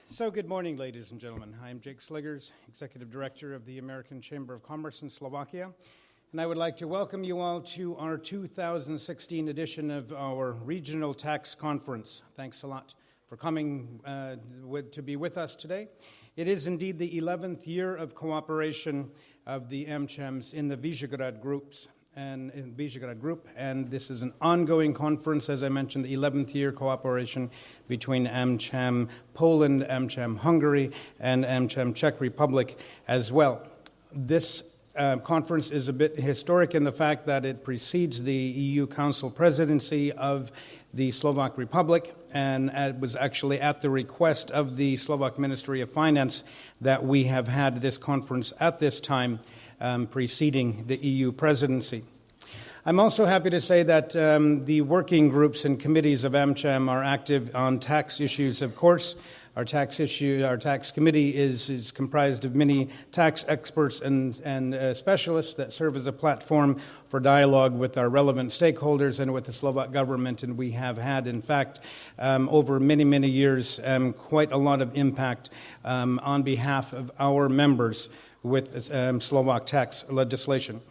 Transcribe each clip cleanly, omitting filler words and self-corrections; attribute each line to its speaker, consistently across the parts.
Speaker 1: So good morning, ladies and gentlemen. I'm Jake Sliggers, Executive Director of the American Chamber of Commerce in Slovakia, and I would like to welcome you all to our 2016 edition of our Regional Tax Conference. Thanks a lot for coming to be with us today. It is indeed the 11th year of cooperation of the AmChams in the Visegrad groups. And this is an ongoing conference, as I mentioned, the 11th year cooperation between AmCham Poland, AmCham Hungary, and AmCham Czech Republic as well. This conference is a bit historic in the fact that it precedes the EU Council presidency of the Slovak Republic, and it was actually at the request of the Slovak Ministry of Finance that we have had this conference at this time preceding the EU presidency. I'm also happy to say that the working groups and committees of AmCham are active on tax issues, of course. Our tax committee is comprised of many tax experts and specialists that serve as a platform for dialogue with our relevant stakeholders and with the Slovak government. And we have had, in fact, over many, many years, quite a lot of impact on behalf of our members with Slovak tax legislation.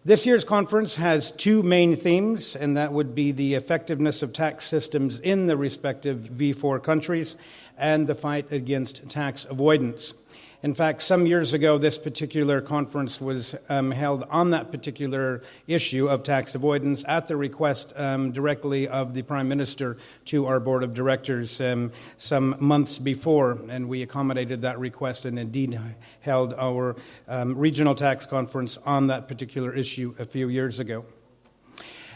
Speaker 1: This year's conference has two main themes, and that would be the effectiveness of tax systems in the respective V4 countries and the fight against tax avoidance. In fact, some years ago, this particular conference was held on that particular issue of tax avoidance at the request directly of the Prime Minister to our Board of Directors some months before, and we accommodated that request and indeed held our regional tax conference on that particular issue a few years ago.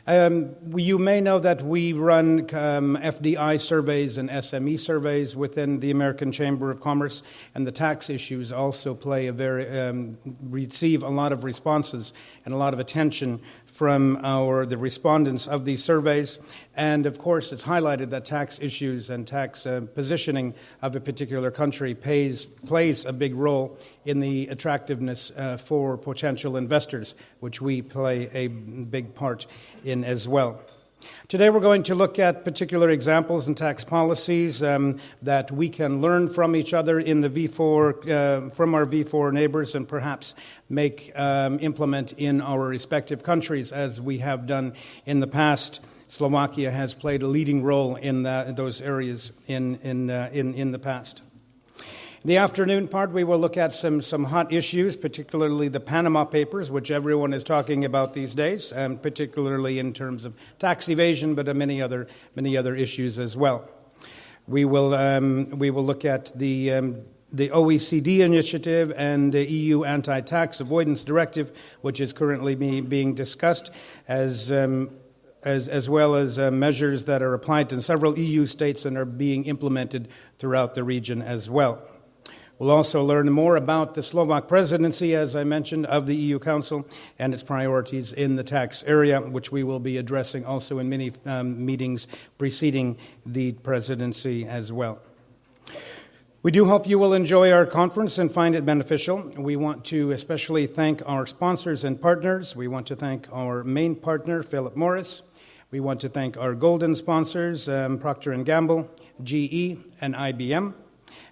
Speaker 1: You may know that we run FDI surveys and SME surveys within the American Chamber of Commerce, and the tax issues also receive a lot of responses and a lot of attention from the respondents of these surveys. And of course, it's highlighted that tax issues and tax positioning of a particular country plays a big role in the attractiveness for potential investors, which we play a big part in as well. Today we're going to look at particular examples in tax policies that we can learn from each other in the V4, from our V4 neighbors, and perhaps implement in our respective countries as we have done in the past. Slovakia has played a leading role in those areas in the past. In the afternoon part, we will look at some hot issues, particularly the Panama Papers, which everyone is talking about these days, particularly in terms of tax evasion, but many other issues as well. We will look at the OECD initiative and the EU Anti-Tax Avoidance Directive, which is currently being discussed, as well as measures that are applied in several EU states and are being implemented throughout the region as well. We'll also learn more about the Slovak presidency, as I mentioned, of the EU Council and its priorities in the tax area, which we will be addressing also in many meetings preceding the presidency as well. We do hope you will enjoy our conference and find it beneficial. We want to especially thank our sponsors and partners. We want to thank our main partner, Philip Morris. We want to thank our golden sponsors, Procter & Gamble, GE, and IBM.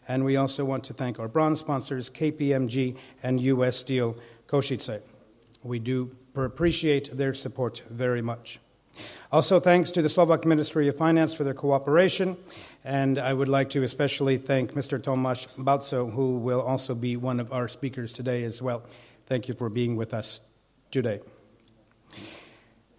Speaker 1: And we also want to thank our bronze sponsors, KPMG and U.S. Steel Košice. We do appreciate their support very much. Also, thanks to the Slovak Ministry of Finance for their cooperation. And I would like to especially thank Mr. Tomáš Balco, who will also be one of our speakers today as well. Thank you for being with us today.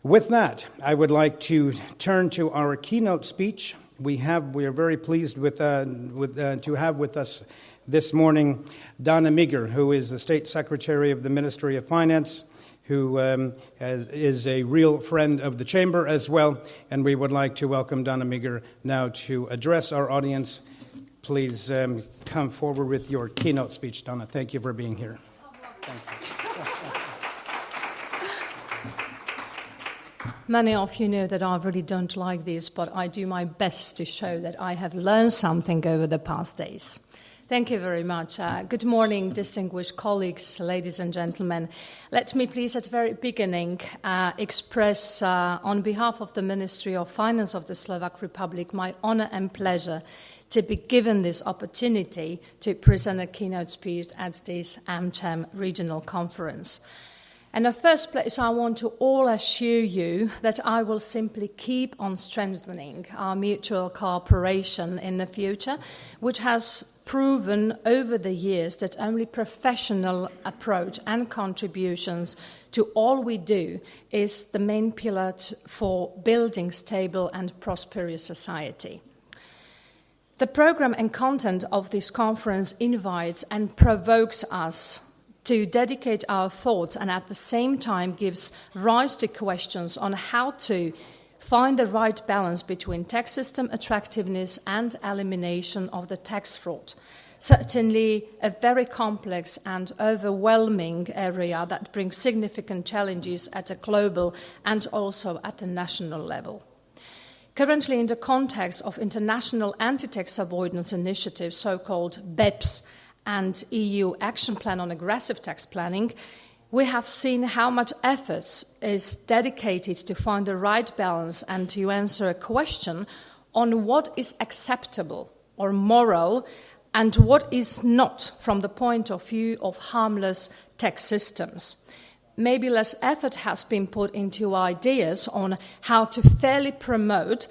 Speaker 1: With that, I would like to turn to our keynote speech. We are very pleased to have with us this morning Dana Miger, who is the State Secretary of the Ministry of Finance, who is a real friend of the Chamber as well. And we would like to welcome Dana Miger now to address our audience. Please come forward with your keynote speech, Dana. Thank you for being here. Thank you.
Speaker 2: Many of you know that I really don't like this, but I do my best to show that I have learned something over the past days. Thank you very much. Good morning, distinguished colleagues, ladies and gentlemen. Let me please at the very beginning express on behalf of the Ministry of Finance of the Slovak Republic my honor and pleasure to be given this opportunity to present a keynote speech at this AmCham regional conference. In the first place, I want to all assure you that I will simply keep on strengthening our mutual cooperation in the future, which has proven over the years that only professional approach and contributions to all we do is the main pillar for building stable and prosperous society. The program and content of this conference invites and provokes us to dedicate our thoughts and at the same time gives rise to questions on how to find the right balance between tax system attractiveness and elimination of the tax fraud. Certainly a very complex and overwhelming area that brings significant challenges at a global and also at a national level. Currently, in the context of international anti-tax avoidance initiatives, so-called BEPS, and EU Action Plan on Aggressive Tax Planning, we have seen how much effort is dedicated to find the right balance and to answer a question on what is acceptable or moral and what is not from the point of view of harmless tax systems. Maybe less effort has been put into ideas on how to fairly promote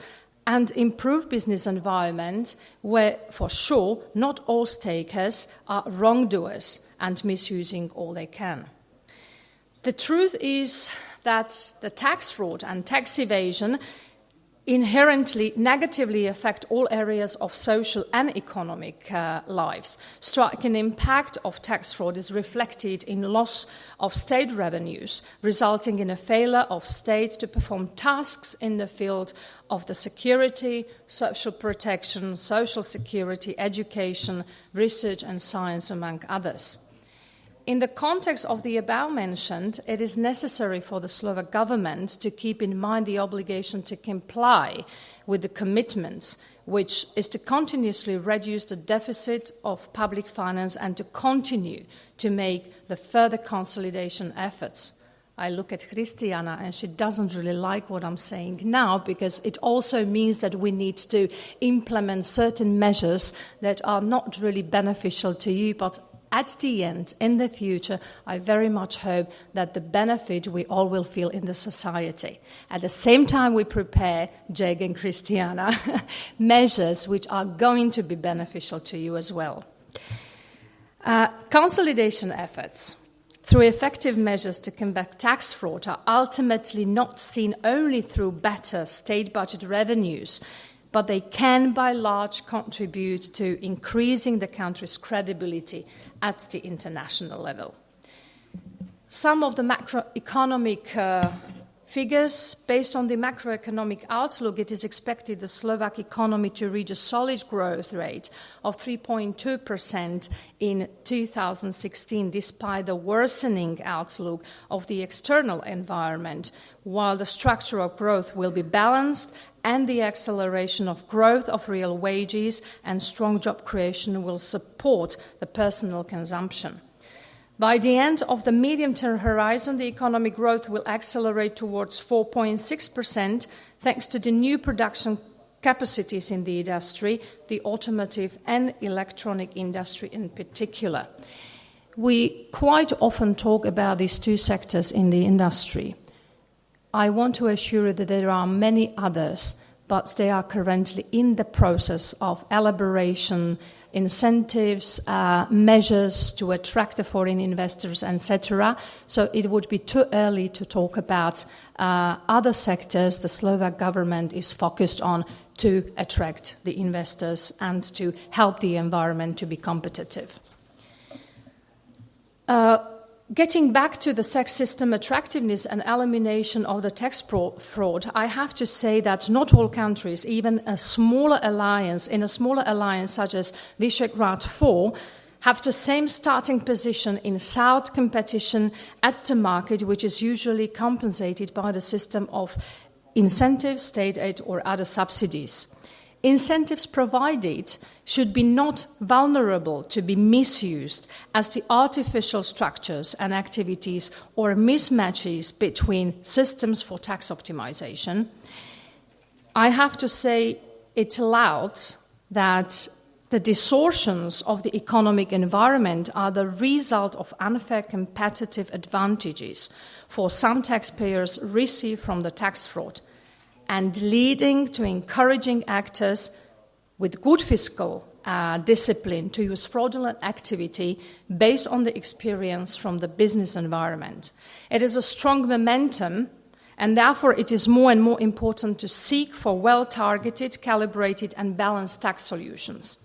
Speaker 2: and improve business environment where, for sure, not all stakers are wrongdoers and misusing all they can. The truth is that the tax fraud and tax evasion inherently negatively affect all areas of social and economic lives. Striking impact of tax fraud is reflected in loss of state revenues, resulting in a failure of states to perform tasks in the field of the security, social protection, social security, education, research and science, among others. In the context of the above mentioned, it is necessary for the Slovak government to keep in mind the obligation to comply with the commitments, which is to continuously reduce the deficit of public finance and to continue to make the further consolidation efforts. I look at Christiana and she doesn't really like what I'm saying now because it also means that we need to implement certain measures that are not really beneficial to you, but at the end, in the future, I very much hope that the benefit we all will feel in the society. At the same time, we prepare, Jeg and Christiana, measures which are going to be beneficial to you as well. Consolidation efforts through effective measures to combat tax fraud are ultimately not seen only through better state budget revenues, but they can, by large, contribute to increasing the country's credibility at the international level. Some of the macroeconomic figures, based on the macroeconomic outlook, it is expected the Slovak economy to reach a solid growth rate of 3.2% in 2016, despite the worsening outlook of the external environment, while the structure of growth will be balanced and the acceleration of growth of real wages and strong job creation will support the personal consumption. By the end of the medium-term horizon, the economic growth will accelerate towards 4.6% thanks to the new production capacities in the industry, the automotive and electronic industry in particular. We quite often talk about these two sectors in the industry. I want to assure you that there are many others, but they are currently in the process of elaboration, incentives, measures to attract the foreign investors, etc. So it would be too early to talk about other sectors the Slovak government is focused on to attract the investors and to help the environment to be competitive. Getting back to the tax system attractiveness and elimination of the tax fraud, I have to say that not all countries, even in a smaller alliance such as Visegrad 4, have the same starting position in sound competition at the market, which is usually compensated by the system of incentives, state aid or other subsidies. Incentives provided should be not vulnerable to be misused as the artificial structures and activities or mismatches between systems for tax optimization. I have to say it loud that The distortions of the economic environment are the result of unfair competitive advantages for some taxpayers received from the tax fraud and leading to encouraging actors with good fiscal discipline to use fraudulent activity based on the experience from the business environment. It is a strong momentum, and therefore it is more and more important to seek for well-targeted, calibrated and balanced tax solutions.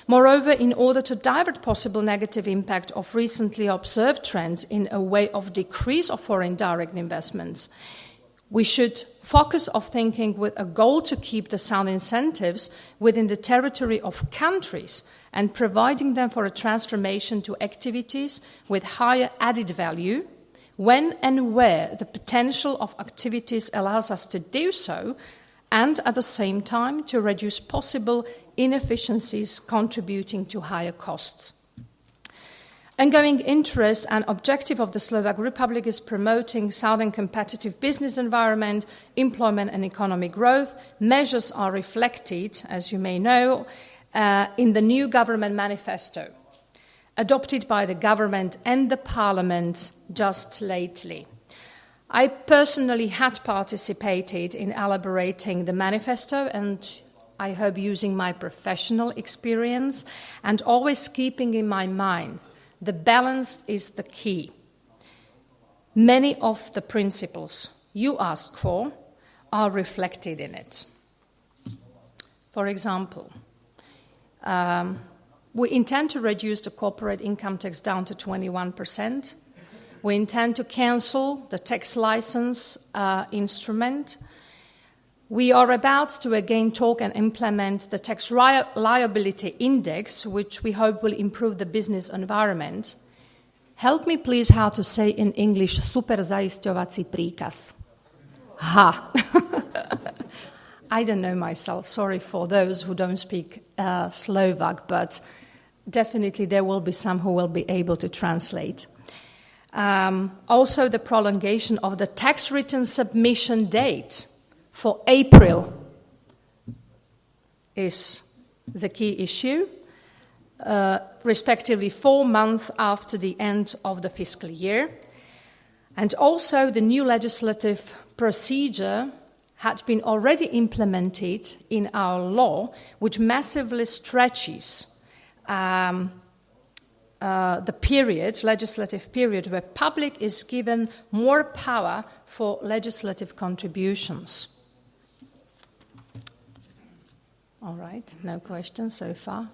Speaker 2: Moreover, in order to divert possible negative impact of recently observed trends in a way of decrease of foreign direct investments, we should focus on thinking with a goal to keep the sound incentives within the territory of countries and providing them for a transformation to activities with higher added value when and where the potential of activities allows us to do so, and at the same time to reduce possible inefficiencies contributing to higher costs. Ongoing interest and objective of the Slovak Republic is promoting sound and competitive business environment, employment and economic growth. Measures are reflected, as you may know, in the new government manifesto, adopted by the government and the parliament just lately. I personally had participated in elaborating the manifesto, and I hope using my professional experience and always keeping in my mind the balance is the key. Many of the principles you ask for are reflected in it. For example, we intend to reduce the corporate income tax down to 21%. We intend to cancel the tax license instrument. We are about to again talk and implement the tax liability index, which we hope will improve the business environment. Help me please how to say in English super zaisťovací príkaz. Ha! I don't know myself, sorry for those who don't speak Slovak, but definitely there will be some who will be able to translate. Also the prolongation of the tax return submission date for April is the key issue, respectively 4 months after the end of the fiscal year. And also the new legislative procedure had been already implemented in our law, which massively stretches the legislative period, where public is given more power for legislative contributions. All right, no questions so far.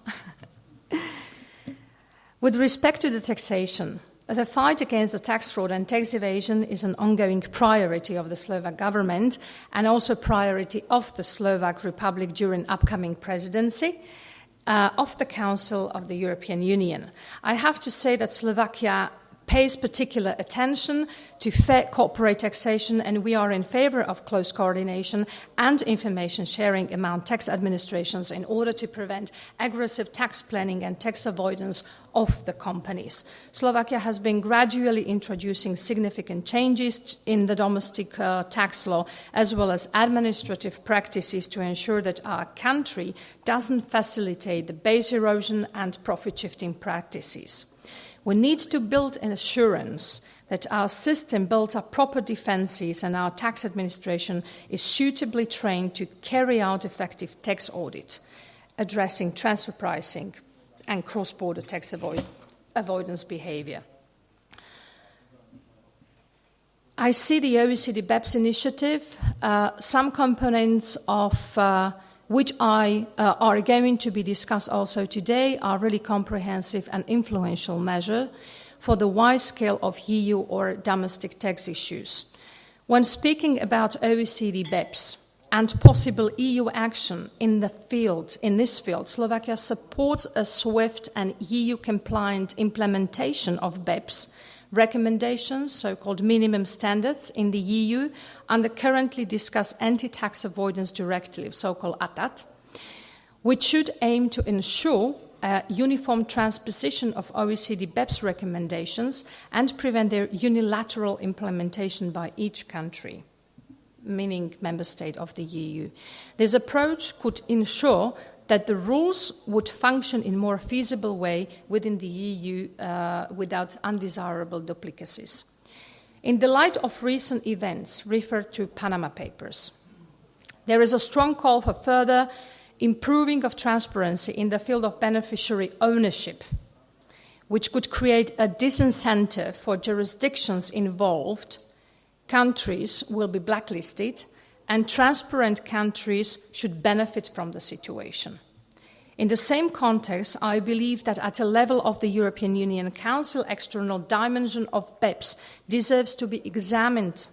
Speaker 2: With respect to the taxation, the fight against the tax fraud and tax evasion is an ongoing priority of the Slovak government and also priority of the Slovak Republic during upcoming presidency of the Council of the European Union. I have to say that Slovakia pays particular attention to fair corporate taxation, and we are in favor of close coordination and information sharing among tax administrations in order to prevent aggressive tax planning and tax avoidance of the companies. Slovakia has been gradually introducing significant changes in the domestic tax law as well as administrative practices to ensure that our country doesn't facilitate the base erosion and profit shifting practices. We need to build an assurance that our system builds up proper defenses and our tax administration is suitably trained to carry out effective tax audit, addressing transfer pricing and cross-border tax avoidance behavior. I see the OECD BEPS initiative, some components of which are going to be discussed also today, are really comprehensive and influential measure for the wide scale of EU or domestic tax issues. When speaking about OECD BEPS and possible EU action in this field, Slovakia supports a swift and EU-compliant implementation of BEPS recommendations, so-called minimum standards in the EU, under currently discussed anti-tax avoidance directive, so-called ATAD, which should aim to ensure a uniform transposition of OECD BEPS recommendations and prevent their unilateral implementation by each country, meaning member state of the EU. This approach could ensure that the rules would function in a more feasible way within the EU without undesirable duplicacies. In the light of recent events referred to Panama Papers, there is a strong call for further improving of transparency in the field of beneficiary ownership, which could create a disincentive for jurisdictions involved. Countries will be blacklisted, and transparent countries should benefit from the situation. In the same context, I believe that at a level of the European Union Council, external dimension of BEPS deserves to be examined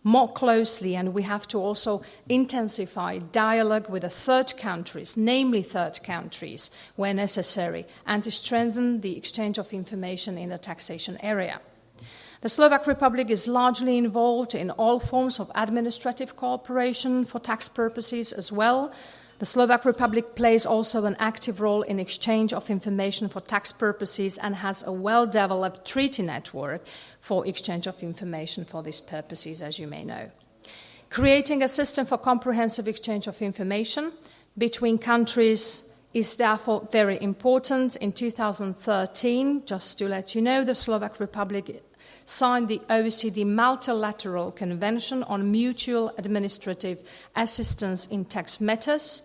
Speaker 2: more closely, and we have to also intensify dialogue with the third countries, namely third countries, where necessary, and to strengthen the exchange of information in the taxation area. The Slovak Republic is largely involved in all forms of administrative cooperation for tax purposes as well. The Slovak Republic plays also an active role in exchange of information for tax purposes and has a well-developed treaty network for exchange of information for these purposes, as you may know. Creating a system for comprehensive exchange of information between countries is therefore very important. In 2013, just to let you know, the Slovak Republic signed the OECD Multilateral Convention on Mutual Administrative Assistance in Tax Matters.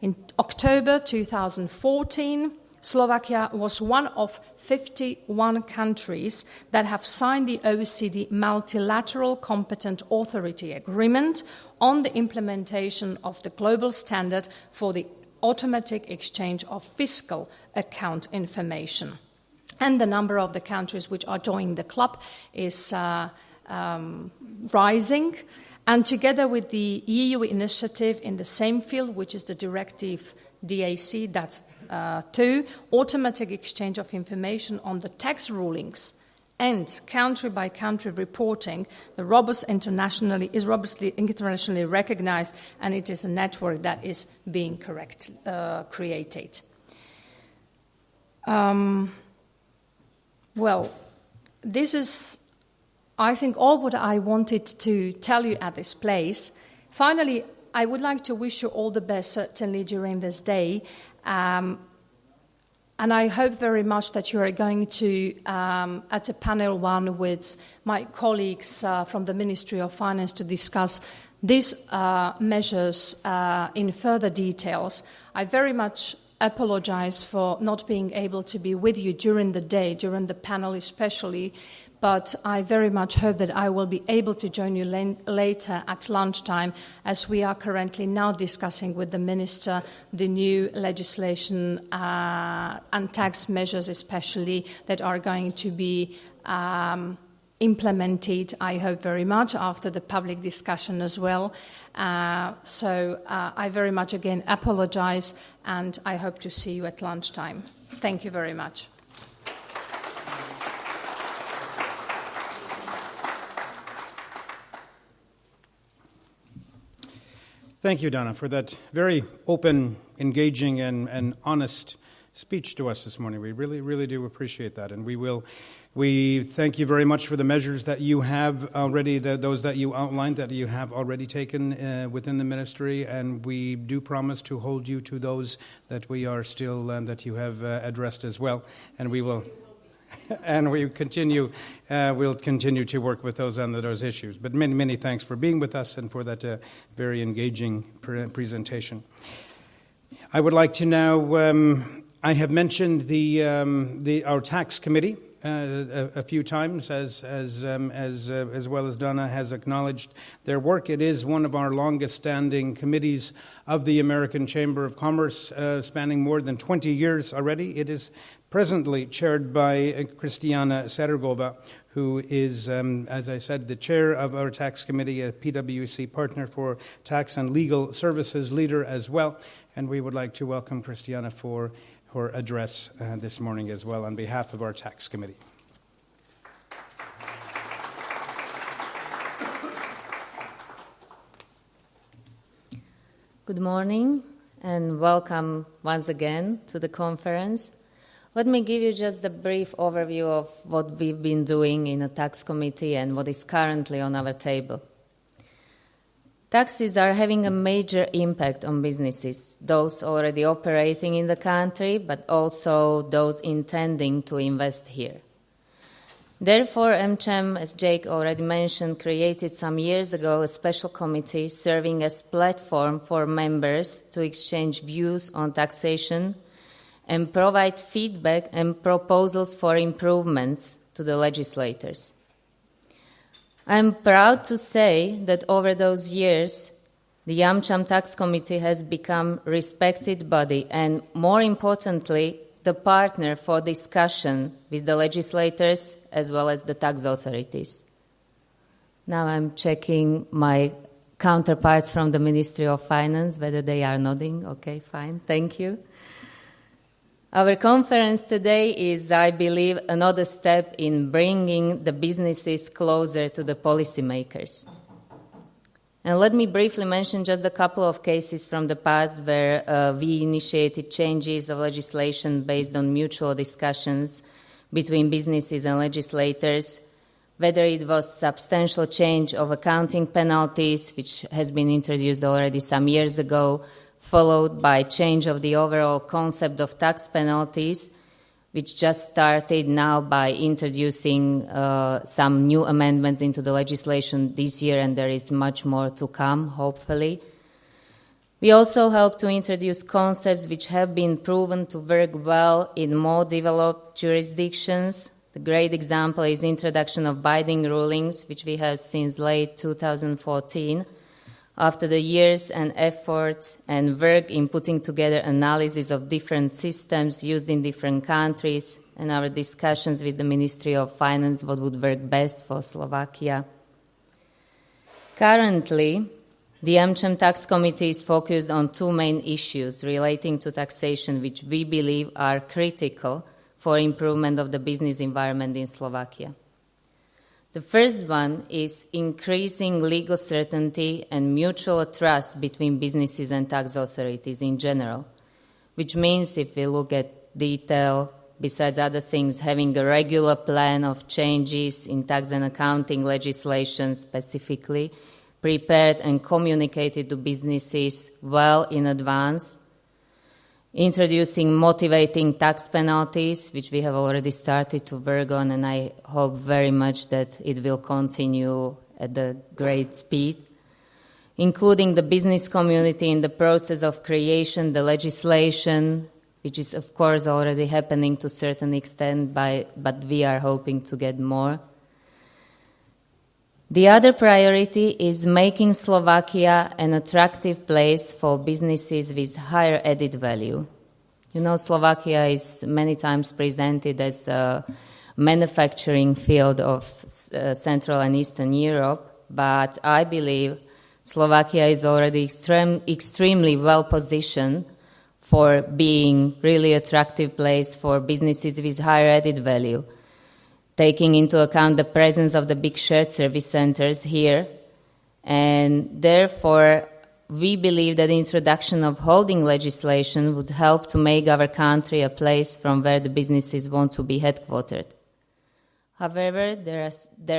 Speaker 2: In October 2014, Slovakia was one of 51 countries that have signed the OECD Multilateral Competent Authority Agreement on the implementation of the global standard for the automatic exchange of fiscal account information. And the number of the countries which are joining the club is rising. And together with the EU initiative in the same field, which is the directive DAC, that's 2, automatic exchange of information on the tax rulings and country-by-country reporting, the is robustly internationally recognized, and it is a network that is being created. Well, this is, I think, all what I wanted to tell you at this place. Finally, I would like to wish you all the best, certainly during this day. And I hope very much that you are going to, at a panel one with my colleagues from the Ministry of Finance, to discuss these measures in further details. I very much apologize for not being able to be with you during the day, during the panel especially, but I very much hope that I will be able to join you later at lunchtime, as we are currently now discussing with the Minister the new legislation and tax measures especially that are going to be implemented, I hope very much, after the public discussion as well. So I very much again apologize, and I hope to see you at lunchtime. Thank you very much.
Speaker 1: Thank you, Donna, for that very open, engaging, and honest speech to us this morning. We really, really do appreciate that, and we thank you very much for the measures that you have already, those that you outlined, that you have already taken within the ministry, and we do promise to hold you to those that we are still, that you have addressed as well, and we will. And we'll continue to work with those on those issues. But many, many thanks for being with us and for that very engaging presentation. I would like to now. I have mentioned our tax committee a few times, as well as Donna has acknowledged their work. It is one of our longest-standing committees of the American Chamber of Commerce, spanning more than 20 years already. It is presently chaired by Christiana Sergova, who is, as I said, the chair of our tax committee, a PwC partner for tax and legal services leader as well. And we would like to welcome Christiana for her address this morning as well on behalf of our tax committee.
Speaker 3: Good morning and welcome once again to the conference. Let me give you just a brief overview of what we've been doing in the tax committee and what is currently on our table. Taxes are having a major impact on businesses, those already operating in the country, but also those intending to invest here. Therefore, AmCham, as Jake already mentioned, created some years ago a special committee serving as platform for members to exchange views on taxation and provide feedback and proposals for improvements to the legislators. I'm proud to say that over those years, the AmCham Tax Committee has become a respected body and, more importantly, the partner for discussion with the legislators as well as the tax authorities. Now I'm checking my counterparts from the Ministry of Finance, whether they are nodding. Okay, fine, thank you. Our conference today is, I believe, another step in bringing the businesses closer to the policymakers. And let me briefly mention just a couple of cases from the past where we initiated changes of legislation based on mutual discussions between businesses and legislators, whether it was substantial change of accounting penalties, which has been introduced already some years ago, followed by change of the overall concept of tax penalties, which just started now by introducing some new amendments into the legislation this year, and there is much more to come, hopefully. We also helped to introduce concepts which have been proven to work well in more developed jurisdictions. The great example is introduction of binding rulings, which we have since late 2014, after the years and efforts and work in putting together analysis of different systems used in different countries and our discussions with the Ministry of Finance, what would work best for Slovakia. Currently, the AmCham Tax Committee is focused on two main issues relating to taxation, which we believe are critical for improvement of the business environment in Slovakia. The first one is increasing legal certainty and mutual trust between businesses and tax authorities in general, which means, if we look at detail, besides other things, having a regular plan of changes in tax and accounting legislation specifically, prepared and communicated to businesses well in advance, introducing motivating tax penalties, which we have already started to work on, and I hope very much that it will continue at a great speed, including the business community in the process of creation, the legislation, which is, of course, already happening to a certain extent, but we are hoping to get more. The other priority is making Slovakia an attractive place for businesses with higher added value. You know, Slovakia is many times presented as the manufacturing field of Central and Eastern Europe, but I believe Slovakia is already extremely well positioned for being really attractive place for businesses with higher added value, taking into account the presence of the big shared service centers here. And therefore, we believe that the introduction of holding legislation would help to make our country a place from where the businesses want to be headquartered. However, there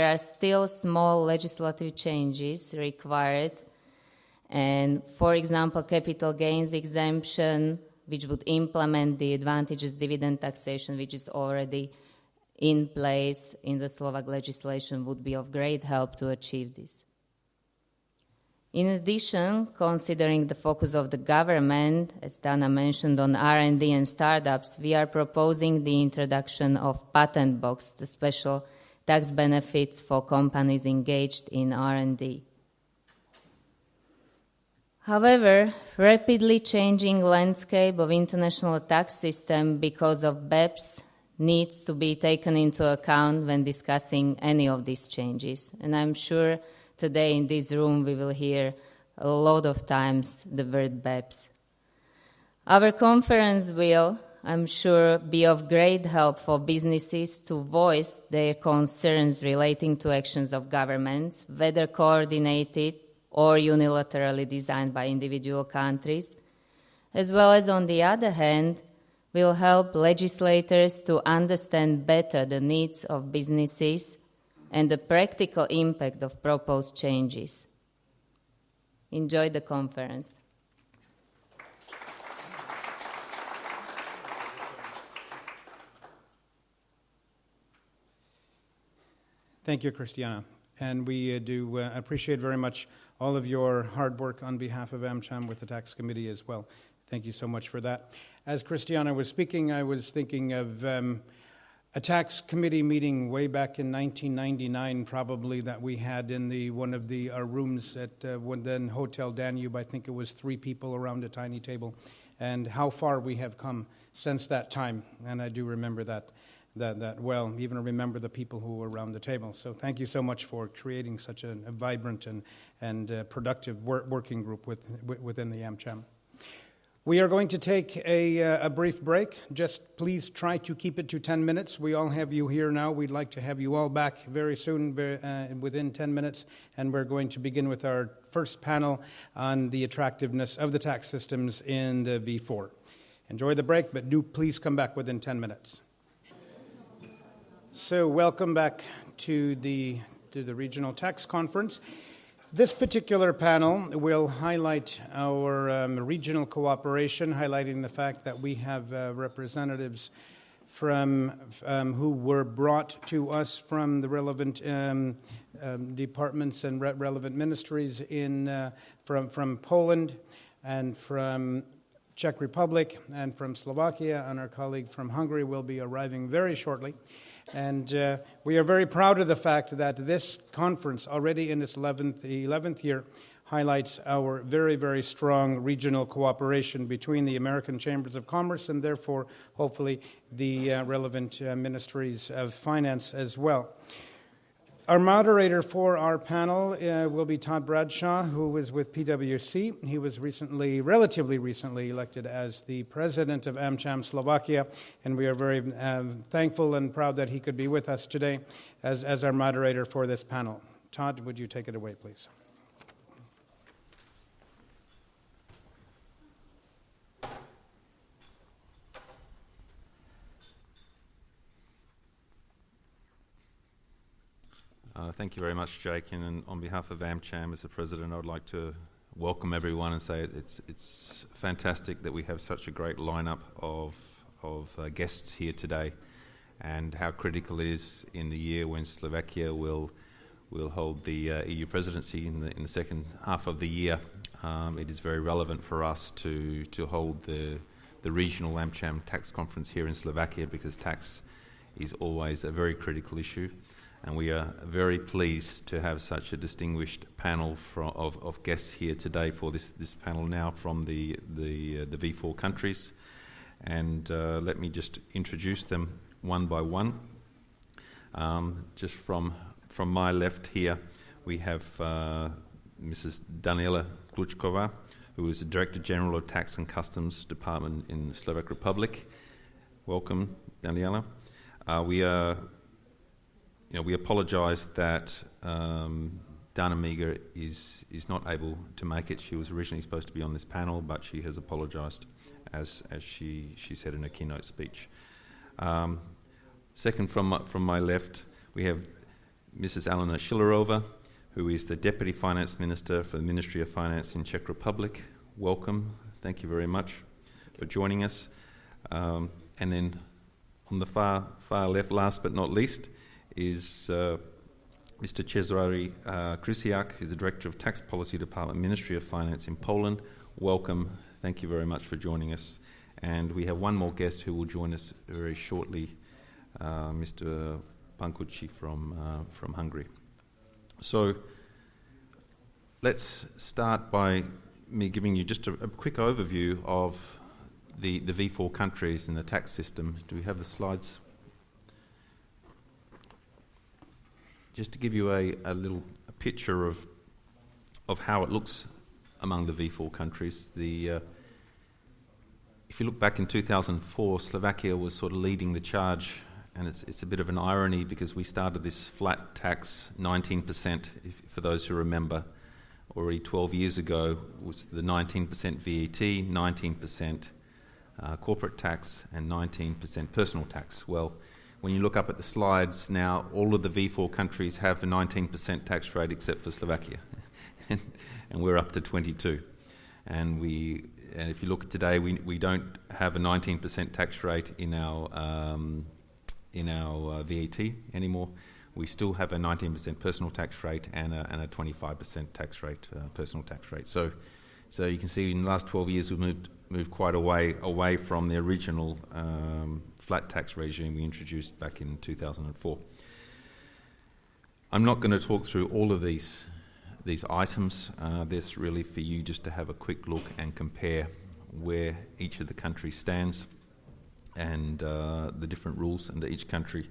Speaker 3: are still small legislative changes required, and, for example, capital gains exemption, which would implement the advantageous dividend taxation, which is already in place in the Slovak legislation, would be of great help to achieve this. In addition, considering the focus of the government, as Dana mentioned, on R&D and startups, we are proposing the introduction of patent box, the special tax benefits for companies engaged in R&D. However, rapidly changing landscape of international tax system because of BEPS needs to be taken into account when discussing any of these changes. And I'm sure today in this room we will hear a lot of times the word BEPS. Our conference will, I'm sure, be of great help for businesses to voice their concerns relating to actions of governments, whether coordinated or unilaterally designed by individual countries, as well as, on the other hand, will help legislators to understand better the needs of businesses and the practical impact of proposed changes. Enjoy the conference.
Speaker 1: Thank you, Christiana. And we do appreciate very much all of your hard work on behalf of AmCham with the Tax Committee as well. Thank you so much for that. As Christiana was speaking, I was thinking of a tax committee meeting way back in 1999, probably, that we had in one of our rooms at then Hotel Danube. I think it was 3 people around a tiny table, and how far we have come since that time. And I do remember that well, even remember the people who were around the table. So thank you so much for creating such a vibrant and productive working group within the AmCham. We are going to take a brief break. Just please try to keep it to 10 minutes. We all have you here now. We'd like to have you all back very soon, within 10 minutes. And we're going to begin with our first panel on the attractiveness of the tax systems in the V4. Enjoy the break, but do please come back within 10 minutes. So welcome back to the Regional Tax Conference. This particular panel will highlight our regional cooperation, highlighting the fact that we have representatives from who were brought to us from the relevant departments and relevant ministries from Poland and from Czech Republic and from Slovakia, and our colleague from Hungary will be arriving very shortly. And we are very proud of the fact that this conference, already in its 11th year, highlights our very, very strong regional cooperation between the American Chambers of Commerce and therefore, hopefully, the relevant ministries of finance as well. Our moderator for our panel will be Todd Bradshaw, who is with PwC. He was relatively recently elected as the president of AmCham Slovakia, and we are very thankful and proud that he could be with us today as our moderator for this panel. Todd, would you take it away, please?
Speaker 4: Thank you very much, Jake. And on behalf of AmCham, as the president, I would like to welcome everyone and say it's fantastic that we have such a great lineup of guests here today, and how critical it is in the year when Slovakia will hold the EU presidency in the second half of the year. It is very relevant for us to hold the regional AmCham tax conference here in Slovakia, because tax is always a very critical issue. And we are very pleased to have such a distinguished panel of guests here today for this panel now from the V4 countries. And let me just introduce them one by one. Just from my left here, we have Mrs. Daniela Klučková, who is the Director General of Tax and Customs Department in the Slovak Republic. Welcome, Daniela. We apologise that Dana Meager is not able to make it. She was originally supposed to be on this panel, but she has apologised, as she said in her keynote speech. Second from my left, we have Mrs. Alena Šilerova, who is the Deputy Finance Minister for the Ministry of Finance in Czech Republic. Welcome. Thank you very much for joining us. And then on the far left, last but not least, is Mr. Cezary Krysiak, who's the Director of Tax Policy Department, Ministry of Finance in Poland. Welcome. Thank you very much for joining us. And we have one more guest who will join us very shortly, Mr. Pankucci from Hungary. So let's start by me giving you just a quick overview of the V4 countries and the tax system. Do we have the slides? Just to give you a picture of how it looks among the V4 countries. If you look back in 2004, Slovakia was sort of leading the charge, and it's a bit of an irony because we started this flat tax, 19%, for those who remember. Already 12 years ago was the 19% VAT, 19% corporate tax, and 19% personal tax. Well, when you look up at the slides now, all of the V4 countries have a 19% tax rate except for Slovakia. and we're up to 22. And if you look at today, we don't have a 19% tax rate in our VAT anymore. We still have a 19% personal tax rate and a 25% tax rate, personal tax rate. So you can see in the last 12 years we've moved quite a way away from the original flat tax regime we introduced back in 2004. I'm not going to talk through all of these items. This really for you just to have a quick look and compare where each of the countries stands and the different rules under each country.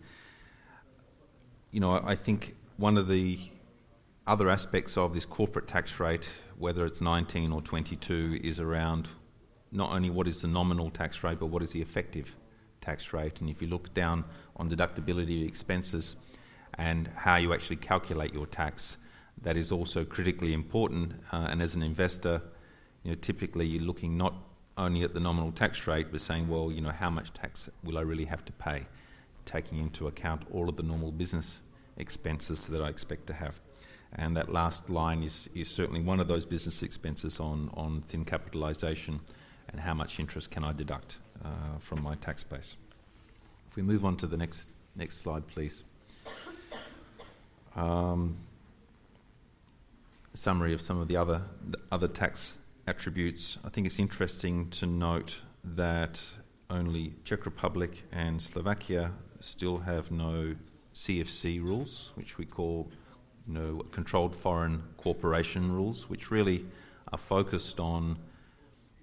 Speaker 4: You know, I think one of the other aspects of this corporate tax rate, whether it's 19 or 22, is around not only what is the nominal tax rate, but what is the effective tax rate. And if you look down on deductibility expenses and how you actually calculate your tax, that is also critically important. And as an investor, you know, typically you're looking not only at the nominal tax rate, but saying, well, you know, how much tax will I really have to pay, taking into account all of the normal business expenses that I expect to have. And that last line is certainly one of those business expenses on thin capitalisation and how much interest can I deduct from my tax base. If we move on to the next slide, please. Summary of some of the other tax attributes. I think it's interesting to note that only Czech Republic and Slovakia still have no CFC rules, which we call, you know, controlled foreign corporation rules, which really are focused on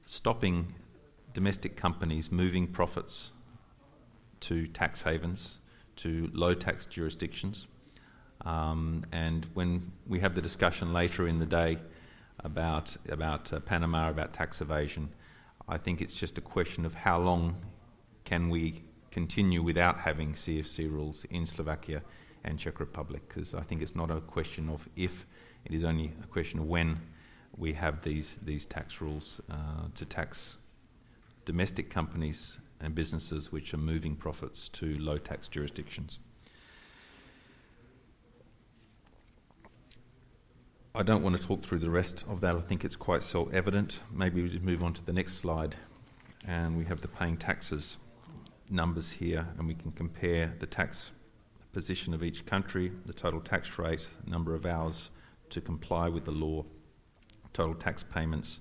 Speaker 4: stopping domestic companies moving profits to tax havens, to low tax jurisdictions. And when we have the discussion later in the day about Panama, about tax evasion, I think it's just a question of how long can we continue without having CFC rules in Slovakia and Czech Republic, because I think it's not a question of if, it is only a question of when we have these tax rules to tax domestic companies and businesses which are moving profits to low tax jurisdictions. I don't want to talk through the rest of that. I think it's quite self-evident. Maybe we just move on to the next slide, and we have the paying taxes numbers here, and we can compare the tax position of each country, the total tax rate, number of hours to comply with the law, total tax payments.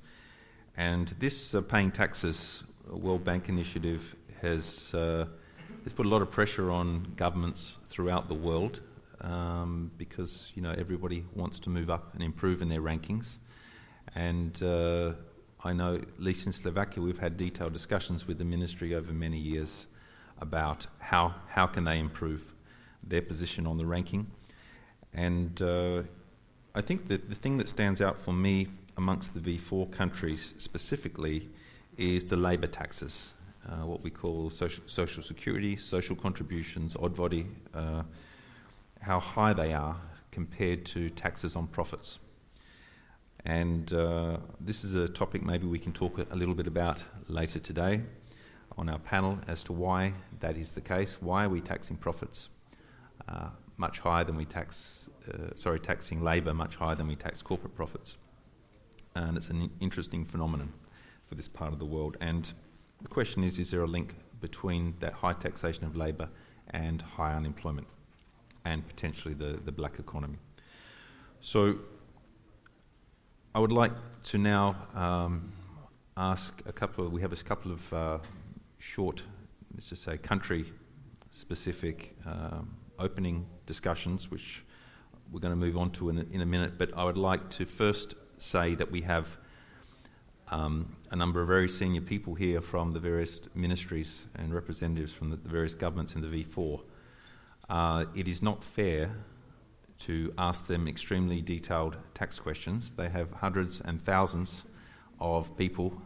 Speaker 4: And this paying taxes World Bank initiative has put a lot of pressure on governments throughout the world, because, you know, everybody wants to move up and improve in their rankings. And I know, at least in Slovakia, we've had detailed discussions with the ministry over many years about how can they improve their position on the ranking. And I think that the thing that stands out for me amongst the V4 countries specifically is the labour taxes, what we call social security, social contributions, odvody, how high they are compared to taxes on profits. And this is a topic maybe we can talk a little bit about later today on our panel as to why that is the case. Why are we taxing profits much higher than we taxing labour much higher than we tax corporate profits? And it's an interesting phenomenon for this part of the world. And the question is there a link between that high taxation of labour and high unemployment and potentially the black economy? So I would like to now ask we have a couple of short, let's just say, country-specific opening discussions, which we're going to move on to in a minute. But I would like to first say that we have a number of very senior people here from the various ministries and representatives from the various governments in the V4. It is not fair to ask them extremely detailed tax questions. They have hundreds and thousands of people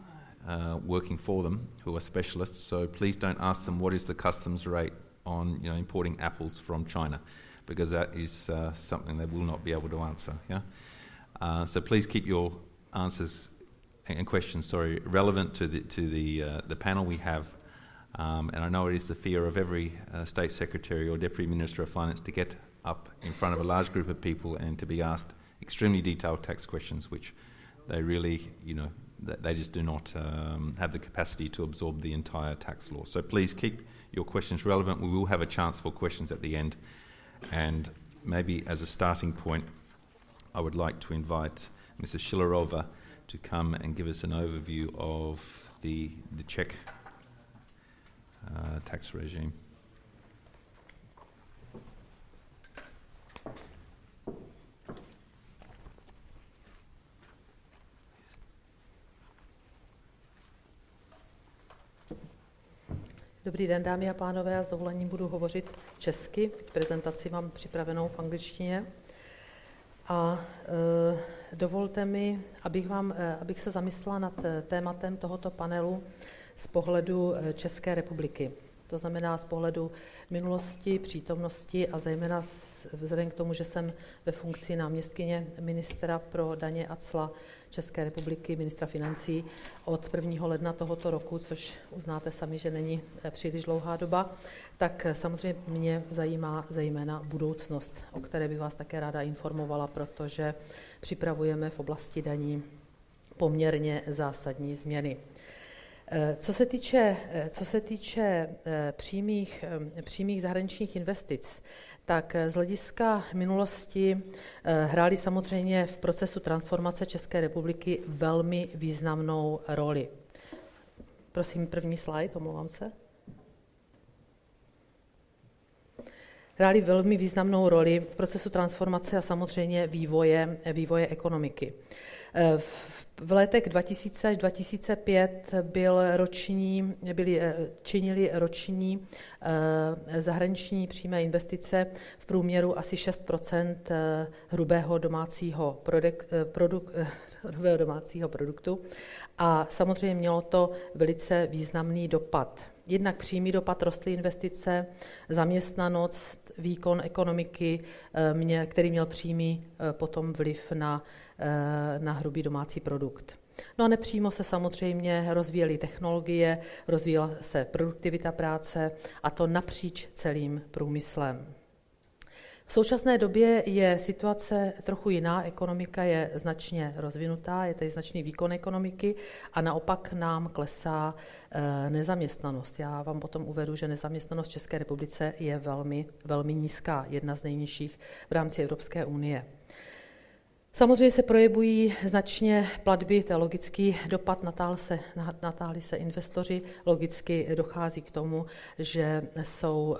Speaker 4: working for them who are specialists, so please don't ask them what is the customs rate on importing apples from China, because that is something they will not be able to answer. So please keep your answers and questions relevant to the panel we have. And I know it is the fear of every State Secretary or Deputy Minister of Finance to get up in front of a large group of people and to be asked extremely detailed tax questions, which they really, they just do not have the capacity to absorb the entire tax law. So please keep your questions relevant. We will have a chance for questions at the end. And maybe as a starting point, I would like to invite Mrs. Shilarova to come and give us an overview of the Czech tax regime.
Speaker 5: Dobrý den, dámy a pánové, já s dovolením budu hovořit česky, prezentaci mám připravenou v angličtině. A dovolte mi, abych se zamyslela nad tématem tohoto panelu z pohledu České republiky. To znamená z pohledu minulosti, přítomnosti a zejména vzhledem k tomu, že jsem ve funkci náměstkyně ministra pro daně a cla České republiky, ministra financí od 1. ledna tohoto roku, což uznáte sami, že není příliš dlouhá doba, tak samozřejmě mě zajímá zejména budoucnost, o které bych vás také ráda informovala, protože připravujeme v oblasti daní poměrně zásadní změny. Co se týče přímých zahraničních investic, tak z hlediska minulosti hrály samozřejmě v procesu transformace České republiky velmi významnou roli. Prosím, první slide, omlouvám se. Hrály velmi významnou roli v procesu transformace a samozřejmě vývoje ekonomiky. V letech 2000 až 2005 činily roční zahraniční přímé investice v průměru asi 6 % hrubého domácího produktu a samozřejmě mělo to velice významný dopad. Jednak přímý dopad rostly investice, zaměstnanost, výkon ekonomiky, který měl přímý potom vliv na hrubý domácí produkt. No a nepřímo se samozřejmě rozvíjely technologie, rozvíjela se produktivita práce a to napříč celým průmyslem. V současné době je situace trochu jiná, ekonomika je značně rozvinutá, je tady značný výkon ekonomiky a naopak nám klesá nezaměstnanost. Já vám potom uvedu, že nezaměstnanost v České republice je velmi, velmi nízká, jedna z nejnižších v rámci Evropské unie. Samozřejmě se projevují značně platby, to je logický dopad, natáhli se investoři, logicky dochází k tomu, že jsou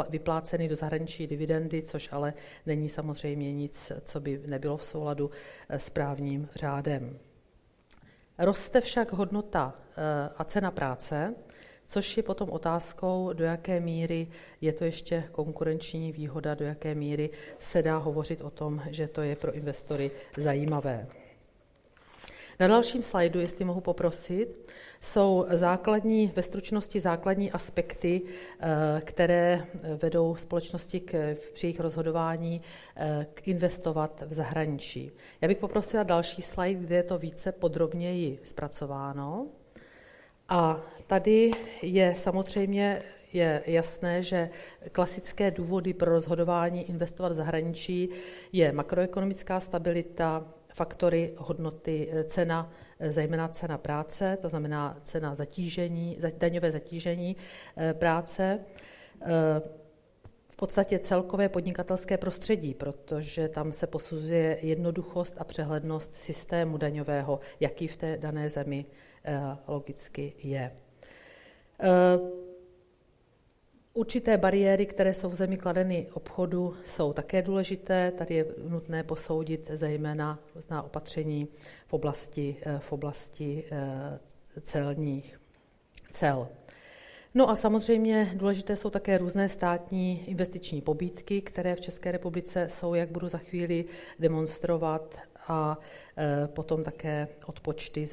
Speaker 5: vypláceny do zahraničí dividendy, což ale není samozřejmě nic, co by nebylo v souladu s právním řádem. Roste však hodnota a cena práce, což je potom otázkou, do jaké míry je to ještě konkurenční výhoda, do jaké míry se dá hovořit o tom, že to je pro investory zajímavé. Na dalším slajdu, jestli mohu poprosit, jsou ve stručnosti základní aspekty, které vedou společnosti při jejich rozhodování investovat v zahraničí. Já bych poprosila další slide, kde je to více podrobněji zpracováno. A tady je samozřejmě jasné, že klasické důvody pro rozhodování investovat v zahraničí je makroekonomická stabilita, faktory hodnoty, cena, zejména cena práce, to znamená cena daňové zatížení práce, v podstatě celkové podnikatelské prostředí, protože tam se posuzuje jednoduchost a přehlednost systému daňového, jaký v té dané zemi logicky je. Určité bariéry, které jsou v zemi kladeny obchodu, jsou také důležité. Tady je nutné posoudit zejména různá opatření v oblasti cel. No a samozřejmě důležité jsou také různé státní investiční pobídky, které v České republice jsou, jak budu za chvíli demonstrovat, a potom také odpočty,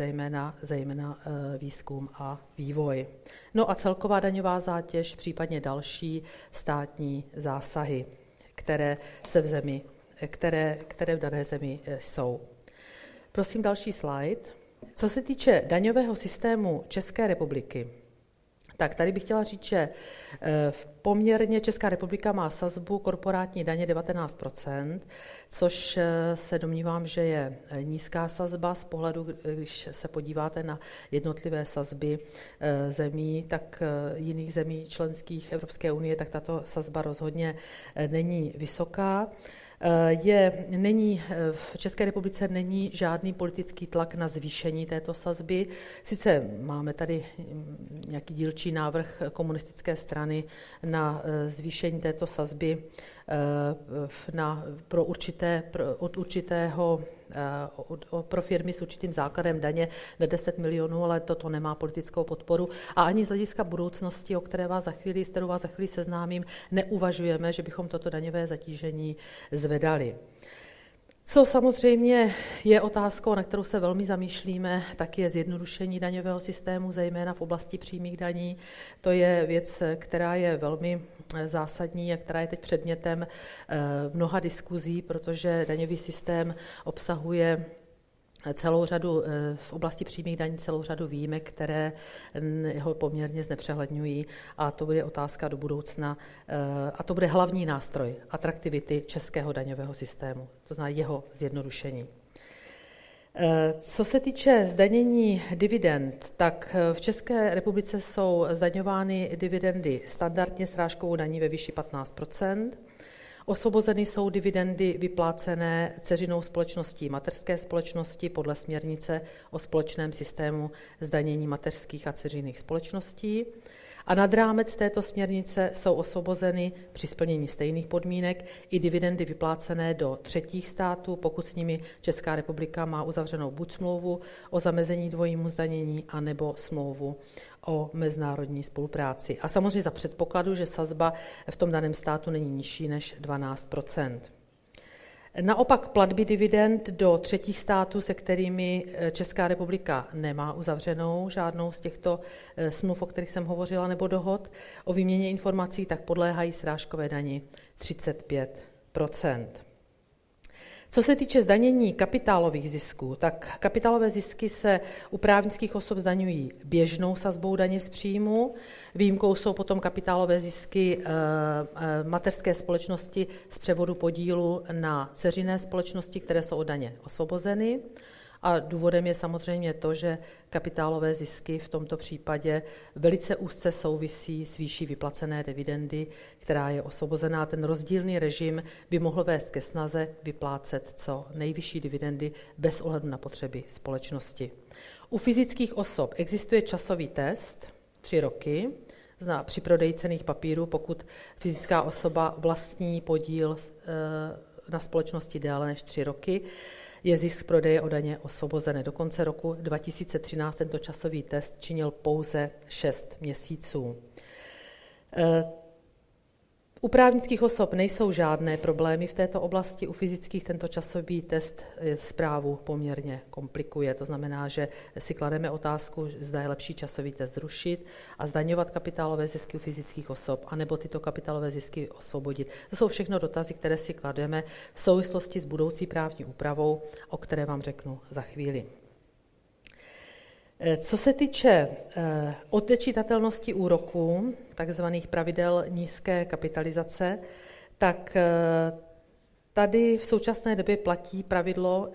Speaker 5: zejména výzkum a vývoj. No a celková daňová zátěž, případně další státní zásahy, které v dané zemi jsou. Prosím další slide. Co se týče daňového systému České republiky, Tak tady bych chtěla říct, že poměrně Česká republika má sazbu korporátní daně 19%, což se domnívám, že je nízká sazba z pohledu, když se podíváte na jednotlivé sazby zemí, tak jiných zemí členských Evropské unie, tak tato sazba rozhodně není vysoká. V České republice není žádný politický tlak na zvýšení této sazby. Sice máme tady nějaký dílčí návrh komunistické strany na zvýšení této sazby pro firmy s určitým základem daně na 10 milionů, ale toto nemá politickou podporu. A ani z hlediska budoucnosti, s kterou vás za chvíli seznámím, neuvažujeme, že bychom toto daňové zatížení zvedali. Co samozřejmě je otázkou, na kterou se velmi zamýšlíme, tak je zjednodušení daňového systému, zejména v oblasti přímých daní. To je věc, která je velmi zásadní a která je teď předmětem mnoha diskuzí, protože daňový systém obsahuje celou řadu v oblasti přímých daní celou řadu výjimek, které ho poměrně znepřehledňují, a to bude otázka do budoucna a to bude hlavní nástroj atraktivity českého daňového systému, to znamená jeho zjednodušení. Co se týče zdanění dividend, tak v České republice jsou zdaňovány dividendy standardně srážkovou daní ve výši 15%. Osvobozeny jsou dividendy vyplácené dceřinou společností mateřské společnosti podle směrnice o společném systému zdanění mateřských a dceřiných společností. A nad rámec této směrnice jsou osvobozeny při splnění stejných podmínek i dividendy vyplácené do třetích států, pokud s nimi Česká republika má uzavřenou buď smlouvu o zamezení dvojímu zdanění, anebo smlouvu o mezinárodní spolupráci. A samozřejmě za předpokladu, že sazba v tom daném státu není nižší než 12%. Naopak platby dividend do třetích států, se kterými Česká republika nemá uzavřenou žádnou z těchto smluv, o kterých jsem hovořila, nebo dohod o výměně informací, tak podléhají srážkové dani 35%. Co se týče zdanění kapitálových zisků, tak kapitálové zisky se u právnických osob zdaňují běžnou sazbou daně z příjmu. Výjimkou jsou potom kapitálové zisky mateřské společnosti z převodu podílu na dceřiné společnosti, které jsou od daně osvobozeny. A důvodem je samozřejmě to, že kapitálové zisky v tomto případě velice úzce souvisí s výší vyplacené dividendy, která je osvobozená. Ten rozdílný režim by mohl vést ke snaze vyplácet co nejvyšší dividendy bez ohledu na potřeby společnosti. U fyzických osob existuje časový test 3 roky při prodeji cenných papírů, pokud fyzická osoba vlastní podíl na společnosti déle než 3 roky. Je zisk z prodeje od daně osvobozené. Do konce roku 2013 tento časový test činil pouze 6 měsíců. U právnických osob nejsou žádné problémy v této oblasti, u fyzických tento časový test správu poměrně komplikuje. To znamená, že si klademe otázku, zda je lepší časový test zrušit a zdaňovat kapitálové zisky u fyzických osob, anebo tyto kapitálové zisky osvobodit. To jsou všechno dotazy, které si klademe v souvislosti s budoucí právní úpravou, o které vám řeknu za chvíli. Co se týče odečitatelnosti úroků, takzvaných pravidel nízké kapitalizace, tak tady v současné době platí pravidlo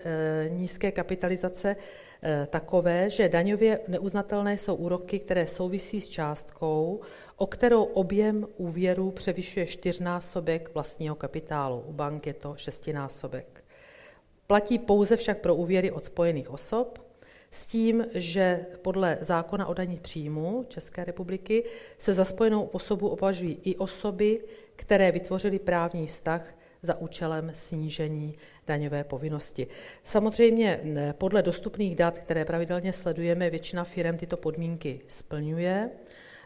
Speaker 5: nízké kapitalizace takové, že daňově neuznatelné jsou úroky, které souvisí s částkou, o kterou objem úvěru převyšuje 4násobek vlastního kapitálu. U bank je to 6násobek. Platí pouze však pro úvěry od spojených osob, s tím, že podle zákona o daních příjmu České republiky se za spojenou osobu považují i osoby, které vytvořily právní vztah za účelem snížení daňové povinnosti. Samozřejmě podle dostupných dat, které pravidelně sledujeme, většina firem tyto podmínky splňuje.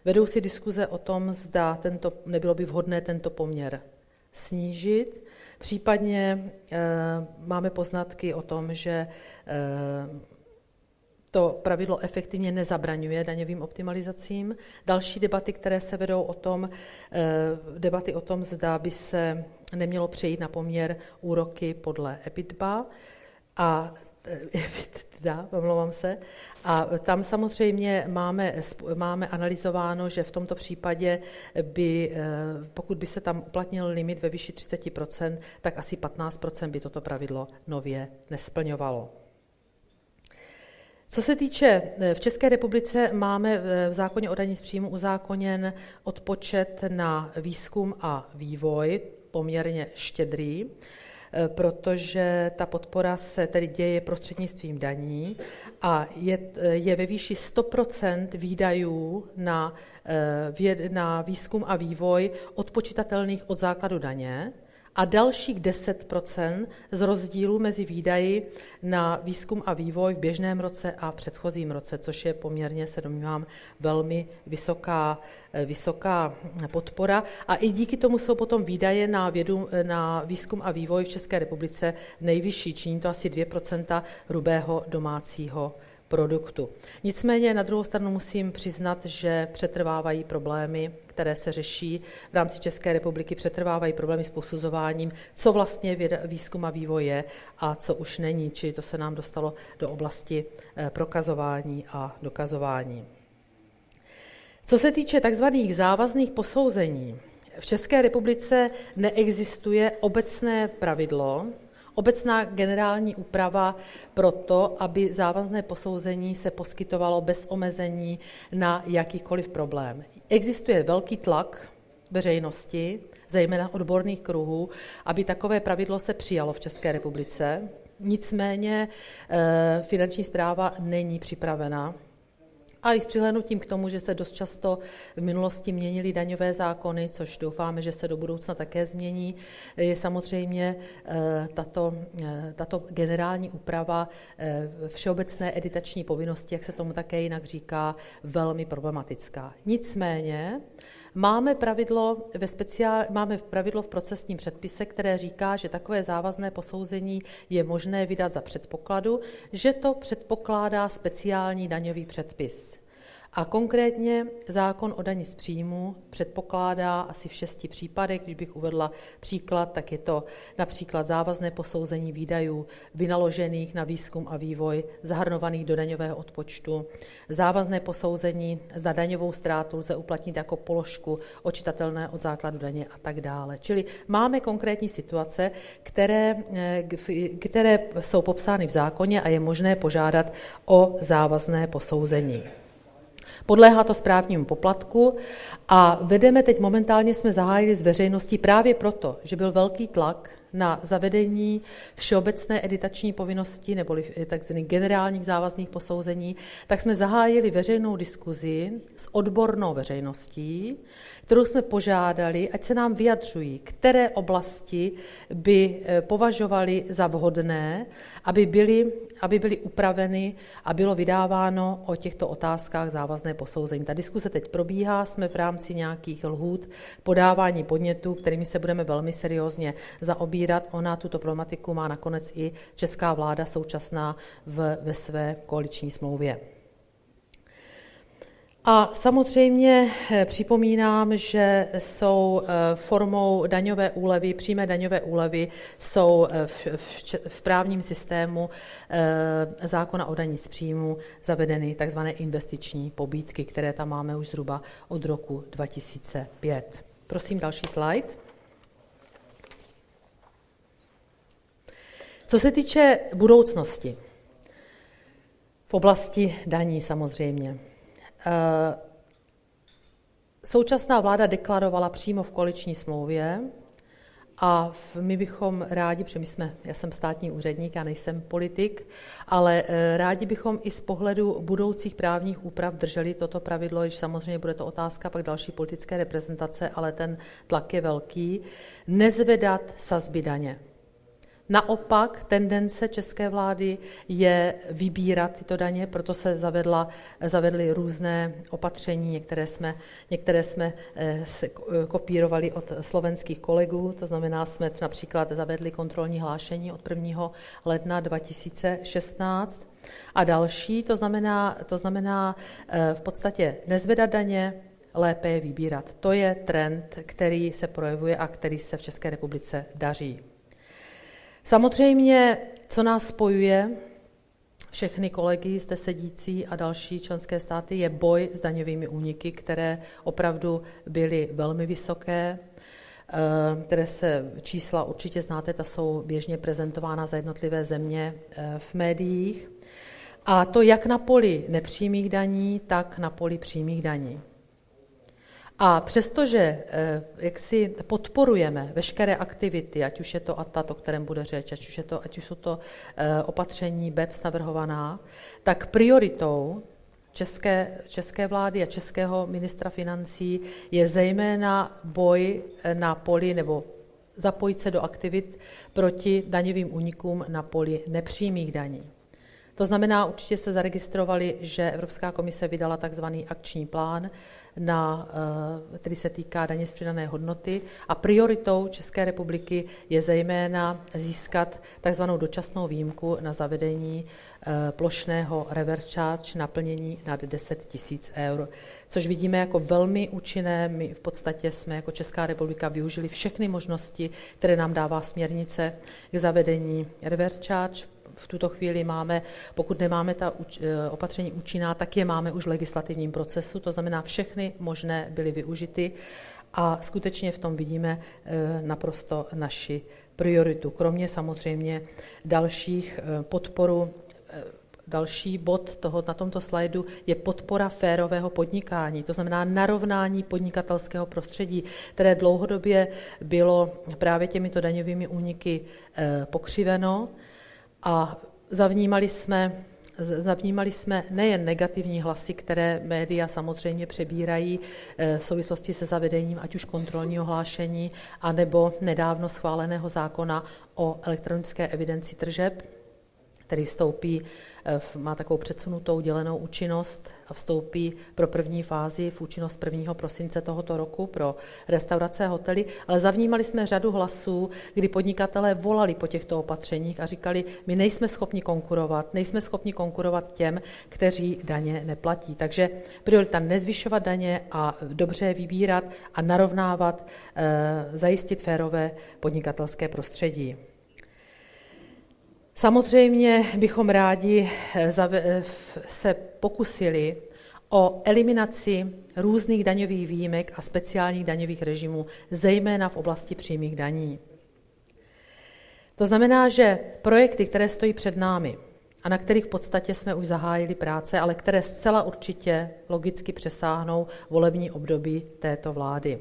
Speaker 5: Vedou si diskuze o tom, zda nebylo by vhodné tento poměr snížit. Případně máme poznatky o tom, že to pravidlo efektivně nezabraňuje daňovým optimalizacím. Další debaty, které se vedou o tom, zda by se nemělo přejít na poměr úroky podle EBITDA. A omlouvám se. A tam samozřejmě máme analyzováno, že v tomto případě pokud by se tam uplatnil limit ve výši 30%, tak asi 15% by toto pravidlo nově nesplňovalo. Co se týče, v České republice máme v zákoně o dani z příjmu uzákoněn odpočet na výzkum a vývoj, poměrně štědrý, protože ta podpora se tedy děje prostřednictvím daní a je ve výši 100% výdajů na výzkum a vývoj odpočitatelných od základu daně a dalších 10% z rozdílu mezi výdaji na výzkum a vývoj v běžném roce a v předchozím roce, což je poměrně, se domnívám, velmi vysoká podpora. A i díky tomu jsou potom výdaje na výzkum a vývoj v České republice nejvyšší, činí to asi 2% hrubého domácího produktu. Nicméně na druhou stranu musím přiznat, že přetrvávají problémy, které se řeší v rámci České republiky, přetrvávají problémy s posuzováním, co vlastně výzkum a vývoj je a co už není, čili to se nám dostalo do oblasti prokazování a dokazování. Co se týče takzvaných závazných posouzení, v České republice neexistuje obecné pravidlo, obecná generální úprava pro to, aby závazné posouzení se poskytovalo bez omezení na jakýkoliv problém. Existuje velký tlak veřejnosti, zejména odborných kruhů, aby takové pravidlo se přijalo v České republice. Nicméně Finanční správa není připravena. A i s přihlédnutím k tomu, že se dost často v minulosti měnily daňové zákony, což doufáme, že se do budoucna také změní, je samozřejmě tato generální úprava všeobecné editační povinnosti, jak se tomu také jinak říká, velmi problematická. Nicméně máme pravidlo v procesním předpise, které říká, že takové závazné posouzení je možné vydat za předpokladu, že to předpokládá speciální daňový předpis. A konkrétně zákon o dani z příjmu předpokládá asi v 6 případech, když bych uvedla příklad, tak je to například závazné posouzení výdajů vynaložených na výzkum a vývoj zahrnovaných do daňového odpočtu, závazné posouzení, zda daňovou ztrátu lze uplatnit jako položku odčitatelné od základu daně a tak dále. Čili máme konkrétní situace, které jsou popsány v zákoně a je možné požádat o závazné posouzení. Podléhá to správnímu poplatku a momentálně jsme zahájili s veřejností právě proto, že byl velký tlak na zavedení všeobecné editační povinnosti neboli tzv. Generálních závazných posouzení, tak jsme zahájili veřejnou diskuzi s odbornou veřejností, kterou jsme požádali, ať se nám vyjadřují, které oblasti by považovali za vhodné, aby byly upraveny a bylo vydáváno o těchto otázkách závazné posouzení. Ta diskuse teď probíhá, jsme v rámci nějakých lhůt podávání podnětů, kterými se budeme velmi seriózně zaobírat. Ona tuto problematiku má nakonec i česká vláda současná ve své koaliční smlouvě. A samozřejmě připomínám, že jsou formou daňové úlevy, přímé daňové úlevy jsou v právním systému zákona o dani z příjmu zavedeny tzv. Investiční pobídky, které tam máme už zhruba od roku 2005. Prosím další slide. Co se týče budoucnosti, v oblasti daní samozřejmě. Současná vláda deklarovala přímo v koaliční smlouvě a my bychom rádi, protože já jsem státní úředník, já nejsem politik, ale rádi bychom i z pohledu budoucích právních úprav drželi toto pravidlo, když samozřejmě bude to otázka pak další politické reprezentace, ale ten tlak je velký, nezvedat sazby daně. Naopak tendence české vlády je vybírat tyto daně, proto se zavedly různé opatření, některé jsme kopírovali od slovenských kolegů, to znamená, jsme například zavedli kontrolní hlášení od 1. ledna 2016 a další, to znamená v podstatě nezvedat daně, lépe je vybírat. To je trend, který se projevuje a který se v České republice daří. Samozřejmě, co nás spojuje, všechny kolegy zde sedící a další členské státy, je boj s daňovými úniky, které opravdu byly velmi vysoké, které se čísla určitě znáte, ta jsou běžně prezentována za jednotlivé země v médiích. A to jak na poli nepřímých daní, tak na poli přímých daní. A přestože jak si podporujeme veškeré aktivity, ať už je to ATAT, o kterém bude řeč, ať už jsou to opatření BEPS navrhovaná, tak prioritou české vlády a českého ministra financí je zejména boj na poli nebo zapojit se do aktivit proti daňovým únikům na poli nepřímých daní. To znamená, určitě jste zaregistrovali, že Evropská komise vydala takzvaný akční plán, který se týká daně z přidané hodnoty a prioritou České republiky je zejména získat takzvanou dočasnou výjimku na zavedení plošného reverse charge na plnění nad 10 000 eur, což vidíme jako velmi účinné. My v podstatě jsme jako Česká republika využili všechny možnosti, které nám dává směrnice k zavedení reverse charge. V tuto chvíli máme, pokud nemáme ta opatření účinná, tak je máme už v legislativním procesu, to znamená, všechny možné byly využity a skutečně v tom vidíme naprosto naši prioritu. Kromě samozřejmě dalších podporu, další bod na tomto slajdu je podpora férového podnikání, to znamená narovnání podnikatelského prostředí, které dlouhodobě bylo právě těmito daňovými úniky pokřiveno. A zavnímali jsme nejen negativní hlasy, které média samozřejmě přebírají v souvislosti se zavedením ať už kontrolního hlášení, anebo nedávno schváleného zákona o elektronické evidenci tržeb, který vstoupí, má takovou předsunutou dělenou účinnost a vstoupí pro první fázi v účinnost 1. prosince tohoto roku pro restaurace a hotely, ale zavnímali jsme řadu hlasů, kdy podnikatelé volali po těchto opatřeních a říkali, my nejsme schopni konkurovat těm, kteří daně neplatí. Takže priorita nezvyšovat daně a dobře je vybírat a narovnávat, zajistit férové podnikatelské prostředí. Samozřejmě bychom rádi se pokusili o eliminaci různých daňových výjimek a speciálních daňových režimů, zejména v oblasti přímých daní. To znamená, že projekty, které stojí před námi a na kterých v podstatě jsme už zahájili práce, ale které zcela určitě logicky přesáhnou volební období této vlády.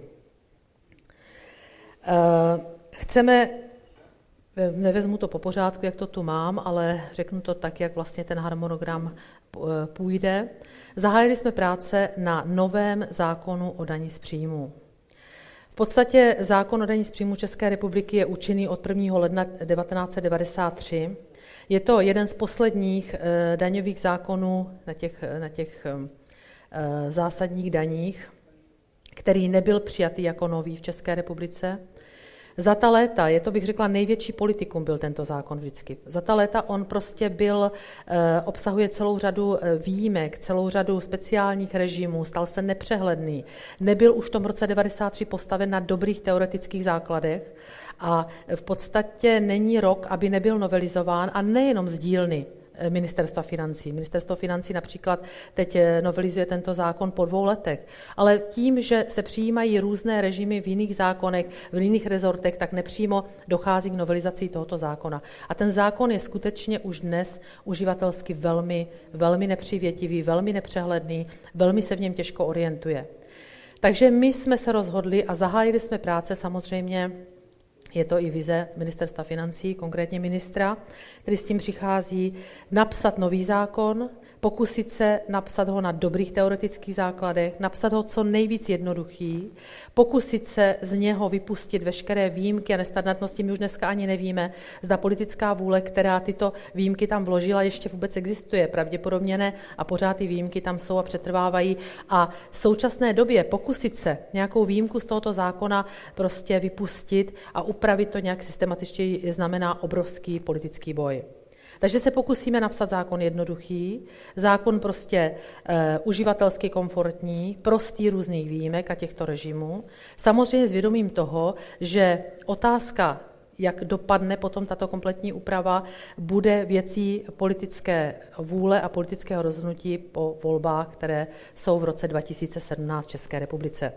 Speaker 5: Nevezmu to po pořádku, jak to tu mám, ale řeknu to tak, jak vlastně ten harmonogram půjde. Zahájili jsme práce na novém zákonu o dani z příjmů. V podstatě zákon o dani z příjmů České republiky je účinný od 1. ledna 1993. Je to jeden z posledních daňových zákonů na těch zásadních daních, který nebyl přijatý jako nový v České republice. Za ta léta, bych řekla, největší politikum byl tento zákon vždycky. Za ta léta on prostě obsahuje celou řadu výjimek, celou řadu speciálních režimů, stal se nepřehledný. Nebyl už v tom roce 1993 postaven na dobrých teoretických základech a v podstatě není rok, aby nebyl novelizován a nejenom z dílny Ministerstva financí. Ministerstvo financí například teď novelizuje tento zákon po 2 letech, ale tím, že se přijímají různé režimy v jiných zákonech, v jiných rezortech, tak nepřímo dochází k novelizaci tohoto zákona. A ten zákon je skutečně už dnes uživatelsky velmi, velmi nepřívětivý, velmi nepřehledný, velmi se v něm těžko orientuje. Takže my jsme se rozhodli a zahájili jsme práce samozřejmě. Je to i vize Ministerstva financí, konkrétně ministra, který s tím přichází, napsat nový zákon, pokusit se napsat ho na dobrých teoretických základech, napsat ho co nejvíc jednoduchý, pokusit se z něho vypustit veškeré výjimky a nestandardnosti. My už dneska ani nevíme, zda politická vůle, která tyto výjimky tam vložila, ještě vůbec existuje. Pravděpodobně ne a pořád ty výjimky tam jsou a přetrvávají. A v současné době pokusit se nějakou výjimku z tohoto zákona prostě vypustit a upravit to nějak systematičtěji znamená obrovský politický boj. Takže se pokusíme napsat zákon jednoduchý, zákon prostě uživatelsky komfortní, prostý různých výjimek a těchto režimů. Samozřejmě s vědomím toho, že otázka jak dopadne potom tato kompletní úprava, bude věcí politické vůle a politického rozhodnutí po volbách, které jsou v roce 2017 v České republice.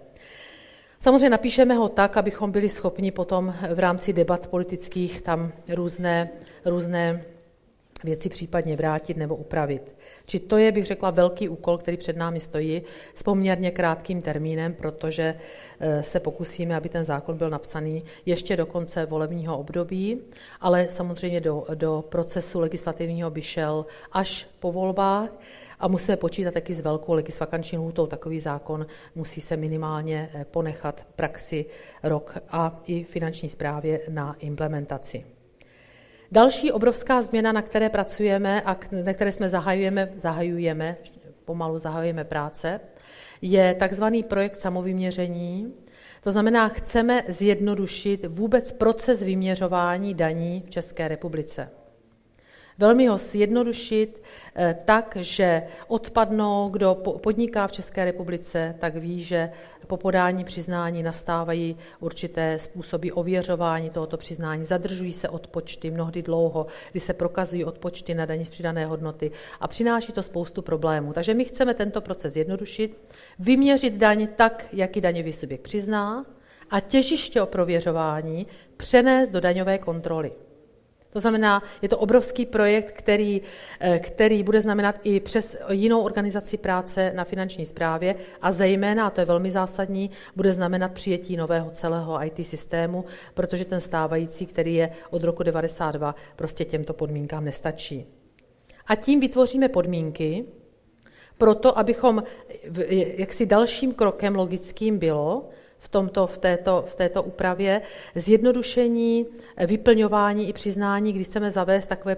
Speaker 5: Samozřejmě napíšeme ho tak, abychom byli schopni potom v rámci debat politických tam různé věci případně vrátit nebo upravit. Či to je, bych řekla, velký úkol, který před námi stojí s poměrně krátkým termínem, protože se pokusíme, aby ten zákon byl napsaný ještě do konce volebního období, ale samozřejmě do procesu legislativního by šel až po volbách a musíme počítat taky s velkou legisvakanční lhůtou. Takový zákon musí se minimálně ponechat praxi rok a i finanční správě na implementaci. Další obrovská změna, na které pracujeme a na které jsme pomalu zahajujeme práce, je takzvaný projekt samovyměření. To znamená, chceme zjednodušit vůbec proces vyměřování daní v České republice. Velmi ho zjednodušit tak, že odpadnou, kdo podniká v České republice, tak ví, že po podání přiznání nastávají určité způsoby ověřování tohoto přiznání. Zadržují se odpočty mnohdy dlouho, kdy se prokazují odpočty na daní z přidané hodnoty a přináší to spoustu problémů. Takže my chceme tento proces zjednodušit, vyměřit daň tak, jak ji daňový subjekt přizná a těžiště o prověřování přenést do daňové kontroly. To znamená, je to obrovský projekt, který bude znamenat i přes jinou organizaci práce na finanční správě a zejména, a to je velmi zásadní, bude znamenat přijetí nového celého IT systému, protože ten stávající, který je od roku 1992, prostě těmto podmínkám nestačí. A tím vytvoříme podmínky pro to, abychom, jaksi dalším krokem logickým bylo, v této úpravě zjednodušení vyplňování i přiznání, kdy chceme zavést takové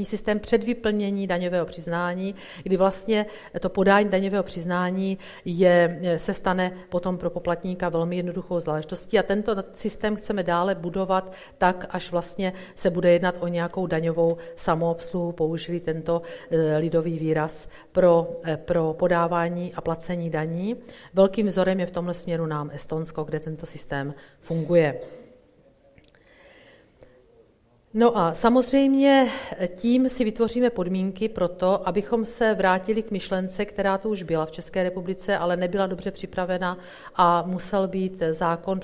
Speaker 5: systém předvyplnění daňového přiznání, kdy vlastně to podání daňového přiznání se stane potom pro poplatníka velmi jednoduchou záležitostí a tento systém chceme dále budovat tak, až vlastně se bude jednat o nějakou daňovou samoobsluhu, použili tento lidový výraz pro podávání a placení daní. Velkým vzorem je v tomhle směru nám Estonsko, kde tento systém funguje. No a samozřejmě tím si vytvoříme podmínky pro to, abychom se vrátili k myšlence, která tu už byla v České republice, ale nebyla dobře připravena a musel být zákon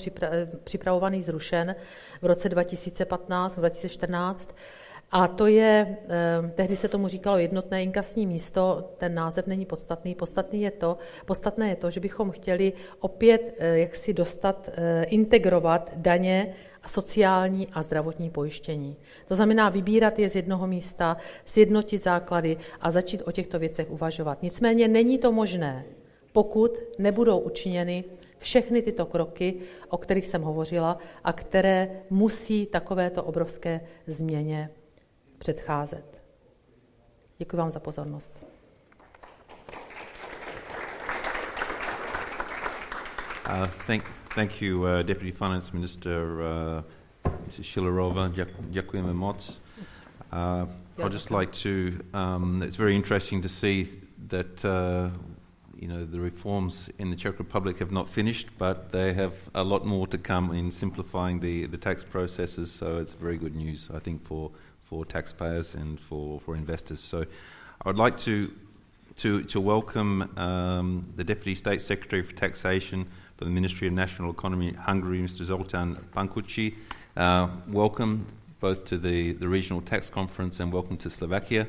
Speaker 5: připravovaný zrušen v roce 2015, 2014. A to je, tehdy se tomu říkalo jednotné inkasní místo, ten název není podstatný. Podstatné je to, že bychom chtěli opět jaksi integrovat daně a sociální a zdravotní pojištění. To znamená vybírat je z jednoho místa, sjednotit základy a začít o těchto věcech uvažovat. Nicméně není to možné, pokud nebudou učiněny všechny tyto kroky, o kterých jsem hovořila a které musí takovéto obrovské změně předcházet. Děkuji vám za pozornost.
Speaker 4: Thank you, Deputy Finance Minister Mrs. Schillerova. Děkujeme moc. I'd just like to, it's very interesting to see that the reforms in the Czech Republic have not finished, but they have a lot more to come in simplifying the tax processes, so it's very good news, I think, for taxpayers and for investors. So I would like to welcome the Deputy State Secretary for Taxation for the Ministry of National Economy, Hungary, Mr. Zoltán Pankucci. Welcome both to the Regional Tax Conference and welcome to Slovakia.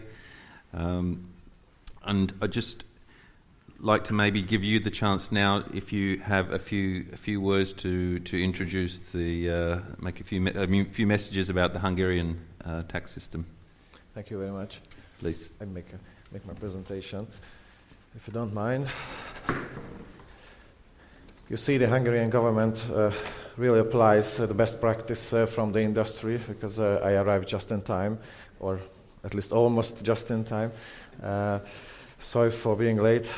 Speaker 4: And I'd just like to maybe give you the chance now, if you have a few words to introduce make a few messages about the Hungarian tax system.
Speaker 6: Thank you very much.
Speaker 4: Please.
Speaker 6: I make my presentation, if you don't mind. You see, the Hungarian government really applies the best practice from the industry, because I arrived just in time, or at least almost just in time. Sorry for being late.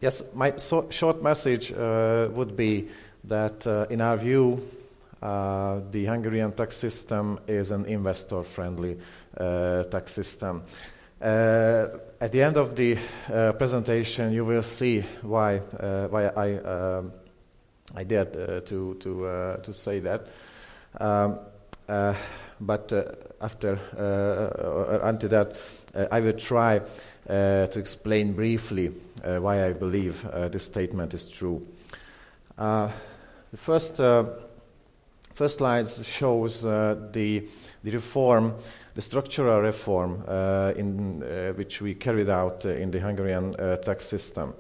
Speaker 6: Yes, my short message would be that in our view, the Hungarian tax system is an investor-friendly tax system. At the end of the presentation, you will see why I dared to say that. But until that, I will try to explain briefly why I believe this statement is true. The first slide shows the reform, the structural reform which we carried out in the Hungarian tax system.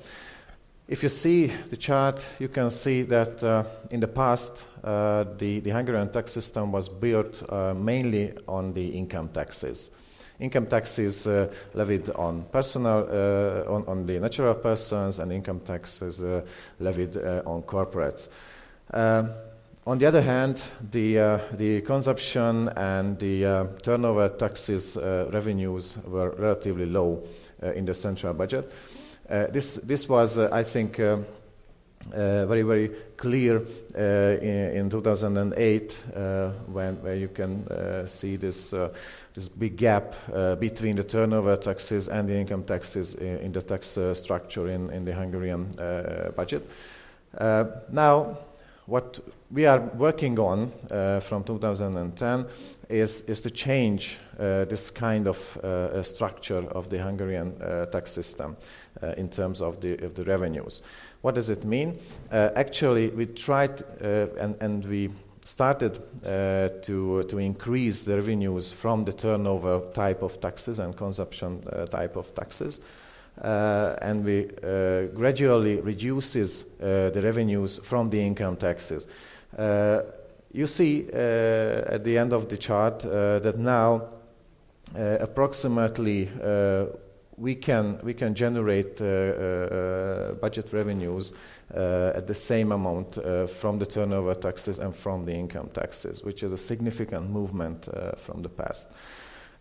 Speaker 6: If you see the chart, you can see that in the past, the Hungarian tax system was built mainly on the income taxes. Income taxes levied on personal, on the natural persons, and income taxes levied on corporates. On the other hand, the consumption and the turnover taxes revenues were relatively low in the central budget. This was, I think, very, very clear in 2008, where you can see this big gap between the turnover taxes and the income taxes in the tax structure in the Hungarian budget. Now, what we are working on from 2010 is to change this kind of structure of the Hungarian tax system in terms of the revenues. What does it mean? Actually, we tried and we started to increase the revenues from the turnover type of taxes and consumption type of taxes. And we gradually reduces the revenues from the income taxes. You see at the end of the chart that now approximately we can generate budget revenues at the same amount from the turnover taxes and from the income taxes, which is a significant movement from the past.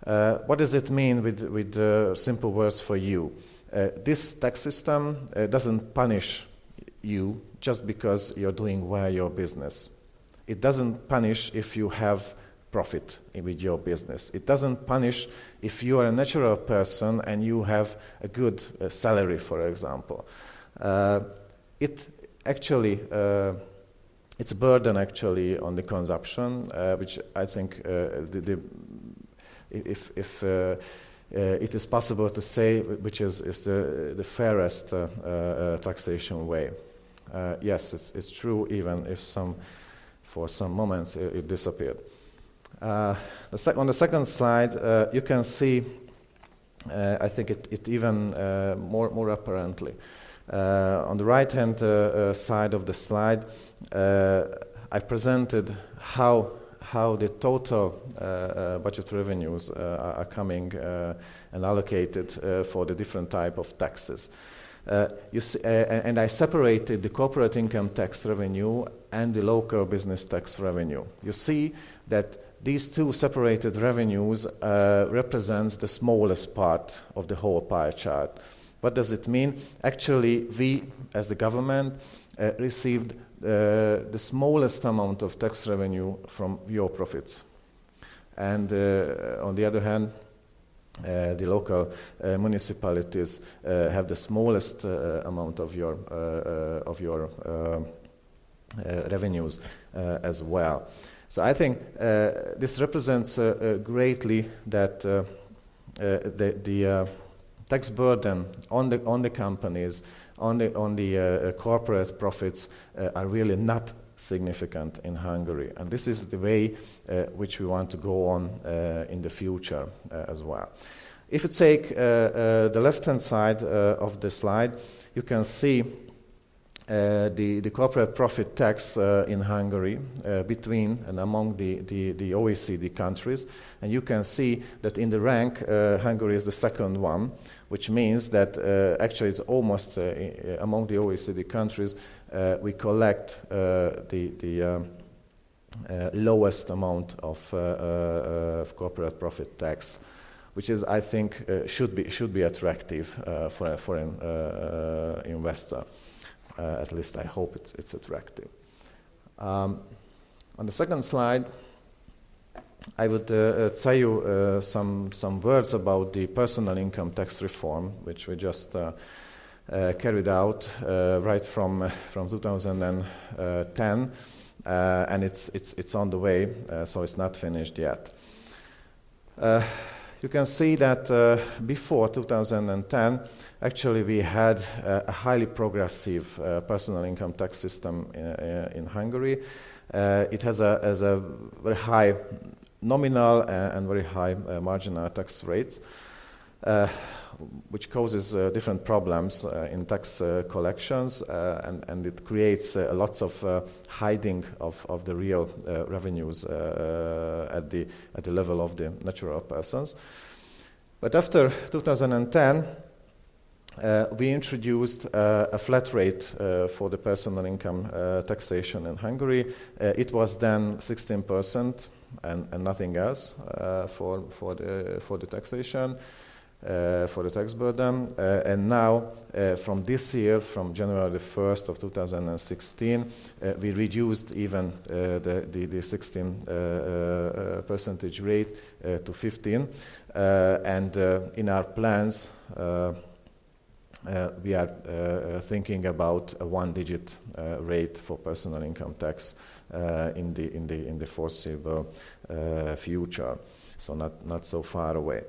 Speaker 6: What does it mean with simple words for you? This tax system doesn't punish you just because you're doing well your business. It doesn't punish if you have profit with your business. It doesn't punish if you are a natural person and you have a good salary, for example. It actually, it's a burden actually on the consumption, which I think if it is possible to say, which is the fairest taxation way. Yes, it's true, even if for some moments it disappeared. On the second slide, you can see, I think it even more apparently. On the right-hand side of the slide, I presented how the total budget revenues are coming and allocated for the different type of taxes. You see, and I separated the corporate income tax revenue and the local business tax revenue. You see that these two separated revenues represents the smallest part of the whole pie chart. What does it mean? Actually, we, as the government, received the smallest amount of tax revenue from your profits. And on the other hand, the local municipalities have the smallest amount of your revenues as well. So I think this represents greatly that the tax burden on the companies, on the corporate profits are really not significant in Hungary, and this is the way which we want to go on in the future as well. If you take the left-hand side of the slide, you can see the corporate profit tax in Hungary between and among the OECD countries, and you can see that in the rank Hungary is the second one, which means that actually it's almost among the OECD countries we collect the lowest amount of corporate profit tax, which is, I think, should be attractive for a foreign investor. At least I hope it's attractive. On the second slide, I would tell you some words about the personal income tax reform, which we just carried out right from 2010. and it's on the way, so it's not finished yet. You can see that before 2010, actually we had a highly progressive personal income tax system in Hungary. It has a very high nominal and very high marginal tax rates, which causes different problems in tax collections, and it creates lots of hiding of the real revenues at the level of the natural persons. But after 2010, we introduced a flat rate for the personal income taxation in Hungary. It was then 16% and nothing else for the taxation. For the tax burden, and now from this year, from January the 1st of 2016, we reduced even the 16 percentage rate to 15, and in our plans we are thinking about a one-digit rate for personal income tax in the foreseeable future, so not so far away.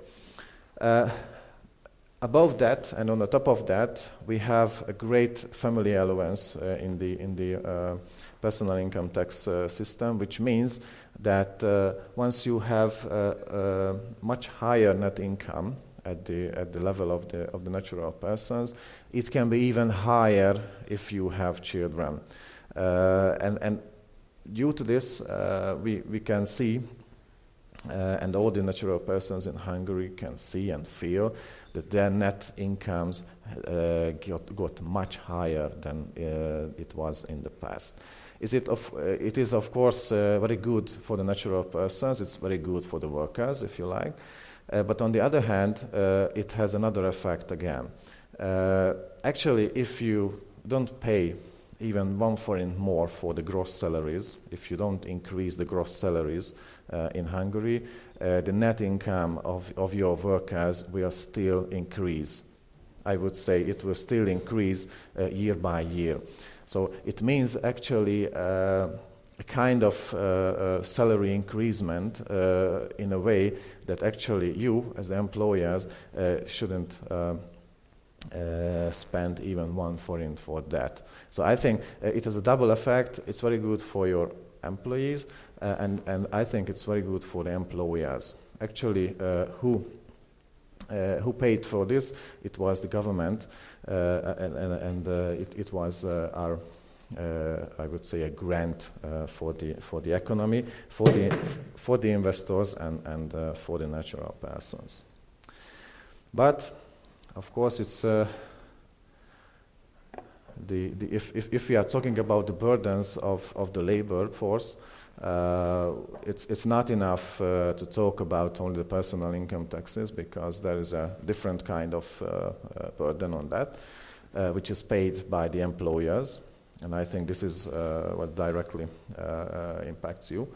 Speaker 6: Above that, and on the top of that, we have a great family allowance in the personal income tax system, which means that once you have a much higher net income at the level of the natural persons, it can be even higher if you have children, and due to this, we can see. And all the natural persons in Hungary can see and feel that their net incomes got much higher than it was in the past. It is of course very good for the natural persons. It's very good for the workers, if you like. But on the other hand, it has another effect again. Actually, if you don't pay even 1 forint more for the gross salaries, if you don't increase the gross salaries in Hungary, the net income of your workers will still increase. I would say it will still increase year by year. So it means actually a kind of salary increasement in a way that actually you, as the employers, shouldn't spend even 1 forint for that. So I think it has a double effect. It's very good for your employees, and I think it's very good for the employers. Actually, who paid for this? It was the government, and it was our, I would say, a grant for the economy, for the investors, and for the natural persons. But of course, it's if we are talking about the burdens of the labor force, it's not enough to talk about only the personal income taxes, because there is a different kind of burden on that, which is paid by the employers, and I think this is what directly impacts you.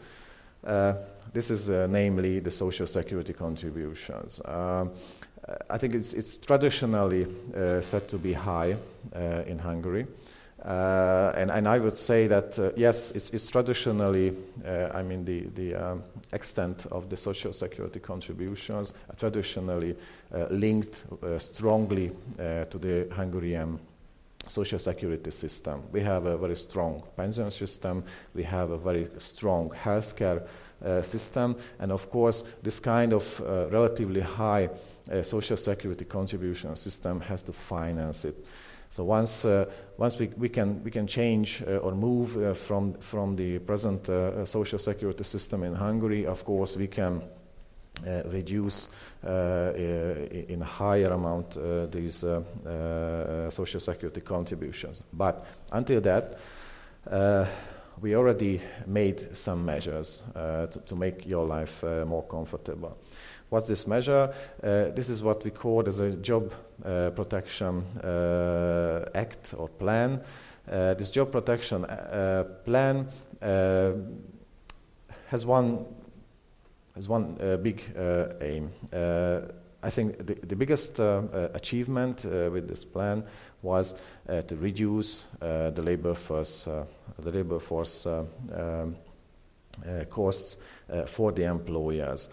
Speaker 6: This is namely the social security contributions. I think it's traditionally said to be high in Hungary, and I would say that yes, it's traditionally. I mean, the extent of the social security contributions are traditionally linked strongly to the Hungarian social security system. We have a very strong pension system. We have a very strong healthcare system, and of course, this kind of relatively high social security contribution system has to finance it. So once we can change or move from the present social security system in Hungary, of course we can reduce in a higher amount these social security contributions. But until that, we already made some measures to make your life more comfortable. What's this measure? This is what we call as a job protection act or plan. This job protection plan has one big aim. I think the biggest achievement with this plan was to reduce the labor force the labor force costs for the employers.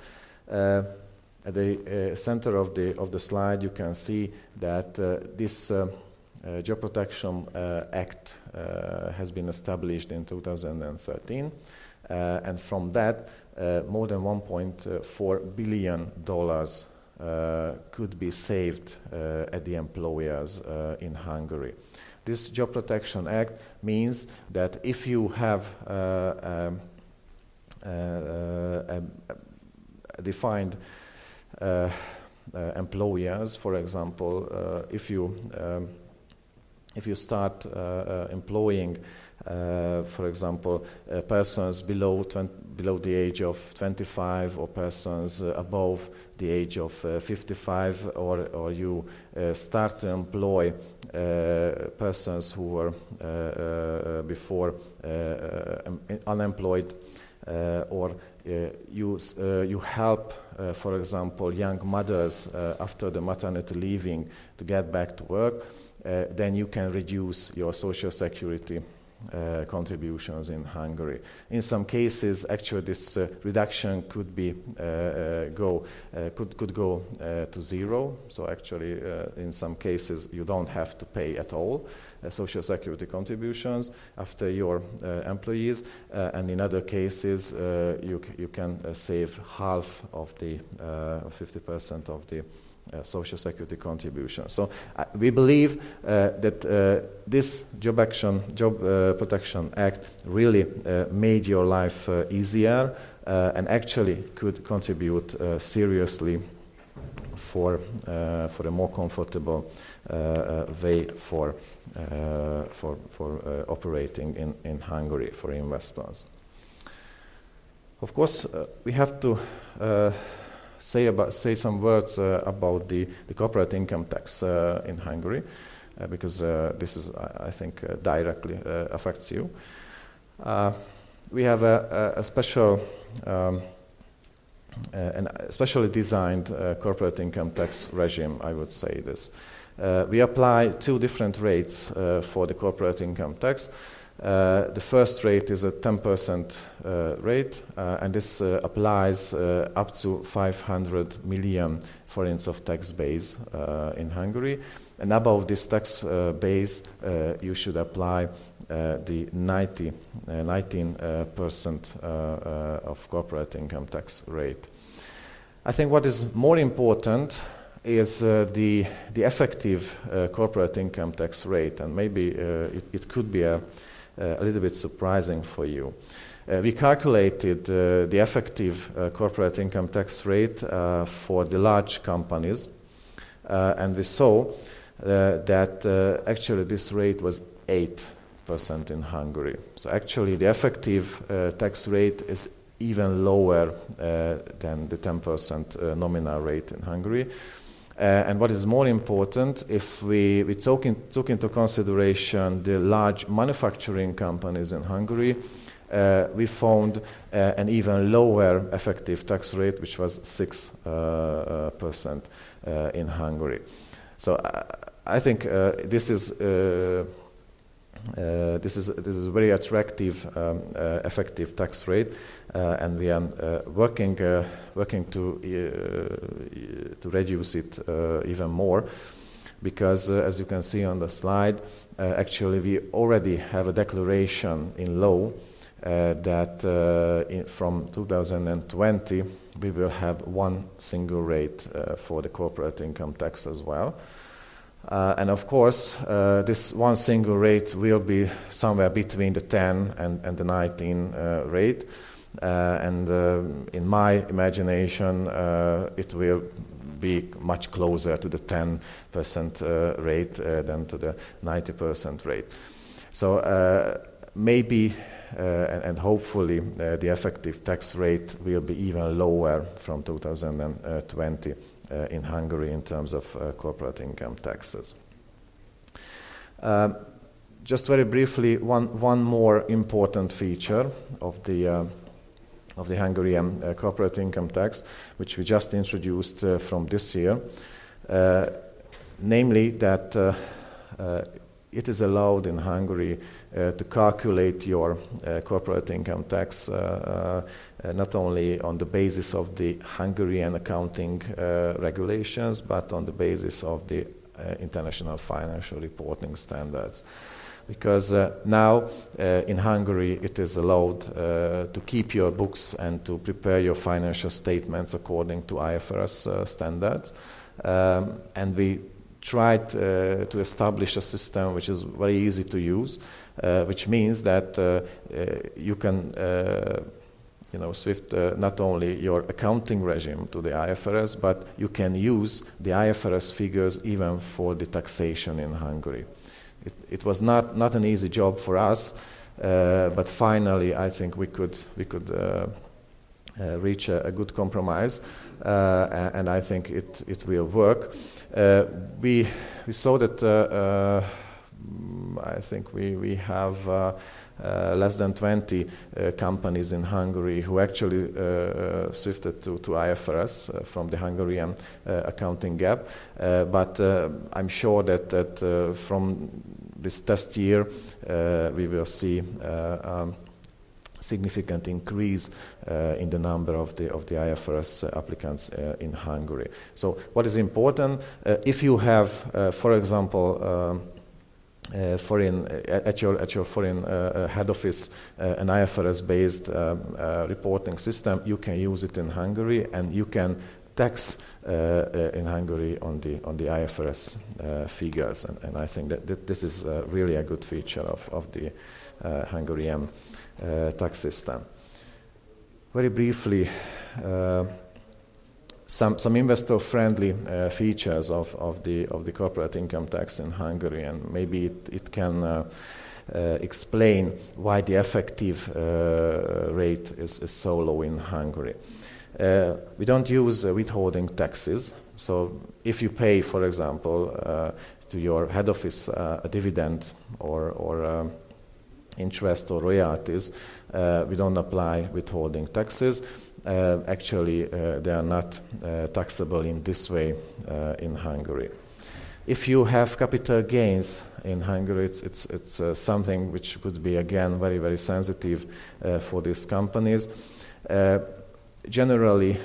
Speaker 6: At the center of the slide, you can see that this Job Protection Act has been established in 2013, and from that, more than $1.4 billion could be saved at the employers in Hungary. This Job Protection Act means that if you have defined employers, for example, if you start employing, for example, persons below the age of 25 or persons above the age of 55, or you start to employ persons who were before unemployed, or you help, for example, young mothers after the maternity leaving to get back to work, then you can reduce your social security contributions in Hungary. In some cases, actually, this reduction could go to zero. So actually, in some cases, you don't have to pay at all social security contributions after your employees, and in other cases, you can save half of the 50% of the social security contribution. So we believe that this Job Protection Act really made your life easier and actually could contribute seriously for a more comfortable way for operating in Hungary for investors. Of course, we have to say some words about the corporate income tax in Hungary, because this is, I think, directly affects you. We have a special and specially designed corporate income tax regime, I would say this. We apply two different rates for the corporate income tax. The first rate is a 10% rate, and this applies up to 500 million forints of tax base in Hungary. And above this tax base, you should apply the 19% of corporate income tax rate. I think what is more important is the effective corporate income tax rate, and maybe it could be a little bit surprising for you. We calculated the effective corporate income tax rate for the large companies, and we saw that actually this rate was 8% in Hungary. So actually the effective tax rate is even lower than the 10% nominal rate in Hungary. And what is more important, if we took into consideration the large manufacturing companies in Hungary, we found an even lower effective tax rate, which was 6% in Hungary. So I think this is a very attractive effective tax rate, and we are working to reduce it even more, because as you can see on the slide, actually we already have a declaration in law that from 2020 we will have one single rate for the corporate income tax as well. And of course, this one single rate will be somewhere between the 10 and the 19 rate. And in my imagination, it will be much closer to the 10% rate than to the 90% rate. So maybe and hopefully the effective tax rate will be even lower from 2020 in Hungary in terms of corporate income taxes. Just very briefly, one more important feature of the Hungarian corporate income tax, which we just introduced from this year, namely that it is allowed in Hungary to calculate your corporate income tax not only on the basis of the Hungarian accounting regulations, but on the basis of the international financial reporting standards. Because now in Hungary it is allowed to keep your books and to prepare your financial statements according to IFRS standards. And we tried to establish a system which is very easy to use, which means that you can shift not only your accounting regime to the IFRS, but you can use the IFRS figures even for the taxation in Hungary. It was not an easy job for us, but finally I think we could reach a good compromise, and I think it will work. We saw that I think we have less than 20 companies in Hungary who actually switched to IFRS from the Hungarian accounting gap. But I'm sure that from this test year we will see significant increase in the number of the IFRS applicants in Hungary. So what is important, if you have, for example, at your foreign head office an IFRS-based reporting system, you can use it in Hungary, and you can tax in Hungary on the IFRS figures, and I think that this is really a good feature of the Hungarian tax system. Very briefly, some investor-friendly features of the corporate income tax in Hungary, and maybe it can explain why the effective rate is so low in Hungary. We don't use withholding taxes, so if you pay, for example, to your head office a dividend or interest or royalties, we don't apply withholding taxes. Actually, they are not taxable in this way in Hungary. If you have capital gains in Hungary, it's something which could be, again, very, very sensitive for these companies. Generally,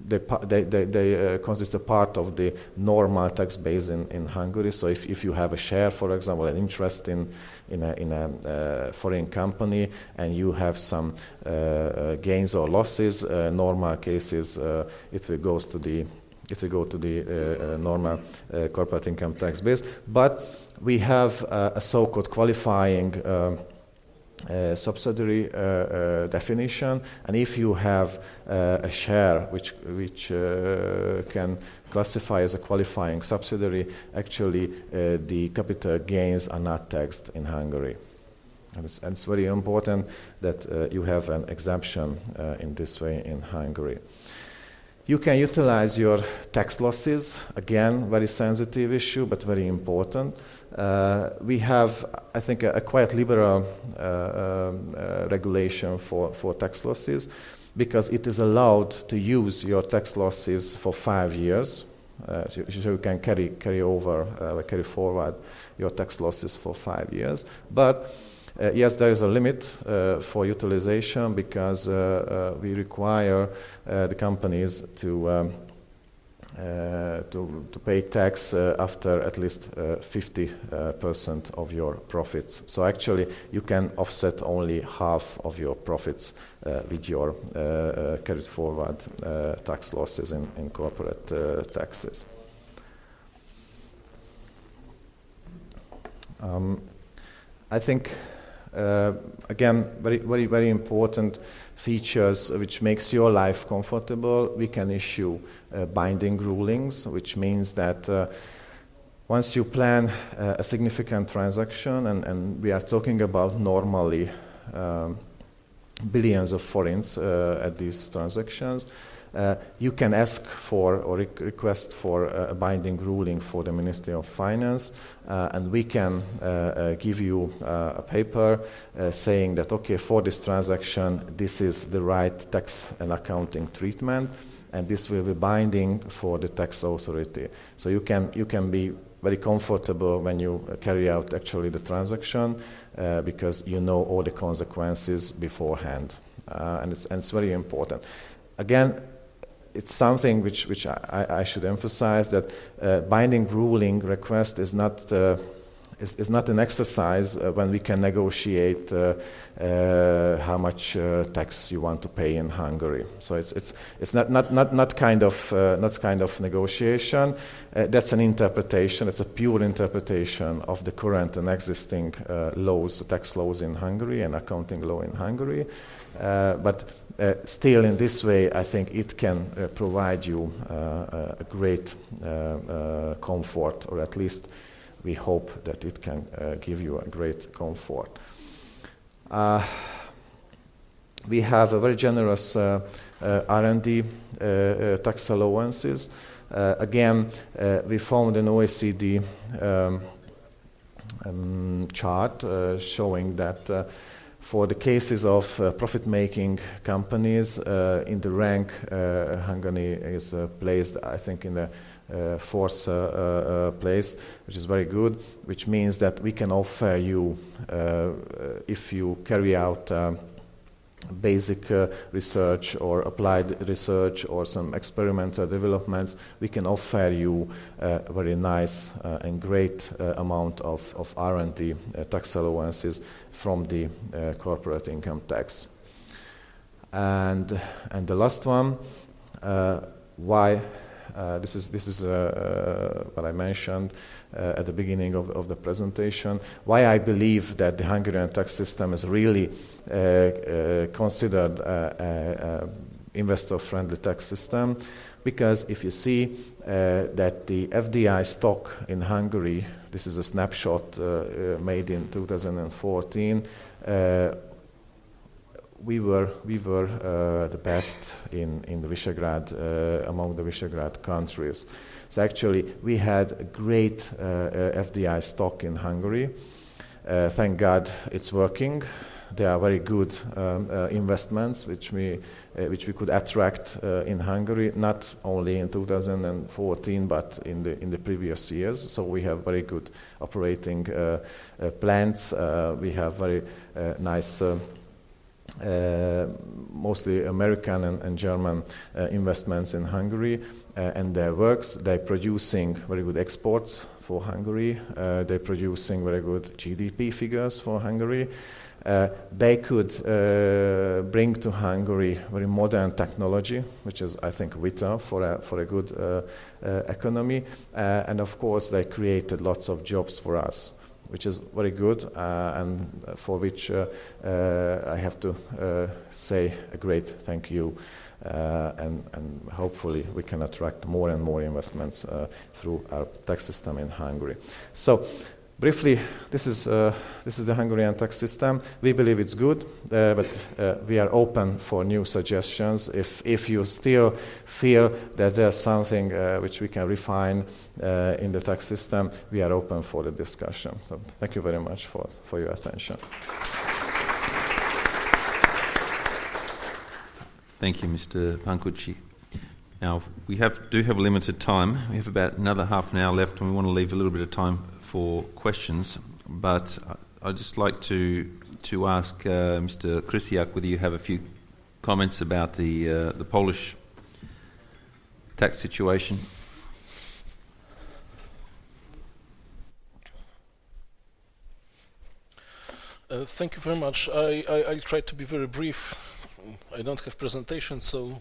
Speaker 6: they consist a part of the normal tax base in Hungary. So if you have a share, for example, an interest in a foreign company, and you have some gains or losses, normal cases, it will go to the normal corporate income tax base. But we have a so-called qualifying subsidiary definition, and if you have a share which can classify as a qualifying subsidiary, actually the capital gains are not taxed in Hungary. And it's very important that you have an exemption in this way in Hungary. You can utilize your tax losses, again, very sensitive issue, but very important. We have, I think, a quite liberal regulation for tax losses, because it is allowed to use your tax losses for 5 years. So you can carry forward your tax losses for 5 years. But yes, there is a limit for utilization, because we require the companies to pay tax after at least 50% of your profits. So actually, you can offset only half of your profits with your carried forward tax losses in corporate taxes. I think. Again, very, very, very important features which makes your life comfortable. We can issue binding rulings, which means that once you plan a significant transaction, and we are talking about normally billions of forints at these transactions, you can ask for or request for a binding ruling for the Ministry of Finance, and we can give you a paper saying that, okay, for this transaction, this is the right tax and accounting treatment, and this will be binding for the tax authority. So you can be very comfortable when you carry out actually the transaction because you know all the consequences beforehand. And it's very important. Again, it's something which I should emphasize, that binding ruling request is not an exercise when we can negotiate how much tax you want to pay in Hungary. So it's not kind of negotiation. That's an interpretation. It's a pure interpretation of the current and existing laws, tax laws in Hungary and accounting law in Hungary. But still, in this way, I think it can provide you a great comfort, or at least we hope that it can give you a great comfort. We have a very generous R&D tax allowances. Again, we found an OECD chart showing that for the cases of profit-making companies, in the rank, Hungary is placed, I think, in the fourth place, which is very good, which means that we can offer you, if you carry out basic research or applied research or some experimental developments, we can offer you a very nice and great amount of R&D tax allowances from the corporate income tax. And the last one, why this is what I mentioned at the beginning of the presentation, why I believe that the Hungarian tax system is really considered investor-friendly tax system, because if you see that the FDI stock in Hungary, this is a snapshot made in 2014, we were the best in the Visegrad, among the Visegrad countries. So actually, we had a great FDI stock in Hungary. Thank God it's working. They are very good investments which we could attract in Hungary, not only in 2014 but in the previous years. So we have very good operating plants. We have very nice. Mostly American and German investments in Hungary and their works. They're producing very good exports for Hungary. They're producing very good GDP figures for Hungary. They could bring to Hungary very modern technology, which is, I think, vital for a good economy. And of course, they created lots of jobs for us, which is very good, and for which I have to say a great thank you. And hopefully we can attract more and more investments through our tax system in Hungary. So, briefly, this is the Hungarian tax system. We believe it's good, but we are open for new suggestions. If you still feel that there's something which we can refine in the tax system, we are open for the discussion. So thank you very much for your attention.
Speaker 4: Thank you, Mr. Pancucci. Now, we do have limited time. We have about another half an hour left, and we want to leave a little bit of time for questions. But I'd just like to ask Mr. Krysiak whether you have a few comments about the Polish tax situation.
Speaker 7: Thank you very much. I'll try to be very brief. I don't have presentation, so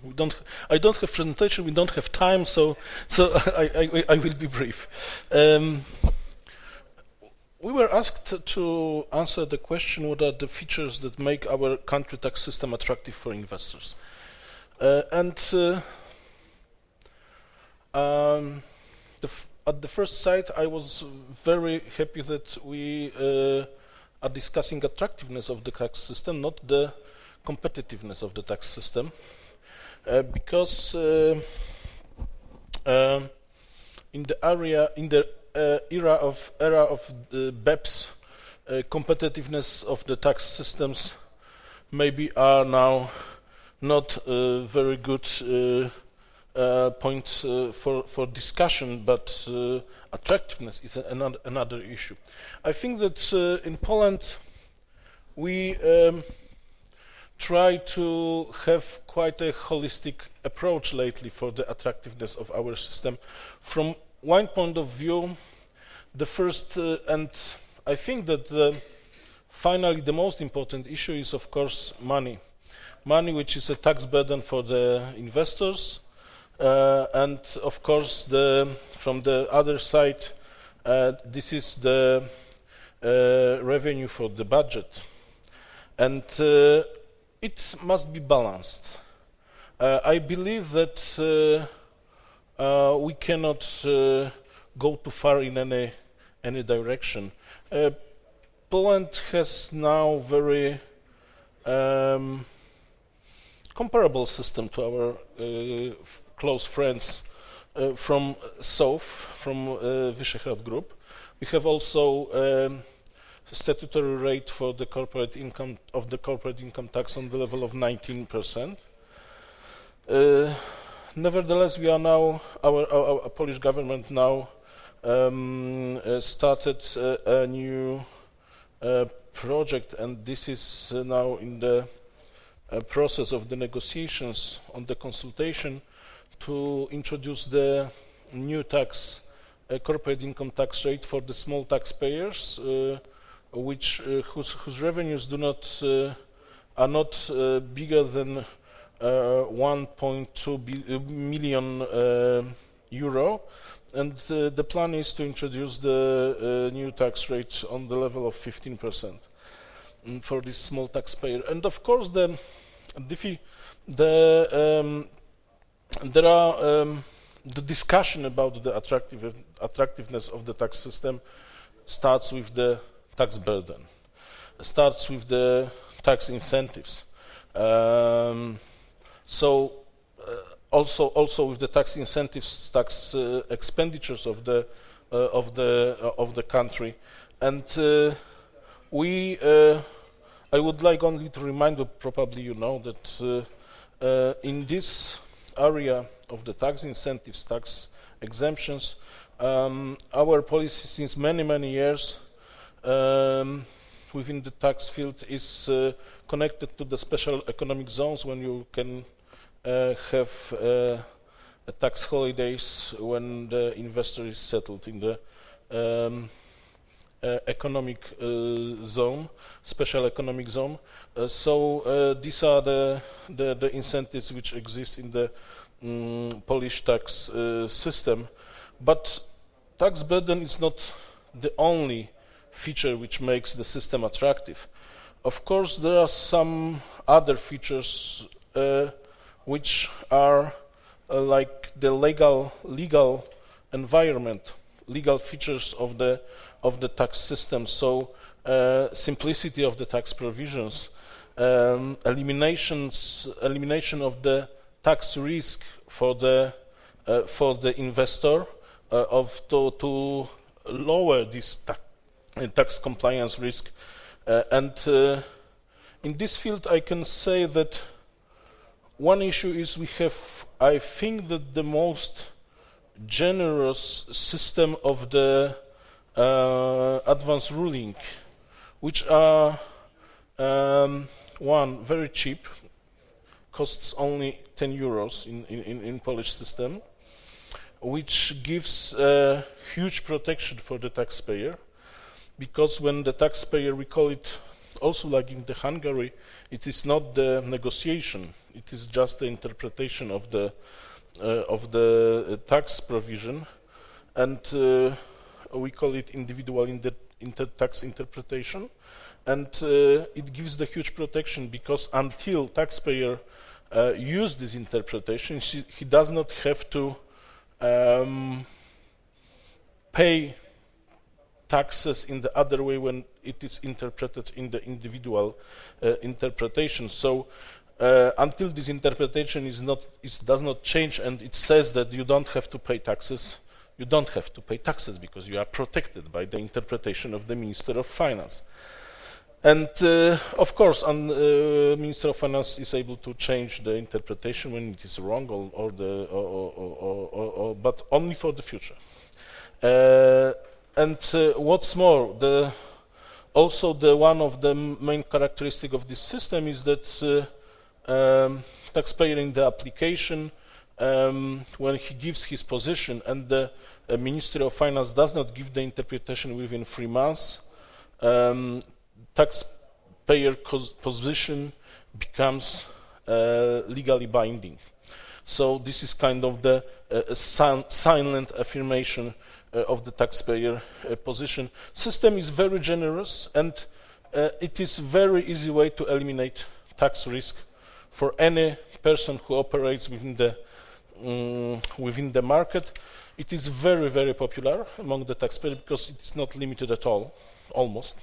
Speaker 7: I don't have presentation. We don't have time, so I will be brief. We were asked to answer the question: what are the features that make our country tax system attractive for investors? At the first sight, I was very happy that we are discussing attractiveness of the tax system, not the competitiveness of the tax system, because in the era of the BEPS, competitiveness of the tax systems maybe are now not very good point for discussion, but attractiveness is another issue. I think that in Poland we try to have quite a holistic approach lately for the attractiveness of our system. From one point of view, the first, and I think that finally the most important issue is, of course, money. Money, which is a tax burden for the investors, and of course, from the other side, this is the revenue for the budget. And it must be balanced. I believe that we cannot go too far in any direction. Poland has now very comparable system to our close friends from south, from Visegrad Group. We have also statutory rate for the corporate income tax on the level of 19%. Nevertheless, we are now our Polish government now started a new project, and this is now in the process of the negotiations on the consultation to introduce the new tax, corporate income tax rate for the small taxpayers, whose revenues are not bigger than 1.2 million euro, and the plan is to introduce the new tax rate on the level of 15% for this small taxpayer. And of course, the discussion about the attractiveness of the tax system starts with the tax burden, starts with the tax incentives. Also with the tax incentives, tax expenditures of the country, and I would like only to remind you, probably you know, that in this area of the tax incentives, tax exemptions, our policy since many years within the tax field is connected to the special economic zones, when you can have tax holidays when the investor is settled in the economic zone, special economic zone. So these are the incentives which exist in the Polish tax system. But tax burden is not the only feature which makes the system attractive. Of course, there are some other features which are like the legal environment, legal features of the tax system. So simplicity of the tax provisions, elimination of the tax risk for the investor, to lower this tax compliance risk, and in this field I can say that one issue is we have, I think, that the most generous system of the advance ruling, which are one, very cheap, costs only 10 euros in Polish system, which gives huge protection for the taxpayer, because when the taxpayer, we call it also like in the Hungary, it is not the negotiation, it is just the interpretation of the tax provision, and we call it individual tax interpretation, and it gives the huge protection, because until taxpayer use this interpretation, he does not have to pay taxes in the other way when it is interpreted in the individual interpretation. So until this interpretation does not change, and it says that you don't have to pay taxes, you don't have to pay taxes because you are protected by the interpretation of the Minister of Finance. And of course, Minister of Finance is able to change the interpretation when it is wrong, but only for the future. And what's more, also one of the main characteristics of this system is that taxpayer in the application, when he gives his position and the Ministry of Finance does not give the interpretation within 3 months, taxpayer position becomes legally binding. So this is kind of the silent affirmation of the taxpayer position. System is very generous, and it is very easy way to eliminate tax risk for any person who operates within the market. It is very, very popular among the taxpayers because it's not limited at all, almost.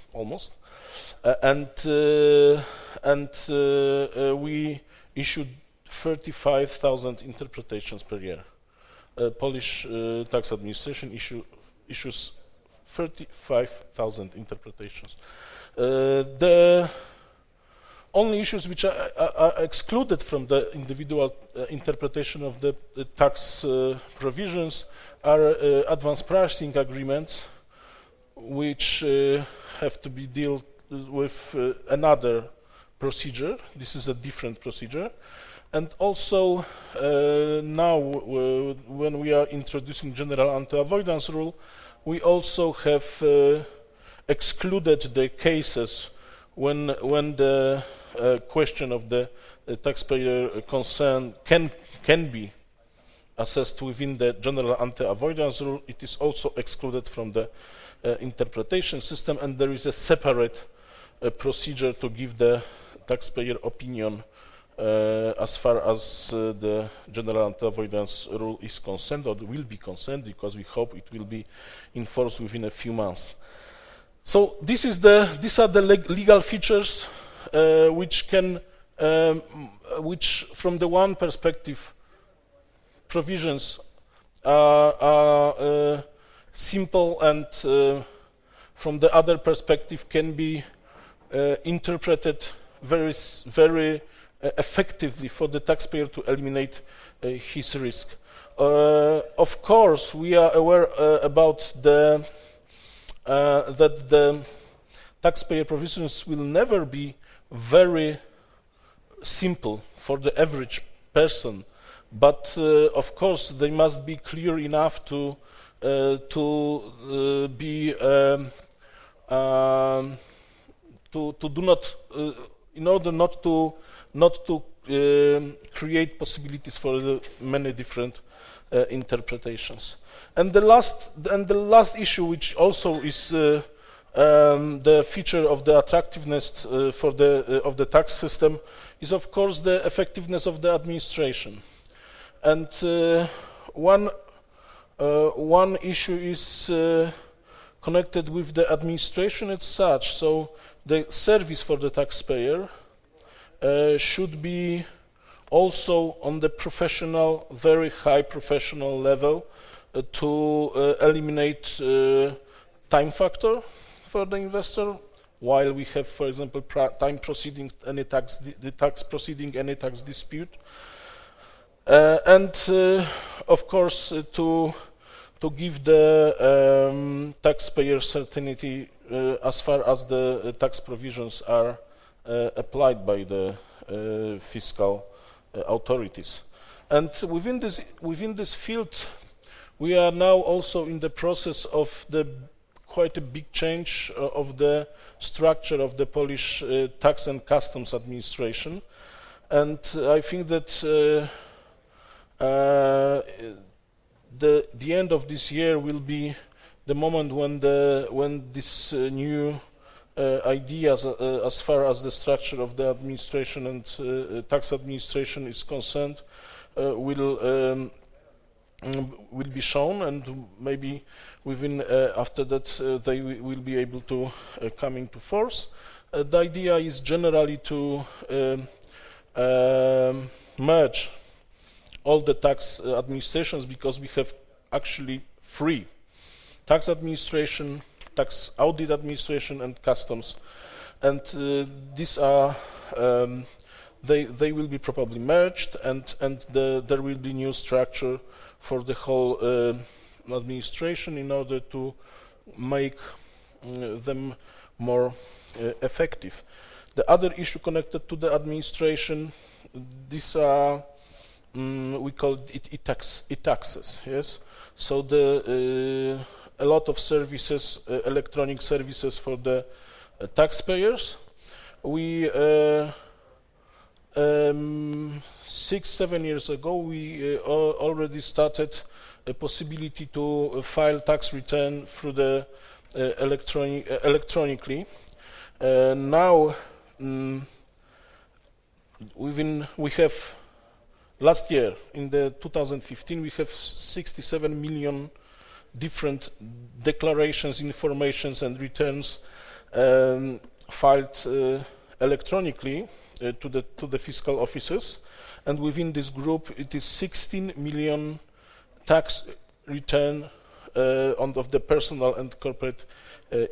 Speaker 7: And we issued 35,000 interpretations per year. Polish tax administration issues 35,000 interpretations. The only issues which are excluded from the individual interpretation of the tax provisions are advanced pricing agreements, which have to be dealt with another procedure. This is a different procedure. And also now, when we are introducing general anti-avoidance rule, we also have excluded the cases when the question of the taxpayer concern can be assessed within the general anti-avoidance rule. It is also excluded from the interpretation system, and there is a separate procedure to give the taxpayer opinion as far as the general anti-avoidance rule is concerned, or will be concerned, because we hope it will be enforced within a few months. So these are the legal features which from the one perspective, provisions are simple, and from the other perspective can be interpreted very, very effectively for the taxpayer to eliminate his risk. Of course, we are aware about that the taxpayer provisions will never be very simple for the average person, but of course they must be clear enough to be to do not in order not to create possibilities for many different interpretations. And the last issue, which also is the feature of the attractiveness of the tax system, is of course the effectiveness of the administration. And one issue is connected with the administration as such. So the service for the taxpayer should be also on the professional, very high professional level, to eliminate time factor for the investor, while we have, for example, time proceeding any tax dispute, and of course to give the taxpayer certainty as far as the tax provisions are applied by the fiscal authorities. And within this field, we are now also in the process of quite a big change of the structure of the Polish tax and customs administration, and I think that the end of this year will be the moment when this new ideas as far as the structure of the administration and tax administration is concerned will be shown, and maybe within after that they will be able to come into force. The idea is generally to merge all the tax administrations, because we have actually 3: tax administration, tax audit administration, and customs and these are they will be probably merged, and there will be new structure for the whole administration in order to make them more effective. The other issue connected to the administration, these are we call it e-taxes. Yes, so a lot of services, electronic services for the taxpayers. We 6-7 years ago we already started a possibility to file tax return through the electronically. Now we have last year in the 2015 we have 67 million different declarations, informations, and returns filed electronically to the fiscal offices, and within this group it is 16 million tax return of the personal and corporate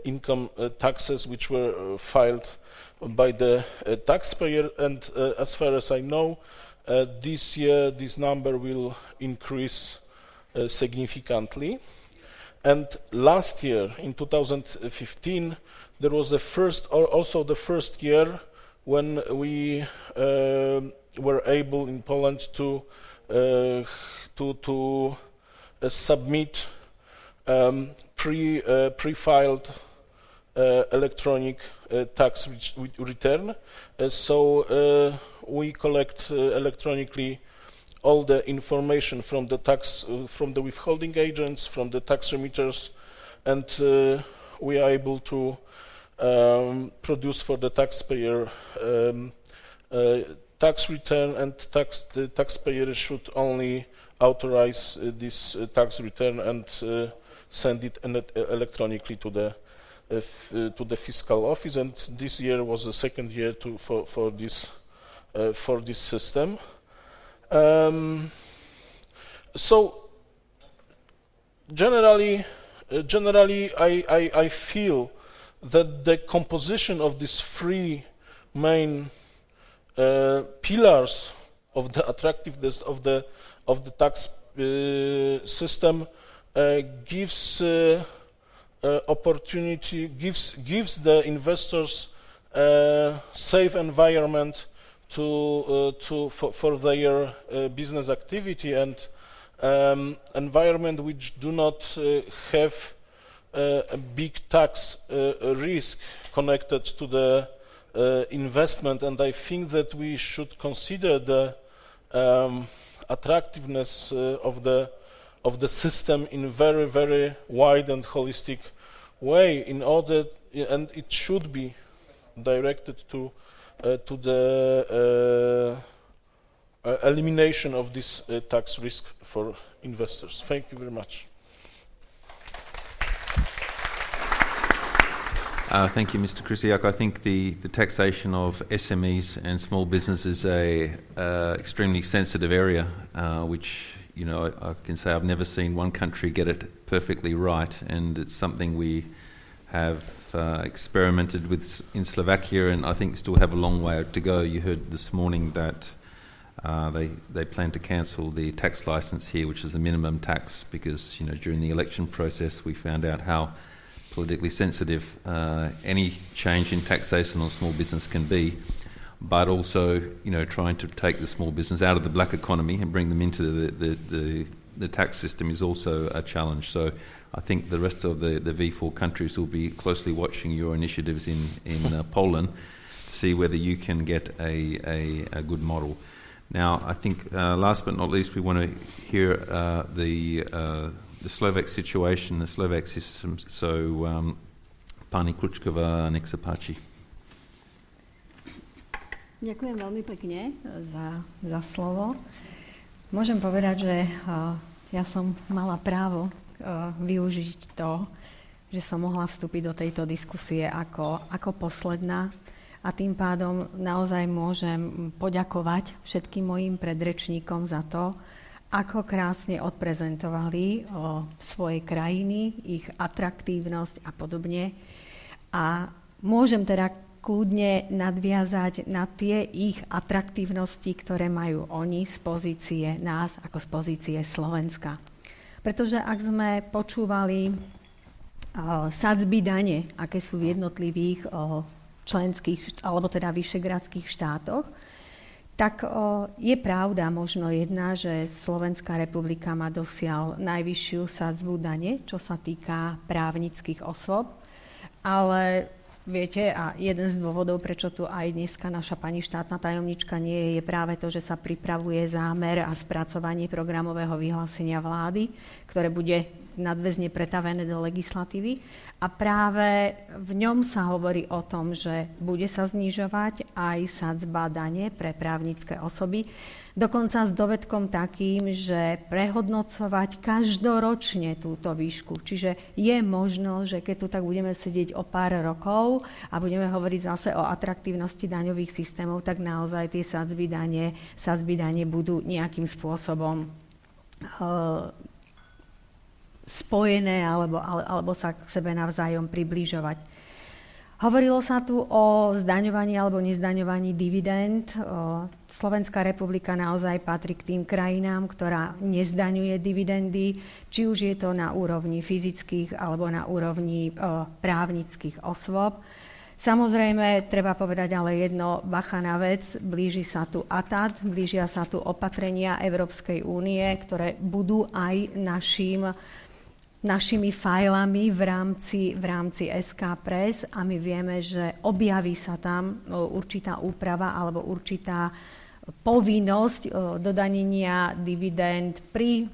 Speaker 7: income taxes which were filed by the taxpayer, and as far as I know, this year this number will increase significantly. And last year, in 2015, there was the first year when we were able in Poland to submit pre-filed electronic tax return. So we collect electronically all the information from the tax, from the withholding agents, from the tax remitters, and we are able to produce for the taxpayer tax return, and the taxpayer should only authorize this tax return and send it electronically to the fiscal office. And this year was the second year for this system. So generally, I feel that the composition of these three main pillars of the attractiveness of the tax system gives opportunity, gives the investors a safe environment for their business activity, and environment which do not have a big tax risk connected to the investment. And I think that we should consider the attractiveness of the system in very, very wide and holistic way, in order, and it should be directed to the elimination of this tax risk for investors. Thank you very much.
Speaker 4: Thank you, Mr. Krysiak. I think the taxation of SMEs and small business is a extremely sensitive area, which, you know, I can say I've never seen one country get it perfectly right, and it's something we have experimented with in Slovakia, and I think still have a long way to go. You heard this morning that they plan to cancel the tax license here, which is the minimum tax, because, you know, during the election process we found out how politically sensitive any change in taxation on small business can be, but also, you know, trying to take the small business out of the black economy and bring them into the tax system is also a challenge. So I think the rest of the V4 countries will be closely watching your initiatives in Poland to see whether you can get a good model. Now, I think last but not least, we want to hear the Slovak situation, the Slovak system. So, pani Klučková, nech sa páči.
Speaker 8: Ďakujem veľmi pekne za slovo. Môžem povedať, že ja som mala právo využiť to, že som mohla vstúpiť do tejto diskusie ako posledná, a tým pádom naozaj môžem poďakovať všetkým mojim predrečníkom za to, ako krásne odprezentovali svoje krajiny, ich atraktívnosť a podobne. A môžem teda kľudne nadviazať na tie ich atraktívnosti, ktoré majú oni z pozície nás ako z pozície Slovenska. Pretože ak sme počúvali sadzby dane, aké sú v jednotlivých členských, alebo teda vyšegradských štátoch, tak je pravda možno jedna, že Slovenská republika má dosiaľ najvyššiu sadzbu dane, čo sa týka právnických osôb, ale viete, a jeden z dôvodov, prečo tu aj dneska naša pani štátna tajomnička nie je práve to, že sa pripravuje zámer a spracovanie programového vyhlásenia vlády, ktoré bude nadväzne pretavené do legislatívy. A práve v ňom sa hovorí o tom, že bude sa znižovať aj sadzba dane pre právnické osoby. Dokonca s dovedkom takým, že prehodnocovať každoročne túto výšku. Čiže je možno, že keď tu tak budeme sedieť o pár rokov a budeme hovoriť zase o atraktívnosti daňových systémov, tak naozaj tie sadzby dane budú nejakým spôsobom spojené alebo sa k sebe navzájom približovať. Hovorilo sa tu o zdaňovaní alebo nezdaňovaní dividend. Slovenská republika naozaj patrí k tým krajinám, ktorá nezdaňuje dividendy, či už je to na úrovni fyzických alebo na úrovni právnických osôb. Samozrejme, treba povedať ale jedno, bacha na vec, blíži sa tu ATAD, blížia sa tu opatrenia Európskej únie, ktoré budú aj našimi fajlami v rámci SK Press a my vieme, že objaví sa tam určitá úprava alebo určitá povinnosť dodanenia dividend pri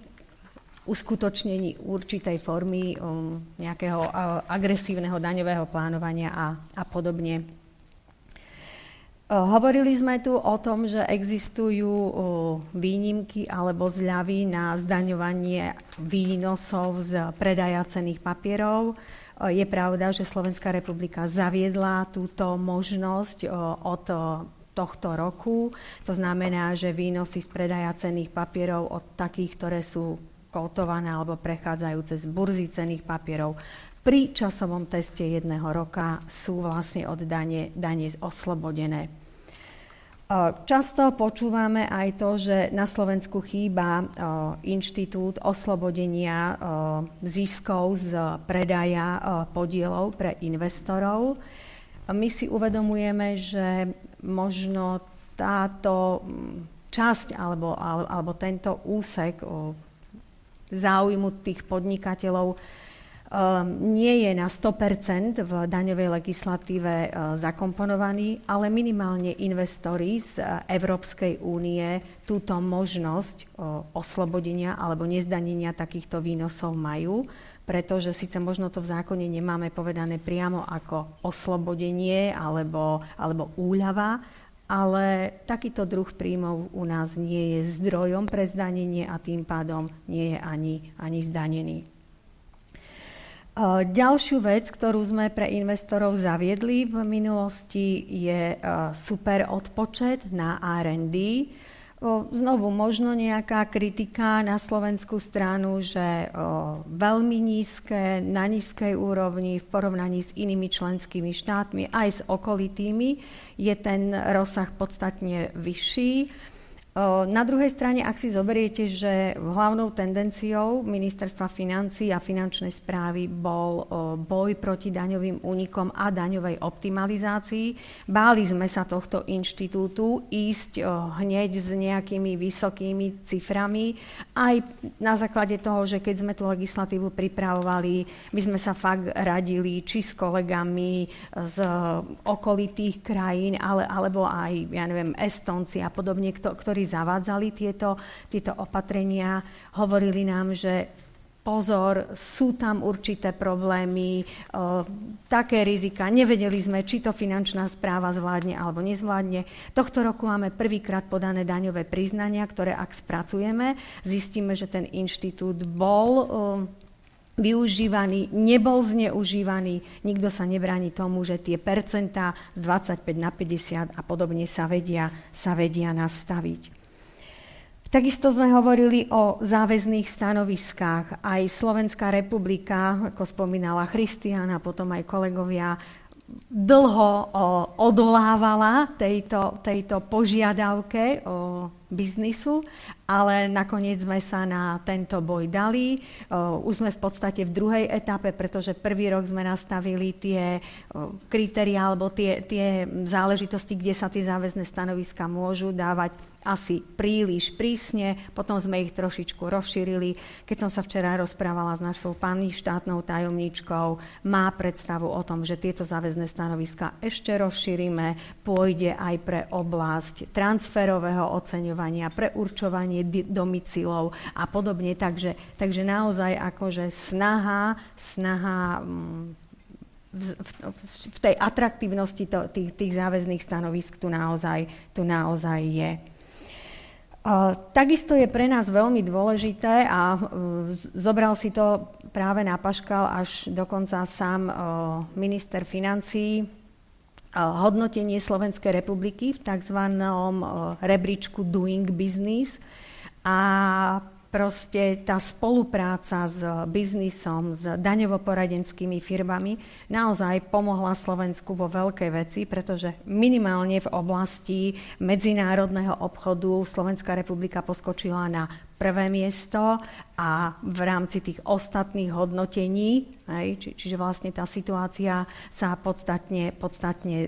Speaker 8: uskutočnení určitej formy nejakého agresívneho daňového plánovania a podobne. Hovorili sme tu o tom, že existujú výnimky alebo zľavy na zdaňovanie výnosov z predaja cenných papierov. Je pravda, že Slovenská republika zaviedla túto možnosť od tohto roku. To znamená, že výnosy z predaja cenných papierov od takých, ktoré sú kotované alebo prechádzajú cez burzy cenných papierov, pri časovom teste 1 roka sú vlastne od dane oslobodené. Často počúvame aj to, že na Slovensku chýba inštitút oslobodenia ziskov z predaja podielov pre investorov. My si uvedomujeme, že možno táto časť alebo tento úsek záujmu tých podnikateľov nie je na 100% v daňovej legislatíve zakomponovaný, ale minimálne investori z Európskej únie túto možnosť oslobodenia alebo nezdanenia takýchto výnosov majú, pretože síce možno to v zákone nemáme povedané priamo ako oslobodenie alebo úľava, ale takýto druh príjmov u nás nie je zdrojom pre zdanenie a tým pádom nie je ani zdanený. Ďalšiu vec, ktorú sme pre investorov zaviedli v minulosti, je super odpočet na R&D. Znovu možno nejaká kritika na slovenskú stranu, že veľmi nízke, na nízkej úrovni v porovnaní s inými členskými štátmi, aj s okolitými, je ten rozsah podstatne vyšší. Na druhej strane, ak si zoberiete, že hlavnou tendenciou Ministerstva financií a finančnej správy bol boj proti daňovým únikom a daňovej optimalizácii, báli sme sa tohto inštitútu ísť hneď s nejakými vysokými ciframi. Aj na základe toho, že keď sme tú legislatívu pripravovali, my sme sa fakt radili či s kolegami z okolitých krajín, alebo aj, Estonci a podobne, ktorí zavádzali tieto opatrenia, hovorili nám, že pozor, sú tam určité problémy, také rizika, nevedeli sme, či to finančná správa zvládne alebo nezvládne. Tohto roku máme prvýkrát podané daňové priznania, ktoré ak spracujeme, zistíme, že ten inštitút bol využívaný, nebol zneužívaný, nikto sa nebráni tomu, že tie percentá z 25 na 50 a podobne sa vedia nastaviť. Takisto sme hovorili o záväzných stanoviskách. Aj Slovenská republika, ako spomínala Christiana, potom aj kolegovia, dlho odolávala tejto požiadavke biznisu, ale nakoniec sme sa na tento boj dali. Už sme v podstate v druhej etape, pretože prvý rok sme nastavili tie kritériá alebo tie záležitosti, kde sa tie záväzné stanoviska môžu dávať asi príliš prísne, potom sme ich trošičku rozšírili. Keď som sa včera rozprávala s našou pani štátnou tajomníčkou, má predstavu o tom, že tieto záväzné stanoviska ešte rozšírime, pôjde aj pre oblasť transferového oceňovania, pre určovanie domicilov a podobne. Takže naozaj akože snaha v tej atraktívnosti tých záväzných stanovisk tu naozaj je. Takisto je pre nás veľmi dôležité a zobral si to práve na paškal až dokonca sám minister financií, hodnotenie Slovenskej republiky v tzv. Rebríčku Doing Business a proste tá spolupráca s biznisom, s daňovo-poradenskými firmami naozaj pomohla Slovensku vo veľkej veci, pretože minimálne v oblasti medzinárodného obchodu Slovenská republika poskočila na prvé miesto a v rámci tých ostatných hodnotení, čiže vlastne tá situácia sa podstatne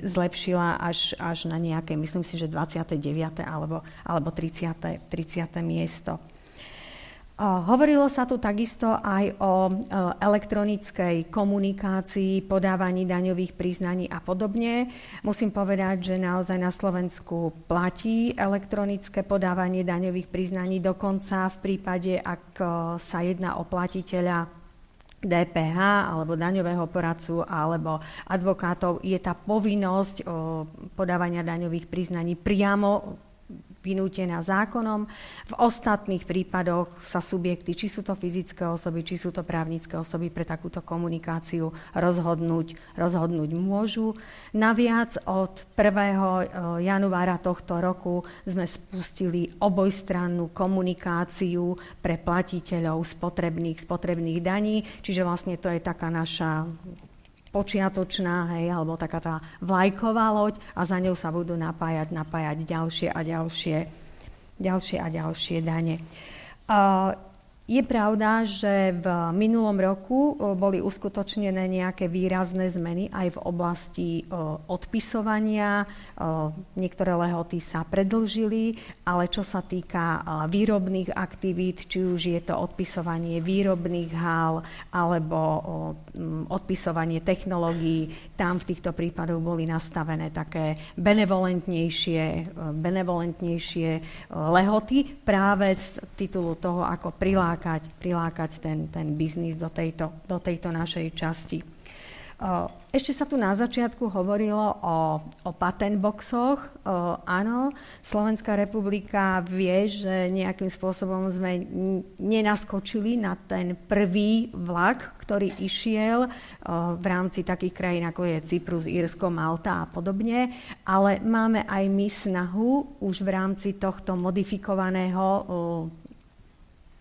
Speaker 8: zlepšila až na nejaké, myslím si, že 29. alebo 30. miesto. Hovorilo sa tu takisto aj o elektronickej komunikácii, podávaní daňových priznaní a podobne. Musím povedať, že naozaj na Slovensku platí elektronické podávanie daňových priznaní, dokonca v prípade, ak sa jedná o platiteľa DPH alebo daňového poradcu alebo advokátov, je tá povinnosť podávania daňových priznaní priamo vynútená zákonom. V ostatných prípadoch sa subjekty, či sú to fyzické osoby, či sú to právnické osoby, pre takúto komunikáciu rozhodnúť môžu. Naviac od 1. januára tohto roku sme spustili obojstrannú komunikáciu pre platiteľov spotrebných daní, čiže vlastne to je taká naša počiatočná, alebo taká tá vlajková loď a za ňou sa budú napájať ďalšie a ďalšie dane. Je pravda, že v minulom roku boli uskutočnené nejaké výrazné zmeny aj v oblasti odpisovania. Niektoré lehoty sa predĺžili, ale čo sa týka výrobných aktivít, či už je to odpisovanie výrobných hál alebo odpisovanie technológií, tam v týchto prípadoch boli nastavené také benevolentnejšie lehoty práve z titulu toho, ako prilákať ten biznis do tejto našej časti. Ešte sa tu na začiatku hovorilo o patent boxoch. Áno, Slovenská republika vie, že nejakým spôsobom sme nenaskočili na ten prvý vlak, ktorý išiel v rámci takých krajín, ako je Cyprus, Írsko, Malta a podobne, ale máme aj my snahu už v rámci tohto modifikovaného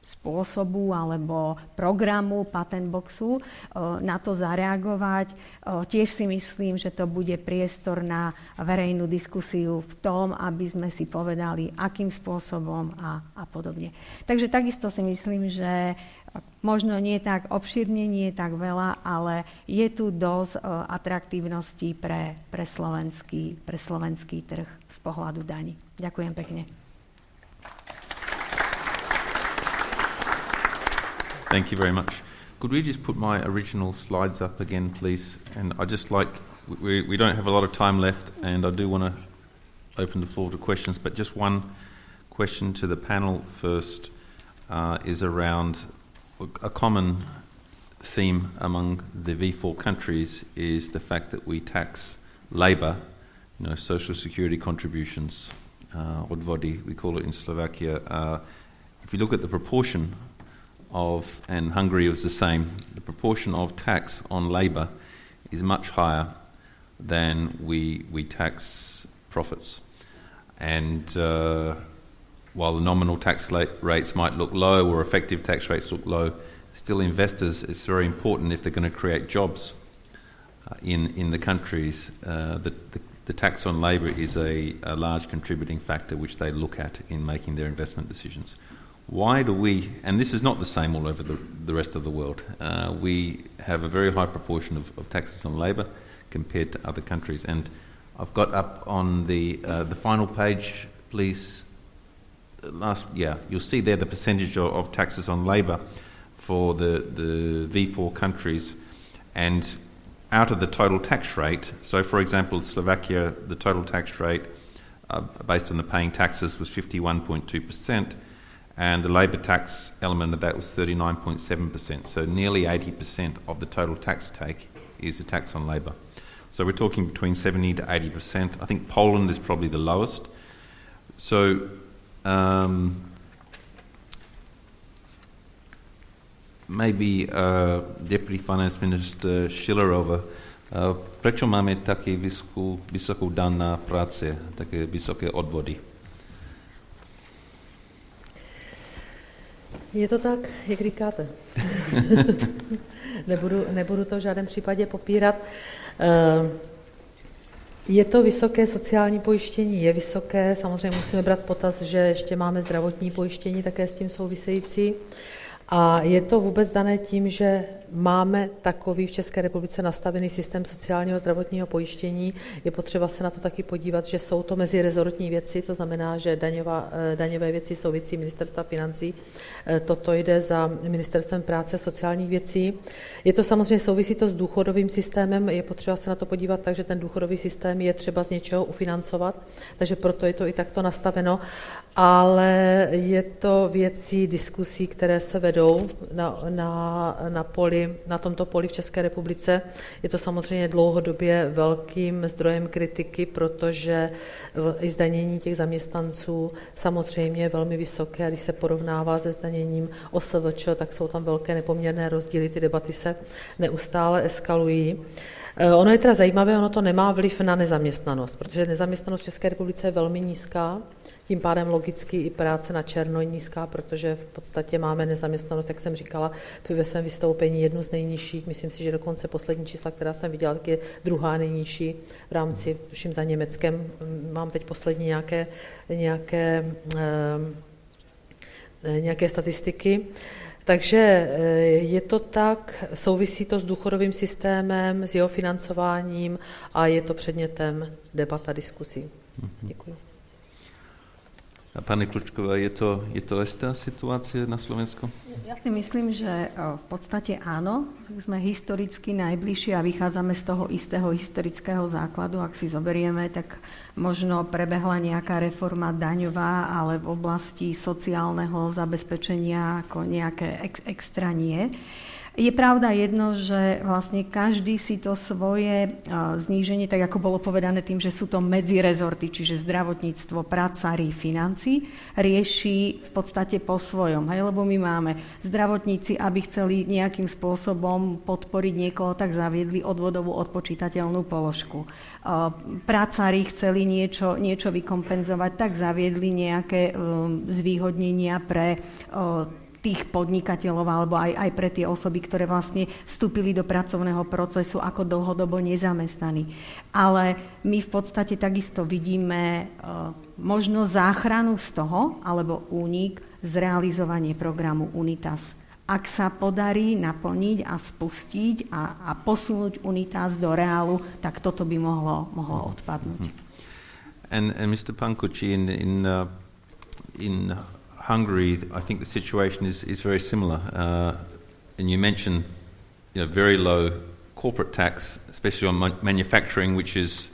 Speaker 8: spôsobu alebo programu patent boxu na to zareagovať. Tiež si myslím, že to bude priestor na verejnú diskusiu v tom, aby sme si povedali, akým spôsobom a podobne. Takže takisto si myslím, že možno nie tak obšírne, nie tak veľa, ale je tu dosť atraktívnosti pre slovenský trh z pohľadu daní. Ďakujem pekne.
Speaker 4: Thank you very much. Could we just put my original slides up again, please? And I just like, we don't have a lot of time left, and I do want to open the floor to questions, but just one question to the panel first is around a common theme among the V4 countries is the fact that we tax labour, social security contributions, odvody, we call it in Slovakia. If you look at the proportion of, and Hungary was the same, the proportion of tax on labour is much higher than we tax profits. And while the nominal tax rates might look low or effective tax rates look low, still investors, it's very important if they're going to create jobs in the countries, the tax on labour is a large contributing factor which they look at in making their investment decisions. Why do we, and this is not the same all over the rest of the world, we have a very high proportion of taxes on labour compared to other countries. And I've got up on the final page, please, you'll see there the percentage of taxes on labour for the V4 countries, and out of the total tax rate, so for example Slovakia, the total tax rate based on the paying taxes was 51.2%, and the labour tax element of that was 39.7%, so nearly 80% of the total tax take is a tax on labour. So we're talking between 70 to 80%. I think Poland is probably the lowest. So maybe Deputy Finance Minister Schillerova, prečo máme taký vysokú daň na práce, také vysoké odvody?
Speaker 5: Je to tak, jak říkáte. Nebudu to v žádném případě popírat. Je to vysoké sociální pojištění, je vysoké, samozřejmě musíme brát potaz, že ještě máme zdravotní pojištění také s tím související. A je to vůbec dané tím, že máme takový v České republice nastavený systém sociálního a zdravotního pojištění. Je potřeba se na to taky podívat, že jsou to mezirezortní věci, to znamená, že daňové věci jsou věcí ministerstva financí. Toto jde za ministerstvem práce a sociálních věcí. Je to samozřejmě souvisí to s důchodovým systémem, je potřeba se na to podívat tak, že ten důchodový systém je třeba z něčeho ufinancovat, takže proto je to i takto nastaveno. Ale je to věcí diskusí, které se vedou na tomto poli v České republice. Je to samozřejmě dlouhodobě velkým zdrojem kritiky, protože i zdanění těch zaměstnanců samozřejmě je velmi vysoké a když se porovnává se zdaněním OSVČ, tak jsou tam velké nepoměrné rozdíly, ty debaty se neustále eskalují. Ono je teda zajímavé, ono to nemá vliv na nezaměstnanost, protože nezaměstnanost v České republice je velmi nízká, tím pádem logicky i práce na černo je nízká, protože v podstatě máme nezaměstnanost, jak jsem říkala ve svém vystoupení, jednu z nejnižších. Myslím si, že dokonce poslední čísla, která jsem viděla, tak je druhá nejnižší v rámci, tuším za Německem. Mám teď poslední nějaké statistiky. Takže je to tak, souvisí to s důchodovým systémem, s jeho financováním a je to předmětem debat a diskusí. Děkuji.
Speaker 4: A pani Klučková, je to istá situácia na Slovensku?
Speaker 8: Ja si myslím, že v podstate áno. Sme historicky najbližší a vychádzame z toho istého historického základu. Ak si zoberieme, tak možno prebehla nejaká reforma daňová, ale v oblasti sociálneho zabezpečenia ako nejaké extra nie. Je pravda jedno, že vlastne každý si to svoje zníženie, tak ako bolo povedané tým, že sú to medzirezorty, čiže zdravotníctvo, prácari, financí, rieši v podstate po svojom. Hej? Lebo my máme zdravotníci, aby chceli nejakým spôsobom podporiť niekoho, tak zaviedli odvodovú odpočítateľnú položku. Prácari chceli niečo vykompenzovať, tak zaviedli nejaké zvýhodnenia pre tých podnikateľov alebo aj pre tie osoby, ktoré vlastne vstúpili do pracovného procesu ako dlhodobo nezamestnaní. Ale my v podstate takisto vidíme možno záchranu z toho, alebo únik z realizovanie programu UNITAS. Ak sa podarí naplniť a spustiť a posunúť UNITAS do reálu, tak toto by mohlo odpadnúť.
Speaker 4: And Mr. Pankucci, in Hungary, I think the situation is very similar. And you mentioned, very low corporate tax, especially on manufacturing, which is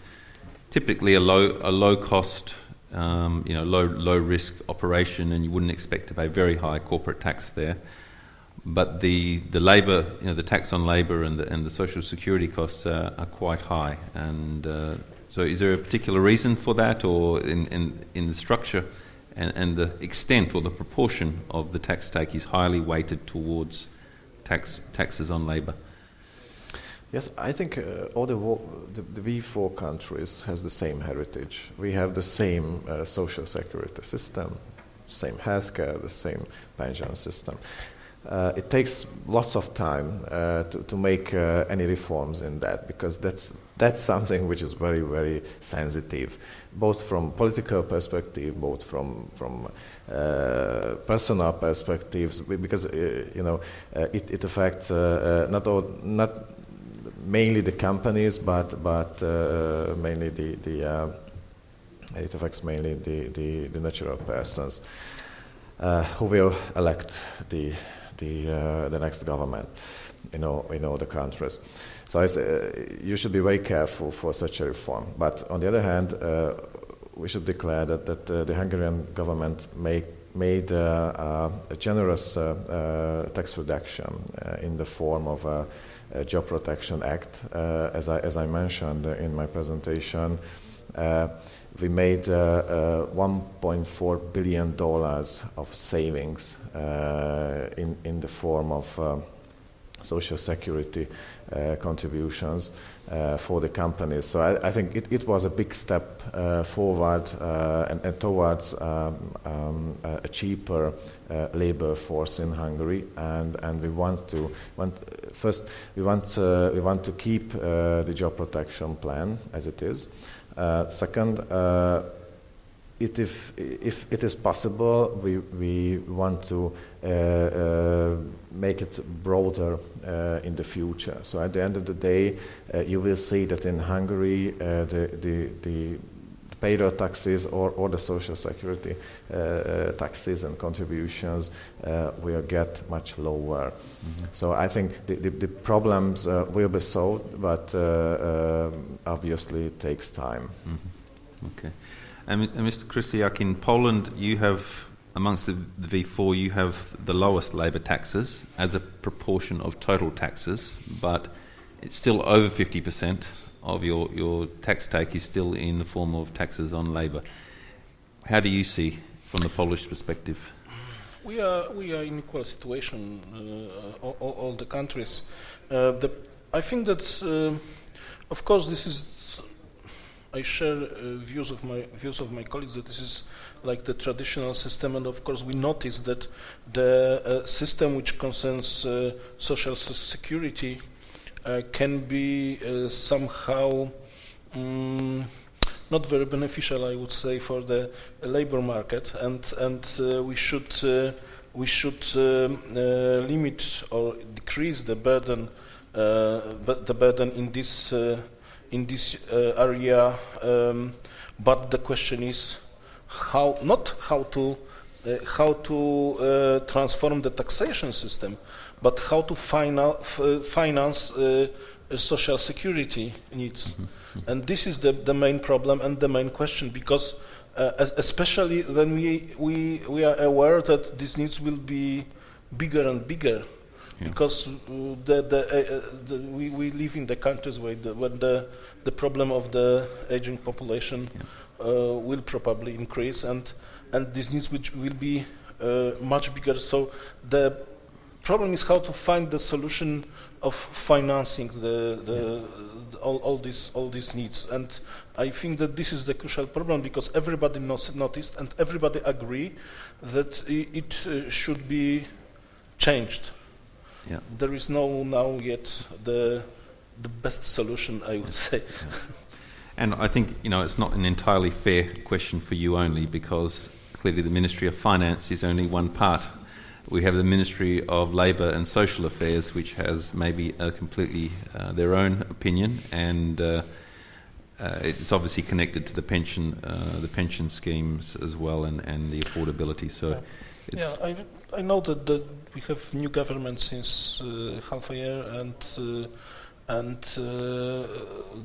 Speaker 4: typically a low cost, low risk operation, and you wouldn't expect to pay very high corporate tax there. But the labour, the tax on labour and the social security costs are quite high. And so, is there a particular reason for that, or in the structure? And the extent or the proportion of the tax take is highly weighted towards taxes on labour.
Speaker 6: Yes, I think all the V4 countries has the same heritage. We have the same social security system, same healthcare, the same pension system. it takes lots of time to make any reforms in that, because that's something which is very, very sensitive, both from political perspective, both from personal perspectives, because it affects not mainly the companies, but mainly it affects mainly the natural persons who will elect the next government in all the countries. So you should be very careful for such a reform. But on the other hand, we should declare that the Hungarian government made a generous tax reduction in the form of a Job Protection Act. As I mentioned in my presentation, we made $1.4 billion of savings in the form of social security contributions for the companies. So I think it was a big step forward and towards a cheaper labor force in Hungary, and we want to keep the job protection plan as it is. Second, if it is possible, we want to make it broader in the future. So at the end of the day, you will see that in Hungary, the payroll taxes or the social security taxes and contributions will get much lower. Mm-hmm. So I think the problems will be solved, but obviously it takes time.
Speaker 4: Mm-hmm. Okay. And Mr. Krysiak, in Poland, you have, amongst the V4, you have the lowest labour taxes as a proportion of total taxes, but it's still over 50% of your tax take is still in the form of taxes on labour. How do you see, from the Polish perspective?
Speaker 7: We are in equal situation, all the countries. I think that, of course, this is. I share views of my colleagues that this is like the traditional system, and of course we notice that the system which concerns social security can be somehow not very beneficial, I would say, for the labor market, and we should limit or decrease the burden in this area, but the question is not how to transform the taxation system, but how to finance social security needs. Mm-hmm. And this is the main problem and the main question, because especially when we are aware that these needs will be bigger and bigger. Yeah. Because we live in the countries where the problem of the aging population will probably increase, and these needs which will be much bigger. So the problem is how to find the solution of financing all these needs, and I think that this is the crucial problem, because everybody noticed and everybody agree that it should be changed. Yeah. There is no now yet the best solution, I would say. Yeah.
Speaker 4: And I think it's not an entirely fair question for you only, because clearly the Ministry of Finance is only one part. We have the Ministry of Labour and Social Affairs, which has maybe a completely their own opinion, and it's obviously connected to the pension schemes as well, and the affordability. So,
Speaker 7: I know that we have new government since half a year, and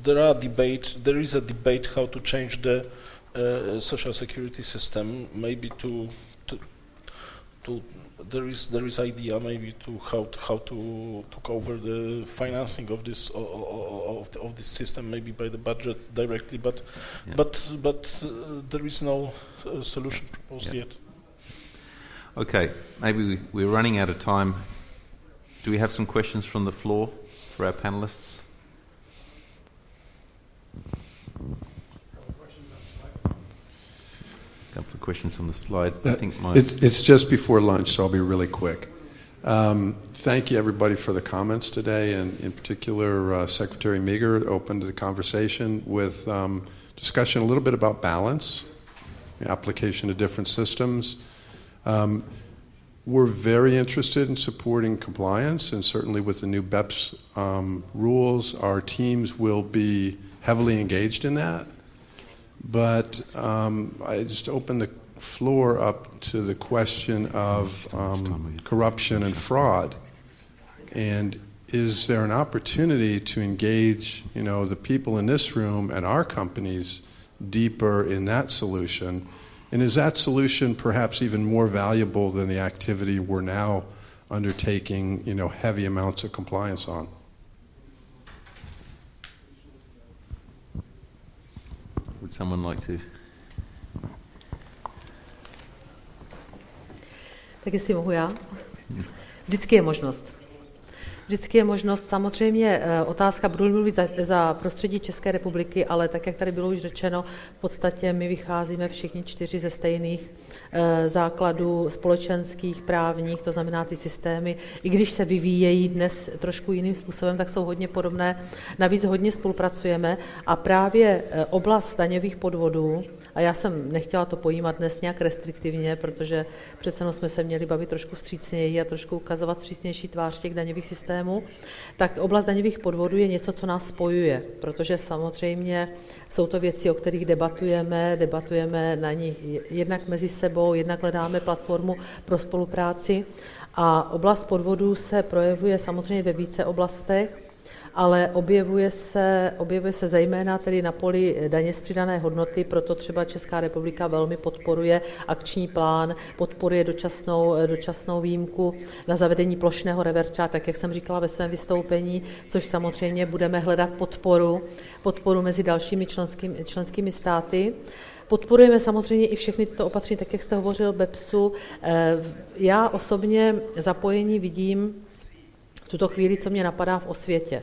Speaker 7: there is a debate how to change the social security system. Maybe there is idea maybe to how to cover the financing of this of this system, maybe by the budget directly, but there is no solution proposed yet.
Speaker 4: Okay, maybe we're running out of time. Do we have some questions from the floor for our panelists? A couple of questions on the slide. I think
Speaker 9: it's just before lunch, so I'll be really quick. Thank you, everybody, for the comments today, and in particular, Secretary Meager opened the conversation with discussion a little bit about balance, the application of different systems. We're very interested in supporting compliance, and certainly with the new BEPS rules, our teams will be heavily engaged in that. But I just opened the floor up to the question of corruption and fraud. And is there an opportunity to engage, the people in this room and our companies deeper in that solution? And is that solution perhaps even more valuable than the activity we're now undertaking, heavy amounts of compliance on?
Speaker 4: Would someone like to?
Speaker 5: Tak jestli mohu já? Vždycky je možnost. Vždycky je možnost, samozřejmě otázka, budu mluvit za prostředí České republiky, ale tak, jak tady bylo už řečeno, v podstatě my vycházíme všichni 4 ze stejných základů společenských, právních, to znamená ty systémy, i když se vyvíjejí dnes trošku jiným způsobem, tak jsou hodně podobné. Navíc hodně spolupracujeme a právě oblast daňových podvodů, a já jsem nechtěla to pojímat dnes nějak restriktivně, protože přece jsme se měli bavit trošku vstřícněji a trošku ukazovat vstřícnější tvář těch daňových systémů, tak oblast daňových podvodů je něco, co nás spojuje, protože samozřejmě jsou to věci, o kterých debatujeme na ní jednak mezi sebou, jednak hledáme platformu pro spolupráci a oblast podvodů se projevuje samozřejmě ve více oblastech, ale objevuje se zejména tedy na poli daně z přidané hodnoty, proto třeba Česká republika velmi podporuje akční plán, podporuje dočasnou výjimku na zavedení plošného reverse charge, tak jak jsem říkala ve svém vystoupení, což samozřejmě budeme hledat podporu mezi dalšími členskými státy. Podporujeme samozřejmě i všechny tyto opatření, tak jak jste hovořil BEPSu. Já osobně zapojení vidím v tuto chvíli, co mě napadá v osvětě.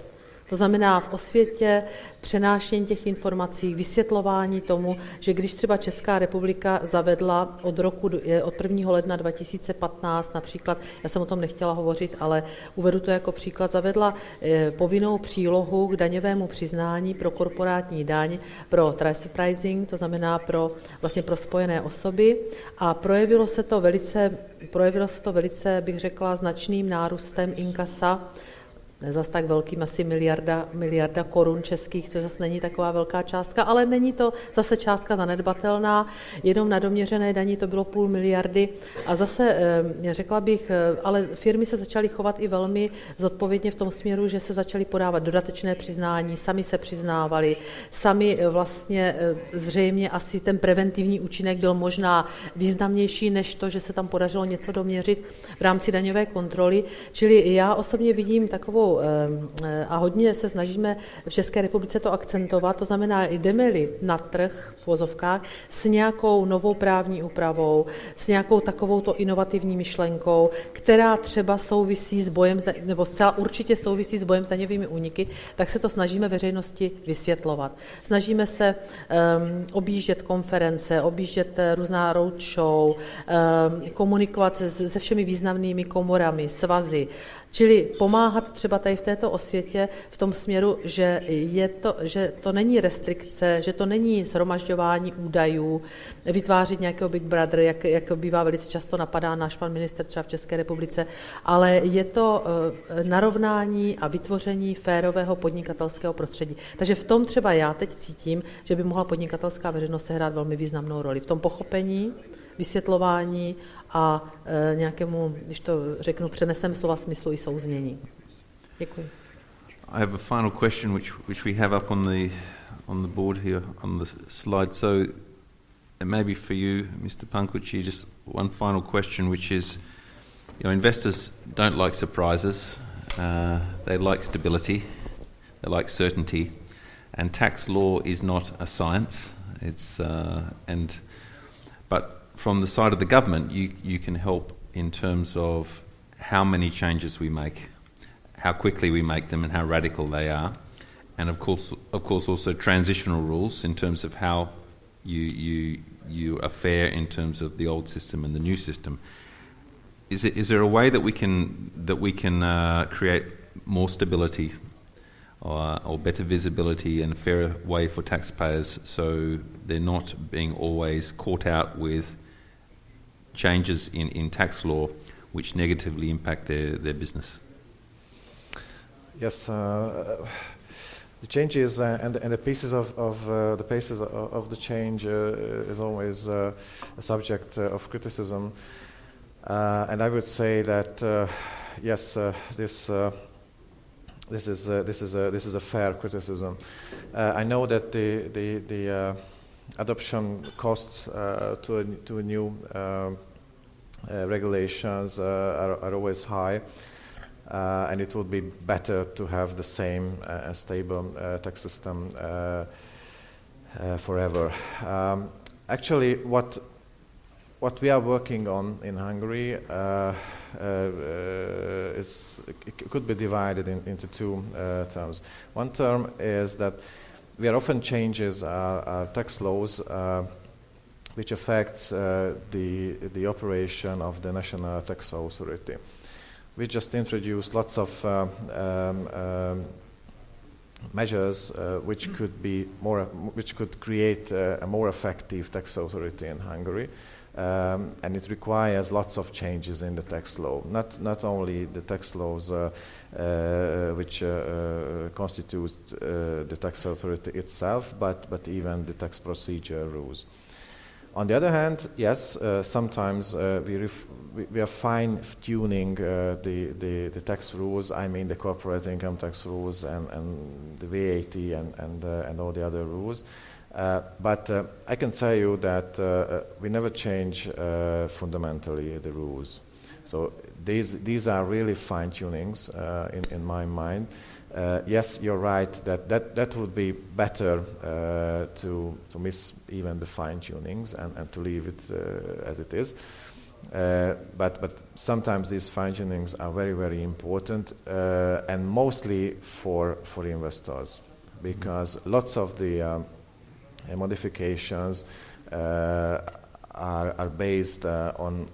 Speaker 5: To znamená v osvětě přenášení těch informací, vysvětlování tomu, že když třeba Česká republika zavedla od 1. ledna 2015 například, já jsem o tom nechtěla hovořit, ale uvedu to jako příklad, zavedla povinnou přílohu k daňovému přiznání pro korporátní daň, pro transfer pricing, to znamená pro spojené osoby a projevilo se to velice, bych řekla, značným nárůstem inkasa, zas tak velkým, asi miliarda korun českých, což zase není taková velká částka, ale není to zase částka zanedbatelná, jenom na doměřené daní to bylo 0,5 miliardy a zase řekla bych, ale firmy se začaly chovat i velmi zodpovědně v tom směru, že se začaly podávat dodatečné přiznání, sami se přiznávali, sami vlastně zřejmě asi ten preventivní účinek byl možná významnější než to, že se tam podařilo něco doměřit v rámci daňové kontroly, čili já osobně vidím takovou a hodně se snažíme v České republice to akcentovat, to znamená, jdeme-li na trh v uvozovkách s nějakou novou právní úpravou, s nějakou takovouto inovativní myšlenkou, která třeba souvisí s bojem, nebo zcela určitě souvisí s bojem s daňovými úniky, tak se to snažíme veřejnosti vysvětlovat. Snažíme se objíždět konference, objíždět různá roadshow, komunikovat se všemi významnými komorami, svazy, čili pomáhat třeba tady v této osvětě v tom směru, že to není restrikce, že to není shromažďování údajů, vytvářet nějakého Big Brother, jak bývá velice často napadá náš pan ministr třeba v České republice, ale je to narovnání a vytvoření férového podnikatelského prostředí. Takže v tom třeba já teď cítím, že by mohla podnikatelská veřejnost sehrát velmi významnou roli. V tom pochopení, vysvětlování a nějakému, když to řeknu, přenesem slova smyslu i souznění. Děkuji.
Speaker 4: I have a final question which we have up on the board here on the slide. So it may be for you, Mr. Pankuchi, just one final question, which is, investors don't like surprises. They like stability. They like certainty. And tax law is not a science. But from the side of the government, you can help in terms of how many changes we make, how quickly we make them, and how radical they are, and of course also transitional rules in terms of how you are fair in terms of the old system and the new system. is there a way that we can create more stability or better visibility and a fairer way for taxpayers so they're not being always caught out with changes in tax law which negatively impact their business?
Speaker 6: Yes, the changes and the pieces of the change is always a subject of criticism, and I would say that yes, this is a fair criticism. I know that the adoption costs to new regulations are always high. And it would be better to have the same stable tax system forever. Actually, what we are working on in Hungary could be divided into two terms. One term is that we are often changes our tax laws which affects the operation of the National Tax Authority. We just introduced lots of measures which could create a more effective tax authority in Hungary, and it requires lots of changes in the tax law. Not only the tax laws which constitute the tax authority itself, but even the tax procedure rules. On the other hand, yes, sometimes we are fine-tuning the tax rules. I mean the corporate income tax rules and the VAT and all the other rules. But I can tell you that we never change fundamentally the rules. So these are really fine-tunings in my mind. Yes, you're right that would be better to miss even the fine-tunings and to leave it as it is. But sometimes these fine-tunings are very, very important, and mostly for investors, because lots of the modifications are based on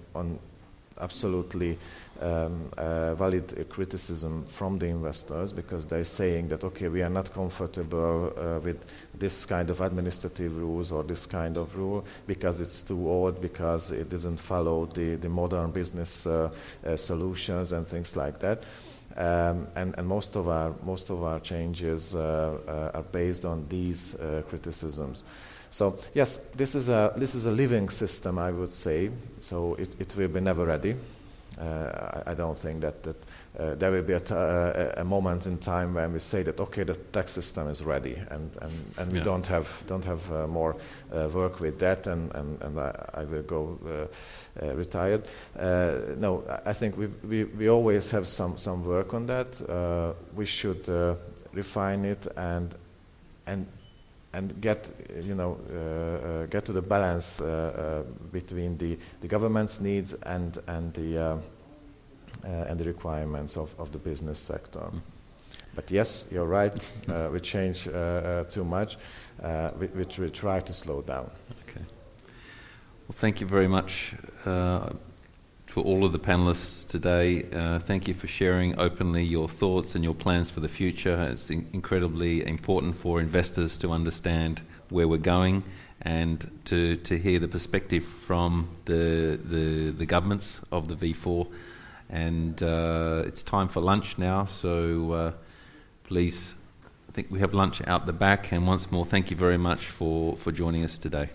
Speaker 6: absolutely valid criticism from the investors, because they're saying that, okay, we are not comfortable with this kind of administrative rules or this kind of rule because it's too old, because it doesn't follow the modern business solutions and things like that. And most of our changes are based on these criticisms. So yes, this is a living system, I would say. So it will be never ready. I don't think that there will be a moment in time when we say that, okay, the tax system is ready, and we don't have more work with that, and I will go retired. No, I think we always have some work on that. We should refine it and get to the balance between the government's needs and the requirements of the business sector. But yes, you're right. We change too much. We try to slow down.
Speaker 4: Okay. Well, thank you very much to all of the panelists today. Thank you for sharing openly your thoughts and your plans for the future. It's incredibly important for investors to understand where we're going and to hear the perspective from the governments of the V4. And it's time for lunch now, so please, I think we have lunch out the back. And once more, thank you very much for joining us today.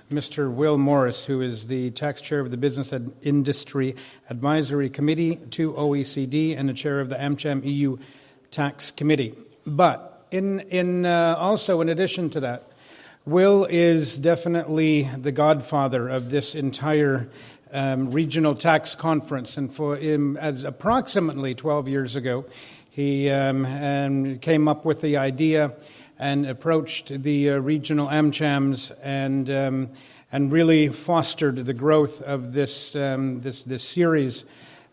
Speaker 1: Mr. Will Morris, who is the tax chair of the Business and Industry Advisory Committee to OECD and the chair of the AmCham EU Tax Committee. But also in addition to that, Will is definitely the godfather of this entire regional tax conference. And for him, as approximately 12 years ago, he came up with the idea and approached the regional AmChams and really fostered the growth of this series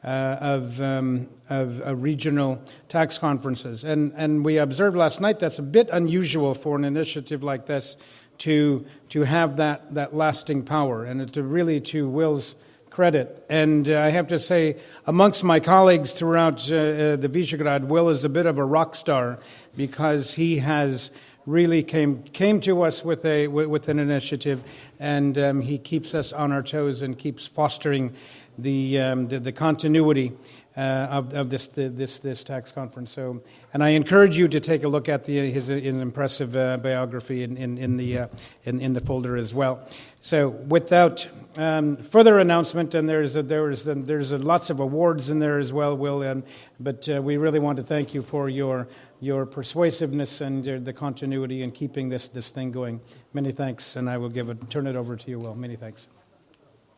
Speaker 1: of regional tax conferences. And we observed last night that's a bit unusual for an initiative like this to have that lasting power, and to Will's credit. And I have to say, amongst my colleagues throughout the Visegrad, Will is a bit of a rock star because he has really came to us with an initiative, and he keeps us on our toes and keeps fostering the continuity of this tax conference. So, and I encourage you to take a look at his impressive biography in the folder as well. So, without further announcement, and there's lots of awards in there as well, Will. But we really want to thank you for your persuasiveness and the continuity in keeping this thing going. Many thanks, and I will turn it over to you, Will. Many thanks.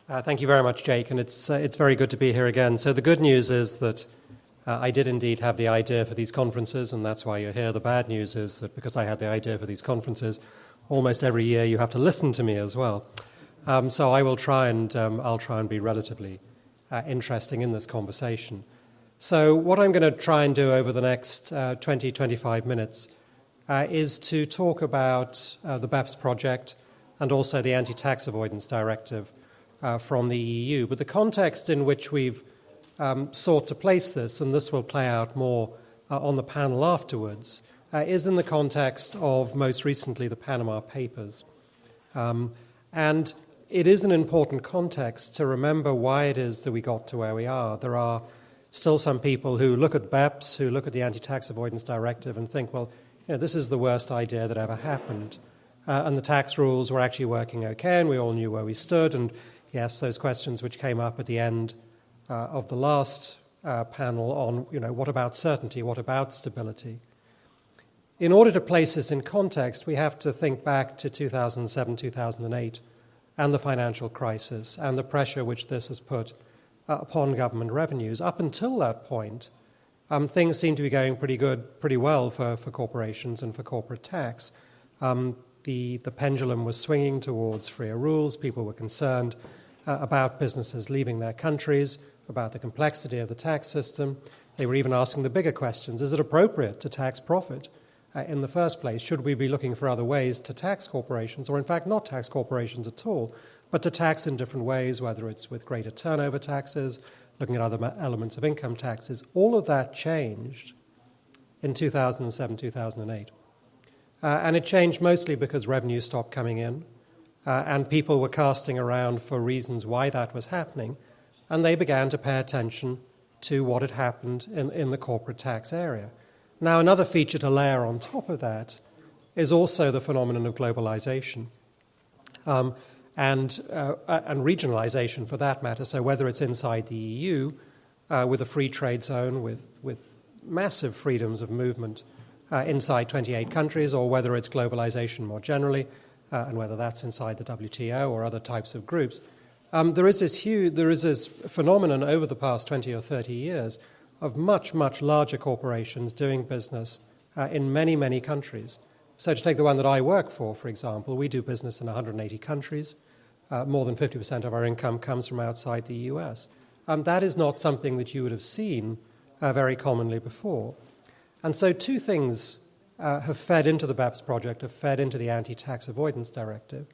Speaker 10: Thank you very much, Jake, and it's very good to be here again. So the good news is that I did indeed have the idea for these conferences, and that's why you're here. The bad news is that because I had the idea for these conferences, almost every year you have to listen to me as well. So I will try and I'll try and be relatively interesting in this conversation. So what I'm going to try and do over the next 20-25 minutes is to talk about the BEPS project and also the Anti-Tax Avoidance Directive from the EU. But the context in which we've sought to place this, and this will play out more on the panel afterwards, is in the context of most recently the Panama Papers. And it is an important context to remember why it is that we got to where we are. There are still some people who look at BEPS, who look at the Anti-Tax Avoidance Directive and think, well, this is the worst idea that ever happened. And the tax rules were actually working okay, and we all knew where we stood. And yes, those questions which came up at the end of the last panel on, what about certainty, what about stability? In order to place this in context, we have to think back to 2007, 2008, and the financial crisis, and the pressure which this has put upon government revenues. Up until that point, things seemed to be going pretty well for corporations and for corporate tax. The pendulum was swinging towards freer rules. People were concerned about businesses leaving their countries, about the complexity of the tax system. They were even asking the bigger questions. Is it appropriate to tax profit in the first place? Should we be looking for other ways to tax corporations, or in fact not tax corporations at all, but to tax in different ways, whether it's with greater turnover taxes, looking at other elements of income taxes? All of that changed in 2007, 2008. And it changed mostly because revenue stopped coming in, and people were casting around for reasons why that was happening, and they began to pay attention to what had happened in the corporate tax area. Now, another feature to layer on top of that is also the phenomenon of globalization and regionalization, for that matter. So whether it's inside the EU with a free trade zone with massive freedoms of movement inside 28 countries, or whether it's globalization more generally, and whether that's inside the WTO or other types of groups, there is this phenomenon over the past 20 or 30 years of much, much larger corporations doing business in many, many countries. So to take the one that I work for example, we do business in 180 countries. More than 50% of our income comes from outside the US. That is not something that you would have seen very commonly before. And so two things have fed into the BEPS project, have fed into the Anti-Tax Avoidance Directive.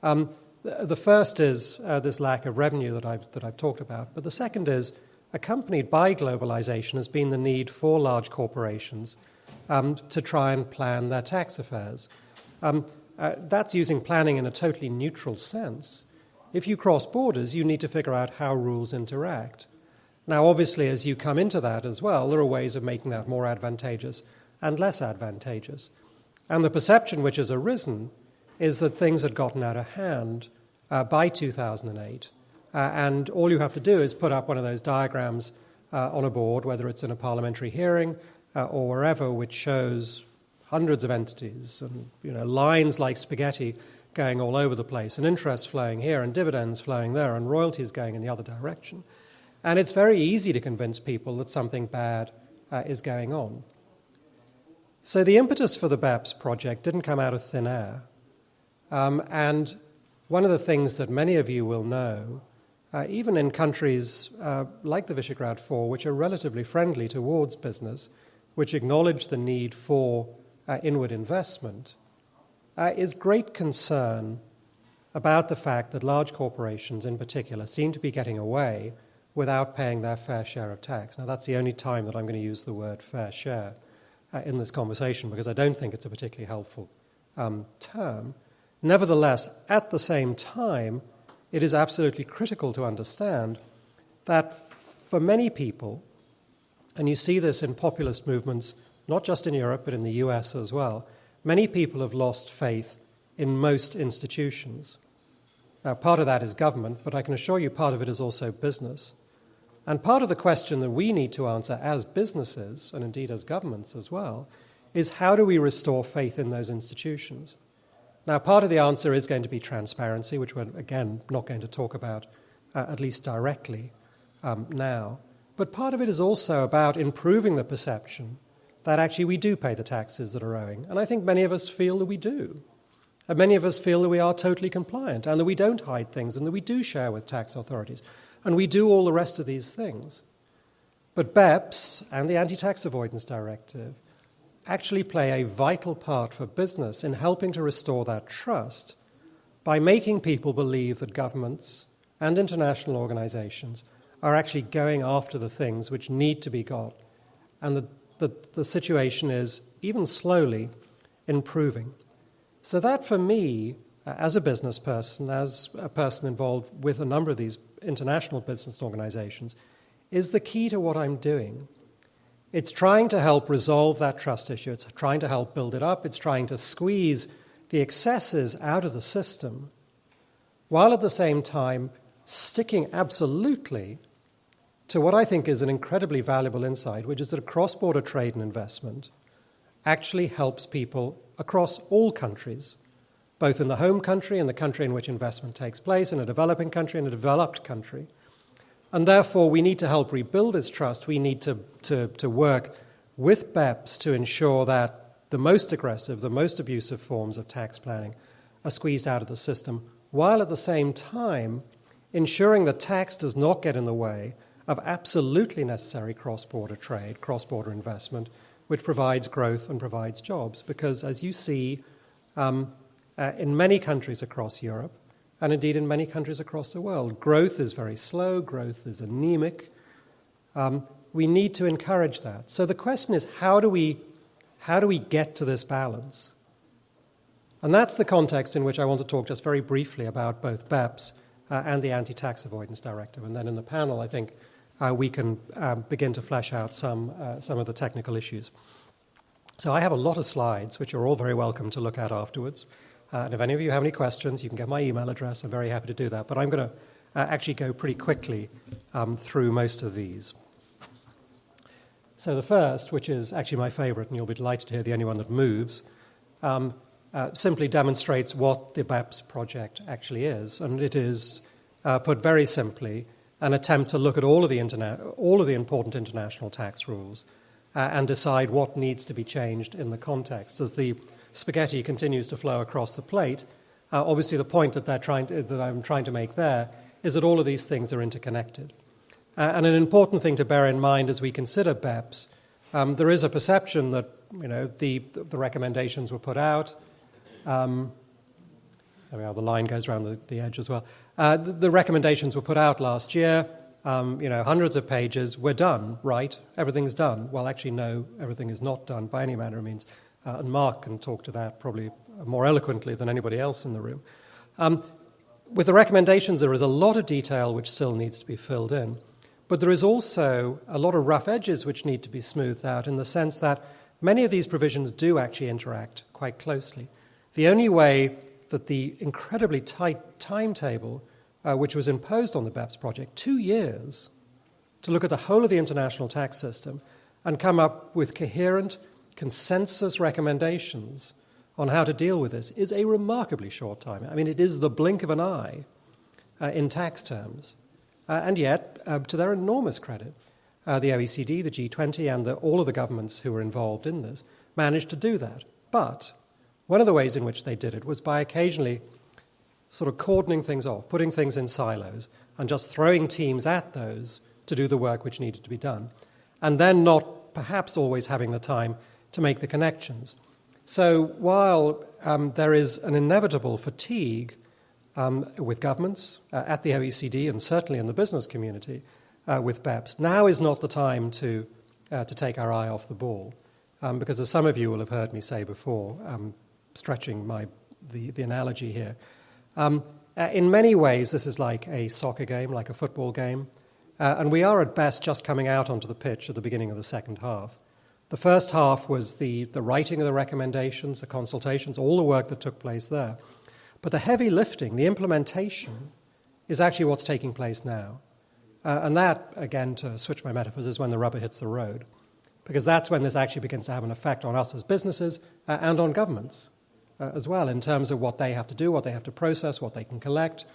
Speaker 10: The first is this lack of revenue that I've talked about, but the second is, accompanied by globalization, has been the need for large corporations to try and plan their tax affairs. That's using planning in a totally neutral sense. If you cross borders, you need to figure out how rules interact. Now, obviously, as you come into that as well, there are ways of making that more advantageous and less advantageous. And the perception which has arisen is that things had gotten out of hand by 2008. And all you have to do is put up one of those diagrams on a board, whether it's in a parliamentary hearing or wherever, which shows hundreds of entities and lines like spaghetti going all over the place, and interest flowing here and dividends flowing there and royalties going in the other direction. And it's very easy to convince people that something bad is going on. So the impetus for the BEPS project didn't come out of thin air. And one of the things that many of you will know even in countries like the Visegrad Four, which are relatively friendly towards business, which acknowledge the need for inward investment, is great concern about the fact that large corporations in particular seem to be getting away without paying their fair share of tax. Now, that's the only time that I'm going to use the word fair share in this conversation, because I don't think it's a particularly helpful term. Nevertheless, at the same time, it is absolutely critical to understand that for many people, and you see this in populist movements, not just in Europe, but in the US as well, many people have lost faith in most institutions. Now, part of that is government, but I can assure you part of it is also business. And part of the question that we need to answer as businesses, and indeed as governments as well, is how do we restore faith in those institutions? Now, part of the answer is going to be transparency, which we're, again, not going to talk about, at least directly now. But part of it is also about improving the perception that actually we do pay the taxes that are owing. And I think many of us feel that we do. And many of us feel that we are totally compliant and that we don't hide things and that we do share with tax authorities. And we do all the rest of these things. But BEPS and the Anti-Tax Avoidance Directive actually play a vital part for business in helping to restore that trust by making people believe that governments and international organizations are actually going after the things which need to be got. And the situation is, even slowly, improving. So that, for me, as a business person, as a person involved with a number of these international business organizations, is the key to what I'm doing. It's trying to help resolve that trust issue. It's trying to help build it up. It's trying to squeeze the excesses out of the system, while at the same time sticking absolutely to what I think is an incredibly valuable insight, which is that a cross-border trade and investment actually helps people across all countries, both in the home country and the country in which investment takes place, in a developing country and a developed country. And therefore, we need to help rebuild this trust. We need to work with BEPS to ensure that the most aggressive, the most abusive forms of tax planning are squeezed out of the system, while at the same time ensuring that tax does not get in the way of absolutely necessary cross-border trade, cross-border investment, which provides growth and provides jobs. Because as you see in many countries across Europe, and indeed in many countries across the world, growth is very slow, growth is anemic. We need to encourage that. So the question is, how do we get to this balance? And that's the context in which I want to talk just very briefly about both BEPS and the Anti-Tax Avoidance Directive. And then in the panel, I think we can begin to flesh out some of the technical issues. So I have a lot of slides, which are all very welcome to look at afterwards. And if any of you have any questions, you can get my email address. I'm very happy to do that. But I'm going to actually go pretty quickly through most of these. So the first, which is actually my favorite, and you'll be delighted to hear the only one that moves, simply demonstrates what the BEPS project actually is. And it is, put very simply, an attempt to look at all of the important international tax rules and decide what needs to be changed in the context. As the spaghetti continues to flow across the plate, obviously the point that I'm trying to make there is that all of these things are interconnected. And an important thing to bear in mind as we consider BEPS, there is a perception that the recommendations were put out. There we are, the line goes around the edge as well. The recommendations were put out last year, hundreds of pages. We're done, right? Everything's done. Well, actually, no, everything is not done by any manner of means. And Mark can talk to that probably more eloquently than anybody else in the room. With the recommendations, there is a lot of detail which still needs to be filled in. But there is also a lot of rough edges which need to be smoothed out in the sense that many of these provisions do actually interact quite closely. The only way that the incredibly tight timetable which was imposed on the BEPS project, 2 years, to look at the whole of the international tax system and come up with coherent consensus recommendations on how to deal with this, is a remarkably short time. I mean, it is the blink of an eye in tax terms. And yet, to their enormous credit, the OECD, the G20, and all of the governments who were involved in this managed to do that. But one of the ways in which they did it was by occasionally sort of cordoning things off, putting things in silos, and just throwing teams at those to do the work which needed to be done, and then not perhaps always having the time to make the connections. So while there is an inevitable fatigue with governments at the OECD and certainly in the business community with BEPS, now is not the time to take our eye off the ball, because as some of you will have heard me say before, stretching the analogy here, in many ways this is like a soccer game, like a football game, and we are at best just coming out onto the pitch at the beginning of the second half. The first half was the writing of the recommendations, the consultations, all the work that took place there. But the heavy lifting, the implementation, is actually what's taking place now. And that, again, to switch my metaphors, is when the rubber hits the road. Because that's when this actually begins to have an effect on us as businesses and on governments as well, in terms of what they have to do, what they have to process, what they can collect,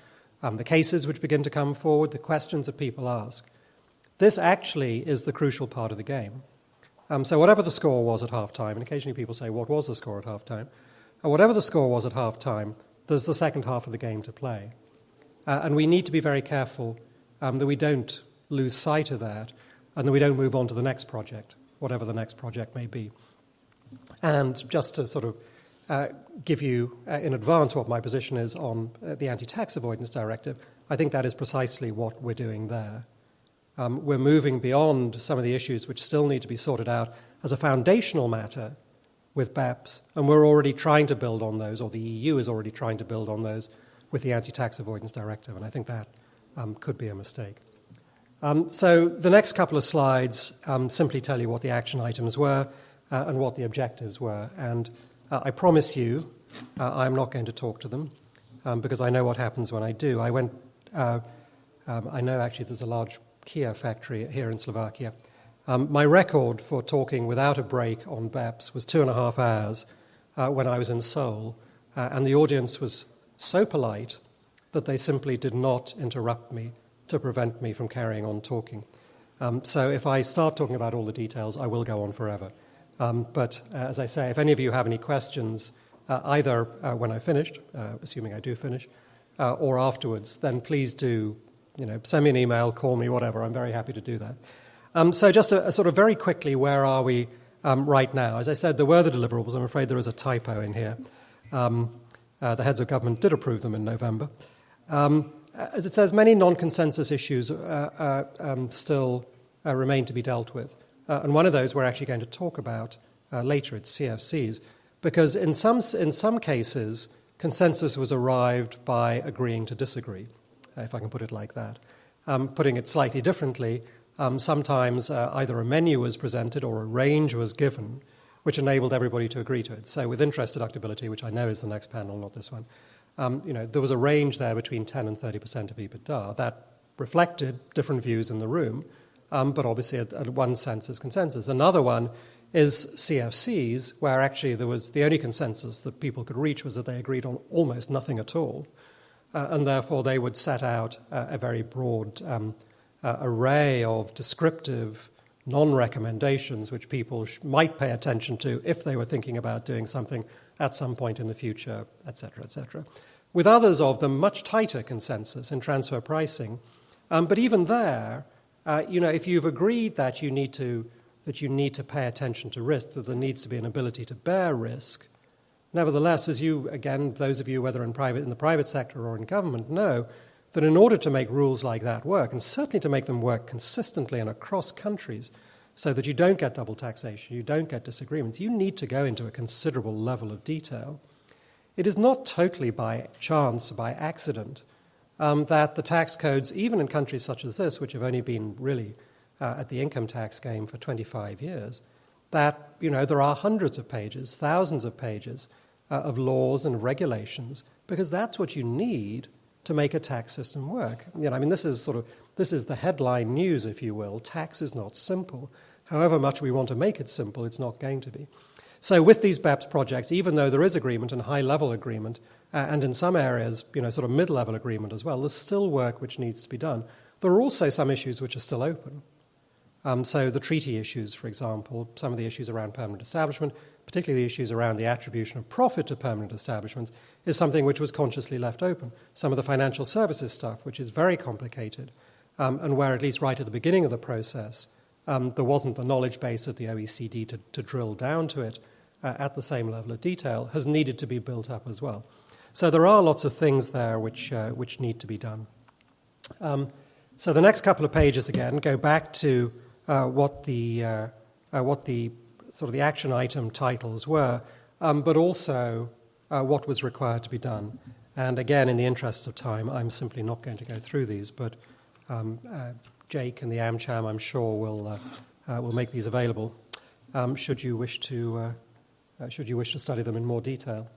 Speaker 10: the cases which begin to come forward, the questions that people ask. This actually is the crucial part of the game. So whatever the score was at half-time, and occasionally people say, what was the score at half-time? Whatever the score was at half-time, there's the second half of the game to play. And we need to be very careful that we don't lose sight of that and that we don't move on to the next project, whatever the next project may be. And just to sort of give you in advance what my position is on the Anti-Tax Avoidance Directive, I think that is precisely what we're doing there. We're moving beyond some of the issues which still need to be sorted out as a foundational matter with BEPS, and we're already trying to build on those, or the EU is already trying to build on those with the Anti-Tax Avoidance Directive, and I think that could be a mistake. So the next couple of slides simply tell you what the action items were and what the objectives were, and I promise you I'm not going to talk to them because I know what happens when I do. I know actually there's a large Kia factory here in Slovakia. My record for talking without a break on BEPS was 2.5 hours when I was in Seoul, and the audience was so polite that they simply did not interrupt me to prevent me from carrying on talking. So if I start talking about all the details, I will go on forever. But as I say, if any of you have any questions, either when I finished, assuming I do finish, or afterwards, then please do send me an email, call me, whatever. I'm very happy to do that. So just a sort of very quickly, where are we right now? As I said, there were the deliverables. I'm afraid there is a typo in here. The heads of government did approve them in November. As it says, many non-consensus issues still remain to be dealt with. And one of those we're actually going to talk about later. It's CFCs. Because in some cases, consensus was arrived by agreeing to disagree, if I can put it like that. Putting it slightly differently, sometimes either a menu was presented or a range was given, which enabled everybody to agree to it. So with interest deductibility, which I know is the next panel, not this one, there was a range there between 10 and 30% of EBITDA. That reflected different views in the room, but obviously at one sense is consensus. Another one is CFCs, where actually there was the only consensus that people could reach was that they agreed on almost nothing at all. And therefore they would set out a very broad array of descriptive non-recommendations which people might pay attention to if they were thinking about doing something at some point in the future, etc., etc. With others of them, much tighter consensus in transfer pricing. But even there, if you've agreed that you need to pay attention to risk, that there needs to be an ability to bear risk, nevertheless, as you, again, those of you, whether in the private sector or in government, know that in order to make rules like that work, and certainly to make them work consistently and across countries so that you don't get double taxation, you don't get disagreements, you need to go into a considerable level of detail. It is not totally by chance, by accident, that the tax codes, even in countries such as this, which have only been really at the income tax game for 25 years, that there are hundreds of pages, thousands of pages of laws and regulations, because that's what you need to make a tax system work. This is the headline news, if you will. Tax is not simple. However much we want to make it simple, it's not going to be. So with these BEPS projects, even though there is agreement and high-level agreement, and in some areas, sort of mid-level agreement as well, there's still work which needs to be done. There are also some issues which are still open. So the treaty issues, for example, some of the issues around permanent establishment, particularly the issues around the attribution of profit to permanent establishments, is something which was consciously left open. Some of the financial services stuff, which is very complicated, and where, at least right at the beginning of the process, there wasn't the knowledge base of the OECD to drill down to it at the same level of detail, has needed to be built up as well. So there are lots of things there which need to be done. So the next couple of pages, again, go back to what the sort of the action item titles were, but also what was required to be done. And again, in the interest of time, I'm simply not going to go through these, but Jake and the AmCham, I'm sure, will make these available should you wish to study them in more detail.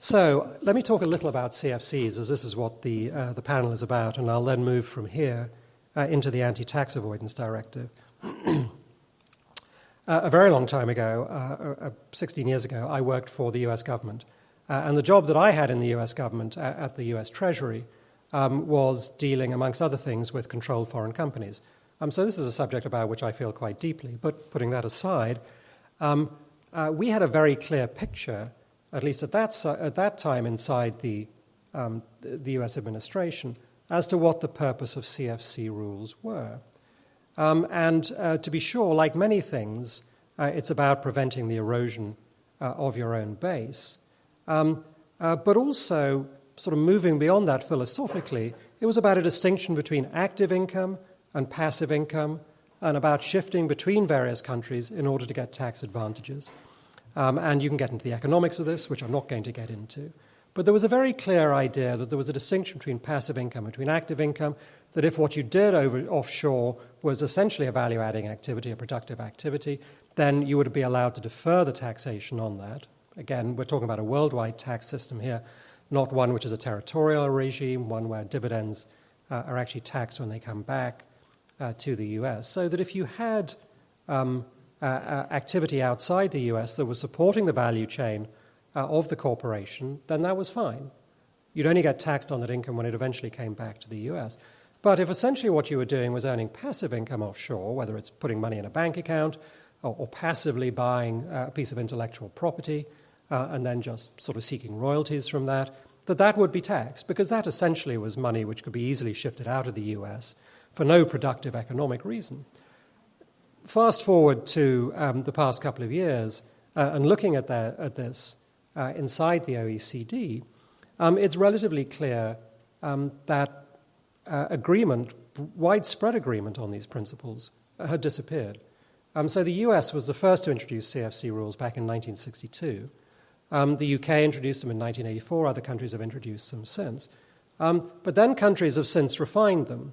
Speaker 10: So let me talk a little about CFCs, as this is what the panel is about, and I'll then move from here into the Anti-Tax Avoidance Directive. A very long time ago, 16 years ago, I worked for the US government. And the job that I had in the US government at the US Treasury was dealing, amongst other things, with controlled foreign companies. So this is a subject about which I feel quite deeply. But putting that aside, we had a very clear picture, at least at that time inside the US administration, as to what the purpose of CFC rules were. And to be sure, like many things, it's about preventing the erosion of your own base. But also, sort of moving beyond that philosophically, it was about a distinction between active income and passive income, and about shifting between various countries in order to get tax advantages. And you can get into the economics of this, which I'm not going to get into. But there was a very clear idea that there was a distinction between passive income and between active income, that if what you did offshore was essentially a value-adding activity, a productive activity, then you would be allowed to defer the taxation on that. Again, we're talking about a worldwide tax system here, not one which is a territorial regime, one where dividends are actually taxed when they come back to the US. So that if you had activity outside the US that was supporting the value chain of the corporation, then that was fine. You'd only get taxed on that income when it eventually came back to the US. But if essentially what you were doing was earning passive income offshore, whether it's putting money in a bank account or passively buying a piece of intellectual property and then just sort of seeking royalties from that, that would be taxed, because that essentially was money which could be easily shifted out of the US for no productive economic reason. Fast forward to the past couple of years and looking at this inside the OECD, it's relatively clear that widespread agreement on these principles had disappeared. So the US was the first to introduce CFC rules back in 1962. The UK introduced them in 1984. Other countries have introduced them since. But then countries have since refined them.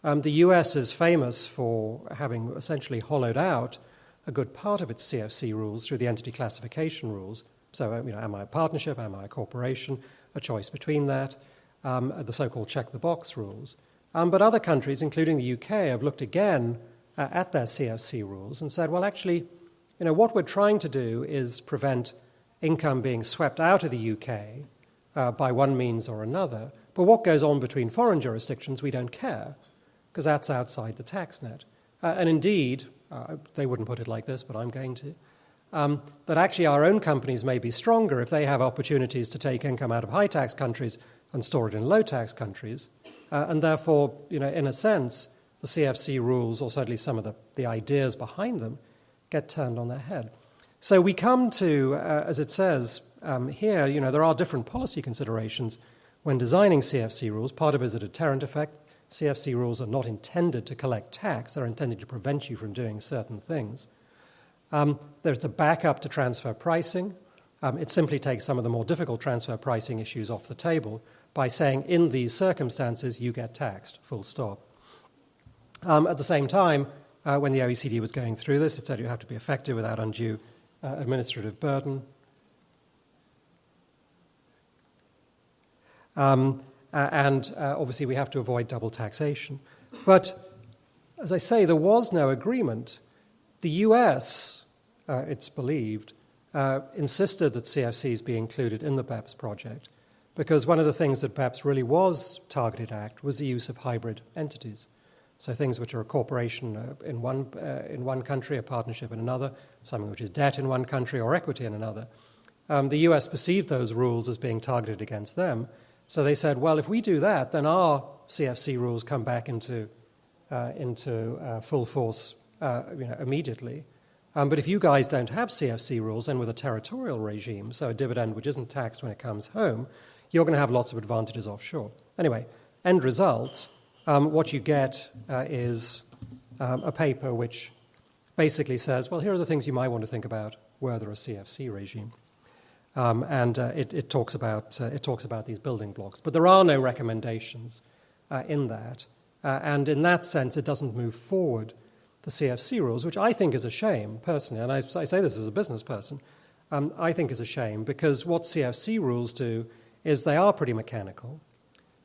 Speaker 10: The US is famous for having essentially hollowed out a good part of its CFC rules through the entity classification rules. So, am I a partnership? Am I a corporation? A choice between that. The so-called check-the-box rules. But other countries, including the UK, have looked again at their CFC rules and said, well, actually, what we're trying to do is prevent income being swept out of the UK by one means or another. But what goes on between foreign jurisdictions, we don't care, because that's outside the tax net. And indeed, they wouldn't put it like this, but I'm going to, that actually our own companies may be stronger if they have opportunities to take income out of high-tax countries and store it in low-tax countries. And therefore, in a sense, the CFC rules, or certainly some of the ideas behind them, get turned on their head. So we come to, as it says here, there are different policy considerations when designing CFC rules. Part of it is a deterrent effect. CFC rules are not intended to collect tax. They're intended to prevent you from doing certain things. There's a backup to transfer pricing. It simply takes some of the more difficult transfer pricing issues off the table by saying, in these circumstances, you get taxed, full stop. At the same time, when the OECD was going through this, it said you have to be effective without undue administrative burden. And obviously we have to avoid double taxation. But, as I say, there was no agreement. The US, it's believed, insisted that CFCs be included in the BEPS project, because one of the things that BEPS really was targeted at was the use of hybrid entities. So things which are a corporation in one country, a partnership in another, something which is debt in one country or equity in another. The US perceived those rules as being targeted against them. So they said, well, if we do that, then our CFC rules come back into full force immediately. But if you guys don't have CFC rules, then with a territorial regime, so a dividend which isn't taxed when it comes home, you're going to have lots of advantages offshore. Anyway, end result, what you get is a paper which basically says, well, here are the things you might want to think about were there a CFC regime. It talks about these building blocks. But there are no recommendations in that. And in that sense, it doesn't move forward the CFC rules, which I think is a shame, personally, and I say this as a business person, I think is a shame, because what CFC rules do is they are pretty mechanical.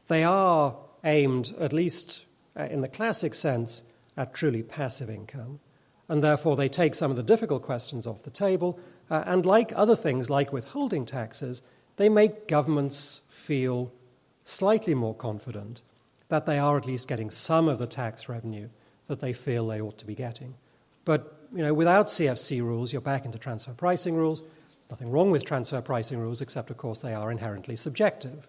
Speaker 10: They are aimed, at least in the classic sense, at truly passive income, and therefore they take some of the difficult questions off the table, and like other things, like withholding taxes, they make governments feel slightly more confident that they are at least getting some of the tax revenue that they feel they ought to be getting. But without CFC rules, you're back into transfer pricing rules. There's nothing wrong with transfer pricing rules, except, of course, they are inherently subjective.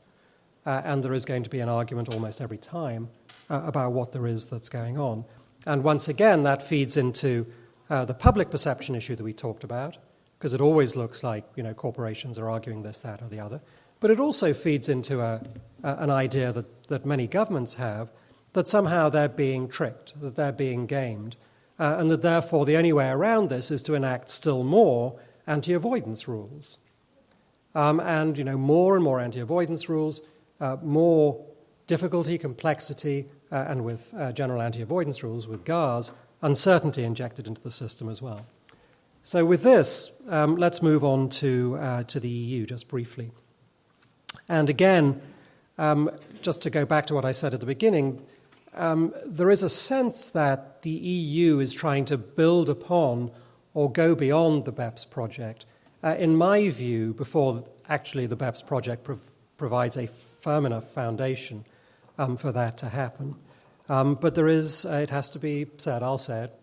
Speaker 10: And there is going to be an argument almost every time about what there is that's going on. And once again, that feeds into the public perception issue that we talked about, because it always looks like corporations are arguing this, that, or the other. But it also feeds into an idea that many governments have, that somehow they're being tricked, that they're being gamed, and that therefore the only way around this is to enact still more anti-avoidance rules. More and more anti-avoidance rules, more difficulty, complexity, and with general anti-avoidance rules, with GARs, uncertainty injected into the system as well. So with this, let's move on to the EU just briefly. And again, just to go back to what I said at the beginning, there is a sense that the EU is trying to build upon or go beyond the BEPS project. In my view, before actually the BEPS project provides a firm enough foundation for that to happen. But there is, it has to be said, I'll say it,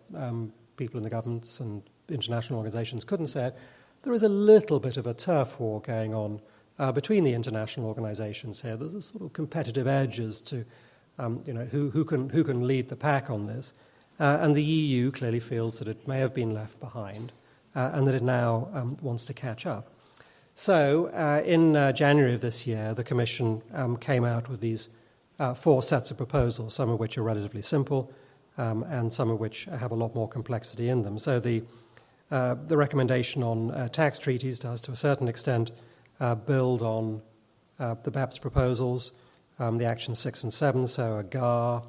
Speaker 10: people in the governments and international organizations couldn't say it, there is a little bit of a turf war going on between the international organizations here. There's a sort of competitive edge as to who can lead the pack on this. And the EU clearly feels that it may have been left behind and that it now wants to catch up. So in January of this year, the Commission came out with these 4 sets of proposals, some of which are relatively simple and some of which have a lot more complexity in them. So the recommendation on tax treaties does, to a certain extent, build on the BEPS proposals, the Actions 6 and 7, so a GAR,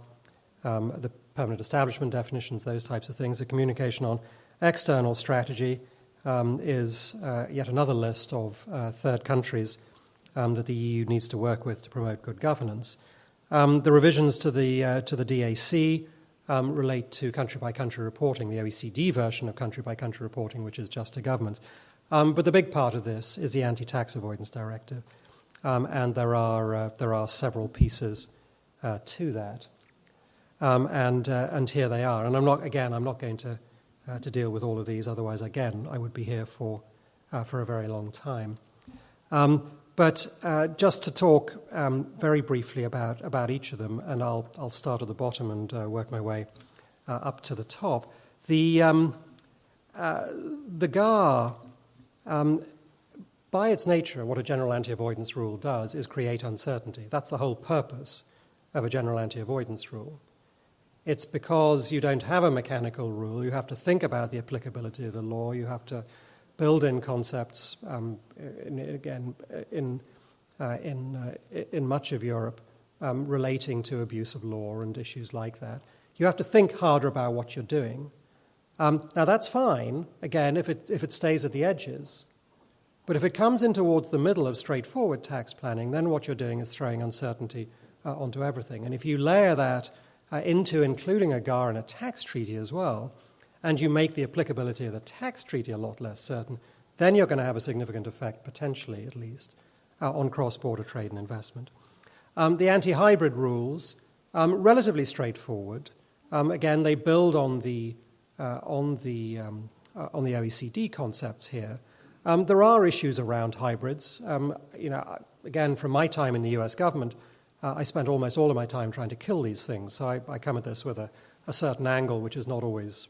Speaker 10: the permanent establishment definitions, those types of things. The communication on external strategy is yet another list of third countries that the EU needs to work with to promote good governance. The revisions to the DAC relate to country-by-country reporting, the OECD version of country-by-country reporting, which is just to governments. But the big part of this is the Anti-Tax Avoidance Directive, and there are several pieces to that, and here they are. And I'm not going to deal with all of these. Otherwise, again, I would be here for a very long time. But just to talk very briefly about each of them, and I'll start at the bottom and work my way up to the top. The GAR, by its nature, what a general anti-avoidance rule does is create uncertainty. That's the whole purpose of a general anti-avoidance rule. It's because you don't have a mechanical rule. You have to think about the applicability of the law. You have to build in concepts, in much of Europe, relating to abuse of law and issues like that. You have to think harder about what you're doing. Now, that's fine, again, if it stays at the edges. But if it comes in towards the middle of straightforward tax planning, then what you're doing is throwing uncertainty onto everything. And if you layer that into including a GAR and a tax treaty as well, and you make the applicability of the tax treaty a lot less certain, then you're going to have a significant effect, potentially at least, on cross-border trade and investment. The anti-hybrid rules, relatively straightforward. Again, they build on the OECD concepts here. There are issues around hybrids. Again, from my time in the US government, I spent almost all of my time trying to kill these things. So I come at this with a certain angle, which is not always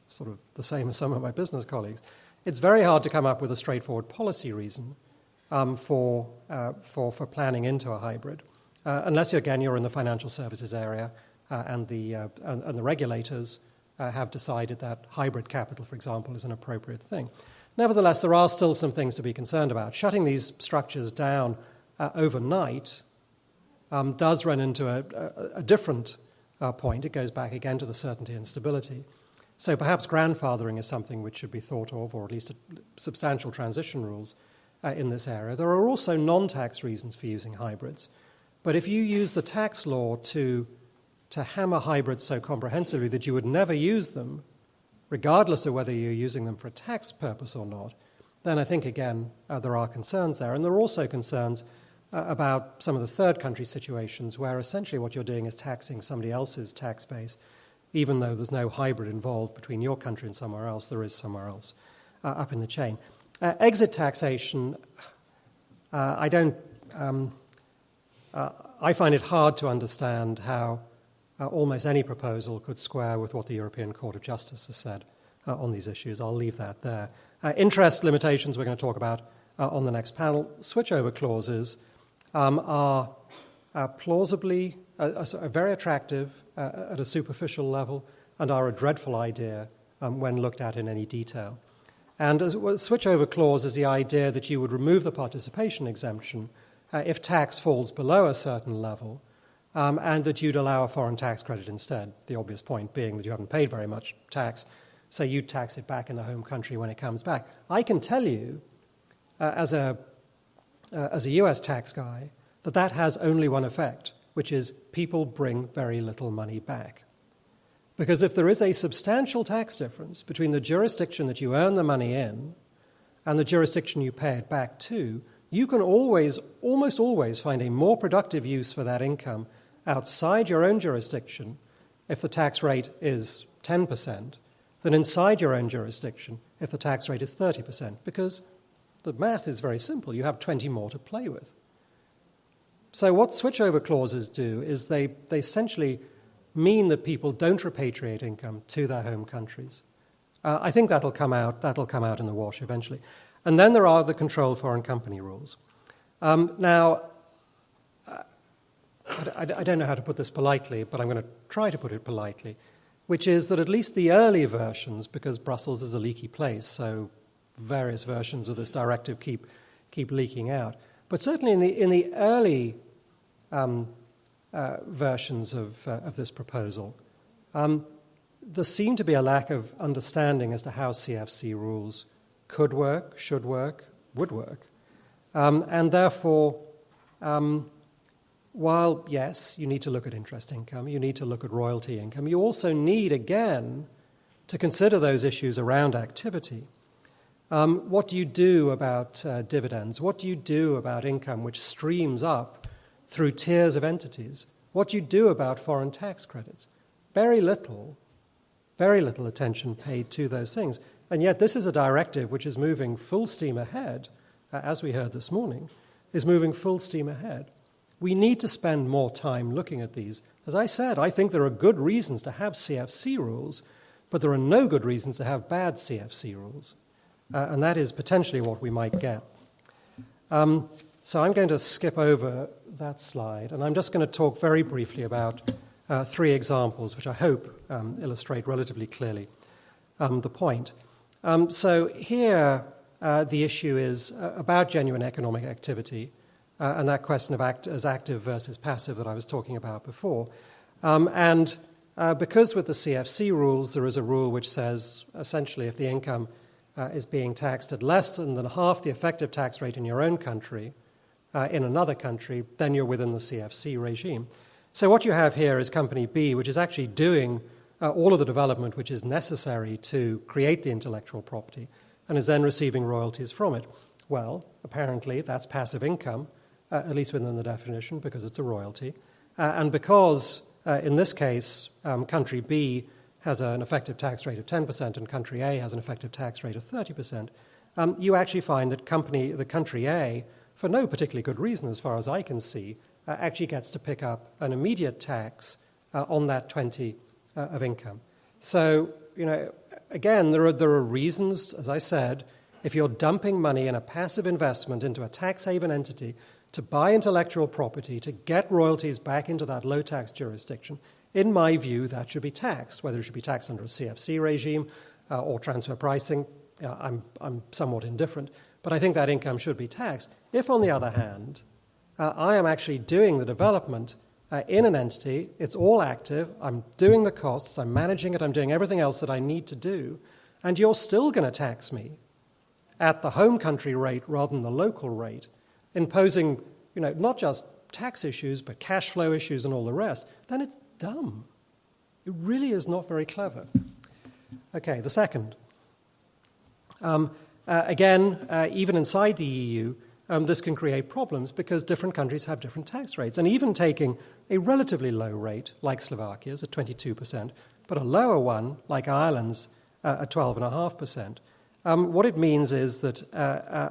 Speaker 10: sort of the same as some of my business colleagues. It's very hard to come up with a straightforward policy reason for planning into a hybrid, unless you're in the financial services area and the regulators have decided that hybrid capital, for example, is an appropriate thing. Nevertheless, there are still some things to be concerned about. Shutting these structures down overnight does run into a different point. It goes back again to the certainty and stability. So perhaps grandfathering is something which should be thought of, or at least substantial transition rules in this area. There are also non-tax reasons for using hybrids. But if you use the tax law to hammer hybrids so comprehensively that you would never use them, regardless of whether you're using them for a tax purpose or not, then I think, again, there are concerns there. And there are also concerns about some of the third country situations where essentially what you're doing is taxing somebody else's tax base, even though there's no hybrid involved between your country and somewhere else, there is somewhere else up in the chain. Exit taxation, I find it hard to understand how almost any proposal could square with what the European Court of Justice has said on these issues. I'll leave that there. Interest limitations we're going to talk about on the next panel. Switchover clauses are plausibly very attractive at a superficial level and are a dreadful idea when looked at in any detail. And a switchover clause is the idea that you would remove the participation exemption if tax falls below a certain level, and that you'd allow a foreign tax credit instead, the obvious point being that you haven't paid very much tax, so you'd tax it back in the home country when it comes back. I can tell you, as a US tax guy, that has only one effect, which is people bring very little money back. Because if there is a substantial tax difference between the jurisdiction that you earn the money in and the jurisdiction you pay it back to, you can almost always find a more productive use for that income outside your own jurisdiction if the tax rate is 10% than inside your own jurisdiction if the tax rate is 30%, because the math is very simple. You have 20 more to play with. So what switchover clauses do is they essentially mean that people don't repatriate income to their home countries. I think that'll come out in the wash eventually. And then there are the controlled foreign company rules. Now, I don't know how to put this politely, but I'm going to try to put it politely, which is that at least the early versions, because Brussels is a leaky place, so various versions of this directive keep leaking out. But certainly in the early versions of this proposal, there seemed to be a lack of understanding as to how CFC rules could work, should work, would work. And therefore, while, yes, you need to look at interest income, you need to look at royalty income, you also need, again, to consider those issues around activity. What do you do about dividends? What do you do about income which streams up through tiers of entities? What do you do about foreign tax credits? Very little attention paid to those things. And yet this is a directive which is moving full steam ahead, as we heard this morning, is moving full steam ahead. We need to spend more time looking at these. As I said, I think there are good reasons to have CFC rules, but there are no good reasons to have bad CFC rules. And that is potentially what we might get. So I'm going to skip over that slide, and I'm just going to talk very briefly about three examples, which I hope illustrate relatively clearly the point. So here the issue is about genuine economic activity, and that question of as active versus passive that I was talking about before. And because with the CFC rules, there is a rule which says essentially if the income is being taxed at less than half the effective tax rate in your own country, in another country, then you're within the CFC regime. So what you have here is Company B, which is actually doing all of the development which is necessary to create the intellectual property and is then receiving royalties from it. Well, apparently that's passive income, at least within the definition, because it's a royalty. And because in this case, country B has an effective tax rate of 10% and country A has an effective tax rate of 30%, you actually find that the country A, for no particularly good reason as far as I can see, actually gets to pick up an immediate tax on that 20 of income. So, again, there are reasons, as I said, if you're dumping money in a passive investment into a tax haven entity to buy intellectual property, to get royalties back into that low tax jurisdiction, in my view, that should be taxed. Whether it should be taxed under a CFC regime or transfer pricing, I'm somewhat indifferent. But I think that income should be taxed. If, on the other hand, I am actually doing the development in an entity, it's all active, I'm doing the costs, I'm managing it, I'm doing everything else that I need to do, and you're still going to tax me at the home country rate rather than the local rate, imposing, not just tax issues, but cash flow issues and all the rest, then it's dumb. It really is not very clever. Okay, the second. Again, even inside the EU, this can create problems because different countries have different tax rates. And even taking a relatively low rate, like Slovakia's at 22%, but a lower one, like Ireland's, at 12.5%, what it means is that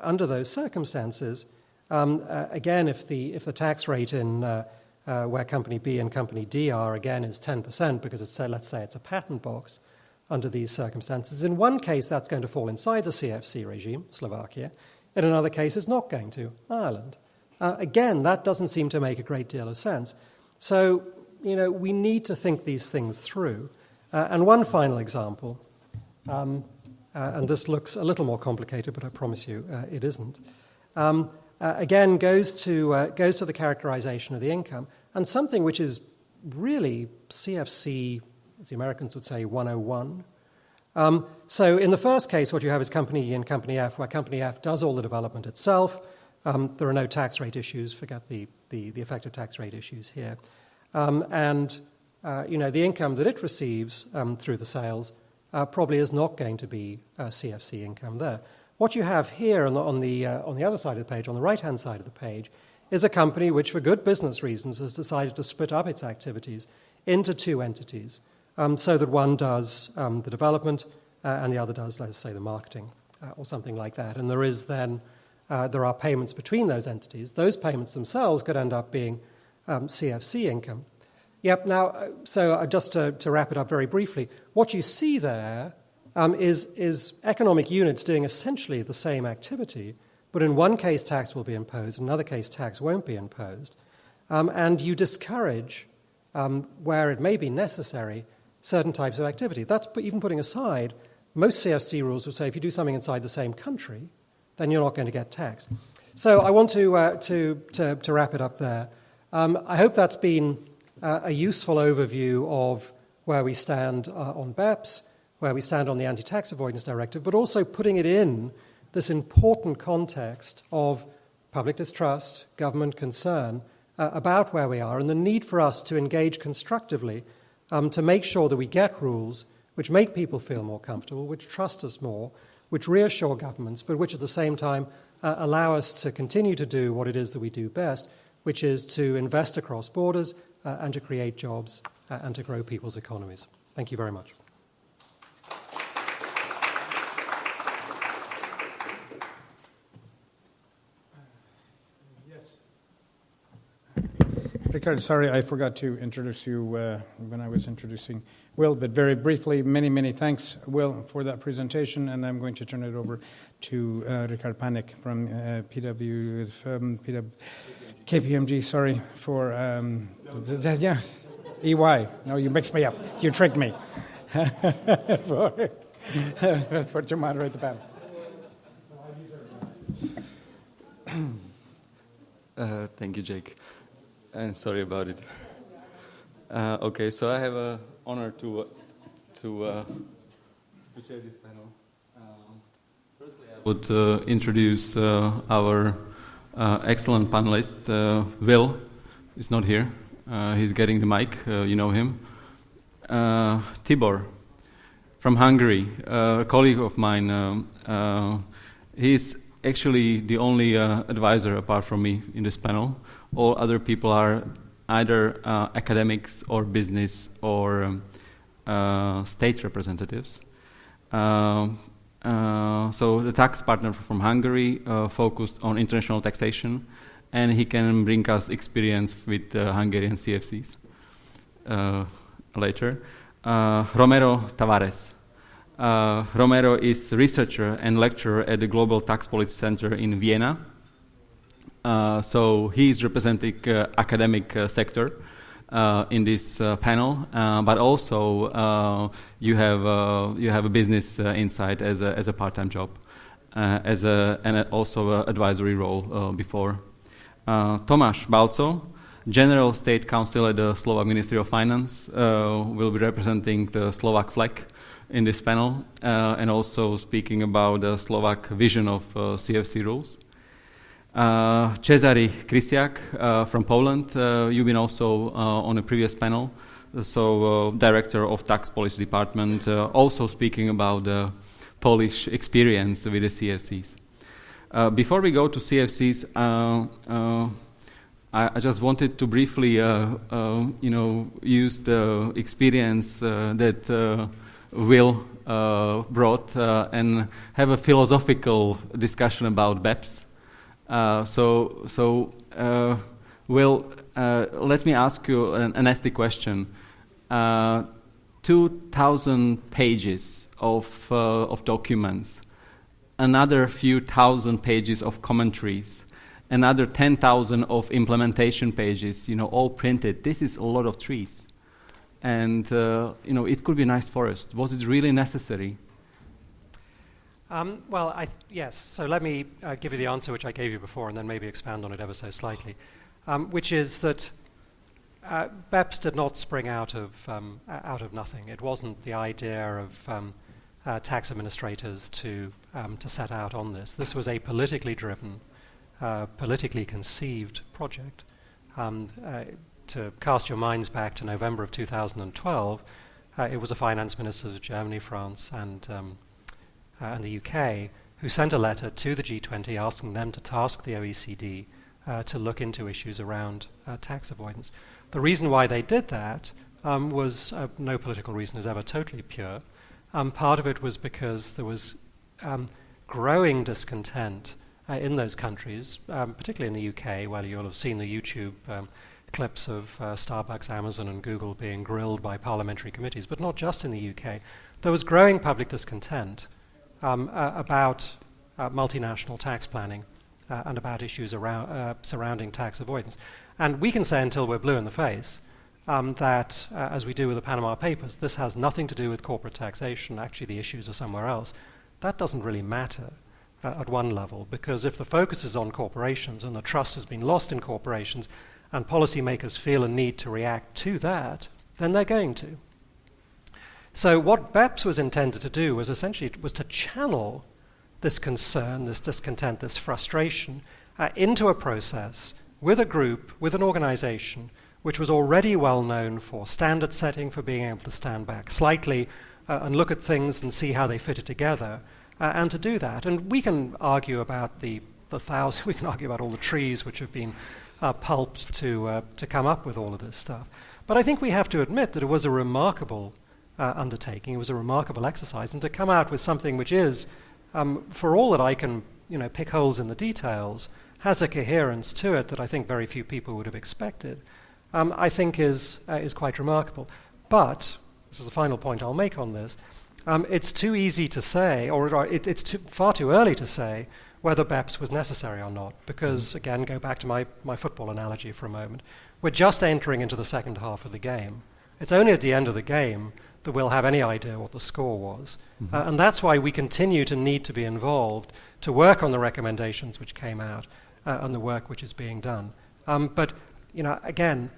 Speaker 10: under those circumstances, again, if the tax rate in where Company B and Company D are, again, is 10%, because let's say it's a patent box under these circumstances, in one case that's going to fall inside the CFC regime, Slovakia. In another case, it's not going to, Ireland. Again, that doesn't seem to make a great deal of sense. So, we need to think these things through. And one final example, and this looks a little more complicated, but I promise you it isn't. Again, goes to the characterization of the income, and something which is really CFC, as the Americans would say, 101. So in the first case, what you have is Company E and Company F, where Company F does all the development itself. There are no tax rate issues, forget the effective tax rate issues here. And the income that it receives through the sales probably is not going to be CFC income there. What you have here on the other side of the page, on the right-hand side of the page, is a company which, for good business reasons, has decided to split up its activities into two entities, so that one does the development and the other does, let's say, the marketing or something like that. And there is then there are payments between those entities. Those payments themselves could end up being CFC income. Yep. Now, so just to wrap it up very briefly, what you see there is economic units doing essentially the same activity, but in one case tax will be imposed, in another case tax won't be imposed, and you discourage, where it may be necessary, certain types of activity. That's even putting aside, most CFC rules would say if you do something inside the same country, then you're not going to get taxed. So I want to wrap it up there. I hope that's been a useful overview of where we stand on BEPS, where we stand on the Anti-Tax Avoidance Directive, but also putting it in this important context of public distrust, government concern about where we are, and the need for us to engage constructively to make sure that we get rules which make people feel more comfortable, which trust us more, which reassure governments, but which at the same time allow us to continue to do what it is that we do best, which is to invest across borders and to create jobs and to grow people's economies. Thank you very much.
Speaker 1: Ricardo, sorry, I forgot to introduce you when I was introducing Will, but very briefly, many thanks, Will, for that presentation, and I'm going to turn it over to Richard Panik from KPMG, sorry, for, EY. No, you mixed me up. You tricked me. To moderate the panel.
Speaker 11: Thank you, Jake. And sorry about it. Okay, so I have an honor to chair this panel. Firstly, I would introduce our excellent panelist, Will. He's not here. He's getting the mic. You know him. Tibor from Hungary, a colleague of mine. He's actually the only advisor apart from me in this panel. All other people are either academics or business or state representatives. So the tax partner from Hungary focused on international taxation, and he can bring us experience with Hungarian CFCs later. Romero Tavares. Romero is researcher and lecturer at the Global Tax Policy Center in Vienna. So he is representing academic sector in this panel, but also you have a business insight as a part-time job, and also an advisory role before. Tomáš Balco, General State Counsel at the Slovak Ministry of Finance, will be representing the Slovak flag in this panel, and also speaking about the Slovak vision of CFC rules. Cezary Krysiak from Poland, you've been also on a previous panel, so Director of Tax Policy Department, also speaking about the Polish experience with the CFCs. Before we go to CFCs, I just wanted to briefly, use the experience that Will brought and have a philosophical discussion about BEPS. Will, let me ask you an nasty question. 2,000 pages of documents, another few thousand pages of commentaries, another 10,000 of implementation pages, all printed. This is a lot of trees. And, it could be a nice forest. Was it really necessary?
Speaker 10: Yes. So let me give you the answer which I gave you before, and then maybe expand on it ever so slightly, which is that BEPS did not spring out of nothing. It wasn't the idea of tax administrators to set out on this. This was a politically driven, politically conceived project. To cast your minds back to November of 2012, it was the finance ministers of Germany, France, and the UK who sent a letter to the G20 asking them to task the OECD to look into issues around tax avoidance. The reason why they did that was no political reason is ever totally pure. Part of it was because there was growing discontent in those countries, particularly in the UK, where you'll have seen the YouTube clips of Starbucks, Amazon, and Google being grilled by parliamentary committees, but not just in the UK. There was growing public discontent about multinational tax planning and about issues around surrounding tax avoidance. And we can say until we're blue in the face that, as we do with the Panama Papers, this has nothing to do with corporate taxation. Actually, the issues are somewhere else. That doesn't really matter at one level, because if the focus is on corporations and the trust has been lost in corporations and policymakers feel a need to react to that, then they're going to. So what BEPS was intended to do was essentially to channel this concern, this discontent, this frustration into a process with a group, with an organization, which was already well known for standard setting, for being able to stand back slightly and look at things and see how they fitted together, and to do that. And we can argue about the thousand, we can argue about all the trees which have been pulped to come up with all of this stuff. But I think we have to admit that it was a remarkable undertaking. It was a remarkable exercise, and to come out with something which is, for all that I can, pick holes in the details, has a coherence to it that I think very few people would have expected, I think is quite remarkable. But this is the final point I'll make on this. It's too easy to say, or it's far too early to say whether BEPS was necessary or not, because, again, go back to my football analogy for a moment. We're just entering into the second half of the game. It's only at the end of the game that we'll have any idea what the score was. Mm-hmm. And that's why we continue to need to be involved to work on the recommendations which came out and the work which is being done. But, again,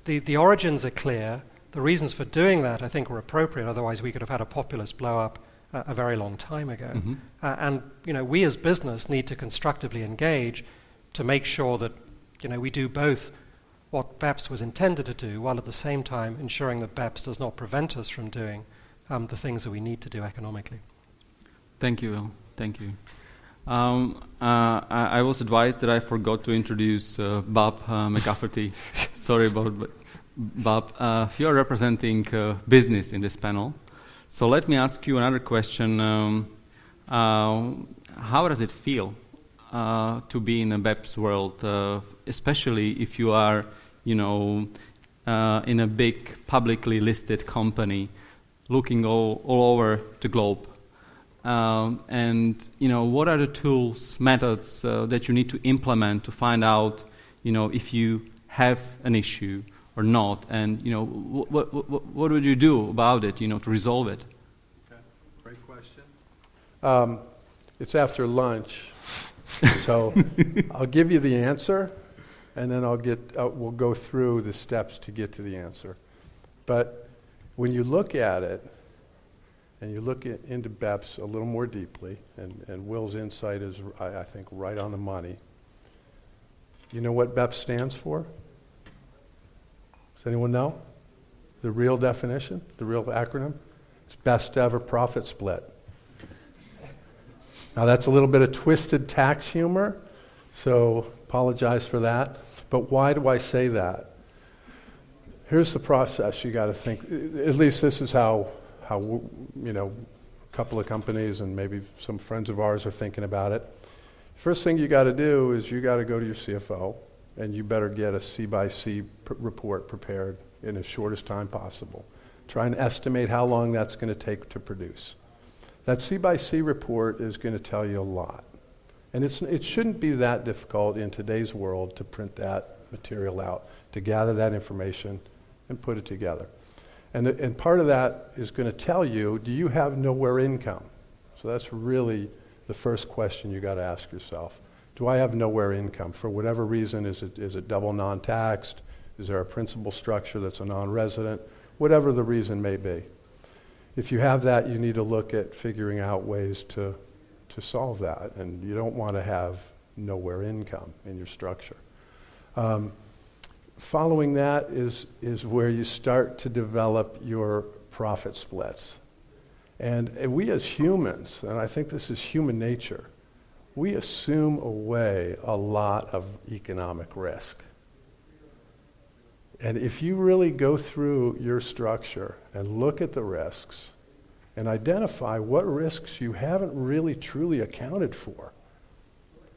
Speaker 10: the origins are clear. The reasons for doing that, I think, were appropriate. Otherwise, we could have had a populist blow-up a very long time ago. Mm-hmm. And we as business need to constructively engage to make sure that we do both what BEPS was intended to do, while at the same time ensuring that BEPS does not prevent us from doing the things that we need to do economically.
Speaker 11: Thank you, Will. Thank you. I was advised that I forgot to introduce Bob McCafferty. Sorry about Bob. You are representing business in this panel. So let me ask you another question. How does it feel to be in a BEPS world, especially if you are, in a big publicly listed company, looking all over the globe? And what are the tools, methods that you need to implement to find out, if you have an issue or not, and what would you do about it, to resolve it?
Speaker 9: Okay. Great question. It's after lunch, so I'll give you the answer, and then we'll go through the steps to get to the answer. But when you look at it, and you look into BEPS a little more deeply, and Will's insight is, I think, right on the money. You know what BEPS stands for? Does anyone know? The real definition, the real acronym? It's Best Ever Profit Split. Now that's a little bit of twisted tax humor, so apologize for that. But why do I say that? Here's the process you got to think. At least this is how a couple of companies and maybe some friends of ours are thinking about it. First thing you got to do is you got to go to your CFO, and you better get a C-by-C report prepared in as short as time possible. Try and estimate how long that's going to take to produce. That C-by-C report is going to tell you a lot. And it shouldn't be that difficult in today's world to print that material out, to gather that information and put it together. And part of that is going to tell you, do you have nowhere income? So that's really the first question you got to ask yourself. Do I have nowhere income? For whatever reason, is it double non-taxed? Is there a principal structure that's a non-resident? Whatever the reason may be. If you have that, you need to look at figuring out ways to solve that. And you don't want to have nowhere income in your structure. Following that is where you start to develop your profit splits. And we as humans, and I think this is human nature, we assume away a lot of economic risk. And if you really go through your structure and look at the risks and identify what risks you haven't really truly accounted for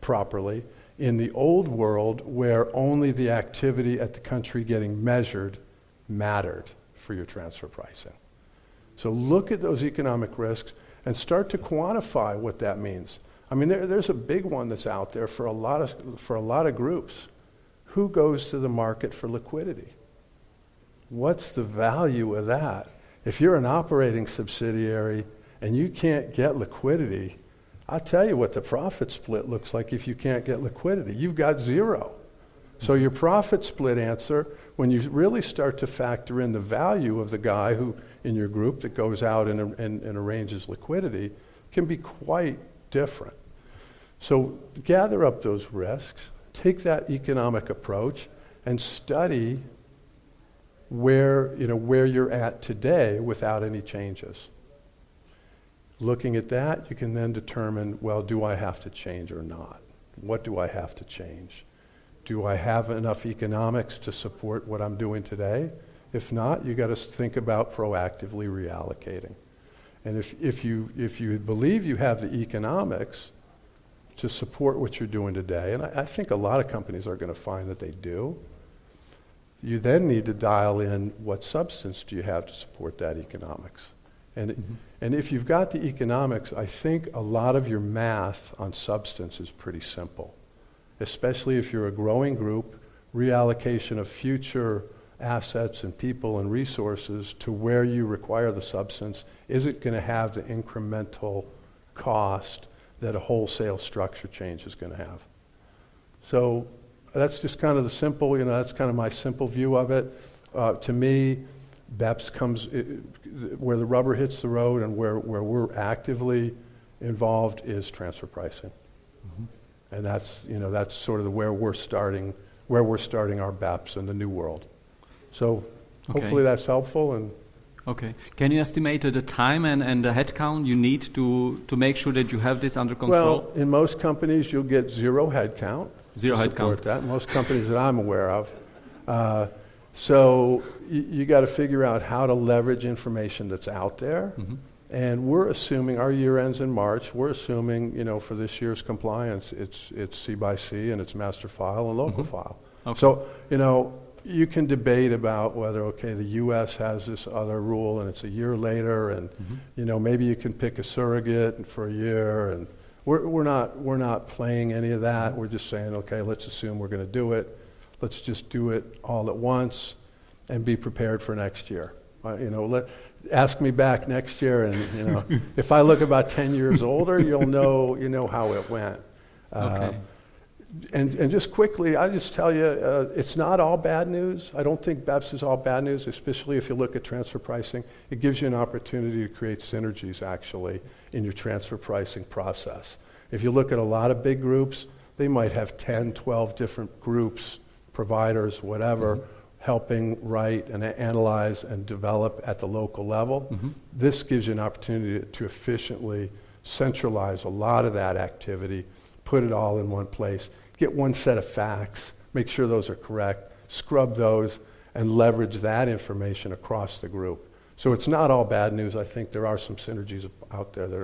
Speaker 9: properly in the old world where only the activity at the country getting measured mattered for your transfer pricing. So look at those economic risks and start to quantify what that means. I mean, there's a big one that's out there for a lot of groups. Who goes to the market for liquidity? What's the value of that? If you're an operating subsidiary and you can't get liquidity, I'll tell you what the profit split looks like if you can't get liquidity. You've got zero. So your profit split answer, when you really start to factor in the value of the guy who in your group that goes out and arranges liquidity, can be quite different. So gather up those risks, take that economic approach, and study where you're at today without any changes. Looking at that, you can then determine, well, do I have to change or not? What do I have to change? Do I have enough economics to support what I'm doing today? If not, you got to think about proactively reallocating. And if you believe you have the economics to support what you're doing today, and I think a lot of companies are going to find that they do, you then need to dial in what substance do you have to support that economics. And if you've got the economics, I think a lot of your math on substance is pretty simple, especially if you're a growing group, reallocation of future assets and people and resources to where you require the substance isn't going to have the incremental cost that a wholesale structure change is going to have. So that's just kind of the simple, that's kind of my simple view of it. To me, BEPS comes where the rubber hits the road and where we're actively involved is transfer pricing. And that's sort of where we're starting our BEPS in the new world. So hopefully that's helpful. And
Speaker 11: Okay. Can you estimate the time and the headcount you need to make sure that you have this under control?
Speaker 9: Well, in most companies, you'll get zero headcount.
Speaker 11: Zero
Speaker 9: to
Speaker 11: headcount.
Speaker 9: support that. Most companies that I'm aware of. So you got to figure out how to leverage information that's out there.
Speaker 11: Mm-hmm.
Speaker 9: And we're assuming our year ends in March. We're assuming, for this year's compliance, it's C by C and it's master file and local file.
Speaker 11: Okay.
Speaker 9: So, you can debate about whether, the U.S. has this other rule and it's a year later, and maybe you can pick a surrogate for a year, and we're not playing any of that. We're just saying, let's assume we're going to do it. Let's just do it all at once, and be prepared for next year. Ask me back next year, and if I look about 10 years older, you'll know how it went.
Speaker 11: Okay.
Speaker 9: And just quickly, I just tell you, it's not all bad news. I don't think BEPS is all bad news, especially if you look at transfer pricing. It gives you an opportunity to create synergies, actually, in your transfer pricing process. If you look at a lot of big groups, they might have 10, 12 different groups, providers, whatever, helping write and analyze and develop at the local level. This gives you an opportunity to efficiently centralize a lot of that activity, put it all in one place, get one set of facts, make sure those are correct, scrub those, and leverage that information across the group. So it's not all bad news. I think there are some synergies out there that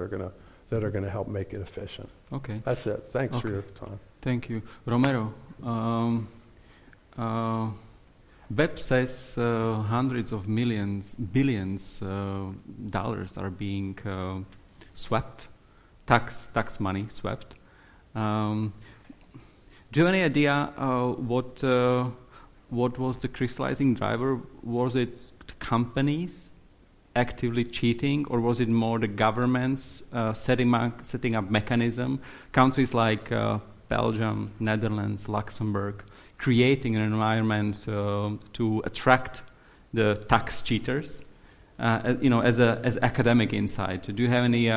Speaker 9: are gonna help make it efficient.
Speaker 11: Okay.
Speaker 9: That's it. Thanks for your time.
Speaker 11: Thank you. Romero, BEPS says hundreds of billions dollars are being swept, tax money swept. Do you have any idea what was the crystallizing driver? Was it the companies actively cheating, or was it more the governments setting up mechanism? Countries like Belgium, Netherlands, Luxembourg, creating an environment to attract the tax cheaters, as academic insight. Do you have any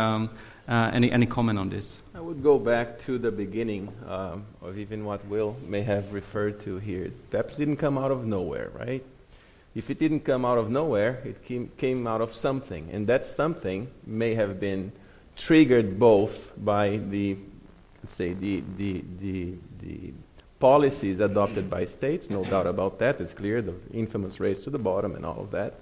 Speaker 11: comment on this?
Speaker 12: I would go back to the beginning of even what Will may have referred to here. BEPS didn't come out of nowhere, right? If it didn't come out of nowhere, it came out of something, and that something may have been triggered both by the policies adopted by states, no doubt about that. It's clear, the infamous race to the bottom and all of that,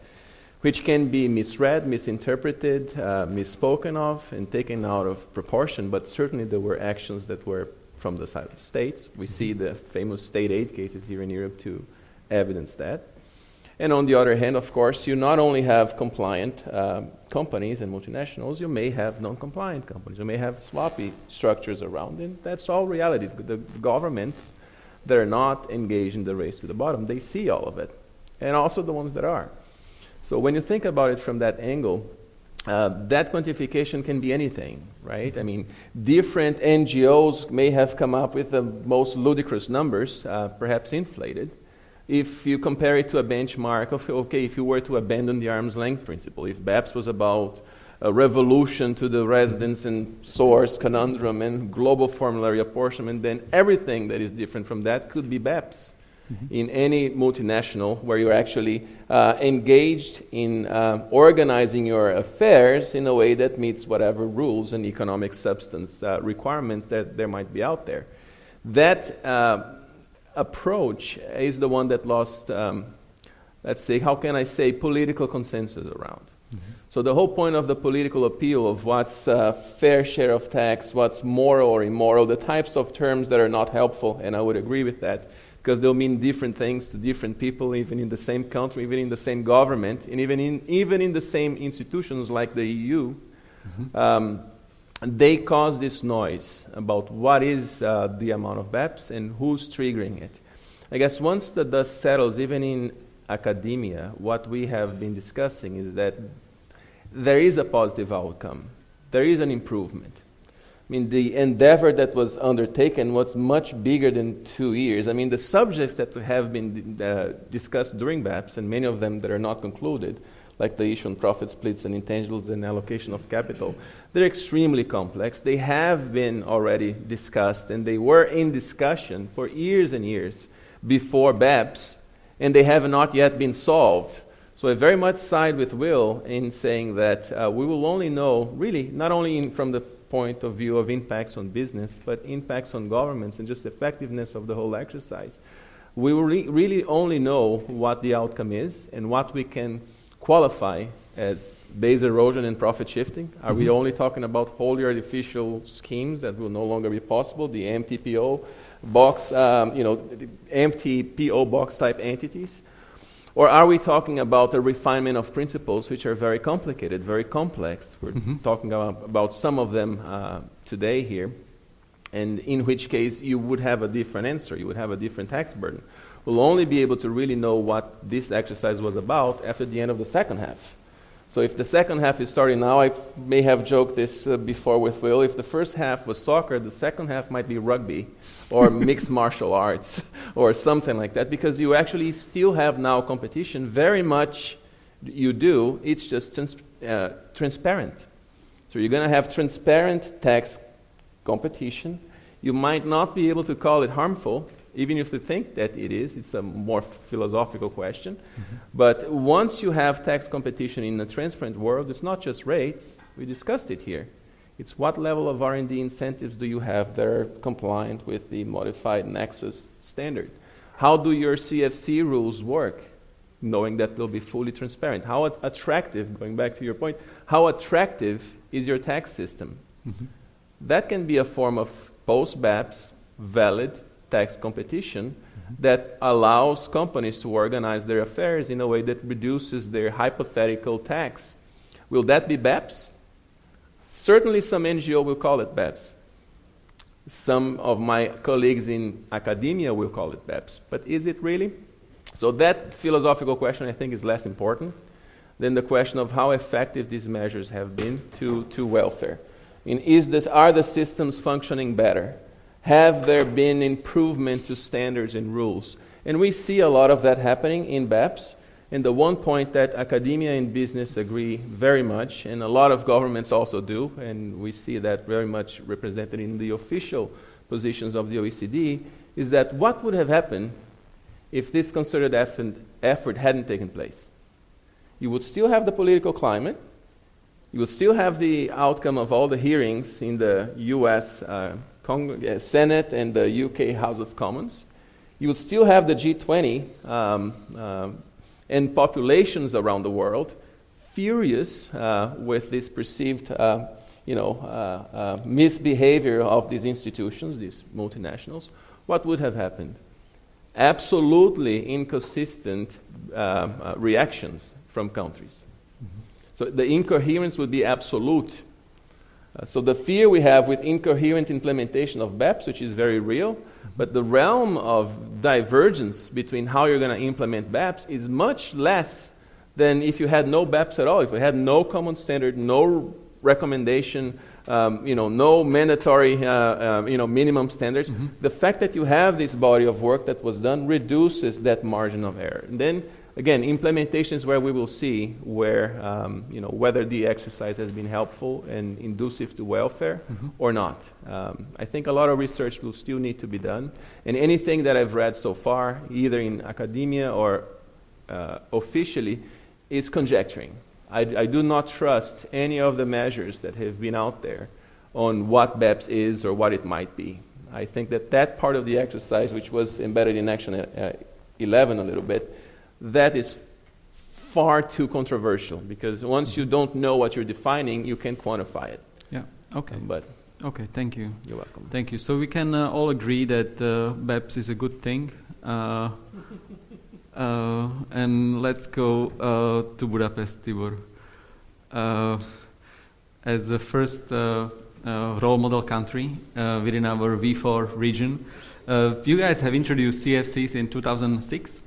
Speaker 12: which can be misread, misinterpreted, misspoken of, and taken out of proportion. But certainly there were actions that were from the side of states. We see the famous state aid cases here in Europe to evidence that. And on the other hand, of course, you not only have compliant companies and multinationals, you may have non-compliant companies. You may have sloppy structures around, and that's all reality. The governments that are not engaged in the race to the bottom, they see all of it, and also the ones that are. So when you think about it from that angle, that quantification can be anything, right? I mean, different NGOs may have come up with the most ludicrous numbers, perhaps inflated. If you compare it to a benchmark of, if you were to abandon the arm's length principle, if BEPS was about a revolution to the residence and source conundrum and global formulary apportionment, then everything that is different from that could be BEPS. In any multinational where you're actually engaged in organizing your affairs in a way that meets whatever rules and economic substance requirements that there might be out there. That approach is the one that lost, political consensus around. So the whole point of the political appeal of what's fair share of tax, what's moral or immoral, the types of terms that are not helpful, and I would agree with that, because they'll mean different things to different people, even in the same country, even in the same government, and even in the same institutions like the EU. They cause this noise about what is the amount of BEPS and who's triggering it. I guess once the dust settles, even in academia, what we have been discussing is that there is a positive outcome. There is an improvement. I mean, the endeavor that was undertaken was much bigger than 2 years. I mean, the subjects that have been discussed during BEPS, and many of them that are not concluded, like the issue on profit splits and intangibles and allocation of capital, they're extremely complex. They have been already discussed, and they were in discussion for years and years before BEPS, and they have not yet been solved. So I very much side with Will in saying that we will only know, really, not only from the point of view of impacts on business, but impacts on governments and just effectiveness of the whole exercise. We will really only know what the outcome is and what we can qualify as base erosion and profit shifting. Are we only talking about wholly artificial schemes that will no longer be possible, the MTPO box, the empty PO box type entities? Or are we talking about a refinement of principles which are very complicated, very complex? We're talking about some of them today here, and in which case you would have a different answer, you would have a different tax burden. We'll only be able to really know what this exercise was about after the end of the second half. So if the second half is starting now, I may have joked this before with Will, if the first half was soccer, the second half might be rugby or mixed martial arts or something like that, because you actually still have now competition. Very much you do, it's just transparent. So you're going to have transparent tax competition. You might not be able to call it harmful, even if you think that it is. It's a more philosophical question. But once you have tax competition in a transparent world, it's not just rates. We discussed it here. It's what level of R&D incentives do you have that are compliant with the modified Nexus standard? How do your CFC rules work, knowing that they'll be fully transparent? How attractive, going back to your point, how attractive is your tax system? That can be a form of post-BAPS valid tax competition that allows companies to organize their affairs in a way that reduces their hypothetical tax. Will that be BAPS? Certainly some NGO will call it BAPS. Some of my colleagues in academia will call it BAPS. But is it really? So that philosophical question, I think, is less important than the question of how effective these measures have been to welfare. Are the systems functioning better? Have there been improvement to standards and rules? And we see a lot of that happening in BAPS. And the one point that academia and business agree very much, and a lot of governments also do, and we see that very much represented in the official positions of the OECD, is that what would have happened if this concerted effort hadn't taken place? You would still have the political climate. You would still have the outcome of all the hearings in the U.S. Senate and the UK House of Commons. You would still have the G20 and populations around the world furious with this perceived misbehavior of these institutions, these multinationals. What would have happened? Absolutely inconsistent reactions from countries. So the incoherence would be absolute. So the fear we have with incoherent implementation of BEPS, which is very real, but the realm of divergence between how you're going to implement BEPS is much less than if you had no BEPS at all, if we had no common standard, no recommendation, no mandatory minimum standards. The fact that you have this body of work that was done reduces that margin of error. And then again, implementation is where we will see where, whether the exercise has been helpful and inducive to welfare or not. I think a lot of research will still need to be done. And anything that I've read so far, either in academia or officially, is conjecturing. I do not trust any of the measures that have been out there on what BEPS is or what it might be. I think that part of the exercise, which was embedded in Action 11 a little bit, that is far too controversial, because once you don't know what you're defining, you can't quantify it.
Speaker 11: Yeah, okay. Okay, thank you.
Speaker 12: You're welcome.
Speaker 11: Thank you. So we can all agree that BEPS is a good thing. And let's go to Budapest, Tibor. As the first role model country within our V4 region, you guys have introduced CFCs in 2006?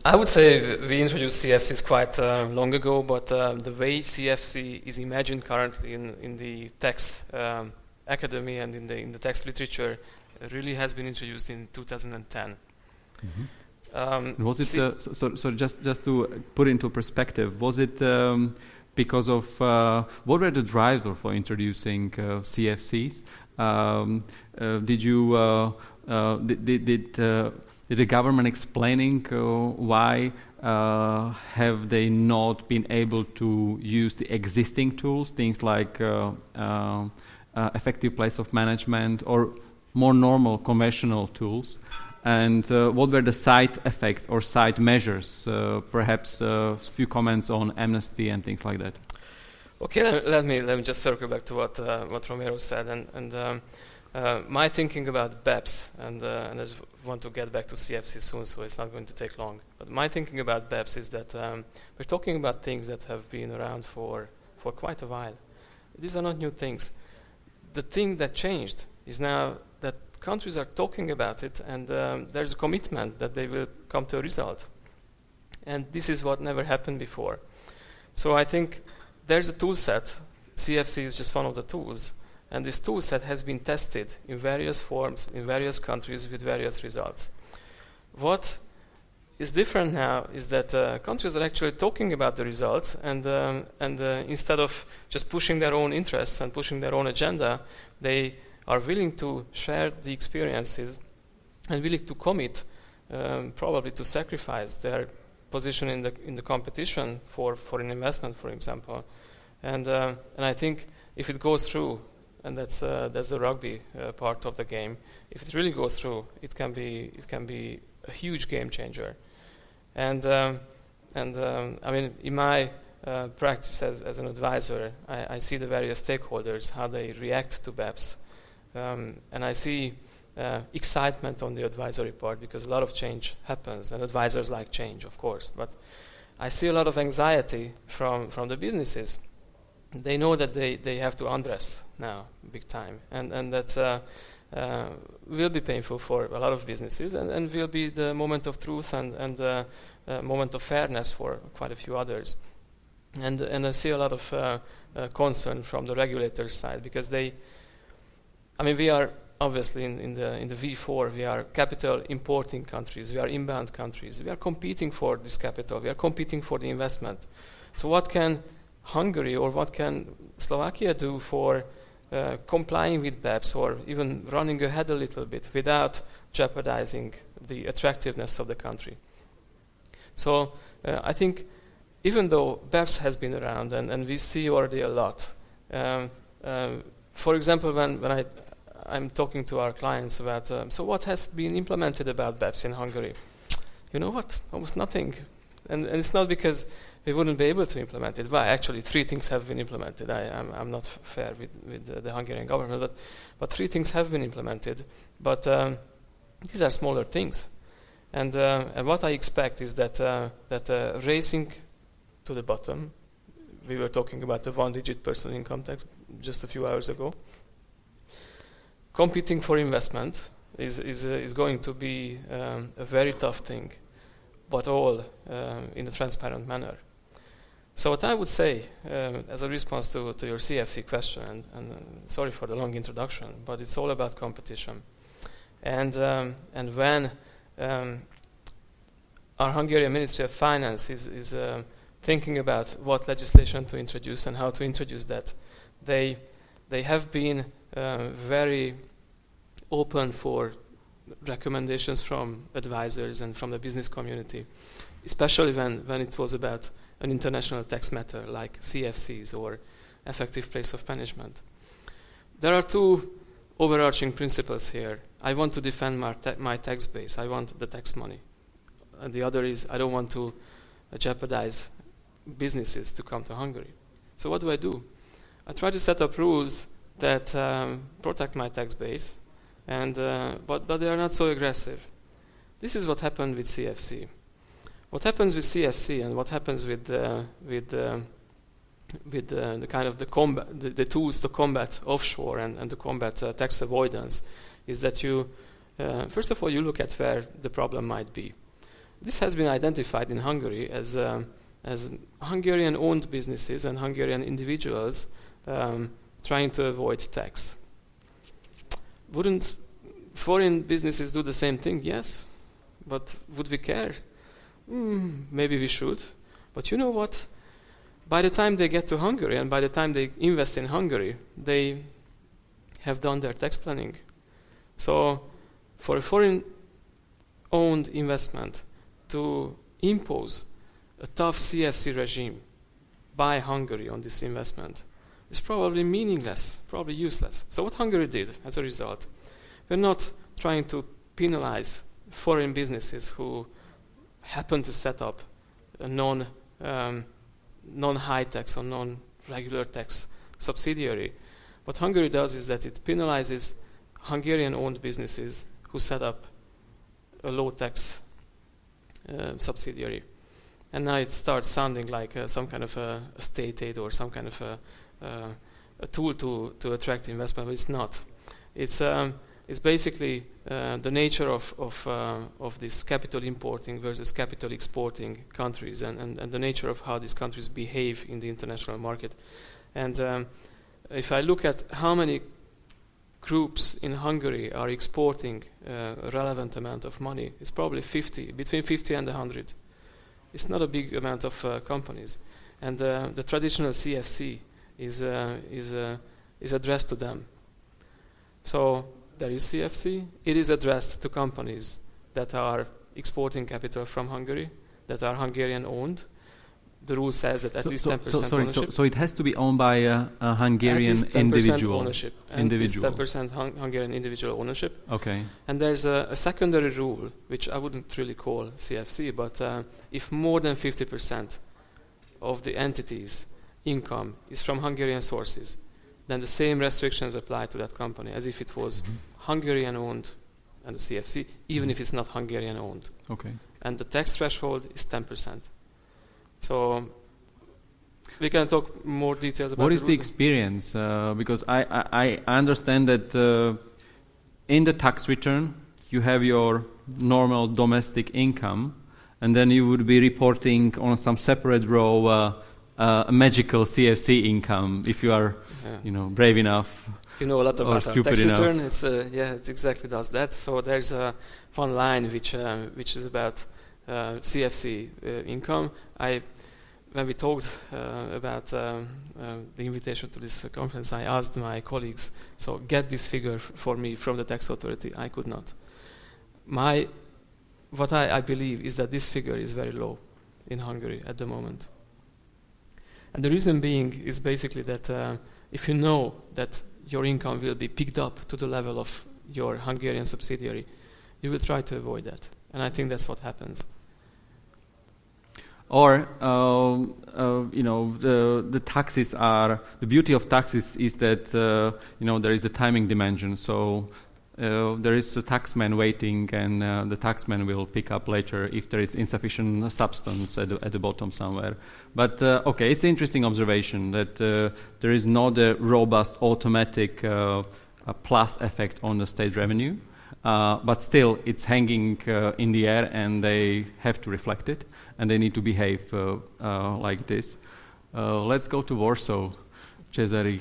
Speaker 13: I would say we introduced CFCs quite long ago, but the way CFC is imagined currently in the tax academy and in the tax literature really has been introduced in 2010.
Speaker 11: Was it so? Just to put into perspective, was it because of what were the drivers for introducing CFCs? Did the government explaining why have they not been able to use the existing tools, things like effective place of management or more normal conventional tools? And what were the side effects or side measures? Perhaps a few comments on amnesty and things like that.
Speaker 13: Okay, let me just circle back to what Romero said, and my thinking about BEPS, and I just want to get back to CFC soon, so it's not going to take long. But my thinking about BEPS is that we're talking about things that have been around for quite a while. These are not new things. The thing that changed is now that countries are talking about it, and there's a commitment that they will come to a result. And this is what never happened before. So I think there's a tool set. CFC is just one of the tools. And this tool set has been tested in various forms, in various countries with various results. What is different now is that countries are actually talking about the results, and instead of just pushing their own interests and pushing their own agenda, they are willing to share the experiences and willing to commit, probably to sacrifice their position in the competition for an investment, for example. And I think if it goes through, and that's the rugby part of the game, if it really goes through, it can be a huge game changer. And I mean, in my practice as an advisor, I see the various stakeholders, how they react to BEPS. And I see excitement on the advisory part because a lot of change happens, and advisors like change, of course. But I see a lot of anxiety from the businesses. They know that they have to undress now, big time. And that's will be painful for a lot of businesses, and will be the moment of truth and moment of fairness for quite a few others. And I see a lot of concern from the regulators' side because we are obviously in the V4, we are capital importing countries, we are inbound countries, we are competing for this capital, we are competing for the investment. So what can Hungary or what can Slovakia do for complying with BEPS or even running ahead a little bit without jeopardizing the attractiveness of the country? So I think even though BEPS has been around and we see already a lot, for example, when I'm talking to our clients about, so what has been implemented about BEPS in Hungary? You know what? Almost nothing. And it's not because we wouldn't be able to implement it. Well, actually, 3 things have been implemented. I'm not fair with the Hungarian government, but 3 things have been implemented. But these are smaller things. And what I expect is that racing to the bottom, we were talking about the 1-digit personal income tax just a few hours ago, competing for investment is going to be a very tough thing, but all in a transparent manner. So what I would say, as a response to your CFC question, and sorry for the long introduction, but it's all about competition. And when our Hungarian Ministry of Finance is thinking about what legislation to introduce and how to introduce that, they have been very open for recommendations from advisors and from the business community, especially when it was about an international tax matter like CFCs or effective place of management. There are 2 overarching principles here. I want to defend my tax base. I want the tax money. And the other is I don't want to jeopardize businesses to come to Hungary. So what do? I try to set up rules that protect my tax base, and but they are not so aggressive. This is what happened with CFC. What happens with CFC and what happens with the kind of the tools to combat offshore and to combat tax avoidance is that you first of all you look at where the problem might be. This has been identified in Hungary as Hungarian-owned businesses and Hungarian individuals trying to avoid tax. Wouldn't foreign businesses do the same thing? Yes. But would we care? Maybe we should. But you know what? By the time they get to Hungary and by the time they invest in Hungary, they have done their tax planning. So for a foreign-owned investment to impose a tough CFC regime by Hungary on this investment is probably meaningless, probably useless. So what Hungary did as a result, we're not trying to penalize foreign businesses who happen to set up a non-high tax or non-regular tax subsidiary. What Hungary does is that it penalizes Hungarian-owned businesses who set up a low-tax subsidiary. And now it starts sounding like some kind of a state aid or some kind of a tool to attract investment, but it's not. It's basically the nature of this capital importing versus capital exporting countries and the nature of how these countries behave in the international market. And if I look at how many groups in Hungary are exporting a relevant amount of money, it's probably 50, between 50 and 100. It's not a big amount of companies. And the traditional CFC is addressed to them. So there is CFC. It is addressed to companies that are exporting capital from Hungary, that are Hungarian-owned. The rule says that at least 10% ownership.
Speaker 11: So it has to be owned by a Hungarian
Speaker 13: at least 10%
Speaker 11: individual.
Speaker 13: Ownership. And at least 10% Hungarian individual ownership.
Speaker 11: Okay.
Speaker 13: And there's a secondary rule, which I wouldn't really call CFC, but if more than 50% of the entity's income is from Hungarian sources, then the same restrictions apply to that company as if it was Hungarian-owned and the CFC, even if it's not Hungarian-owned.
Speaker 11: Okay.
Speaker 13: And the tax threshold is 10%. So we can talk more details about
Speaker 11: what is the experience? Because I understand that in the tax return you have your normal domestic income, and then you would be reporting on some separate row a magical CFC income if you are, brave enough.
Speaker 13: You know a lot about
Speaker 11: stupid
Speaker 13: tax
Speaker 11: enough.
Speaker 13: return. It exactly does that. So there's one line which is about CFC income. When we talked about the invitation to this conference, I asked my colleagues, so get this figure for me from the tax authority. I could not. What I believe is that this figure is very low in Hungary at the moment. And the reason being is basically that if you know that your income will be picked up to the level of your Hungarian subsidiary, you will try to avoid that. And I think that's what happens.
Speaker 11: Or, the taxes are, the beauty of taxes is that, there is a timing dimension. So there is a taxman waiting, and the taxman will pick up later if there is insufficient substance at the bottom somewhere. But, it's an interesting observation that there is not a robust automatic plus effect on the state revenue. But still, it's hanging in the air, and they have to reflect it, and they need to behave like this. Let's go to Warsaw, Cezary.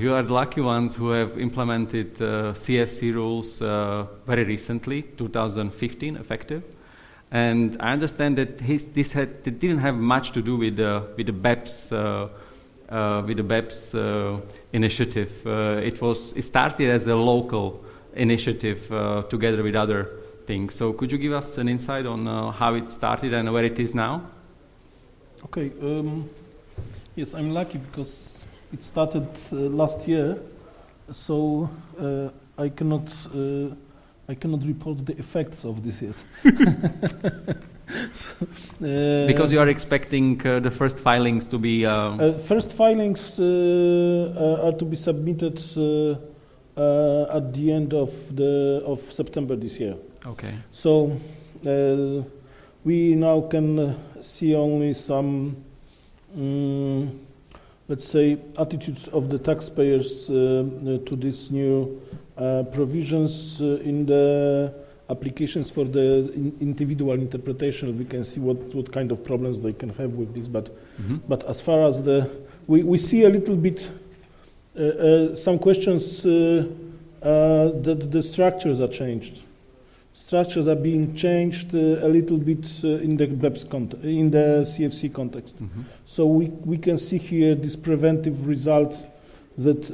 Speaker 11: You are the lucky ones who have implemented CFC rules very recently, 2015, effective. And I understand that it didn't have much to do with the BEPS initiative. It started as a local initiative together with other things. So could you give us an insight on how it started and where it is now?
Speaker 14: Okay. Yes, I'm lucky because it started last year, so I cannot report the effects of this yet.
Speaker 11: Because you are expecting the first filings to be...
Speaker 14: First filings are to be submitted at the end of September this year.
Speaker 11: Okay.
Speaker 14: So we now can see only some, let's say, attitudes of the taxpayers to these new provisions in the applications for the individual interpretation. We can see what kind of problems they can have with this. But as far as we see a little bit some questions that the structures are changed. Structures are being changed a little bit in the BEPS in the CFC context. So we can see here this preventive result that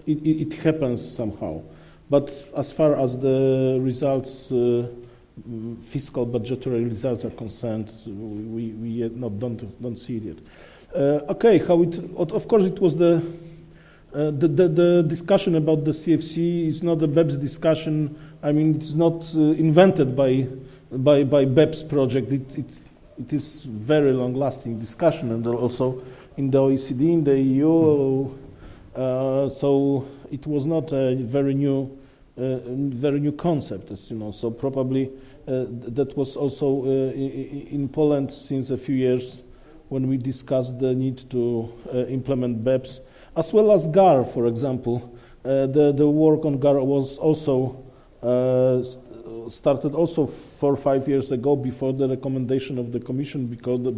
Speaker 14: it happens somehow. But as far as the results fiscal budgetary results are concerned, we yet don't see it yet. Okay, how it? Of course, it was the discussion about the CFC is not a BEPS discussion. I mean, it's not invented by BEPS project. It is very long-lasting discussion, and also in the OECD, in the EU. So it was not a very new concept, as you know. So probably that was also in Poland since a few years when we discussed the need to implement BEPS, as well as GAR, for example. The work on GAR was also started also 4 or 5 years ago, before the recommendation of the Commission, before the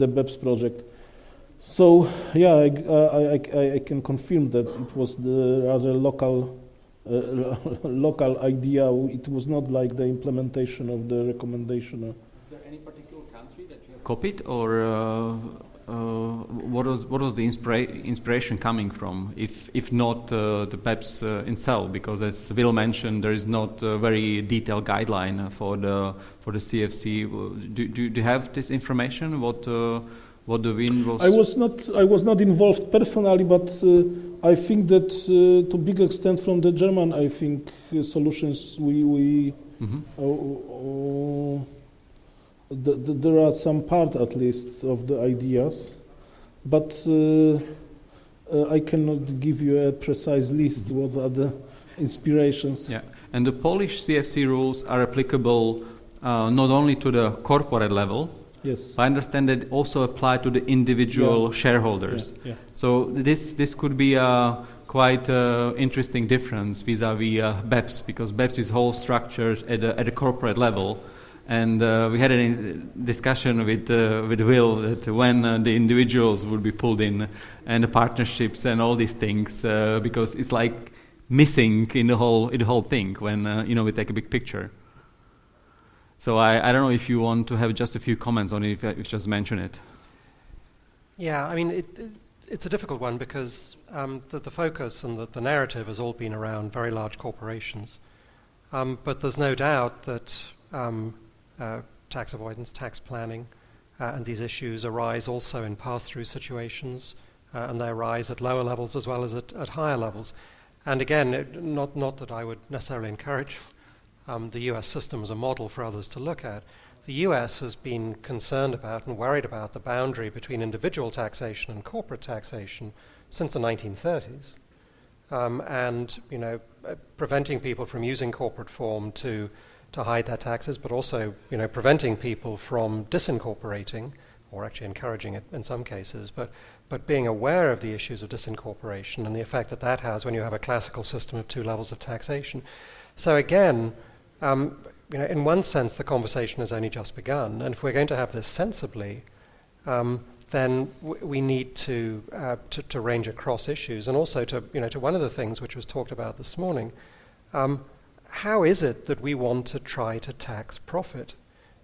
Speaker 14: BEPS project. So yeah, I can confirm that it was the rather local idea. It was not like the implementation of the recommendation.
Speaker 11: Is there any particular country that you have copied, or what was the inspiration coming from? If not the BEPS itself, because as Will mentioned, there is not a very detailed guideline for the CFC. Do you have this information? What the win was?
Speaker 14: I was not involved personally, but I think that to big extent from the German, I think solutions there are some part at least of the ideas, but I cannot give you a precise list. What are the inspirations?
Speaker 11: Yeah, and the Polish CFC rules are applicable not only to the corporate level.
Speaker 14: Yes.
Speaker 11: I understand that also apply to the individual shareholders.
Speaker 14: Yeah.
Speaker 11: So this could be a quite interesting difference vis-à-vis BEPS, because BEPS is whole structured at a corporate level. And we had a discussion with Will that when the individuals would be pulled in, and the partnerships and all these things, because it's like missing in the whole thing when we take a big picture. So I don't know if you want to have just a few comments on it, if you just mention it.
Speaker 10: Yeah, I mean, it's a difficult one because the focus and the narrative has all been around very large corporations. But there's no doubt that tax avoidance, tax planning, and these issues arise also in pass-through situations, and they arise at lower levels as well as at higher levels. And again, not that I would necessarily encourage the US system as a model for others to look at. The US has been concerned about and worried about the boundary between individual taxation and corporate taxation since the 1930s. And, preventing people from using corporate form to hide their taxes, but also, preventing people from disincorporating, or actually encouraging it in some cases, but being aware of the issues of disincorporation and the effect that has when you have a classical system of 2 levels of taxation. So again, in one sense, the conversation has only just begun, and if we're going to have this sensibly, then we need to range across issues, and also to one of the things which was talked about this morning. How is it that we want to try to tax profit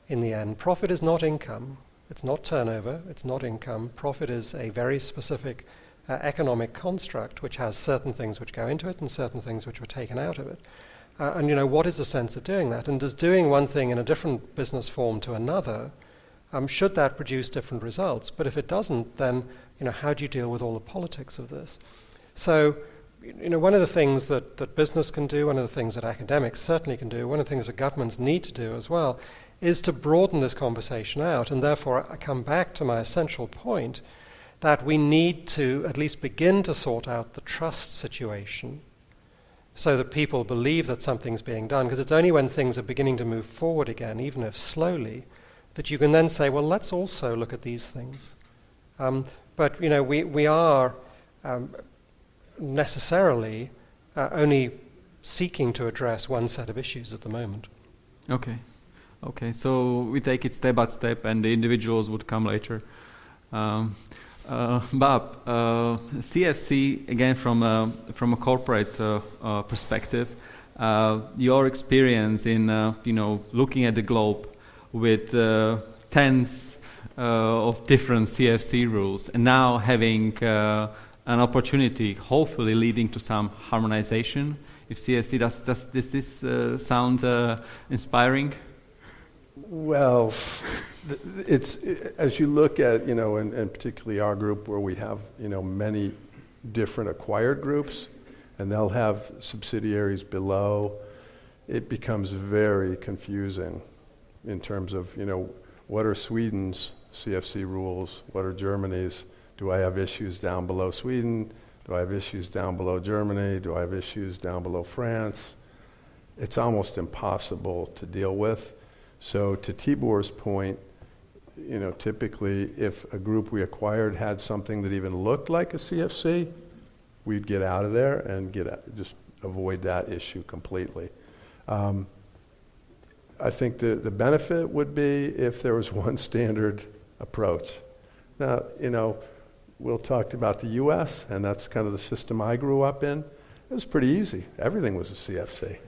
Speaker 10: in the end? Profit is not income. It's not turnover. It's not income. Profit is a very specific economic construct which has certain things which go into it and certain things which were taken out of it. And what is the sense of doing that? And does doing one thing in a different business form to another, should that produce different results? But if it doesn't, then how do you deal with all the politics of this? So, one of the things that business can do, one of the things that academics certainly can do, one of the things that governments need to do as well, is to broaden this conversation out. And therefore, I come back to my essential point that we need to at least begin to sort out the trust situation so that people believe that something's being done. Because it's only when things are beginning to move forward again, even if slowly, that you can then say, well, let's also look at these things. But we are necessarily only seeking to address one set of issues at the moment.
Speaker 11: Okay, so we take it step by step, and the individuals would come later. Bob, CFC, again from a corporate perspective, your experience in looking at the globe with tens of different CFC rules, and now having an opportunity, hopefully leading to some harmonization if CFC does this sound inspiring?
Speaker 9: Well, it's as you look at, and particularly our group where we have, many different acquired groups, and they'll have subsidiaries below, it becomes very confusing in terms of, what are Sweden's CFC rules? What are Germany's? Do I have issues down below Sweden? Do I have issues down below Germany? Do I have issues down below France? It's almost impossible to deal with. So to Tibor's point, typically if a group we acquired had something that even looked like a CFC, we'd get out of there and just avoid that issue completely. I think the benefit would be if there was one standard approach. Now, Will talked about the U.S., and that's kind of the system I grew up in. It was pretty easy. Everything was a CFC,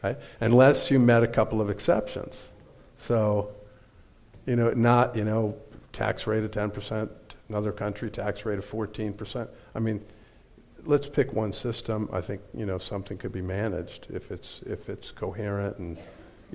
Speaker 9: right? Unless you met a couple of exceptions. So, not, tax rate of 10%, another country tax rate of 14%. I mean, let's pick one system. I think, something could be managed if it's coherent and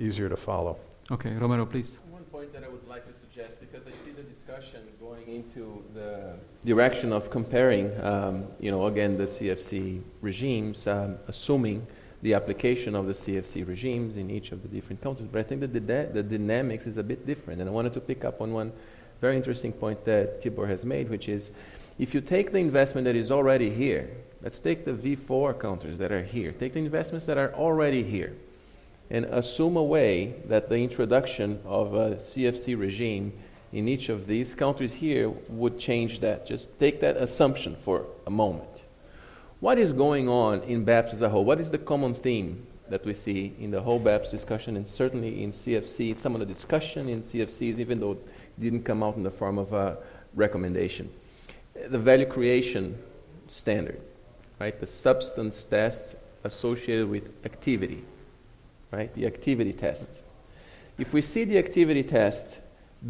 Speaker 9: easier to follow.
Speaker 11: Okay, Romero, please.
Speaker 12: One point that I would like to suggest, because I see the discussion going into the direction of comparing, again, the CFC regimes, assuming the application of the CFC regimes in each of the different countries. But I think that the dynamics is a bit different. And I wanted to pick up on one very interesting point that Tibor has made, which is, if you take the investment that is already here, let's take the V4 countries that are here, take the investments that are already here, and assume away that the introduction of a CFC regime in each of these countries here would change that. Just take that assumption for a moment. What is going on in BEPS as a whole? What is the common theme that we see in the whole BEPS discussion, and certainly in CFC, some of the discussion in CFCs, even though it didn't come out in the form of a recommendation? The value creation standard, right? The substance test associated with activity, right? The activity test. If we see the activity test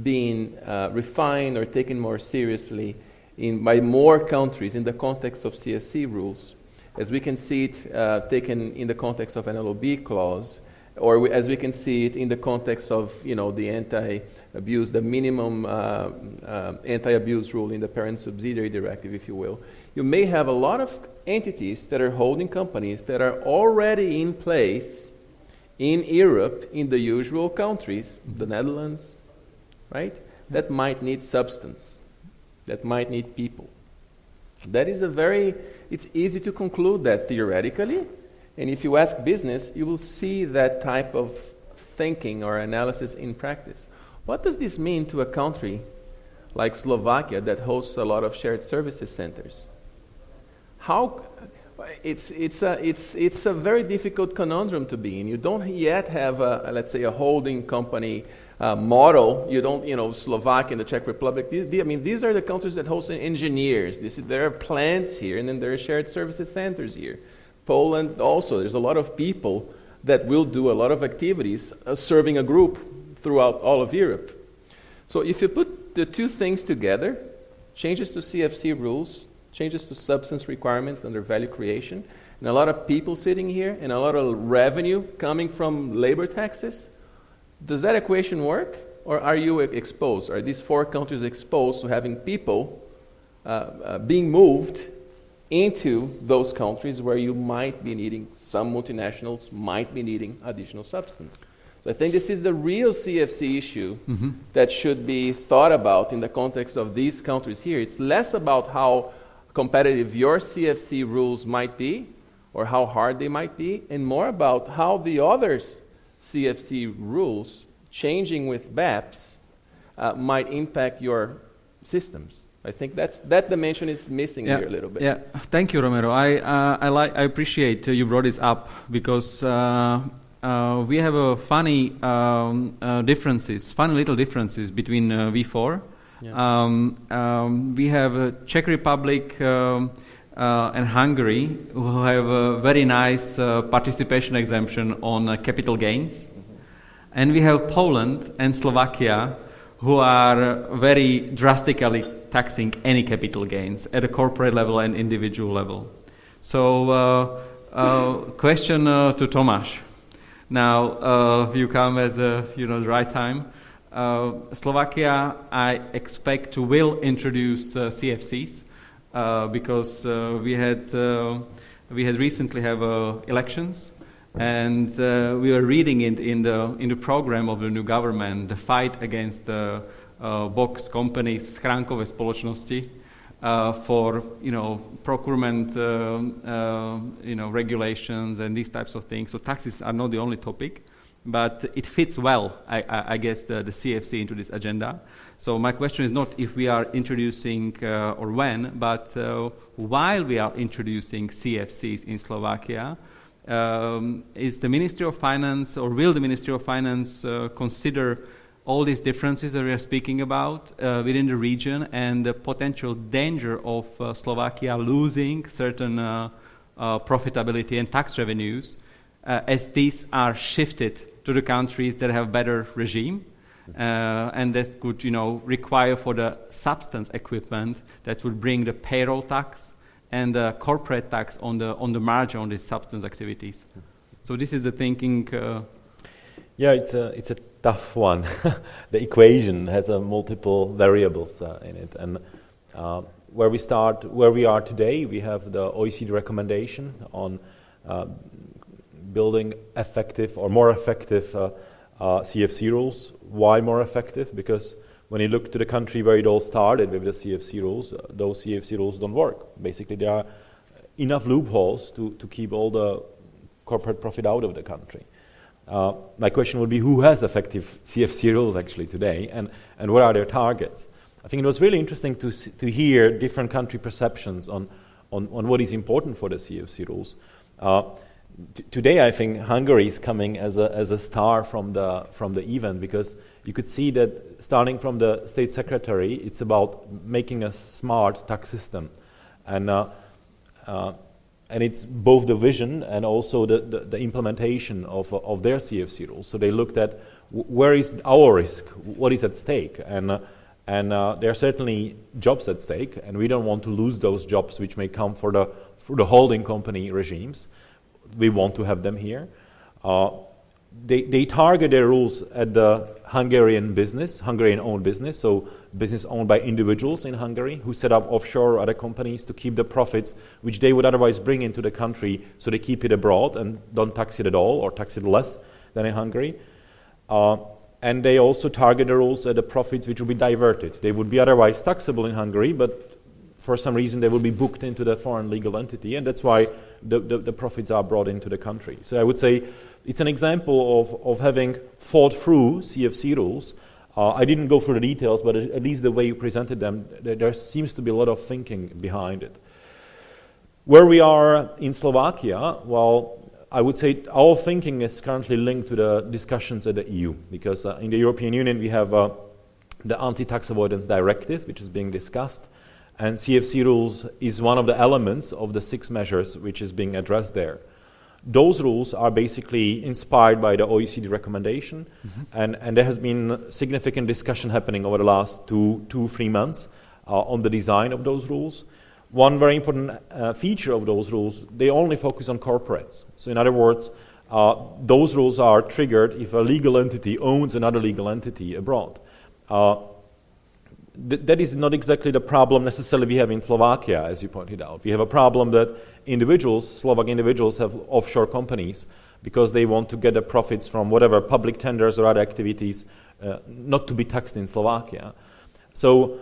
Speaker 12: being refined or taken more seriously by more countries in the context of CFC rules, as we can see it taken in the context of an LOB clause, or as we can see it in the context of the anti-abuse, the minimum anti-abuse rule in the parent subsidiary directive, if you will, you may have a lot of entities that are holding companies that are already in place in Europe, in the usual countries, the Netherlands, right? That might need substance, that might need people. That is it's easy to conclude that theoretically, and if you ask business, you will see that type of thinking or analysis in practice. What does this mean to a country like Slovakia that hosts a lot of shared services centers? It's a very difficult conundrum to be in. You don't yet have let's say a holding company model. You don't, Slovakia and the Czech Republic. These are the countries that host engineers. There are plants here, and then there are shared services centers here. Poland also. There's a lot of people that will do a lot of activities serving a group throughout all of Europe. So if you put the two things together, changes to CFC rules, changes to substance requirements under value creation, and a lot of people sitting here, and a lot of revenue coming from labor taxes, does that equation work? Or are you exposed? Are these four countries exposed to having people being moved into those countries where you might be needing, some multinationals might be needing additional substance? So I think this is the real CFC issue that should be thought about in the context of these countries here. It's less about how competitive your CFC rules might be or how hard they might be, and more about how the others' CFC rules changing with BEPS might impact your systems. I think that dimension is missing here a little bit.
Speaker 11: Yeah, thank you, Romero. I appreciate you brought this up because we have a funny little differences between V4. Yeah. We have Czech Republic and Hungary who have a very nice participation exemption on capital gains. And we have Poland and Slovakia who are very drastically taxing any capital gains at a corporate level and individual level. So question to Tomáš. Now, you come as the right time. Slovakia, I expect, will introduce CFCs because we had recently have elections, and we were reading in the program of the new government the fight against box companies, schránkové společnosti, for procurement regulations and these types of things. So taxes are not the only topic, but it fits well, I guess, the CFC into this agenda. So my question is not if we are introducing or when, but while we are introducing CFCs in Slovakia, is the Ministry of Finance, or will the Ministry of Finance consider all these differences that we are speaking about within the region and the potential danger of Slovakia losing certain profitability and tax revenues as these are shifted to the countries that have better regime, and that could require for the substance equipment that would bring the payroll tax and the corporate tax on the margin on these substance activities. So this is the thinking.
Speaker 15: Yeah, it's a tough one. The equation has multiple variables in it, and where we are today, we have the OECD recommendation on building effective or more effective CFC rules. Why more effective? Because when you look to the country where it all started with the CFC rules, those CFC rules don't work. Basically, there are enough loopholes to keep all the corporate profit out of the country. My question would be, who has effective CFC rules actually today, and what are their targets? I think it was really interesting to hear different country perceptions on what is important for the CFC rules. Today, I think Hungary is coming as a star from the event, because you could see that starting from the state secretary, it's about making a smart tax system, and it's both the vision and also the implementation of their CFC rules. So they looked at where is our risk, what is at stake, and there are certainly jobs at stake, and we don't want to lose those jobs which may come for the holding company regimes. We want to have them here. They target their rules at the Hungarian owned business, so business owned by individuals in Hungary who set up offshore or other companies to keep the profits which they would otherwise bring into the country, so they keep it abroad and don't tax it at all or tax it less than in Hungary. And they also target the rules at the profits which will be diverted. They would be otherwise taxable in Hungary, but for some reason they will be booked into the foreign legal entity, and that's why the profits are brought into the country. So I would say it's an example of having thought through CFC rules. I didn't go through the details, but at least the way you presented them, there seems to be a lot of thinking behind it. Where we are in Slovakia, well, I would say our thinking is currently linked to the discussions at the EU, because in the European Union we have the Anti-Tax Avoidance Directive, which is being discussed, and CFC rules is one of the elements of the 6 measures which is being addressed there. Those rules are basically inspired by the OECD recommendation, and there has been significant discussion happening over the last 2-3 months on the design of those rules. One very important feature of those rules, they only focus on corporates. So in other words, those rules are triggered if a legal entity owns another legal entity abroad. That is not exactly the problem necessarily we have in Slovakia, as you pointed out. We have a problem that Slovak individuals have offshore companies because they want to get the profits from whatever public tenders or other activities not to be taxed in Slovakia. So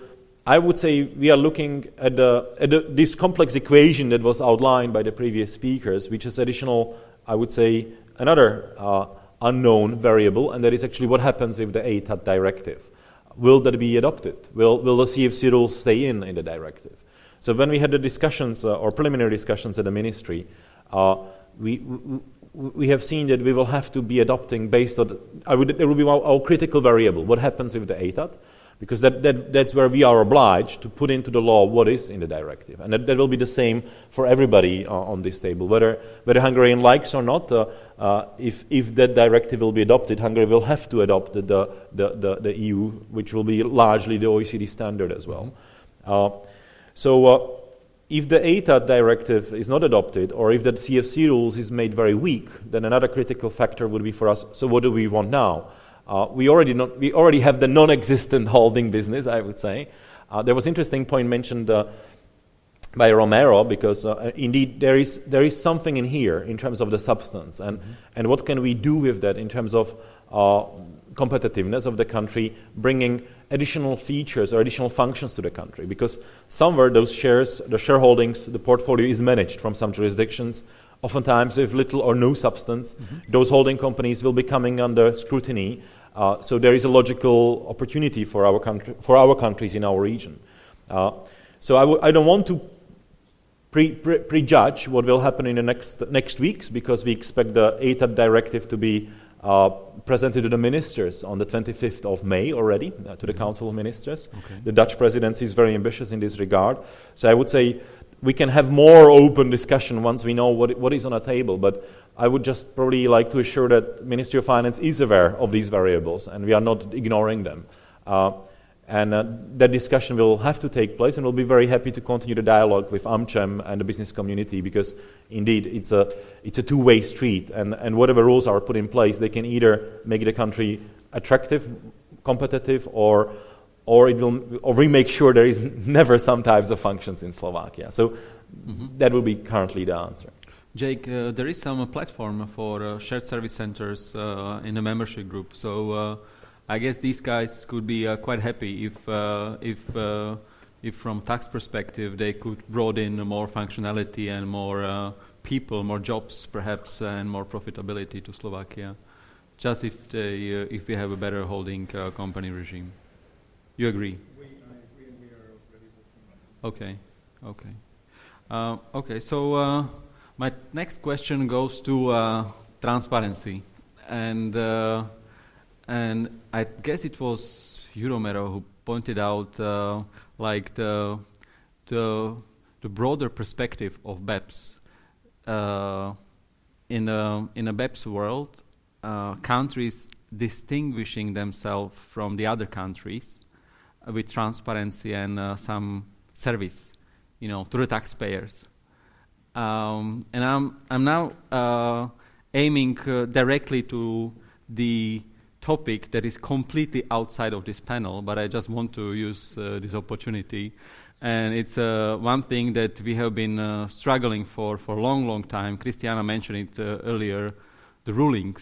Speaker 15: I would say we are looking at this complex equation that was outlined by the previous speakers, which is additional, I would say, another unknown variable, and that is actually what happens with the ATAT directive. Will that be adopted? Will the CFC rules stay in the directive? So when we had the discussions or preliminary discussions at the ministry, we have seen that we will have to be adopting based on there will be our critical variable. What happens with the ATAT? Because that's where we are obliged to put into the law what is in the directive, and that will be the same for everybody on this table, whether Hungarian likes or not. If that directive will be adopted, Hungary will have to adopt the EU, which will be largely the OECD standard as well. So if the ATAD directive is not adopted, or if the CFC rules is made very weak, then another critical factor would be for us, so what do we want now? We already have the non-existent holding business, I would say. There was an interesting point mentioned by Romero, because indeed there is something in here in terms of the substance, and what can we do with that in terms of competitiveness of the country, bringing additional features or additional functions to the country, because somewhere those shares, the shareholdings, the portfolio is managed from some jurisdictions, oftentimes with little or no substance. Those holding companies will be coming under scrutiny, so there is a logical opportunity for our countries in our region. So I don't want to prejudge what will happen in the next weeks, because we expect the ATAD directive to be presented to the ministers on the 25th of May already, to the Council of Ministers. Okay. The Dutch presidency is very ambitious in this regard. So I would say we can have more open discussion once we know what is on the table. But I would just probably like to assure that Ministry of Finance is aware of these variables, and we are not ignoring them. And that discussion will have to take place, and we'll be very happy to continue the dialogue with AmCham and the business community, because indeed it's a two-way street, and whatever rules are put in place, they can either make the country attractive, competitive, or we make sure there is never some types of functions in Slovakia. So that will be currently the answer.
Speaker 11: Jake, there is some platform for shared service centers in the membership group, so I guess these guys could be quite happy if from tax perspective they could broaden more functionality and more people, more jobs perhaps, and more profitability to Slovakia, just if we have a better holding company regime. You agree?
Speaker 1: I agree, and we are already working on it.
Speaker 11: Okay. So my next question goes to transparency, and I guess it was you, Romero, who pointed out like the broader perspective of BEPS. In a BEPS world, countries distinguishing themselves from the other countries with transparency and some service, to the taxpayers. And I'm now aiming directly to the topic that is completely outside of this panel, but I just want to use this opportunity. And it's one thing that we have been struggling for a long time. Christiana mentioned it earlier, the ruling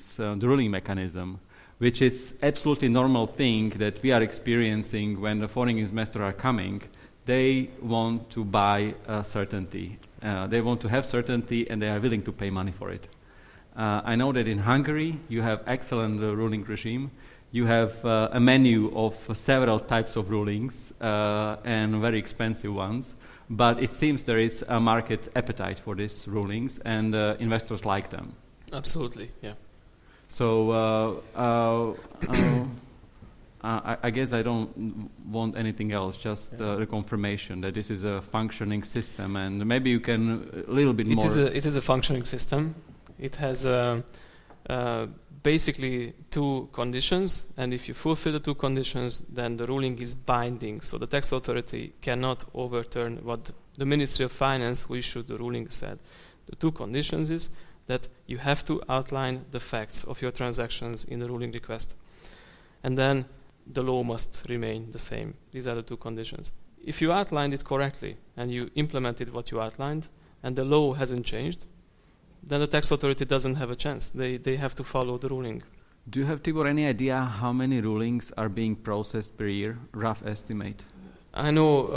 Speaker 11: mechanism, which is absolutely normal thing that we are experiencing when the foreign investors are coming. They want to buy certainty. They want to have certainty, and they are willing to pay money for it. I know that in Hungary you have excellent ruling regime. You have a menu of several types of rulings and very expensive ones, but it seems there is a market appetite for these rulings, and investors like them.
Speaker 13: Absolutely, yeah.
Speaker 11: So I guess I don't want anything else, just the confirmation that this is a functioning system, and maybe you can a little bit more.
Speaker 13: It is a functioning system. It has basically two conditions, and if you fulfill the two conditions, then the ruling is binding. So the tax authority cannot overturn what the Ministry of Finance, who issued the ruling, said. The two conditions is that you have to outline the facts of your transactions in the ruling request, and then the law must remain the same. These are the two conditions. If you outlined it correctly and you implemented what you outlined, and the law hasn't changed, then the tax authority doesn't have a chance. They have to follow the ruling.
Speaker 11: Do you have, Tibor, any idea how many rulings are being processed per year? Rough estimate.
Speaker 13: I know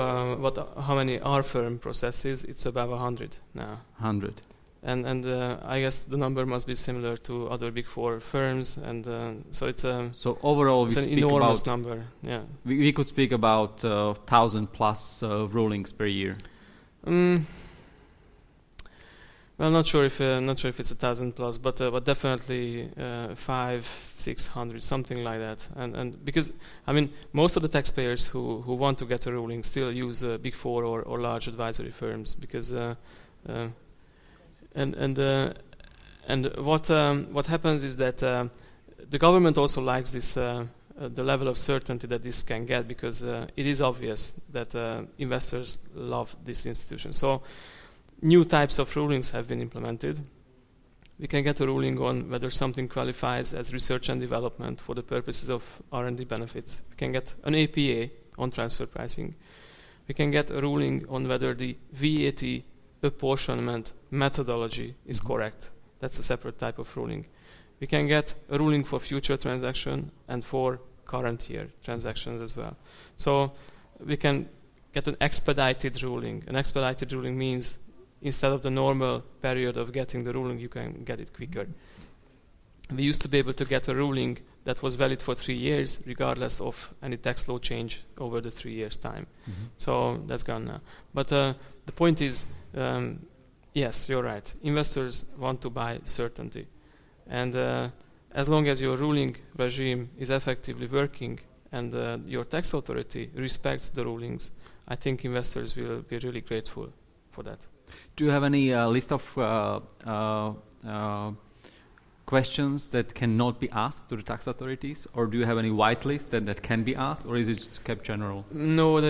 Speaker 13: how many our firm processes. It's above 100 now.
Speaker 11: 100.
Speaker 13: And I guess the number must be similar to other big four firms, and so it's
Speaker 11: so overall
Speaker 13: it's
Speaker 11: we
Speaker 13: an
Speaker 11: speak
Speaker 13: enormous
Speaker 11: about
Speaker 13: number. Yeah,
Speaker 11: we could speak about 1,000 plus rulings per year.
Speaker 13: Well, not sure if it's 1,000 plus, but definitely 500-600, something like that. And because most of the taxpayers who want to get a ruling still use big four or large advisory firms, because what happens is that the government also likes this the level of certainty that this can get, because it is obvious that investors love this institution. So new types of rulings have been implemented. We can get a ruling on whether something qualifies as research and development for the purposes of R&D benefits. We can get an APA on transfer pricing. We can get a ruling on whether the VAT apportionment methodology is correct. That's a separate type of ruling. We can get a ruling for future transaction and for current year transactions as well. So we can get an expedited ruling. An expedited ruling means instead of the normal period of getting the ruling, you can get it quicker. We used to be able to get a ruling that was valid for 3 years, regardless of any tax law change over the 3 years' time. So that's gone now. But the point is, yes, you're right. Investors want to buy certainty. And as long as your ruling regime is effectively working and your tax authority respects the rulings, I think investors will be really grateful for that.
Speaker 11: Do you have any list of questions that cannot be asked to the tax authorities, or do you have any white list that can be asked, or is it just kept general?
Speaker 13: No,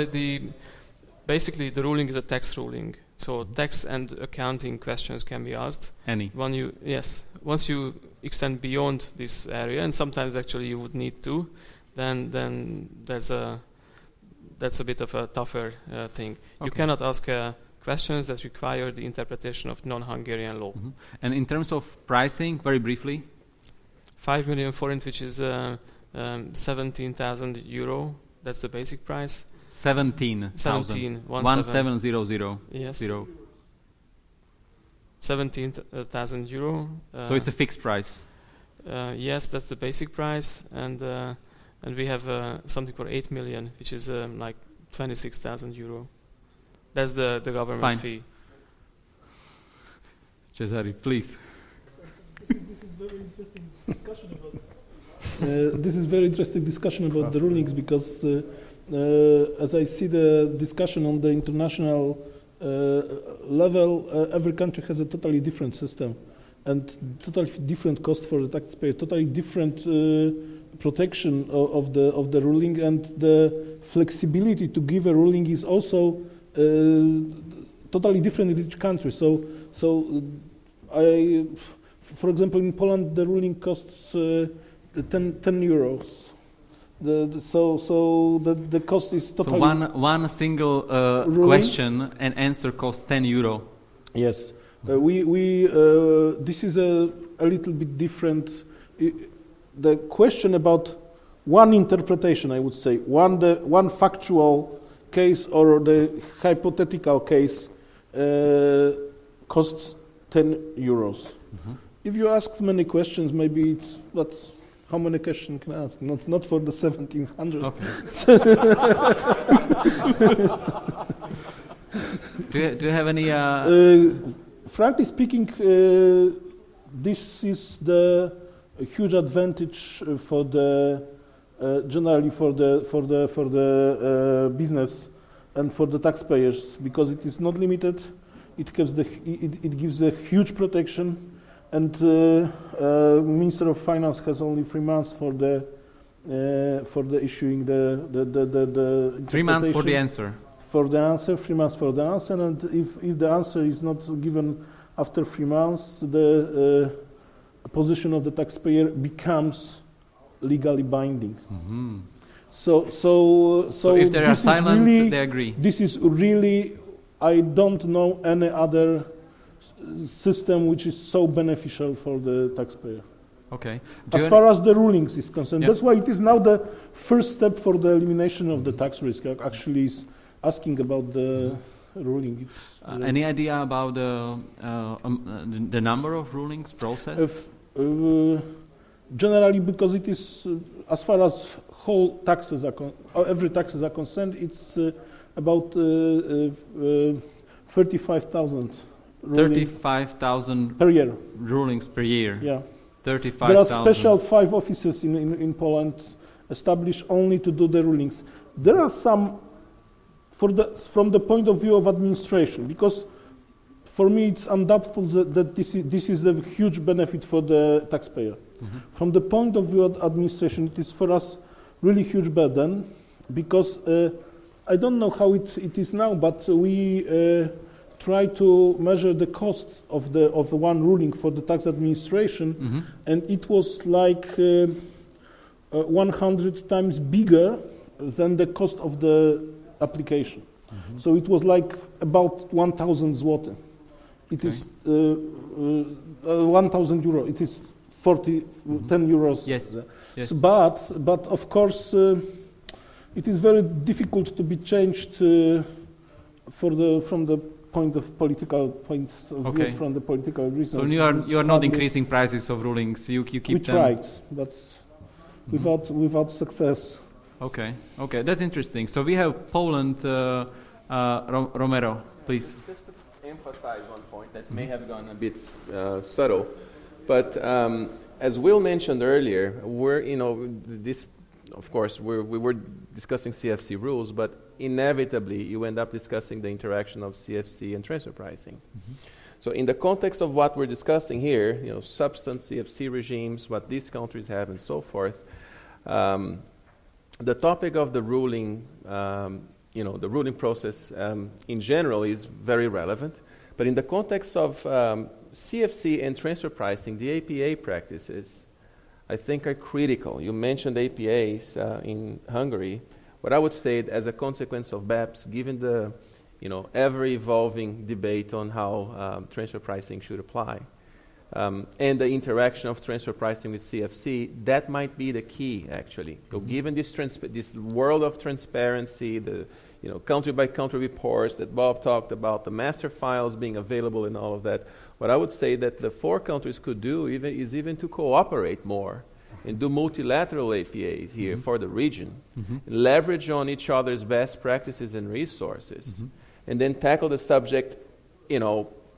Speaker 13: basically the ruling is a tax ruling, so tax and accounting questions can be asked.
Speaker 11: Any?
Speaker 13: Once you extend beyond this area, and sometimes actually you would need to, then that's a bit of a tougher thing. Okay. You cannot ask questions that require the interpretation of non-Hungarian law.
Speaker 11: And in terms of pricing, very briefly?
Speaker 13: 5 million forint, which is 17,000 euro. That's the basic price.
Speaker 11: 17,000. 17,000.
Speaker 13: Yes. 17,000 euro.
Speaker 11: So it's a fixed price?
Speaker 13: Yes, that's the basic price. And we have something for 8 million, which is like 26,000 euro. That's the government fee.
Speaker 11: Cesare, please.
Speaker 14: This is very interesting discussion about. This is very interesting discussion about the rulings, because as I see the discussion on the international level, every country has a totally different system and totally different cost for the taxpayer, totally different protection of the ruling, and the flexibility to give a ruling is also totally different in each country. So for example, in Poland, the ruling costs 10 euros. So the cost is totally.
Speaker 11: So one single question and answer costs 10 euro.
Speaker 14: Yes, this is a little bit different. The question about one interpretation, I would say, one factual case or the hypothetical case costs 10 euros. If you ask many questions, maybe that's how many questions can I ask? Not for the 1,700.
Speaker 11: Okay. do you have any?
Speaker 14: Frankly speaking, this is the huge advantage for the generally for the business and for the taxpayers, because it is not limited. It gives a huge protection, and Minister of Finance has only 3 months for the issuing the
Speaker 11: 3 months for the answer.
Speaker 14: For the answer, 3 months for the answer, and if the answer is not given after 3 months, the position of the taxpayer becomes legally binding. So
Speaker 11: if they are silent, really, they agree.
Speaker 14: This is really, I don't know any other system which is so beneficial for the taxpayer.
Speaker 11: Okay.
Speaker 14: As far as the rulings is concerned, that's why it is now the first step for the elimination of the tax risk. Actually, is asking about the ruling.
Speaker 11: Any idea about the number of rulings processed?
Speaker 14: Generally, because it is as far as whole taxes are every taxes are concerned, it's about 35,000.
Speaker 11: 35,000
Speaker 14: per year.
Speaker 11: Rulings per year.
Speaker 14: Yeah.
Speaker 11: 35,000.
Speaker 14: There are special 5 offices in Poland established only to do the rulings. There are some from the point of view of administration, because for me it's undoubtful that this is a huge benefit for the taxpayer. From the point of view of administration, it is for us really huge burden because I don't know how it is now, but we try to measure the cost of the one ruling for the tax administration, and it was like 100 times bigger than the cost of the application. So it was like about 1,000 zloty. It is 1,000 euro. It is 10 euros.
Speaker 11: Yes.
Speaker 14: So, but of course, it is very difficult to be changed from the political point of view, from the political reasons.
Speaker 11: So you are not increasing prices of rulings. You keep them.
Speaker 14: We tried, but without success.
Speaker 11: Okay, that's interesting. So we have Poland. Romero, please.
Speaker 12: Just to emphasize one point that may have gone a bit subtle, but as Will mentioned earlier, of course, we were discussing CFC rules, but inevitably you end up discussing the interaction of CFC and transfer pricing. So in the context of what we're discussing here, substance CFC regimes, what these countries have and so forth, the topic of the ruling, the ruling process in general is very relevant, but in the context of CFC and transfer pricing, the APA practices, I think, are critical. You mentioned APAs in Hungary. What I would say, as a consequence of BEPS, given the ever-evolving debate on how transfer pricing should apply, and the interaction of transfer pricing with CFC, that might be the key, actually. So given this world of transparency, the country-by-country reports that Bob talked about, the master files being available and all of that, what I would say that the four countries could do is to cooperate more and do multilateral APAs here for the region, leverage on each other's best practices and resources, and then tackle the subject,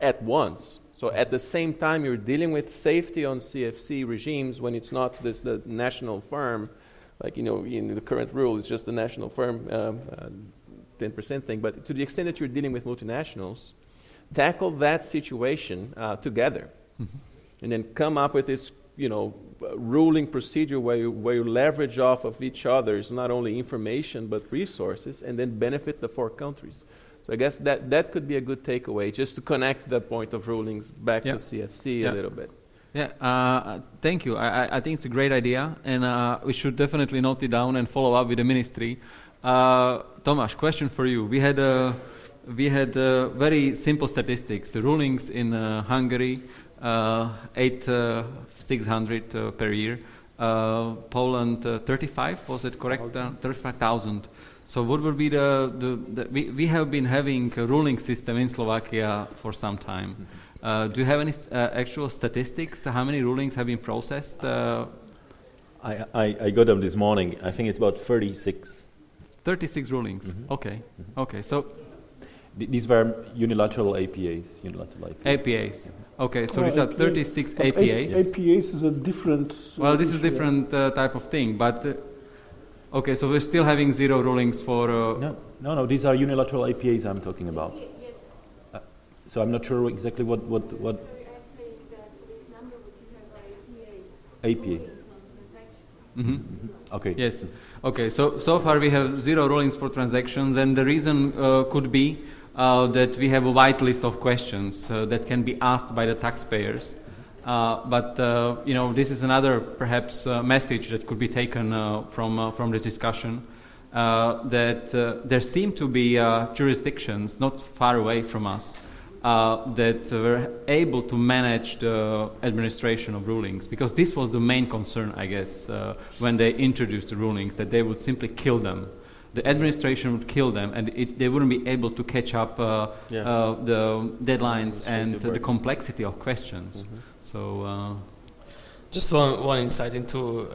Speaker 12: at once. So at the same time, you're dealing with safety on CFC regimes when it's not the national firm, like, in the current rule, it's just the national firm 10% thing. But to the extent that you're dealing with multinationals, tackle that situation together, and then come up with this, ruling procedure where you leverage off of each other's not only information but resources, and then benefit the four countries. So I guess that could be a good takeaway, just to connect the point of rulings back to CFC a little bit.
Speaker 11: Yeah, thank you. I think it's a great idea, and we should definitely note it down and follow up with the ministry. Tomáš, question for you. We had very simple statistics. The rulings in Hungary, 600 per year. Poland, 35. Was it correct? 35,000. So what would be we have been having a ruling system in Slovakia for some time. Do you have any actual statistics? How many rulings have been processed?
Speaker 15: I got them this morning. I think it's about 36.
Speaker 11: 36 rulings. Okay. So
Speaker 15: these were unilateral APAs.
Speaker 11: APAs. Okay, so these are 36 APAs.
Speaker 14: APAs is a different.
Speaker 11: Well, this is a different type of thing, but okay. So we're still having zero rulings for.
Speaker 15: No. These are unilateral APAs I'm talking about. So I'm not sure exactly what.
Speaker 16: Sorry, I'm saying that this number that you have are APAs.
Speaker 11: Okay. Yes. Okay. So far we have zero rulings for transactions, and the reason could be that we have a wide list of questions that can be asked by the taxpayers. But this is another perhaps message that could be taken from the discussion. That there seem to be jurisdictions not far away from us that were able to manage the administration of rulings, because this was the main concern, I guess, when they introduced the rulings, that they would simply kill them. The administration would kill them, and they wouldn't be able to catch up the deadlines and the complexity of questions. So,
Speaker 13: just one insight into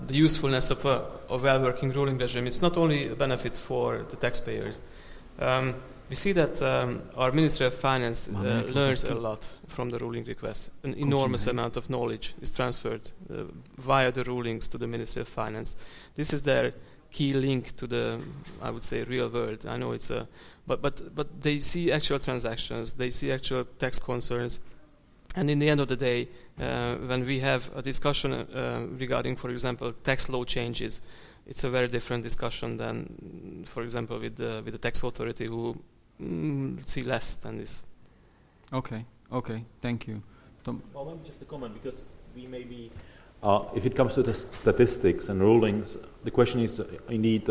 Speaker 13: the usefulness of a well-working ruling regime. It's not only a benefit for the taxpayers. We see that our Ministry of Finance learns a lot from the ruling requests. An enormous amount of knowledge is transferred via the rulings to the Ministry of Finance. This is their key link to the, I would say, real world. I know it's but they see actual transactions, they see actual tax concerns, and in the end of the day, when we have a discussion regarding, for example, tax law changes, it's a very different discussion than, for example, with the tax authority who see less than this.
Speaker 11: Okay, thank you. Tom?
Speaker 15: Well, maybe just a comment, because we may be, if it comes to the statistics and rulings, the question is indeed,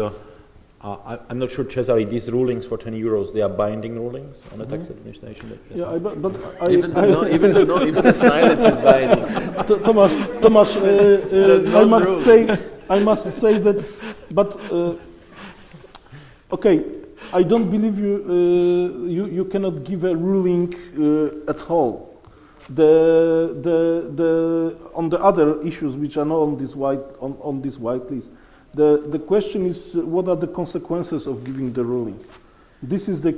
Speaker 15: I'm not sure, Cesare, these rulings for 20 euros, they are binding rulings on the tax administration?
Speaker 14: Yeah, but
Speaker 12: even the silence is binding.
Speaker 14: Tomasz, I must say that, but okay, I don't believe you cannot give a ruling at all. On the other issues which are not on this white list, the question is what are the consequences of giving the ruling? This is the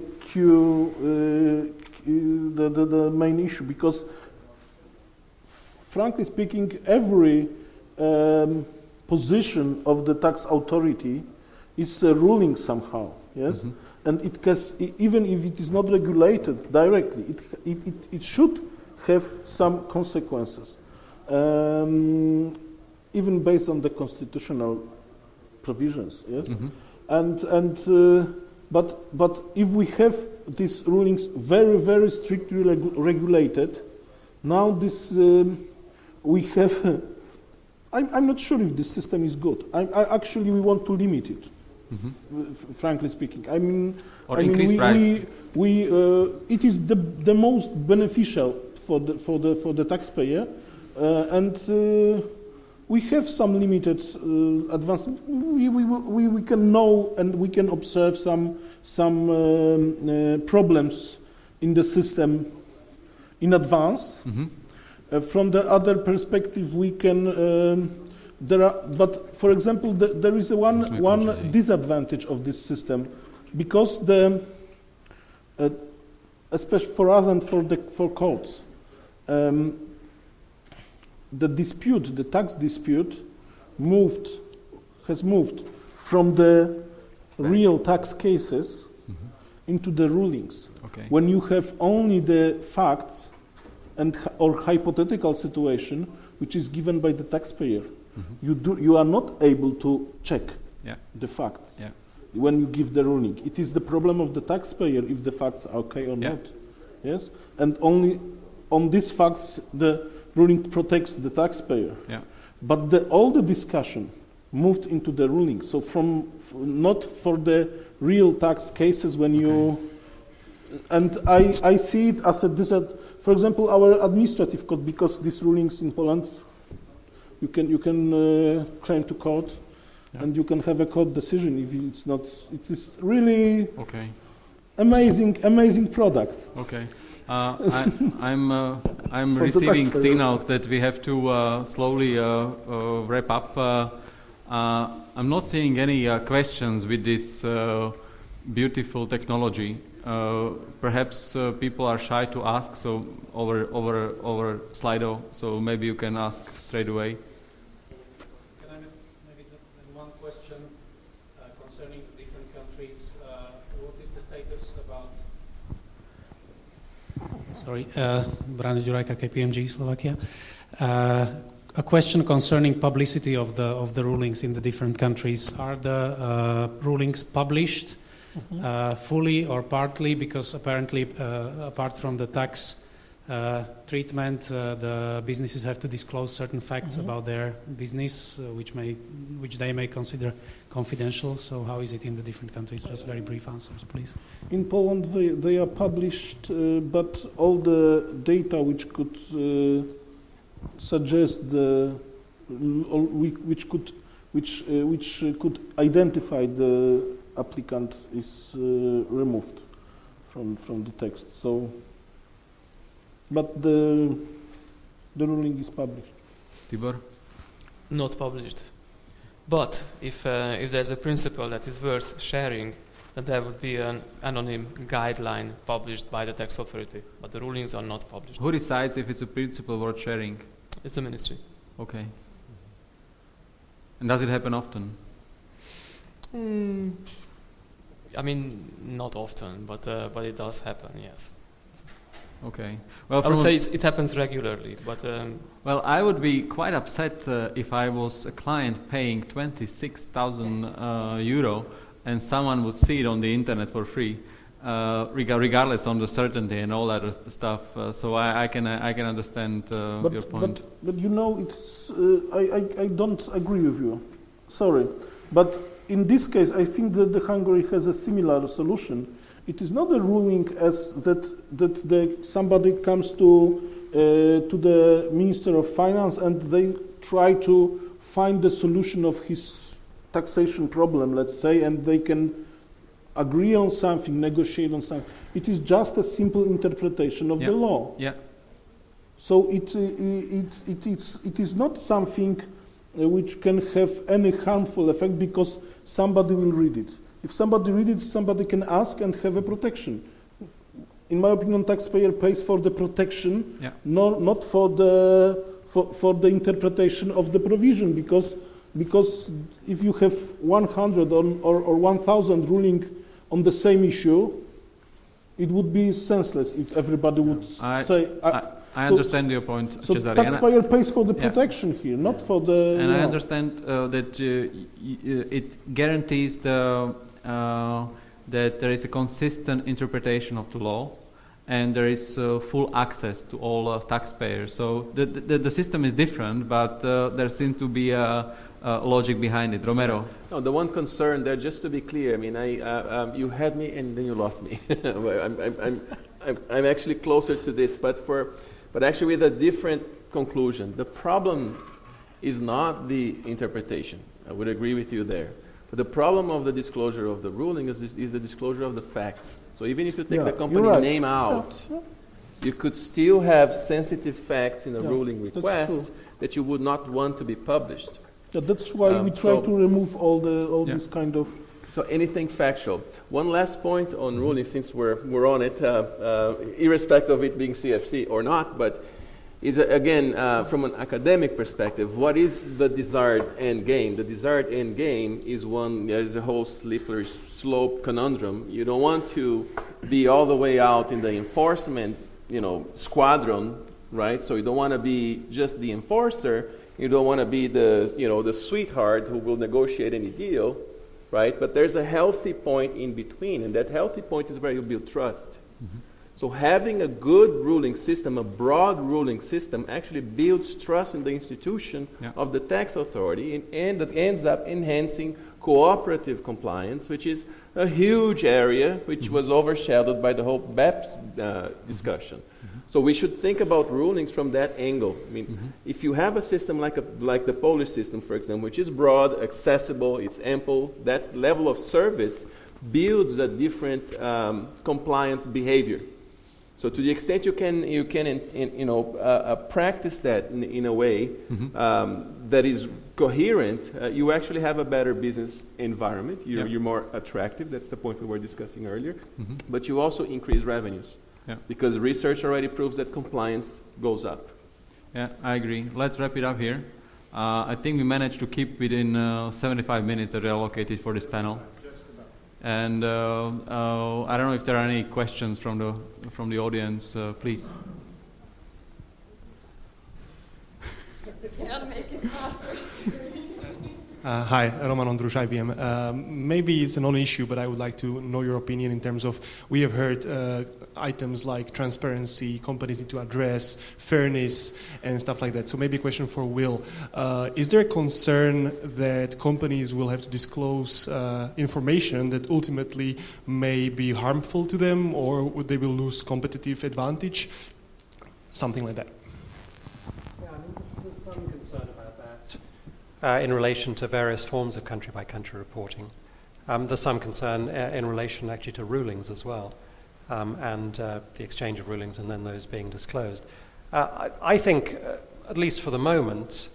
Speaker 14: the main issue, because frankly speaking, every position of the tax authority is a ruling somehow. Yes. Mm-hmm. And it can, even if it is not regulated directly, it should have some consequences, even based on the constitutional provisions. Yes, mm-hmm. But if we have these rulings very, very strictly regulated, now this we have. I'm not sure if this system is good. Actually we want to limit it. Mm-hmm. Frankly speaking,
Speaker 11: increase price.
Speaker 14: It is the most beneficial for the taxpayer, and we have some limited advance. We can know and we can observe some problems in the system in advance. Mm-hmm. From the other perspective, we can. But for example, there is one disadvantage of this system, because especially for us and for courts, the tax dispute has moved from the real tax cases into the rulings. Okay. When you have only the facts or hypothetical situation which is given by the taxpayer. Mm-hmm. You are not able to check the facts when you give the ruling. It is the problem of the taxpayer if the facts are okay or not. Yes, and only on these facts the ruling protects the taxpayer. Yeah. But all the discussion moved into the ruling. So not for the real tax cases when you. And I see it as a disadvantage. For example, our administrative code, because these rulings in Poland. You can claim to court, and you can have a court decision if it's not. It is really amazing product.
Speaker 11: Okay, I'm receiving signals that we have to slowly wrap up. I'm not seeing any questions with this beautiful technology. Perhaps people are shy to ask, so over Slido. So maybe you can ask straight away.
Speaker 17: Concerning the different countries, what is the status about? Sorry, Brano Jurajka, KPMG, Slovakia. A question concerning publicity of the rulings in the different countries. Are the rulings published fully or partly? Because apparently, apart from the tax treatment, the businesses have to disclose certain facts about their business, which they may consider confidential. So how is it in the different countries? Just very brief answers, please.
Speaker 14: In Poland, they are published, but all the data which could suggest which could identify the applicant is removed from the text. So. But the ruling is published.
Speaker 11: Tibor?
Speaker 13: Not published. But if there's a principle that is worth sharing, then there would be an anonymous guideline published by the tax authority. But the rulings are not published.
Speaker 11: Who decides if it's a principle worth sharing?
Speaker 13: It's the ministry.
Speaker 11: Okay. And does it happen often?
Speaker 13: Not often, but it does happen, yes.
Speaker 11: Okay. Well,
Speaker 13: I would say it happens regularly, but...
Speaker 11: well, I would be quite upset if I was a client paying 26,000 euro and someone would see it on the internet for free, regardless of the certainty and all that stuff. So I can understand your point.
Speaker 14: But you know, it's I don't agree with you. Sorry, but in this case, I think that the Hungary has a similar solution. It is not a ruling as that somebody comes to the Minister of Finance and they try to find the solution of his taxation problem, let's say, and they can agree on something, negotiate on something. It is just a simple interpretation of the law.
Speaker 11: Yeah.
Speaker 14: So it is not something which can have any harmful effect because somebody will read it. If somebody read it, somebody can ask and have a protection. In my opinion, taxpayer pays for the protection, not for the interpretation of the provision, because if you have 100 or 1,000 ruling on the same issue, it would be senseless if everybody would say.
Speaker 11: I understand your point,
Speaker 14: so
Speaker 11: Cesare.
Speaker 14: Taxpayer pays for the protection here, not for the.
Speaker 11: And I understand that it guarantees that there is a consistent interpretation of the law, and there is full access to all taxpayers. So the system is different, but there seems to be a logic behind it. Romero.
Speaker 12: No, the one concern there, just to be clear, I mean, you had me and then you lost me. I'm actually closer to this, but actually with a different conclusion. The problem is not the interpretation. I would agree with you there. But the problem of the disclosure of the ruling is the disclosure of the facts. So even if you take the company name out, you could still have sensitive facts in a ruling request that you would not want to be published.
Speaker 14: Yeah, that's why we try to remove all this kind of.
Speaker 12: So anything factual. One last point on ruling, since we're on it, irrespective of it being CFC or not, but is again from an academic perspective, what is the desired end game? The desired end game is one. There's a whole slippery slope conundrum. You don't want to be all the way out in the enforcement, squadron, right? So you don't want to be just the enforcer. You don't want to be the sweetheart who will negotiate any deal. Right? But there's a healthy point in between, and that healthy point is where you build trust. Mm-hmm. So having a good ruling system, a broad ruling system, actually builds trust in the institution of the tax authority, and that ends up enhancing cooperative compliance, which is a huge area which was overshadowed by the whole BEPS discussion. Mm-hmm. So we should think about rulings from that angle. I mean, if you have a system like the Polish system, for example, which is broad, accessible, it's ample, that level of service builds a different compliance behavior. So to the extent you can practice that in a way that is coherent, you actually have a better business environment. You're more attractive. That's the point we were discussing earlier. Mm-hmm. But you also increase revenues. Yeah. Because research already proves that compliance goes up.
Speaker 11: Yeah, I agree. Let's wrap it up here. I think we managed to keep within 75 minutes that are allocated for this panel. And I don't know if there are any questions from the audience. Please.
Speaker 16: Can't make it faster.
Speaker 18: Hi, Roman Ondrush, IBM. Maybe it's a non-issue, but I would like to know your opinion in terms of, we have heard items like transparency, companies need to address, fairness, and stuff like that. So maybe a question for Will. Is there a concern that companies will have to disclose information that ultimately may be harmful to them, or would they will lose competitive advantage? Something like that.
Speaker 10: Yeah, I mean, there's some concern about that. In relation to various forms of country-by-country reporting. There's some concern in relation actually to rulings as well, and the exchange of rulings and then those being disclosed. I think, at least for the moment,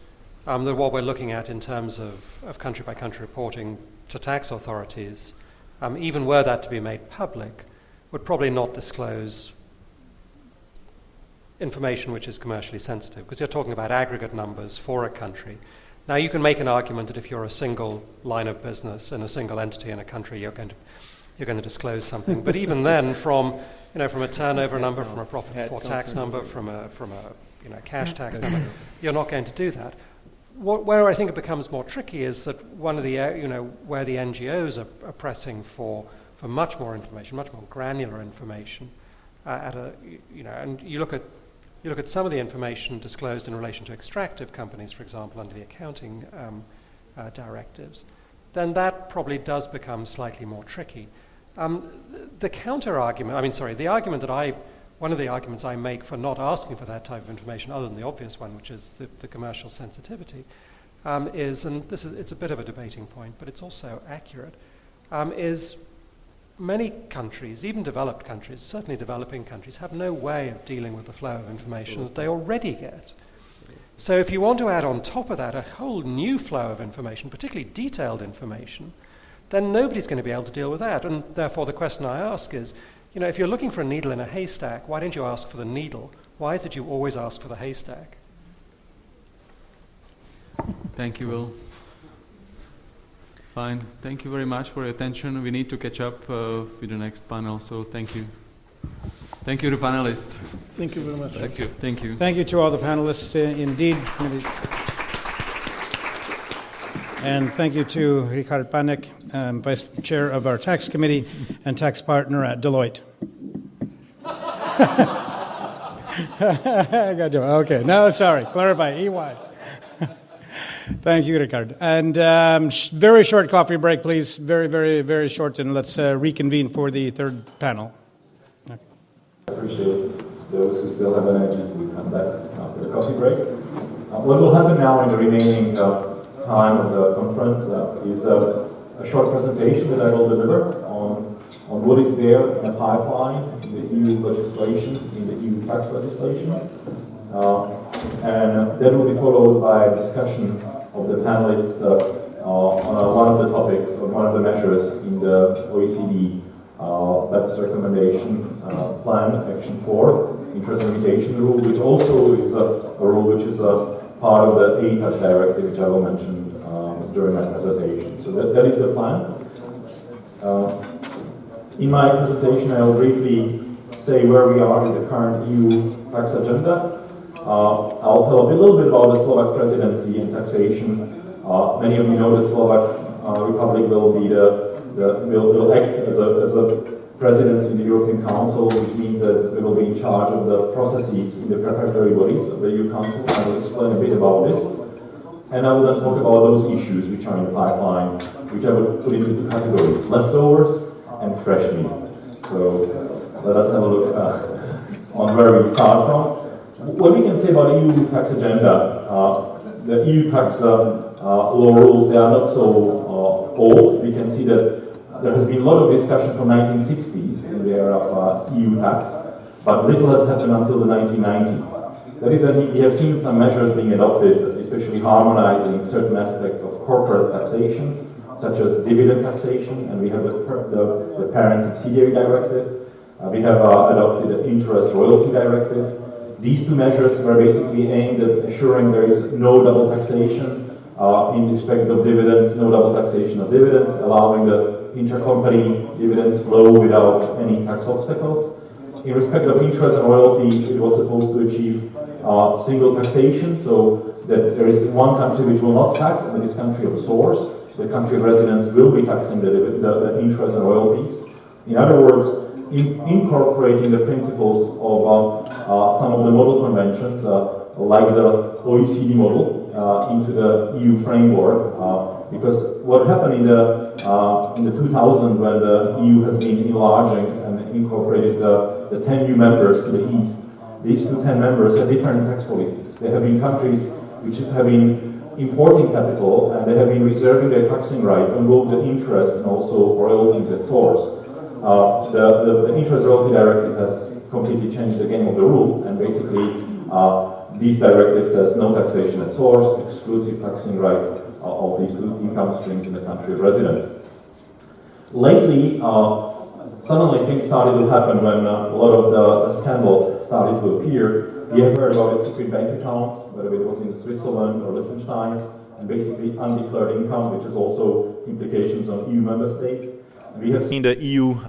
Speaker 10: that what we're looking at in terms of country-by-country reporting to tax authorities, even were that to be made public, would probably not disclose information which is commercially sensitive, because you're talking about aggregate numbers for a country. Now, you can make an argument that if you're a single line of business in a single entity in a country, you're going to you're going to disclose something. But even then, from a turnover number, from a profit before tax number, from a cash tax number, you're not going to do that. Where I think it becomes more tricky is that one of the where the NGOs are pressing for much more information, much more granular information, and you look at some of the information disclosed in relation to extractive companies, for example, under the accounting directives, then that probably does become slightly more tricky. The counter argument, one of the arguments I make for not asking for that type of information, other than the obvious one, which is the commercial sensitivity, is, and it's a bit of a debating point, but it's also accurate, is many countries, even developed countries, certainly developing countries, have no way of dealing with the flow of information that they already get. So if you want to add on top of that a whole new flow of information, particularly detailed information, then nobody's going to be able to deal with that. And therefore the question I ask is, if you're looking for a needle in a haystack, why don't you ask for the needle? Why is it you always ask for the haystack?
Speaker 11: Thank you, Will. Fine. Thank you very much for your attention. We need to catch up with the next panel, so thank you. Thank you to panelists.
Speaker 14: Thank you very much.
Speaker 7: Thank you.
Speaker 11: Thank you.
Speaker 1: Thank you to all the panelists, indeed. And thank you to Richard Panek, Vice Chair of our Tax Committee and tax partner at Deloitte. Okay, no, sorry, clarify, EY. Thank you, Richard. And very short coffee break, please. Very, very, very short, and let's reconvene for the third panel.
Speaker 19: I appreciate those who still have energy to come back after the coffee break. What will happen now in the remaining time of the conference is a short presentation that I will deliver on what is there in the pipeline, in the EU legislation, in the EU tax legislation. And that will be followed by a discussion of the panelists on one of the topics, or one of the measures in the OECD BEPS recommendation plan, Action 4, interest limitation rule, which also is a rule which is a part of the ATAX directive, which I will mention during my presentation. So that is the plan. In my presentation, I will briefly say where we are with the current EU tax agenda. I'll tell a little bit about the Slovak presidency and taxation. Many of you know that Slovak Republic will act as a presidency in the European Council, which means that we will be in charge of the processes in the preparatory bodies of the EU Council. I will explain a bit about this. And I will then talk about those issues which are in the pipeline, which I would put into two categories: leftovers and fresh meat. So let us have a look on where we start from. What we can say about the EU tax agenda, the EU tax law rules, they are not so old. We can see that there has been a lot of discussion from 1960s in the era of EU tax, but little has happened until the 1990s. That is when we have seen some measures being adopted, especially harmonizing certain aspects of corporate taxation, such as dividend taxation, and we have the parent subsidiary directive. We have adopted the interest royalty directive. These two measures were basically aimed at assuring there is no double taxation in respect of dividends, no double taxation of dividends, allowing the intercompany dividends flow without any tax obstacles. In respect of interest and royalty, it was supposed to achieve single taxation, so that there is one country which will not tax, and that is country of source. The country of residence will be taxing the interest and royalties. In other words, incorporating the principles of some of the model conventions, like the OECD model, into the EU framework. Because what happened in the 2000, when the EU has been enlarging and incorporated the 10 new members to the east, these 10 members have different tax policies. They have been countries which have been importing capital, and they have been reserving their taxing rights on both the interest and also royalties at source. The interest royalty directive has completely changed the game of the rule, and basically these directives says no taxation at source, exclusive taxing right of these two income streams in the country of residence. Lately, suddenly things started to happen when a lot of the scandals started to appear. We have heard about the secret bank accounts, whether it was in Switzerland or Liechtenstein, and basically undeclared income, which has also implications on EU member states.
Speaker 15: We have seen the EU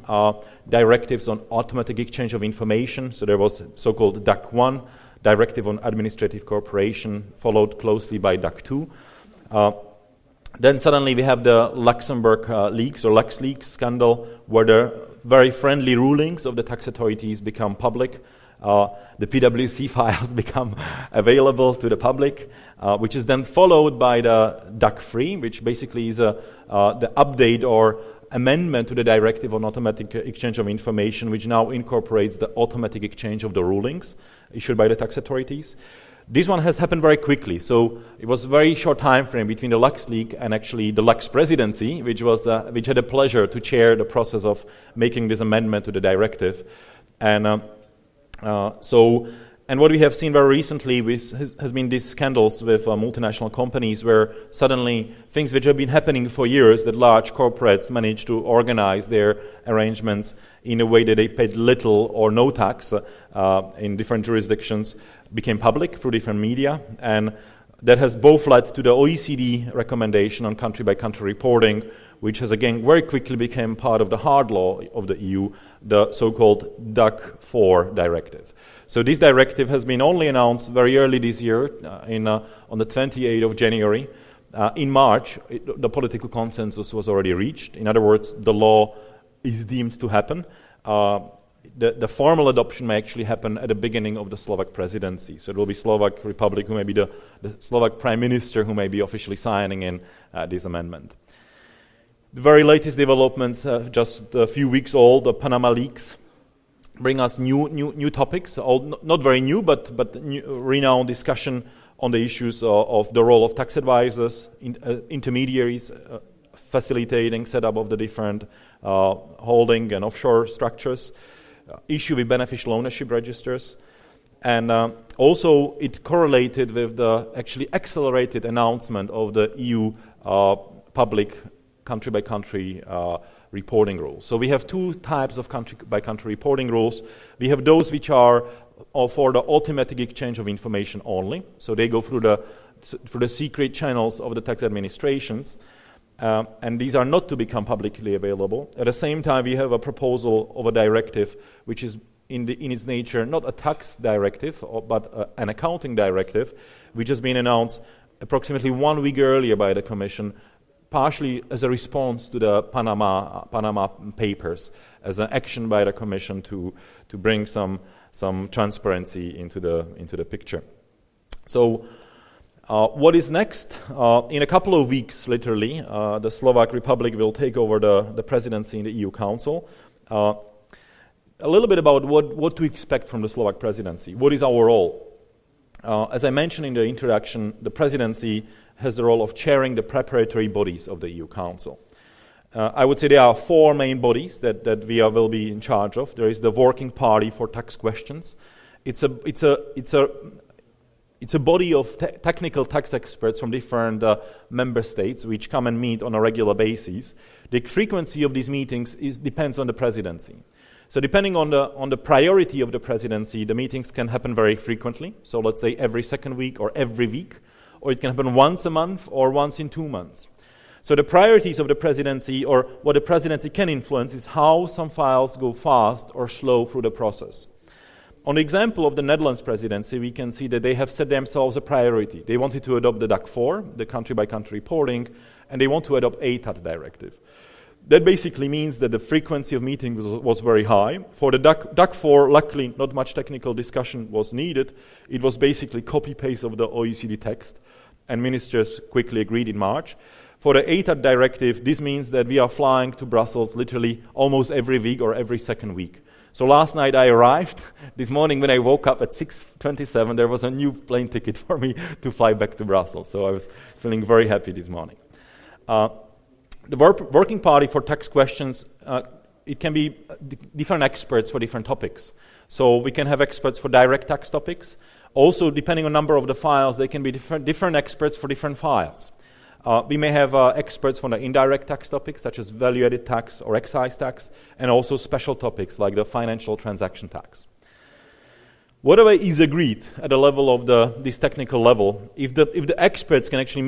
Speaker 15: directives on automatic exchange of information. So there was so-called DAC 1, Directive on Administrative Cooperation, followed closely by DAC 2. Then suddenly we have the Luxembourg leaks or LuxLeaks scandal, where the very friendly rulings of the tax authorities become public. The PwC files become available to the public, which is then followed by the DAC 3, which basically is the update or amendment to the Directive on Automatic Exchange of Information, which now incorporates the automatic exchange of the rulings issued by the tax authorities. This one has happened very quickly, so it was a very short time frame between the LuxLeak and actually the Lux presidency, which had the pleasure to chair the process of making this amendment to the directive. And what we have seen very recently has been these scandals with multinational companies, where suddenly things which have been happening for years, that large corporates managed to organize their arrangements in a way that they paid little or no tax in different jurisdictions, became public through different media. And that has both led to the OECD recommendation on country-by-country reporting, which has again very quickly become part of the hard law of the EU, the so-called DAC 4 directive. So this directive has been only announced very early this year, on the 28th of January. In March, the political consensus was already reached. In other words, the law is deemed to happen. The formal adoption may actually happen at the beginning of the Slovak presidency. So it will be Slovak Republic, who may be the Slovak Prime Minister, who may be officially signing in this amendment. The very latest developments, just a few weeks old, the Panama leaks, bring us new topics, not very new, but renowned discussion on the issues of the role of tax advisors, intermediaries, facilitating setup of the different holding and offshore structures, issue with beneficial ownership registers, and also it correlated with the actually accelerated announcement of the EU public country-by-country reporting rules. So we have two types of country-by-country reporting rules. We have those which are for the automatic exchange of information only. So they go through the secret channels of the tax administrations, and these are not to become publicly available. At the same time, we have a proposal of a directive which is in its nature not a tax directive, but an accounting directive, which has been announced approximately 1 week earlier by the Commission, partially as a response to the Panama Papers, as an action by the Commission to bring some transparency into the picture. So, what is next? In a couple of weeks, literally, the Slovak Republic will take over the presidency in the EU Council. A little bit about what to expect from the Slovak presidency. What is our role? As I mentioned in the introduction, the presidency has the role of chairing the preparatory bodies of the EU Council. I would say there are four main bodies that we will be in charge of. There is the Working Party for Tax Questions. It's a body of technical tax experts from different member states which come and meet on a regular basis. The frequency of these meetings depends on the presidency. So depending on the priority of the presidency, the meetings can happen very frequently. So let's say every second week or every week, or it can happen once a month or once in 2 months. So the priorities of the presidency, or what the presidency can influence, is how some files go fast or slow through the process. On the example of the Netherlands presidency, we can see that they have set themselves a priority. They wanted to adopt the DAC 4, the country-by-country reporting, and they want to adopt ATAT directive. That basically means that the frequency of meetings was very high. For the DAC 4, luckily, not much technical discussion was needed. It was basically copy-paste of the OECD text, and ministers quickly agreed in March. For the ATAT directive, this means that we are flying to Brussels literally almost every week or every second week. So last night I arrived. This morning when I woke up at 6:27, there was a new plane ticket for me to fly back to Brussels. So I was feeling very happy this morning. The Working Party for Tax Questions, it can be different experts for different topics. So we can have experts for direct tax topics. Also, depending on number of the files, they can be different experts for different files. We may have experts for the indirect tax topics, such as value-added tax or excise tax, and also special topics like the financial transaction tax. Whatever is agreed at the level of this technical level, if the experts can actually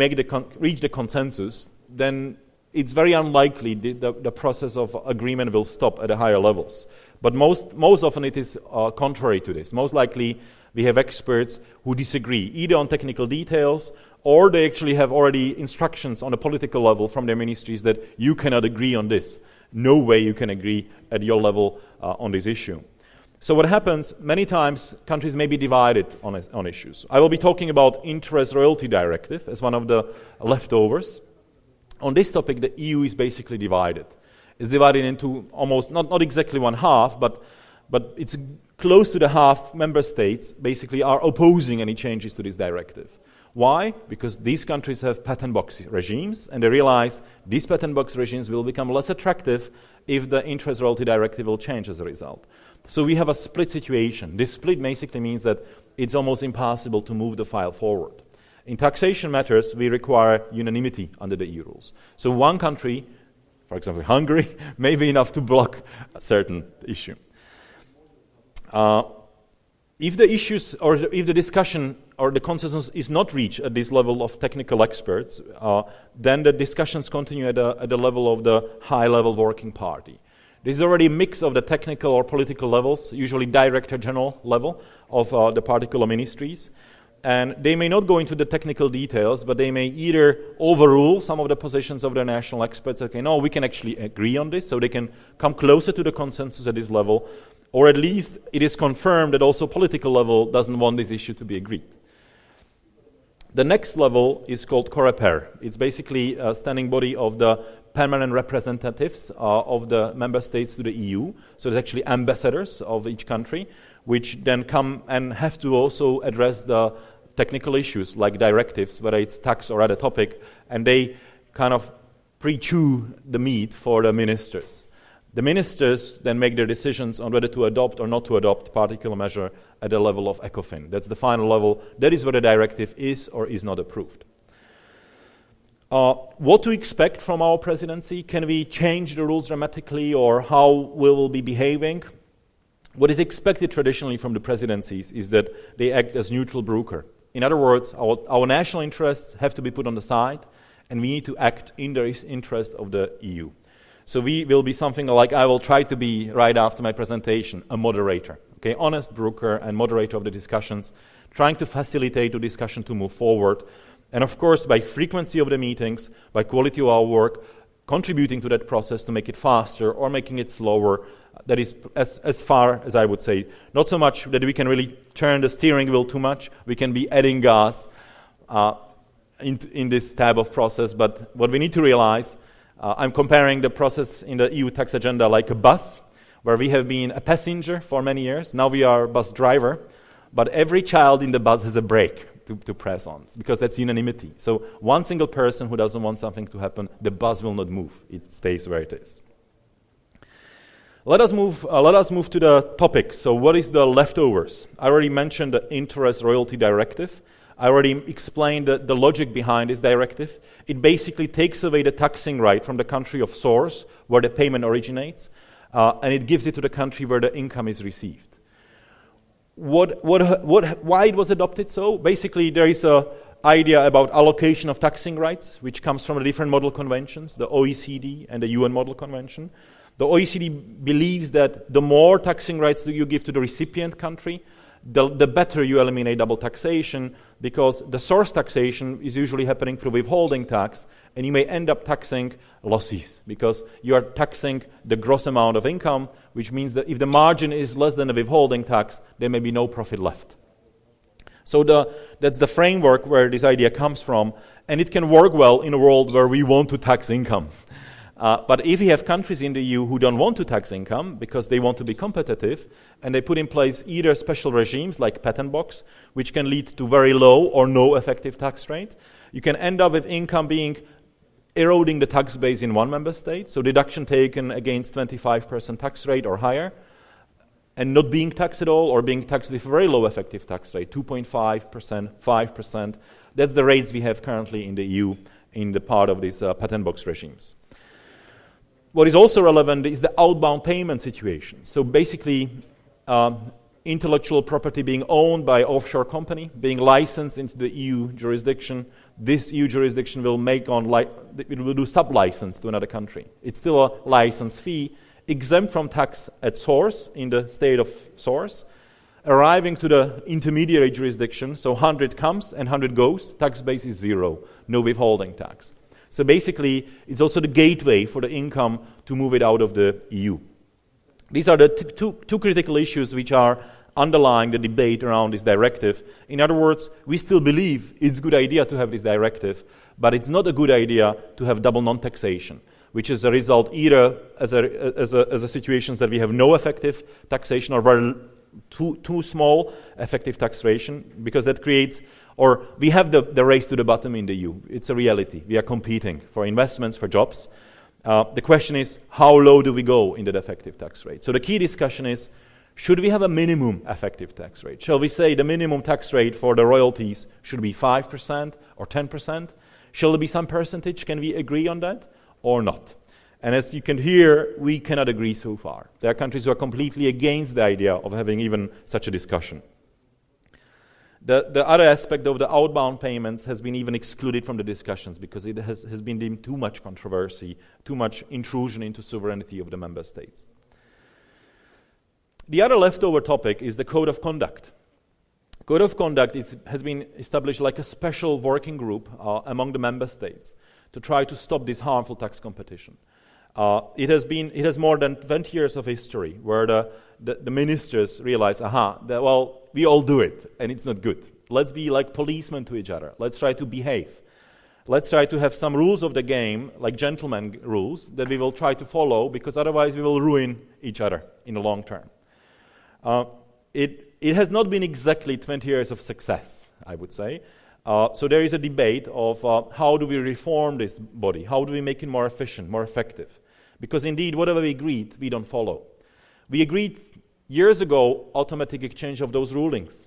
Speaker 15: reach the consensus, then it's very unlikely the process of agreement will stop at the higher levels. But most often it is contrary to this. Most likely we have experts who disagree, either on technical details, or they actually have already instructions on a political level from their ministries that you cannot agree on this. No way you can agree at your level on this issue. So what happens, many times countries may be divided on issues. I will be talking about interest royalty directive as one of the leftovers. On this topic, the EU is basically divided. It's divided into almost, not exactly one half, but it's close to the half member states basically are opposing any changes to this directive. Why? Because these countries have patent box regimes, and they realize these patent box regimes will become less attractive if the interest royalty directive will change as a result. So we have a split situation. This split basically means that it's almost impossible to move the file forward. In taxation matters, we require unanimity under the EU rules. So one country, for example Hungary, may be enough to block a certain issue. If the issues or if the discussion or the consensus is not reached at this level of technical experts, then the discussions continue at the level of the high-level working party. This is already a mix of the technical or political levels, usually director general level of the particular ministries. And they may not go into the technical details, but they may either overrule some of the positions of the national experts. Okay, no, we can actually agree on this, so they can come closer to the consensus at this level, or at least it is confirmed that also political level doesn't want this issue to be agreed. The next level is called COREPER. It's basically a standing body of the permanent representatives of the member states to the EU. So it's actually ambassadors of each country, which then come and have to also address the technical issues like directives, whether it's tax or other topic, and they kind of pre-chew the meat for the ministers. The ministers then make their decisions on whether to adopt or not to adopt particular measure at the level of ECOFIN. That's the final level. That is where the directive is or is not approved. What to expect from our presidency? Can we change the rules dramatically, or how we will be behaving? What is expected traditionally from the presidencies is that they act as neutral broker. In other words, our national interests have to be put on the side, and we need to act in the interest of the EU. So we will be something like, I will try to be, right after my presentation, a moderator. Okay, honest broker and moderator of the discussions, trying to facilitate the discussion to move forward. And of course, by frequency of the meetings, by quality of our work, contributing to that process to make it faster or making it slower. That is as far as I would say. Not so much that we can really turn the steering wheel too much. We can be adding gas in this type of process. But what we need to realize, I'm comparing the process in the EU tax agenda like a bus, where we have been a passenger for many years. Now we are a bus driver. But every child in the bus has a brake to press on, because that's unanimity. So one single person who doesn't want something to happen, the bus will not move. It stays where it is. Let us move to the topic. So what is the leftovers? I already mentioned the interest royalty directive. I already explained the logic behind this directive. It basically takes away the taxing right from the country of source, where the payment originates, and it gives it to the country where the income is received. Why it was adopted so? Basically, there is an idea about allocation of taxing rights, which comes from the different model conventions, the OECD and the UN Model Convention. The OECD believes that the more taxing rights that you give to the recipient country, the better you eliminate double taxation, because the source taxation is usually happening through withholding tax, and you may end up taxing losses, because you are taxing the gross amount of income, which means that if the margin is less than the withholding tax, there may be no profit left. So that's the framework where this idea comes from, and it can work well in a world where we want to tax income. But if you have countries in the EU who don't want to tax income because they want to be competitive, and they put in place either special regimes like patent box, which can lead to very low or no effective tax rate, you can end up with income eroding the tax base in one member state, so deduction taken against 25% tax rate or higher, and not being taxed at all, or being taxed with a very low effective tax rate, 2.5%, 5%. That's the rates we have currently in the EU in the part of these patent box regimes. What is also relevant is the outbound payment situation. So basically, intellectual property being owned by offshore company, being licensed into the EU jurisdiction. This EU jurisdiction will it will do sub-license to another country. It's still a license fee, exempt from tax at source in the state of source, arriving to the intermediary jurisdiction, so 100 comes and 100 goes, tax base is 0, no withholding tax. So basically, it's also the gateway for the income to move it out of the EU. These are the two critical issues which are underlying the debate around this directive. In other words, we still believe it's a good idea to have this directive, but it's not a good idea to have double non-taxation, which is a result either as a situation that we have no effective taxation or very too small effective taxation, because that creates, or we have the race to the bottom in the EU. It's a reality. We are competing for investments, for jobs. The question is, how low do we go in that effective tax rate? So the key discussion is, should we have a minimum effective tax rate? Shall we say the minimum tax rate for the royalties should be 5% or 10%? Shall there be some percentage? Can we agree on that or not? And as you can hear, we cannot agree so far. There are countries who are completely against the idea of having even such a discussion. The other aspect of the outbound payments has been even excluded from the discussions because it has been deemed too much controversy, too much intrusion into sovereignty of the member states. The other leftover topic is the Code of Conduct. Code of Conduct has been established like a special working group among the member states to try to stop this harmful tax competition. It has more than 20 years of history where the ministers realize, we all do it, and it's not good. Let's be like policemen to each other. Let's try to behave. Let's try to have some rules of the game, like gentleman rules, that we will try to follow, because otherwise we will ruin each other in the long term. It has not been exactly 20 years of success, I would say. So there is a debate of how do we reform this body? How do we make it more efficient, more effective? Because indeed, whatever we agreed, we don't follow. We agreed years ago automatic exchange of those rulings.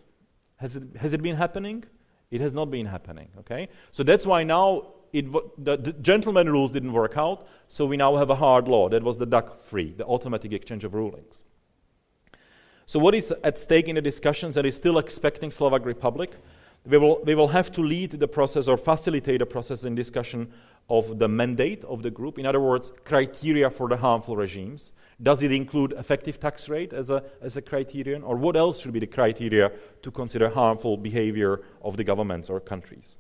Speaker 15: Has it been happening? It has not been happening. Okay, so that's why now the gentleman rules didn't work out. So we now have a hard law. That was the DAC-free, the automatic exchange of rulings. So what is at stake in the discussions that is still expecting Slovak Republic? We will have to lead the process or facilitate the process in discussion of the mandate of the group. In other words, criteria for the harmful regimes. Does it include effective tax rate as a criterion? Or what else should be the criteria to consider harmful behavior of the governments or countries?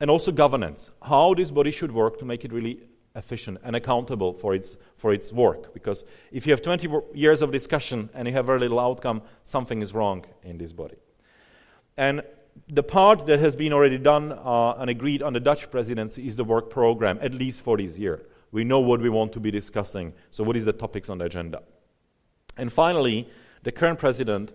Speaker 15: And also governance. How this body should work to make it really efficient and accountable for its work. Because if you have 20 years of discussion and you have very little outcome, something is wrong in this body. And the part that has been already done and agreed on the Dutch presidency is the work program, at least for this year. We know what we want to be discussing, so what is the topics on the agenda. And finally, the current president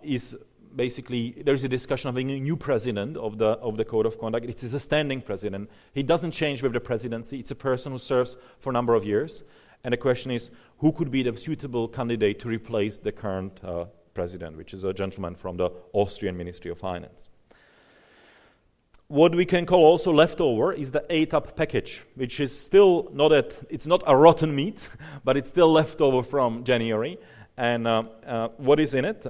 Speaker 15: is basically, there's a discussion of having a new president of the Code of Conduct. It is a standing president. He doesn't change with the presidency. It's a person who serves for a number of years. And the question is, who could be the suitable candidate to replace the current president, which is a gentleman from the Austrian Ministry of Finance. What we can call also leftover is the ATAP package, which is still it's not a rotten meat, but it's still leftover from January. And what is in it?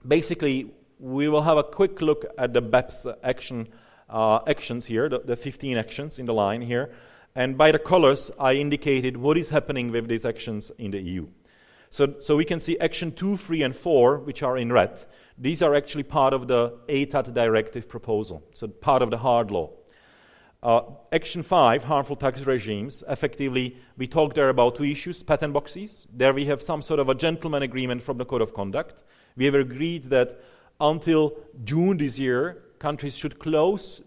Speaker 15: Basically, we will have a quick look at the BEPS actions here, the 15 actions in the line here. And by the colors, I indicated what is happening with these actions in the EU. So we can see action 2, 3, and 4, which are in red. These are actually part of the ATAT directive proposal, so part of the hard law. Action 5, harmful tax regimes. Effectively, we talked there about two issues, patent boxes. There we have some sort of a gentleman agreement from the Code of Conduct. We have agreed that until June this year, countries should close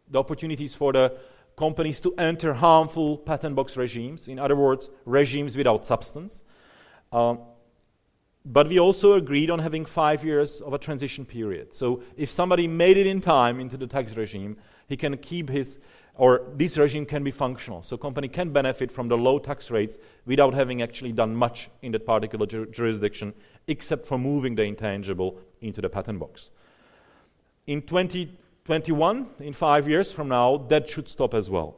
Speaker 15: the opportunities for the companies to enter harmful patent box regimes. In other words, regimes without substance. But we also agreed on having 5 years of a transition period. So if somebody made it in time into the tax regime, he can keep this regime can be functional. So company can benefit from the low tax rates without having actually done much in that particular jurisdiction, except for moving the intangible into the patent box. In 2021, in 5 years from now, that should stop as well.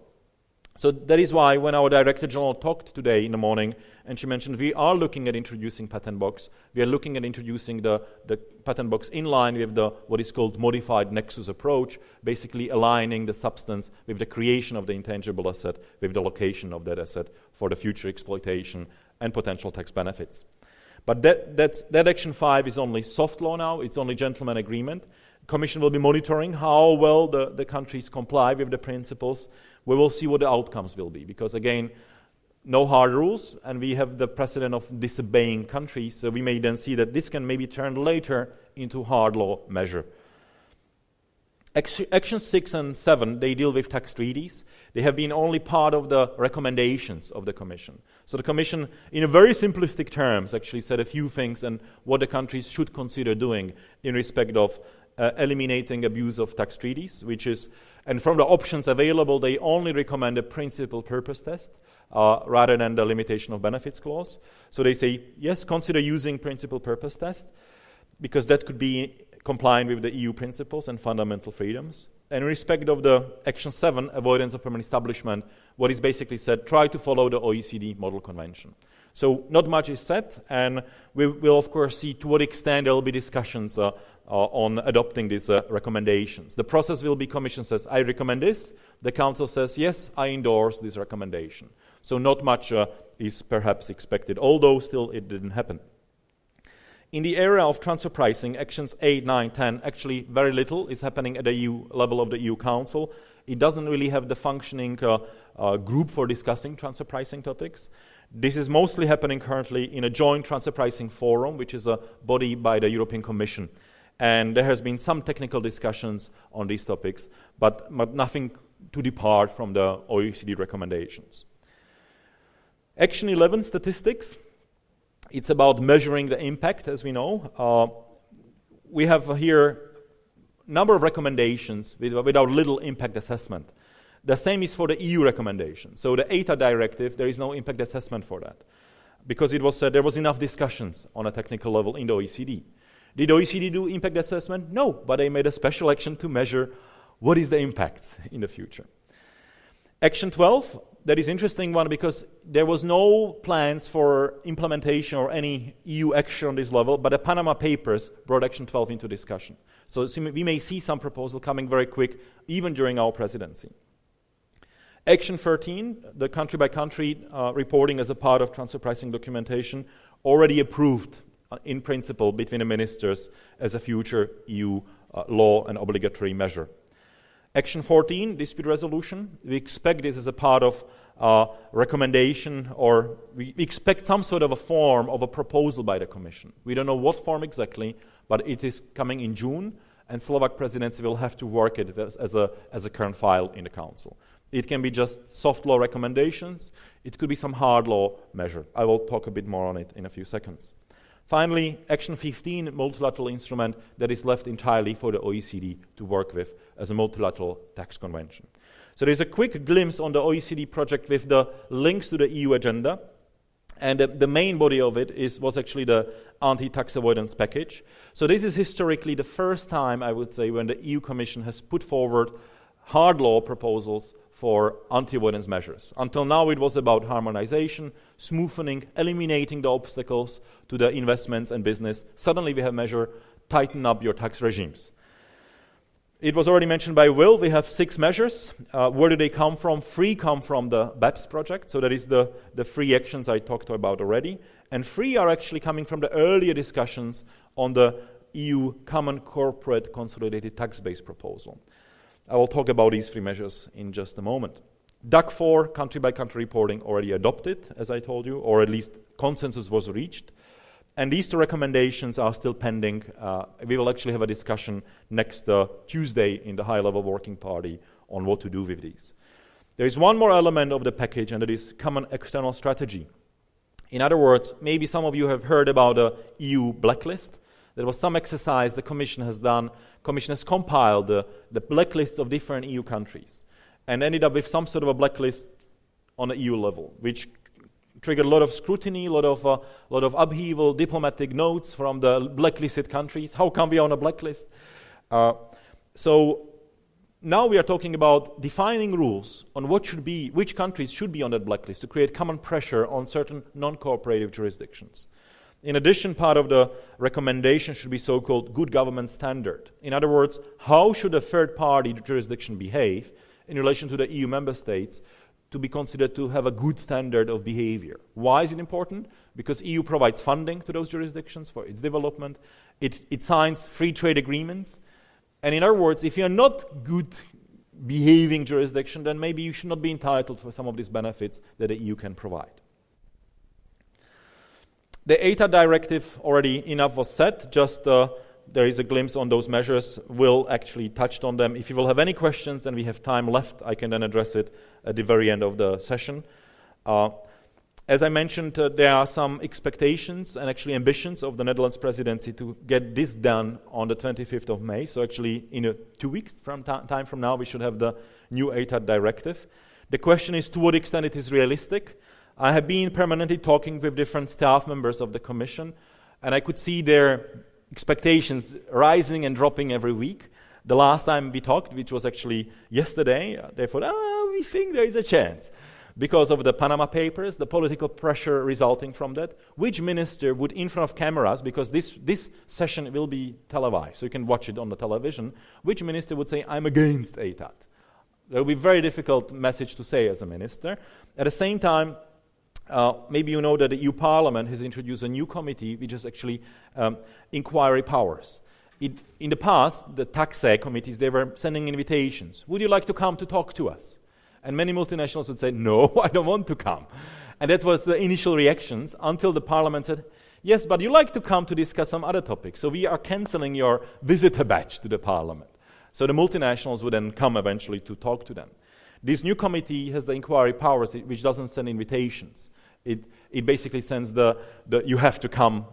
Speaker 15: So that is why when our Director General talked today in the morning, and she mentioned we are looking at introducing patent box, we are looking at introducing the patent box in line with the what is called modified nexus approach, basically aligning the substance with the creation of the intangible asset, with the location of that asset for the future exploitation and potential tax benefits. But that Action 5 is only soft law now, it's only gentleman agreement. Commission will be monitoring how well the countries comply with the principles. We will see what the outcomes will be, because again, no hard rules, and we have the precedent of disobeying countries, so we may then see that this can maybe turn later into hard law measure. Action 6 and 7, they deal with tax treaties. They have been only part of the recommendations of the Commission. So the Commission, in a very simplistic terms, actually said a few things and what the countries should consider doing in respect of eliminating abuse of tax treaties, which is, and from the options available, they only recommend a principal purpose test rather than the limitation of benefits clause. So they say, yes, consider using principal purpose test, because that could be compliant with the EU principles and fundamental freedoms. And in respect of the Action 7, avoidance of permanent establishment, what is basically said, try to follow the OECD Model Convention. So not much is set, and we will of course see to what extent there will be discussions on adopting these recommendations. The process will be Commission says, I recommend this. The Council says, yes, I endorse this recommendation. So not much is perhaps expected, although still it didn't happen. In the area of transfer pricing, Actions 8, 9, 10, actually very little is happening at the EU level of the EU Council. It doesn't really have the functioning group for discussing transfer pricing topics. This is mostly happening currently in a joint transfer pricing forum, which is a body by the European Commission. And there has been some technical discussions on these topics, but nothing to depart from the OECD recommendations. Action 11, statistics. It's about measuring the impact, as we know. We have here a number of recommendations without little impact assessment. The same is for the EU recommendation. So the ETA directive, there is no impact assessment for that, because it was said there was enough discussions on a technical level in the OECD. Did OECD do impact assessment? No, but they made a special action to measure what is the impact in the future. Action 12, that is interesting one because there was no plans for implementation or any EU action on this level, but the Panama Papers brought Action 12 into discussion. So we may see some proposal coming very quick, even during our presidency. Action 13, the country-by-country reporting as a part of transfer pricing documentation, already approved in principle between the ministers as a future EU law and obligatory measure. Action 14, dispute resolution. We expect this as a part of recommendation, or we expect some sort of a form of a proposal by the Commission. We don't know what form exactly, but it is coming in June, and Slovak presidency will have to work it as a current file in the Council. It can be just soft law recommendations. It could be some hard law measure. I will talk a bit more on it in a few seconds. Finally, Action 15, multilateral instrument that is left entirely for the OECD to work with as a multilateral tax convention. So there's a quick glimpse on the OECD project with the links to the EU agenda. And the main body of it was actually the anti-tax avoidance package. So this is historically the first time, I would say, when the EU Commission has put forward hard law proposals for anti-avoidance measures. Until now it was about harmonization, smoothing, eliminating the obstacles to the investments and business. Suddenly we have measure, tighten up your tax regimes. It was already mentioned by Will, we have 6 measures. Where do they come from? 3 come from the BEPS project, so that is the 3 actions I talked about already. And 3 are actually coming from the earlier discussions on the EU Common Corporate Consolidated Tax Base proposal. I will talk about these 3 measures in just a moment. DAC 4, country-by-country reporting, already adopted, as I told you, or at least consensus was reached. And these 2 recommendations are still pending. We will actually have a discussion next Tuesday in the high-level working party on what to do with these. There is one more element of the package, and that is common external strategy. In other words, maybe some of you have heard about a EU blacklist. There was some exercise the Commission has done. Commission has compiled the blacklists of different EU countries and ended up with some sort of a blacklist on the EU level, which triggered a lot of scrutiny, a lot of upheaval, diplomatic notes from the blacklisted countries. How come we are on a blacklist? So now we are talking about defining rules on which countries should be on that blacklist to create common pressure on certain non-cooperative jurisdictions. In addition, part of the recommendation should be so-called good government standard. In other words, how should a third-party jurisdiction behave in relation to the EU member states to be considered to have a good standard of behavior? Why is it important? Because EU provides funding to those jurisdictions for its development. It signs free trade agreements. And in other words, if you're not good behaving jurisdiction, then maybe you should not be entitled for some of these benefits that the EU can provide. The ATA directive, already enough was said, just there is a glimpse on those measures. Will actually touched on them. If you will have any questions and we have time left, I can then address it at the very end of the session. As I mentioned, there are some expectations and actually ambitions of the Netherlands presidency to get this done on the 25th of May. So actually in 2 weeks from time from now, we should have the new ATA directive. The question is to what extent it is realistic. I have been permanently talking with different staff members of the Commission, and I could see their expectations rising and dropping every week. The last time we talked, which was actually yesterday, they thought, we think there is a chance. Because of the Panama Papers, the political pressure resulting from that, which minister would, in front of cameras, because this session will be televised, so you can watch it on the television, which minister would say, I'm against ATAT? That would be a very difficult message to say as a minister. At the same time, maybe you know that the EU Parliament has introduced a new committee, which is actually inquiry powers. In the past, the taxe committees, they were sending invitations. Would you like to come to talk to us? And many multinationals would say, no, I don't want to come. And that was the initial reactions until the Parliament said, yes, but you like to come to discuss some other topics. So we are cancelling your visitor badge to the Parliament. So the multinationals would then come eventually to talk to them. This new committee has the inquiry powers, which doesn't send invitations. It basically sends the you have to come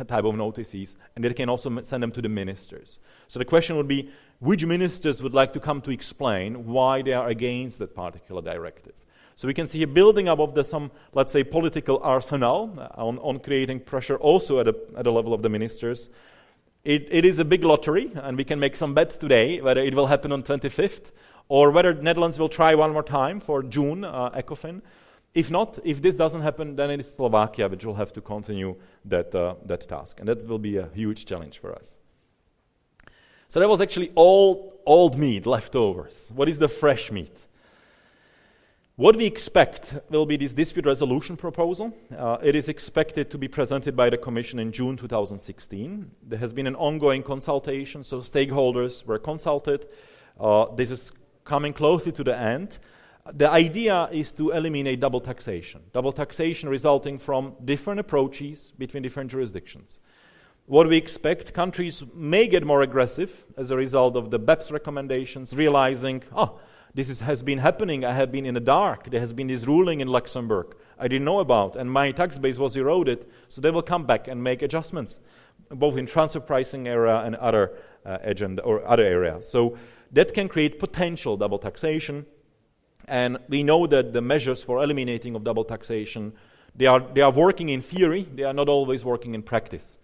Speaker 15: type of notices, and it can also send them to the ministers. So the question would be, which ministers would like to come to explain why they are against that particular directive? So we can see a building up of some, let's say, political arsenal on creating pressure also at a level of the ministers. It is a big lottery, and we can make some bets today whether it will happen on 25th, or whether the Netherlands will try one more time for June ECOFIN. If not, if this doesn't happen, then it is Slovakia which will have to continue that task. And that will be a huge challenge for us. So that was actually all old meat, leftovers. What is the fresh meat? What we expect will be this dispute resolution proposal. It is expected to be presented by the Commission in June 2016. There has been an ongoing consultation, so stakeholders were consulted. This is coming closely to the end. The idea is to eliminate double taxation resulting from different approaches between different jurisdictions. What we expect, countries may get more aggressive as a result of the BEPS recommendations, realizing, this has been happening, I have been in the dark, there has been this ruling in Luxembourg I didn't know about, and my tax base was eroded, so they will come back and make adjustments, both in transfer pricing area and other areas. So that can create potential double taxation. And we know that the measures for eliminating of double taxation, they are working in theory, they are not always working in practice.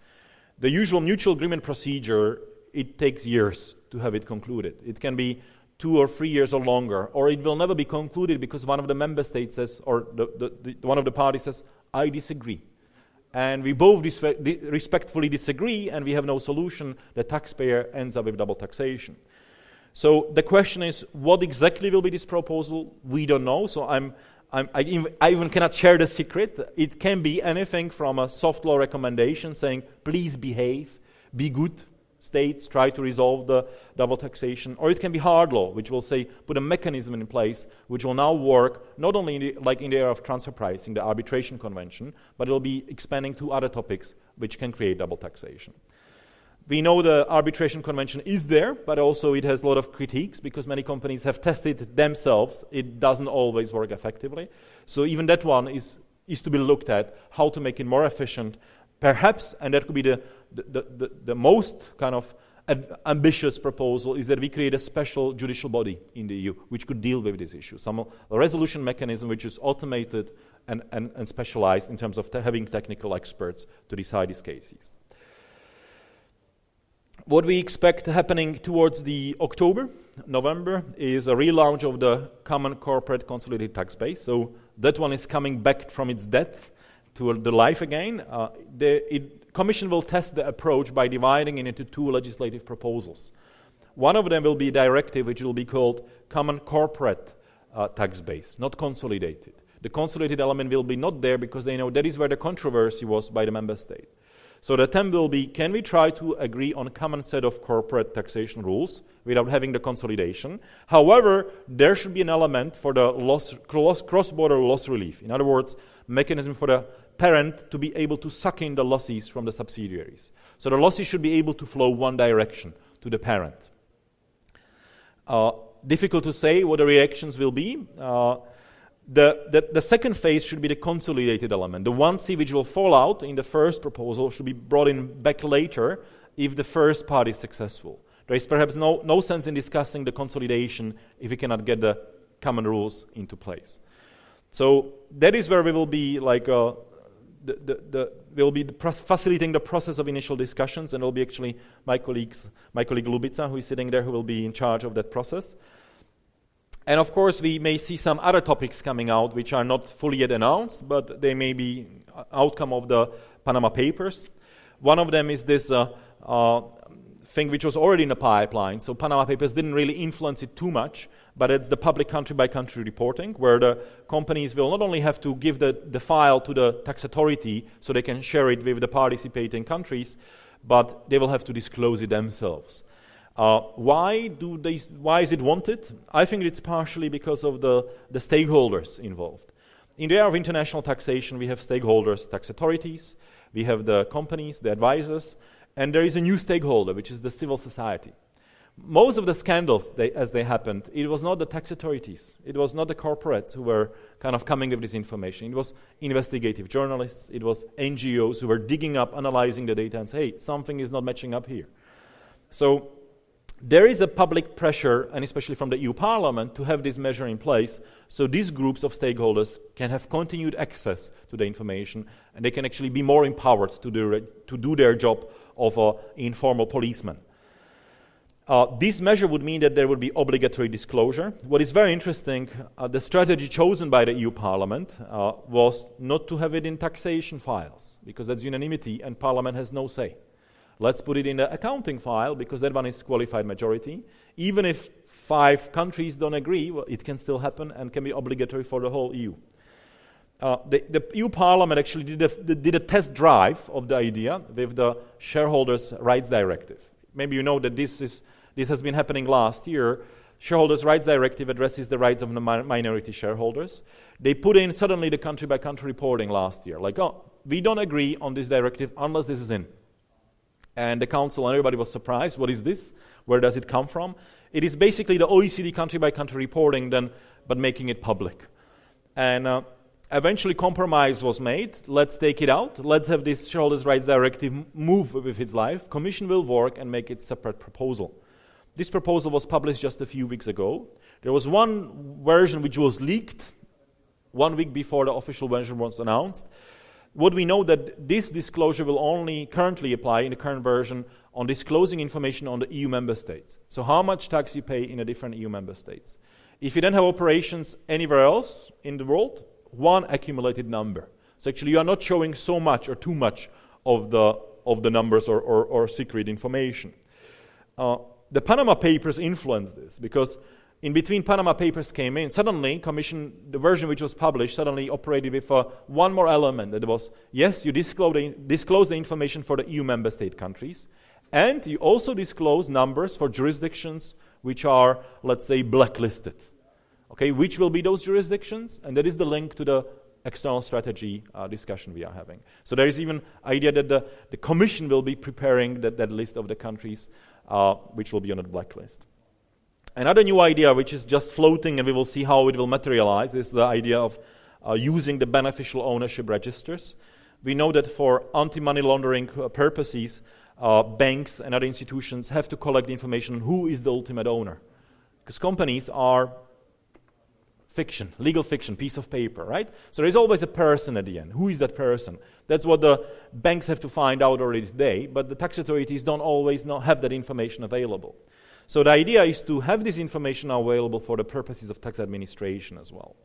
Speaker 15: The usual mutual agreement procedure, it takes years to have it concluded. It can be 2 or 3 years or longer, or it will never be concluded because one of the member states says, or one of the parties says, I disagree. And we both respectfully disagree, and we have no solution. The taxpayer ends up with double taxation. So the question is, what exactly will be this proposal? We don't know. So I even cannot share the secret. It can be anything from a soft law recommendation saying, please behave, be good states, try to resolve the double taxation. Or it can be hard law, which will say, put a mechanism in place which will now work not only in the area of transfer pricing, the arbitration convention, but it will be expanding to other topics which can create double taxation. We know the arbitration convention is there, but also it has a lot of critiques because many companies have tested it themselves. It doesn't always work effectively. So even that one is to be looked at, how to make it more efficient, perhaps, and that could be the most kind of ambitious proposal, is that we create a special judicial body in the EU which could deal with this issue. A resolution mechanism which is automated and specialized in terms of having technical experts to decide these cases. What we expect happening towards the November is a relaunch of the common corporate consolidated tax base. So that one is coming back from its death to the life again. The Commission will test the approach by dividing it into two legislative proposals. One of them will be a directive which will be called common corporate tax base, not consolidated. The consolidated element will be not there because they know that is where the controversy was by the member state. So the attempt will be, can we try to agree on a common set of corporate taxation rules without having the consolidation? However, there should be an element for the cross-border loss relief. In other words, mechanism for the parent to be able to suck in the losses from the subsidiaries. So the losses should be able to flow one direction to the parent. Difficult to say what the reactions will be. The second phase should be the consolidated element. The 1C which will fall out in the first proposal should be brought in back later if the first part is successful. There is perhaps no sense in discussing the consolidation if we cannot get the common rules into place. So that is where we will be facilitating the process of initial discussions, and it will be actually my colleague Lubica, who is sitting there, who will be in charge of that process. And of course, we may see some other topics coming out which are not fully yet announced, but they may be outcome of the Panama Papers. One of them is this thing which was already in the pipeline. So Panama Papers didn't really influence it too much, but it's the public country-by-country reporting, where the companies will not only have to give the file to the tax authority so they can share it with the participating countries, but they will have to disclose it themselves. Why is it wanted? I think it's partially because of the stakeholders involved. In the area of international taxation, we have stakeholders, tax authorities, we have the companies, the advisors, and there is a new stakeholder, which is the civil society. Most of the scandals, as they happened, it was not the tax authorities, it was not the corporates who were kind of coming with this information. It was investigative journalists, it was NGOs who were digging up, analyzing the data and say, hey, something is not matching up here. So there is a public pressure, and especially from the EU Parliament, to have this measure in place so these groups of stakeholders can have continued access to the information and they can actually be more empowered to do their job of an informal policeman. This measure would mean that there would be obligatory disclosure. What is very interesting, the strategy chosen by the EU Parliament was not to have it in taxation files, because that's unanimity and Parliament has no say. Let's put it in the accounting file, because that one is qualified majority. Even if 5 countries don't agree, well, it can still happen and can be obligatory for the whole EU. The EU Parliament actually did a test drive of the idea with the Shareholders' Rights Directive. Maybe you know that this has been happening last year. Shareholders' Rights Directive addresses the rights of the minority shareholders. They put in suddenly the country-by-country reporting last year. Like, we don't agree on this directive unless this is in. And the council and everybody was surprised. What is this? Where does it come from? It is basically the OECD country-by-country reporting, but making it public. And eventually compromise was made. Let's take it out. Let's have this Shareholders' Rights Directive move with its life. Commission will work and make its separate proposal. This proposal was published just a few weeks ago. There was one version which was leaked 1 week before the official version was announced. What we know that this disclosure will only currently apply in the current version on disclosing information on the EU member states. So how much tax you pay in the different EU member states. If you then have operations anywhere else in the world, one accumulated number. So actually you are not showing so much or too much of the numbers or secret information. The Panama Papers influenced this, because in between Panama Papers came in, suddenly Commission, the version which was published, suddenly operated with one more element. That was, yes, you disclose the information for the EU member state countries, and you also disclose numbers for jurisdictions which are, let's say, blacklisted. Okay, which will be those jurisdictions? And that is the link to the external strategy discussion we are having. So there is even idea that the Commission will be preparing that list of the countries which will be on the blacklist. Another new idea which is just floating, and we will see how it will materialize, is the idea of using the beneficial ownership registers. We know that for anti-money laundering purposes, banks and other institutions have to collect information on who is the ultimate owner. Because companies are fiction, legal fiction, piece of paper, right? So there's always a person at the end. Who is that person? That's what the banks have to find out already today, but the tax authorities don't always have that information available. So the idea is to have this information available for the purposes of tax administration as well.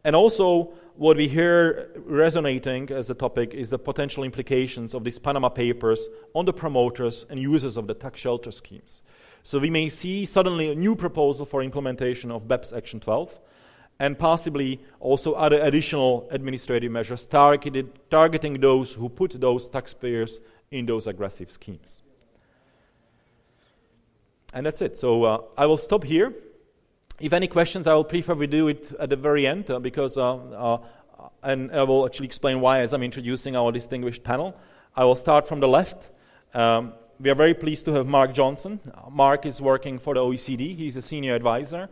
Speaker 15: And also, what we hear resonating as a topic is the potential implications of these Panama Papers on the promoters and users of the tax shelter schemes. So we may see suddenly a new proposal for implementation of BEPS Action 12, and possibly also other additional administrative measures targeting those who put those taxpayers in those aggressive schemes. And that's it. So I will stop here. If any questions, I will prefer we do it at the very end because and I will actually explain why as I'm introducing our distinguished panel. I will start from the left. We are very pleased to have Mark Johnson. Mark is working for the OECD. He's a senior advisor.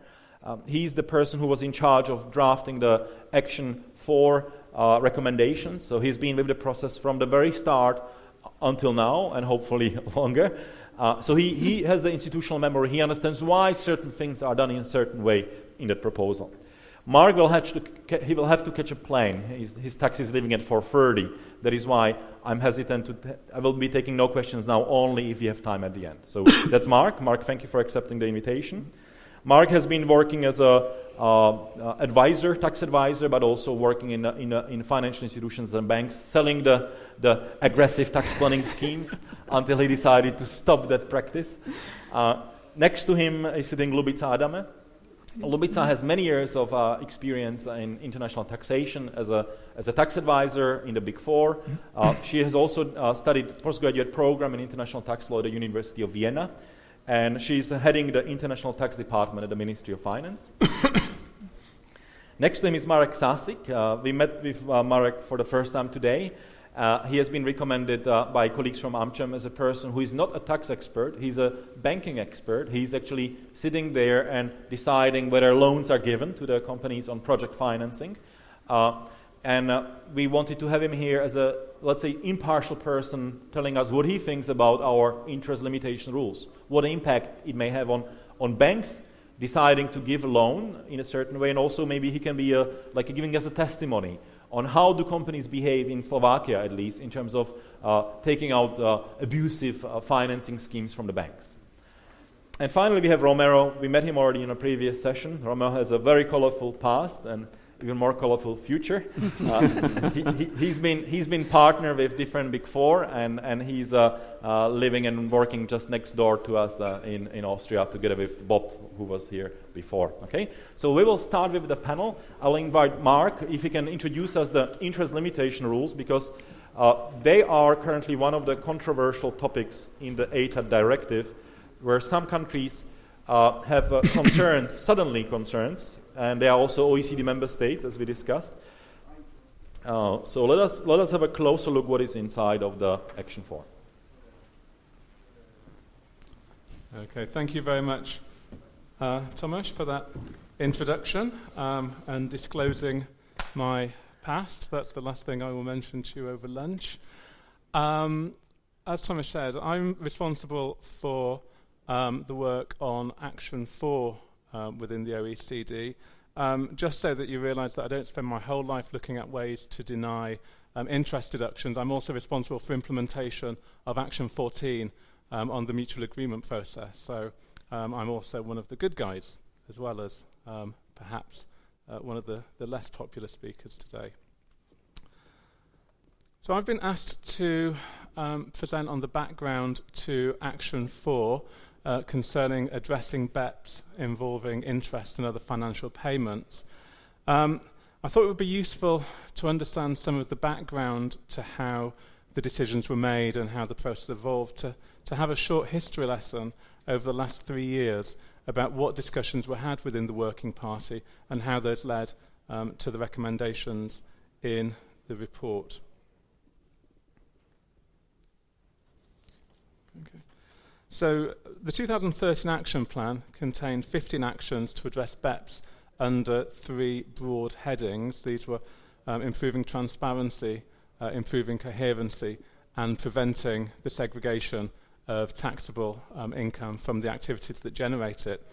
Speaker 15: He's the person who was in charge of drafting the Action 4 recommendations. So he's been with the process from the very start until now, and hopefully longer. So he has the institutional memory. He understands why certain things are done in a certain way in that proposal. Mark will have to catch a plane. His taxi is leaving at 4:30. That is why I'm hesitant I will be taking no questions now, only if you have time at the end. So that's Mark. Mark, thank you for accepting the invitation. Mark has been working as a advisor, tax advisor, but also working in financial institutions and banks, selling the aggressive tax planning schemes until he decided to stop that practice. Next to him is sitting Lubica Adame. Lubica has many years of experience in international taxation as a tax advisor in the Big Four. She has also studied postgraduate program in international tax law at the University of Vienna, and she's heading the international tax department at the Ministry of Finance. Next to him is Marek Sasik. We met with Marek for the first time today. He has been recommended by colleagues from AmCham as a person who is not a tax expert. He's a banking expert. He's actually sitting there and deciding whether loans are given to the companies on project financing. And we wanted to have him here as a, let's say, impartial person telling us what he thinks about our interest limitation rules, what impact it may have on banks deciding to give a loan in a certain way, and also maybe he can be giving us a testimony on how do companies behave in Slovakia, at least, in terms of taking out abusive financing schemes from the banks. And finally, we have Romero. We met him already in a previous session. Romero has a very colorful past and even more colorful future. He's been partner with different Big Four, and he's living and working just next door to us in Austria, together with Bob, who was here before. Okay, so we will start with the panel. I'll invite Mark if he can introduce us the interest limitation rules, because they are currently one of the controversial topics in the ATAD directive, where some countries have concerns, suddenly concerns. And they are also OECD member states, as we discussed. So let us have a closer look what is inside of the Action 4.
Speaker 20: Okay, thank you very much, Tomasz, for that introduction and disclosing my past. That's the last thing I will mention to you over lunch. As Tomasz said, I'm responsible for the work on Action 4 within the OECD, just so that you realise that I don't spend my whole life looking at ways to deny interest deductions. I'm also responsible for implementation of Action 14 on the mutual agreement process. So I'm also one of the good guys, as well as perhaps one of the less popular speakers today. So I've been asked to present on the background to Action 4 concerning addressing BEPS involving interest and other financial payments. I thought it would be useful to understand some of the background to how the decisions were made and how the process evolved, to have a short history lesson over the last 3 years about what discussions were had within the Working Party and how those led to the recommendations in the report. Okay. So the 2013 Action Plan contained 15 actions to address BEPS under 3 broad headings. These were improving transparency, improving coherency, and preventing the segregation of taxable income from the activities that generate it.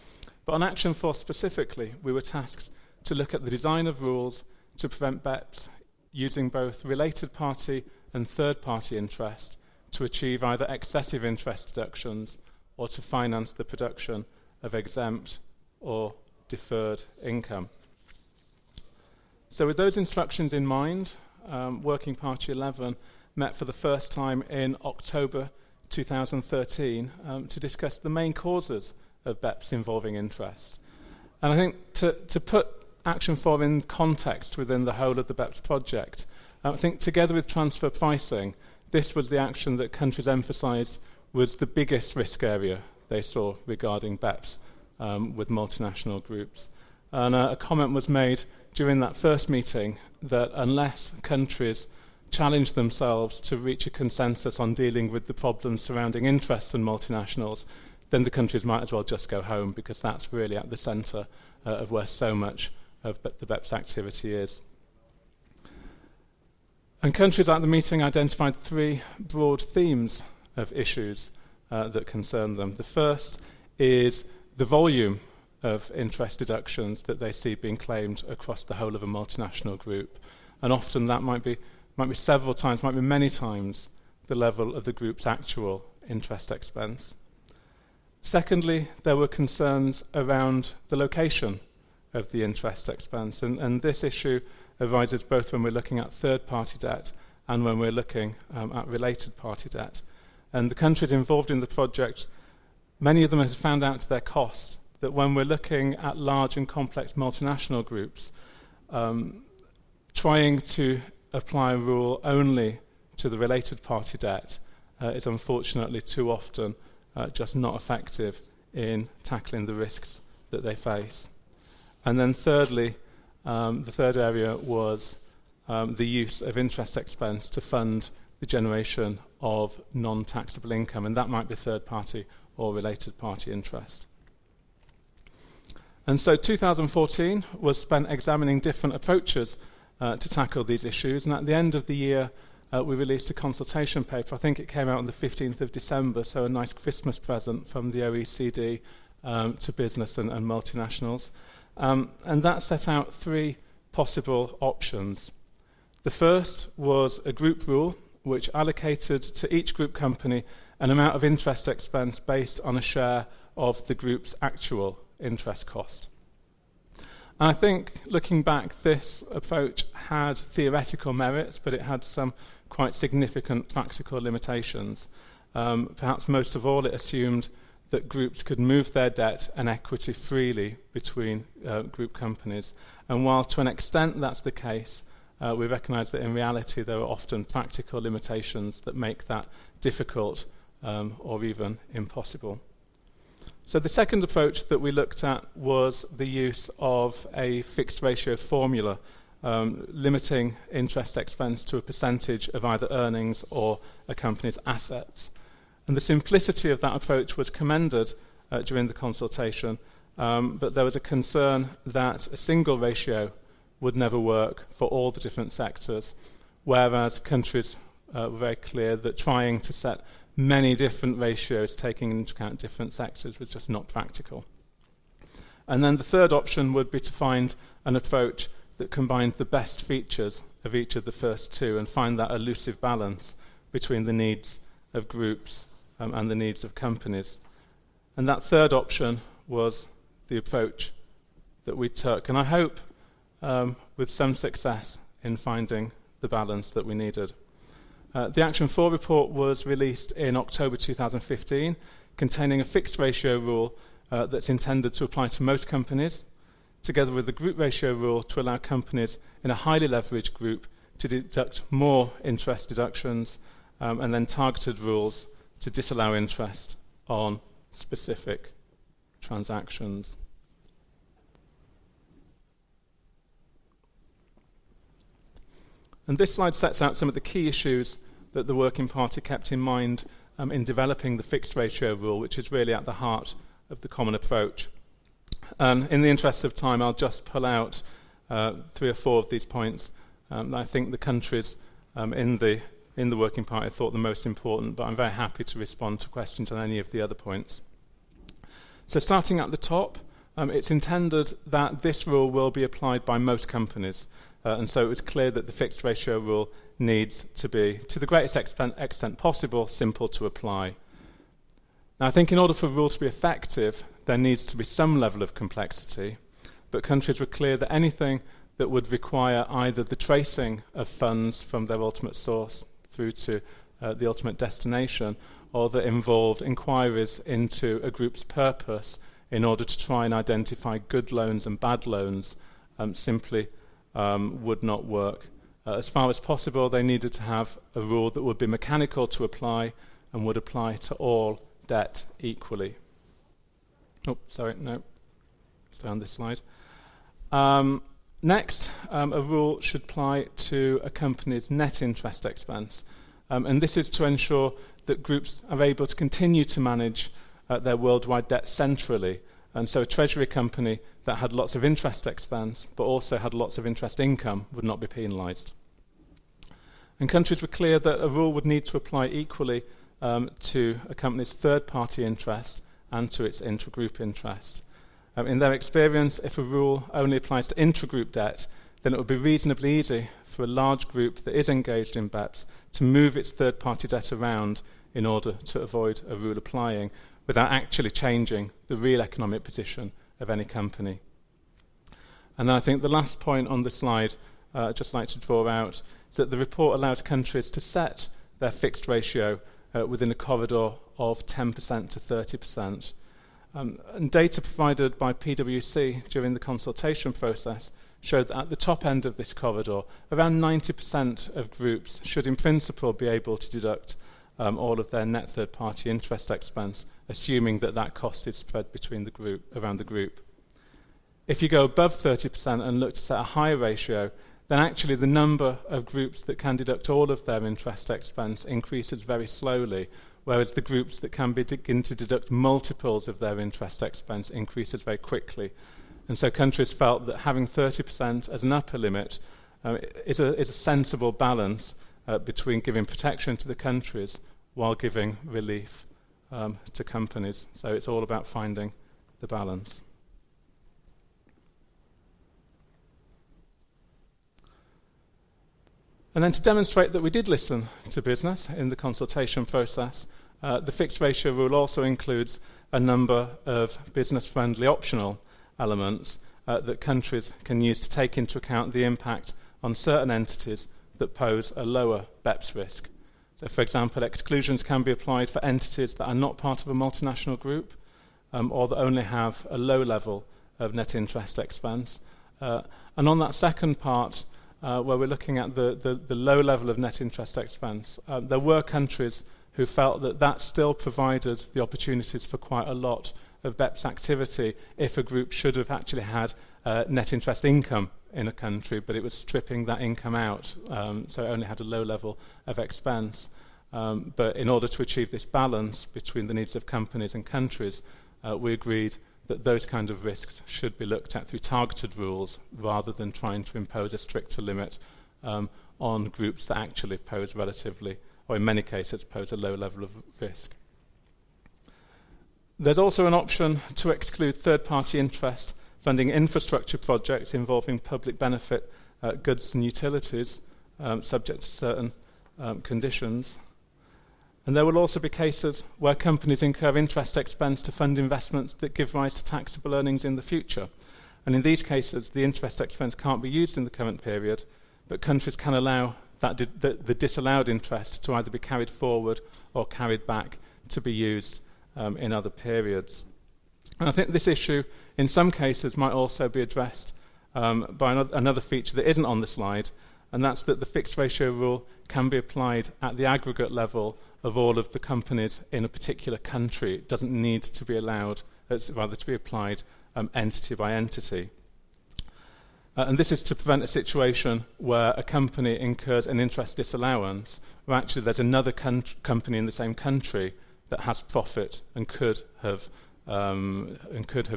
Speaker 20: But on Action 4 specifically, we were tasked to look at the design of rules to prevent BEPS using both related party and third party interest to achieve either excessive interest deductions or to finance the production of exempt or deferred income. So with those instructions in mind, Working Party 11 met for the first time in October 2013 to discuss the main causes of BEPS involving interest. And I think to put Action 4 in context within the whole of the BEPS project, I think together with transfer pricing, this was the action that countries emphasised was the biggest risk area they saw regarding BEPS with multinational groups. And a comment was made during that first meeting that unless countries challenge themselves to reach a consensus on dealing with the problems surrounding interest and multinationals, then the countries might as well just go home, because that's really at the centre of where so much of the BEPS activity is. And countries at the meeting identified three broad themes of issues that concern them. The first is the volume of interest deductions that they see being claimed across the whole of a multinational group. And often that might be several times, might be many times the level of the group's actual interest expense. Secondly, there were concerns around the location of the interest expense, and this issue arises both when we're looking at third-party debt and when we're looking at related party debt. And the countries involved in the project, many of them have found out to their cost that when we're looking at large and complex multinational groups, trying to apply a rule only to the related party debt is unfortunately too often just not effective in tackling the risks that they face. And then thirdly, the third area was the use of interest expense to fund the generation of non-taxable income, and that might be third-party or related party interest. And so 2014 was spent examining different approaches to tackle these issues, and at the end of the year we released a consultation paper. I think it came out on the 15th of December, so a nice Christmas present from the OECD to business and multinationals. And that set out three possible options. The first was a group rule which allocated to each group company an amount of interest expense based on a share of the group's actual interest cost. And I think, looking back, this approach had theoretical merits, but it had some quite significant practical limitations. Perhaps most of all, it assumed that groups could move their debt and equity freely between group companies. And while to an extent that's the case, we recognise that in reality there are often practical limitations that make that difficult or even impossible. So the second approach that we looked at was the use of a fixed ratio formula, limiting interest expense to a percentage of either earnings or a company's assets. And the simplicity of that approach was commended during the consultation, but there was a concern that a single ratio would never work for all the different sectors, whereas countries were very clear that trying to set many different ratios taking into account different sectors was just not practical. And then the third option would be to find an approach that combined the best features of each of the first two and find that elusive balance between the needs of groups and the needs of companies. And that third option was the approach that we took. And I hope with some success in finding the balance that we needed. The Action 4 report was released in October 2015, containing a fixed ratio rule that's intended to apply to most companies, together with the group ratio rule to allow companies in a highly leveraged group to deduct more interest deductions, and then targeted rules to disallow interest on specific transactions. And this slide sets out some of the key issues that the Working Party kept in mind in developing the fixed ratio rule, which is really at the heart of the common approach. And in the interest of time, I'll just pull out 3 or 4 of these points. I think the countries in the in the Working Party thought the most important, but I'm very happy to respond to questions on any of the other points. So starting at the top, it's intended that this rule will be applied by most companies, and so it was clear that the fixed ratio rule needs to be, to the greatest extent possible, simple to apply. Now, I think in order for a rule to be effective, there needs to be some level of complexity, but countries were clear that anything that would require either the tracing of funds from their ultimate source through to the ultimate destination, or that involved inquiries into a group's purpose in order to try and identify good loans and bad loans, simply would not work. As far as possible, they needed to have a rule that would be mechanical to apply and would apply to all debt equally. Oh, sorry, no. Stay on this slide. Next, a rule should apply to a company's net interest expense. And this is to ensure that groups are able to continue to manage their worldwide debt centrally. And so a treasury company that had lots of interest expense but also had lots of interest income would not be penalised. And countries were clear that a rule would need to apply equally to a company's third-party interest and to its intragroup interest. In their experience, if a rule only applies to intragroup debt, then it would be reasonably easy for a large group that is engaged in BEPS to move its third-party debt around in order to avoid a rule applying without actually changing the real economic position of any company. And I think the last point on the slide I'd just like to draw out is that the report allows countries to set their fixed ratio within a corridor of 10% to 30%. And data provided by PwC during the consultation process showed that at the top end of this corridor, around 90% of groups should in principle be able to deduct all of their net third-party interest expense, assuming that that cost is spread between the group, around the group. If you go above 30% and look to set a higher ratio, then actually the number of groups that can deduct all of their interest expense increases very slowly, whereas the groups that can begin to deduct multiples of their interest expense increases very quickly. And so countries felt that having 30% as an upper limit is a sensible balance between giving protection to the countries while giving relief to companies. So it's all about finding the balance. And then to demonstrate that we did listen to business in the consultation process, the fixed ratio rule also includes a number of business-friendly optional elements that countries can use to take into account the impact on certain entities that pose a lower BEPS risk. So, for example, exclusions can be applied for entities that are not part of a multinational group or that only have a low level of net interest expense. And on that second part, where we're looking at the low level of net interest expense, there were countries who felt that that still provided the opportunities for quite a lot of BEPS activity if a group should have actually had net interest income in a country, but it was stripping that income out, so it only had a low level of expense. But in order to achieve this balance between the needs of companies and countries, we agreed that those kind of risks should be looked at through targeted rules rather than trying to impose a stricter limit on groups that actually pose relatively, or in many cases, pose a low level of risk. There's also an option to exclude third-party interest funding infrastructure projects involving public benefit goods and utilities, subject to certain conditions. And there will also be cases where companies incur interest expense to fund investments that give rise to taxable earnings in the future. And in these cases, the interest expense can't be used in the current period, but countries can allow that the disallowed interest to either be carried forward or carried back to be used in other periods. And I think this issue, in some cases, might also be addressed by another feature that isn't on the slide, and that's that the fixed ratio rule can be applied at the aggregate level of all of the companies in a particular country. It doesn't need to be allowed, it's rather to be applied entity by entity. And this is to prevent a situation where a company incurs an interest disallowance, where actually there's another company in the same country that has profit and could have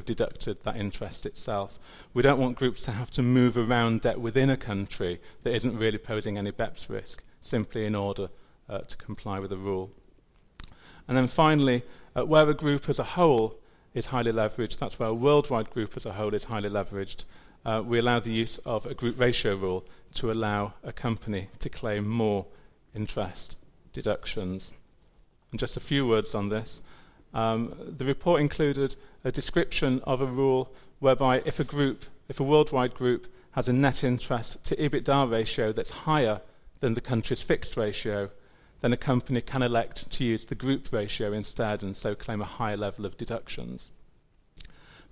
Speaker 20: deducted that interest itself. We don't want groups to have to move around debt within a country that isn't really posing any BEPS risk, simply in order to comply with a rule. And then finally, where a group as a whole is highly leveraged, that's where a worldwide group as a whole is highly leveraged, we allow the use of a group ratio rule to allow a company to claim more interest deductions. And just a few words on this. The report included a description of a rule whereby if a worldwide group has a net interest to EBITDA ratio that's higher than the country's fixed ratio, then a company can elect to use the group ratio instead and so claim a higher level of deductions.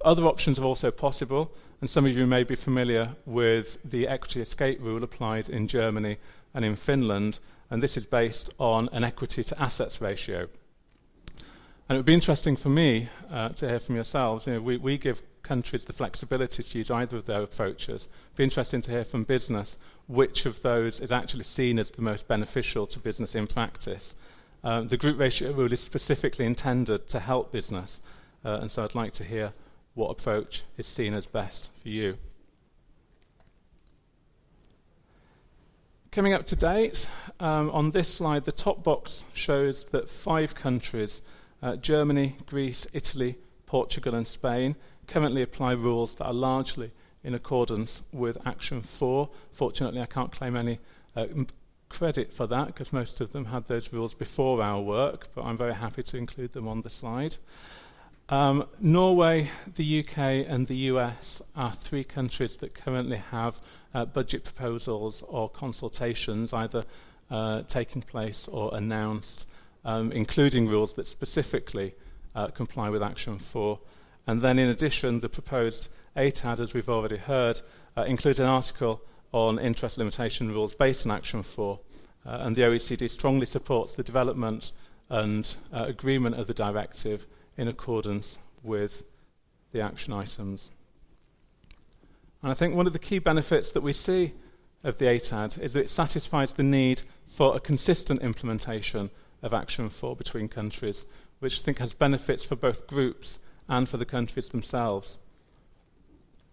Speaker 20: Other options are also possible, and some of you may be familiar with the equity escape rule applied in Germany and in Finland, and this is based on an equity to assets ratio. And it would be interesting for me to hear from yourselves. We give countries the flexibility to use either of their approaches. It would be interesting to hear from business which of those is actually seen as the most beneficial to business in practice. The group ratio rule is specifically intended to help business, and so I'd like to hear what approach is seen as best for you. Coming up to date, on this slide, the top box shows that 5 countries, Germany, Greece, Italy, Portugal and Spain, currently apply rules that are largely in accordance with Action 4. Fortunately, I can't claim any credit for that because most of them had those rules before our work, but I'm very happy to include them on the slide. Norway, the UK and the US are 3 countries that currently have budget proposals or consultations either taking place or announced, including rules that specifically comply with Action 4. And then in addition, the proposed ATAD, as we've already heard, includes an article on interest limitation rules based on Action 4. And the OECD strongly supports the development and agreement of the directive in accordance with the action items. And I think one of the key benefits that we see of the ATAD is that it satisfies the need for a consistent implementation of Action 4 between countries, which I think has benefits for both groups and for the countries themselves.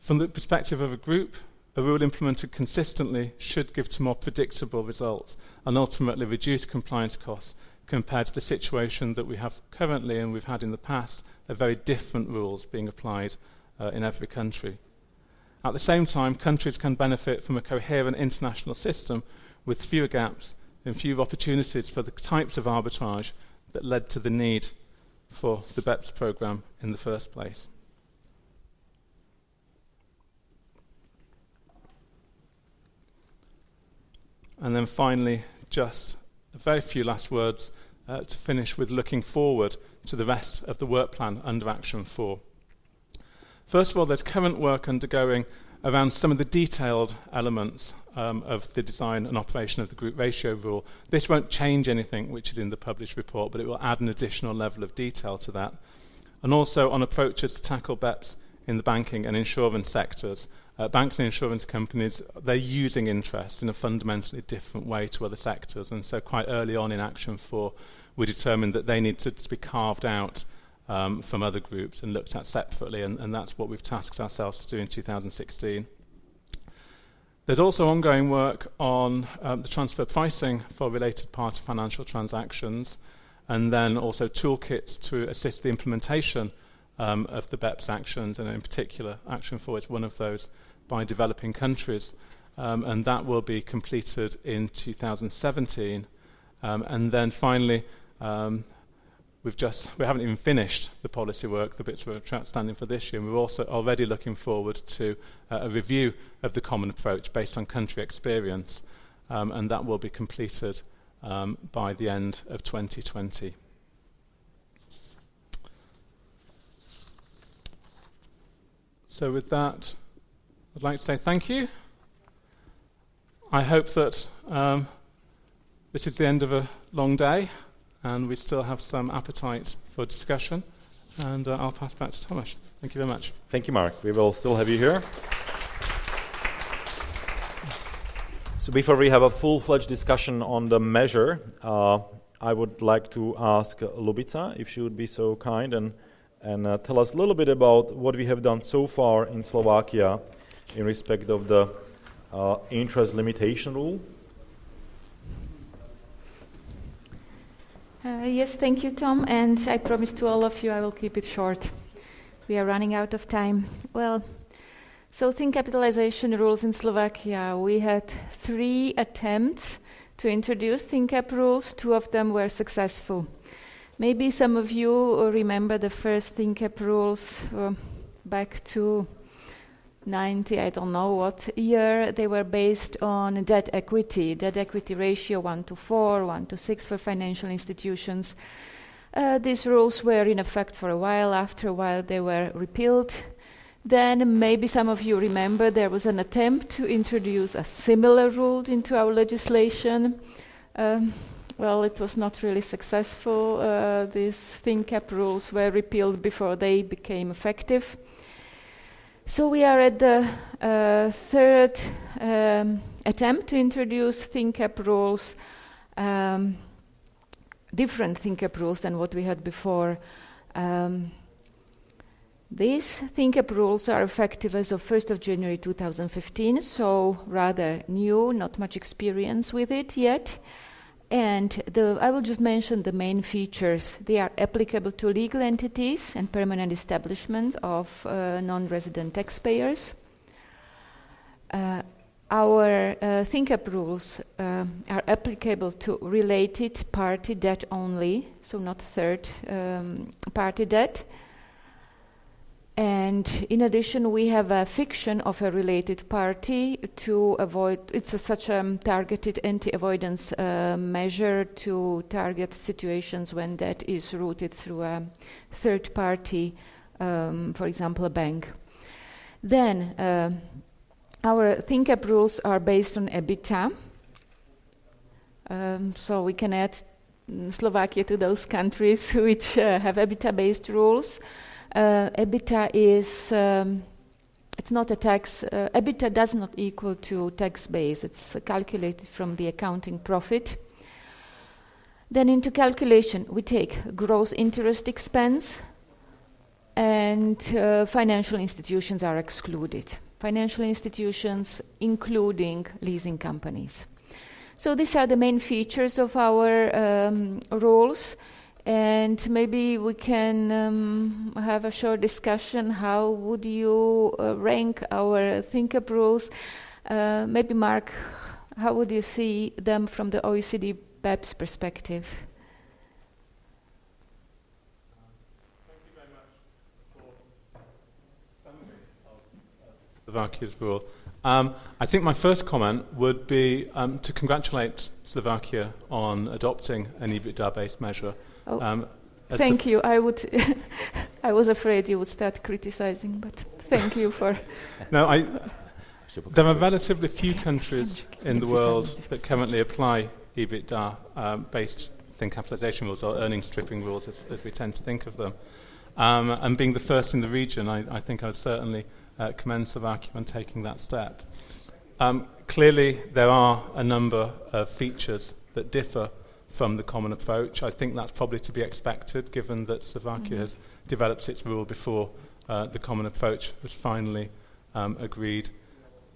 Speaker 20: From the perspective of a group, a rule implemented consistently should give to more predictable results and ultimately reduce compliance costs compared to the situation that we have currently and we've had in the past, of very different rules being applied in every country. At the same time, countries can benefit from a coherent international system with fewer gaps and fewer opportunities for the types of arbitrage that led to the need for the BEPS programme in the first place. And then finally, just a very few last words to finish with looking forward to the rest of the work plan under Action 4. First of all, there's current work undergoing around some of the detailed elements of the design and operation of the group ratio rule. This won't change anything which is in the published report, but it will add an additional level of detail to that. And also on approaches to tackle BEPS in the banking and insurance sectors. Banks and insurance companies, they're using interest in a fundamentally different way to other sectors, and so quite early on in Action 4 we determined that they need to be carved out from other groups and looked at separately, and that's what we've tasked ourselves to do in 2016. There's also ongoing work on the transfer pricing for related party financial transactions, and then also toolkits to assist the implementation of the BEPS actions, and in particular Action 4 is one of those, by developing countries, and that will be completed in 2017. And then finally, we haven't even finished the policy work, the bits we're outstanding for this year, and we're also already looking forward to a review of the common approach based on country experience, and that will be completed by the end of 2020. So with that, I'd like to say thank you. I hope that this is the end of a long day and we still have some appetite for discussion. And I'll pass back to Thomas. Thank you very much.
Speaker 15: Thank you, Mark. We will still have you here. So before we have a full-fledged discussion on the measure, I would like to ask Lubica if she would be so kind and tell us a little bit about what we have done so far in Slovakia in respect of the interest limitation rule.
Speaker 21: Yes, thank you, Tom. And I promise to all of you I will keep it short. We are running out of time. Well, so thin capitalization rules in Slovakia. We had 3 attempts to introduce thin cap rules. 2 of them were successful. Maybe some of you remember the first thin cap rules back to 90, I don't know what year. They were based on debt equity ratio 1:4, 1:6 for financial institutions. These rules were in effect for a while. After a while, they were repealed. Then maybe some of you remember there was an attempt to introduce a similar rule into our legislation. Well, it was not really successful. These thin cap rules were repealed before they became effective. So we are at the 3rd attempt to introduce thin cap rules, different thin cap rules than what we had before. These thin cap rules are effective as of 1st of January 2015, so rather new, not much experience with it yet. And I will just mention the main features. They are applicable to legal entities and permanent establishment of non-resident taxpayers. Our thin cap rules are applicable to related party debt only, so not third party debt. And in addition, we have a fiction of a related party to avoid, it's such a targeted anti-avoidance measure to target situations when debt is routed through a third party, for example, a bank. Then our thin cap rules are based on EBITDA. So we can add Slovakia to those countries which have EBITDA-based rules. EBITDA is, it's not a tax, EBITDA does not equal to tax base. It's calculated from the accounting profit. Then into calculation, we take gross interest expense, and financial institutions are excluded. Financial institutions, including leasing companies. So these are the main features of our rules. And maybe we can have a short discussion. How would you rank our thin cap rules? Maybe Mark, how would you see them from the OECD BEPS perspective?
Speaker 20: Thank you very much for summary of Slovakia's rule. I think my first comment would be to congratulate Slovakia on adopting an EBITDA-based measure.
Speaker 21: Thank you. I was afraid you would start criticizing, but thank you for...
Speaker 20: No, there are relatively few countries in the world that currently apply EBITDA-based thin capitalization rules, or earnings stripping rules, as we tend to think of them. And being the first in the region, I think I would certainly commend Slovakia on taking that step. Clearly, there are a number of features that differ from the common approach. I think that's probably to be expected, given that Slovakia has developed its rule before the common approach was finally agreed.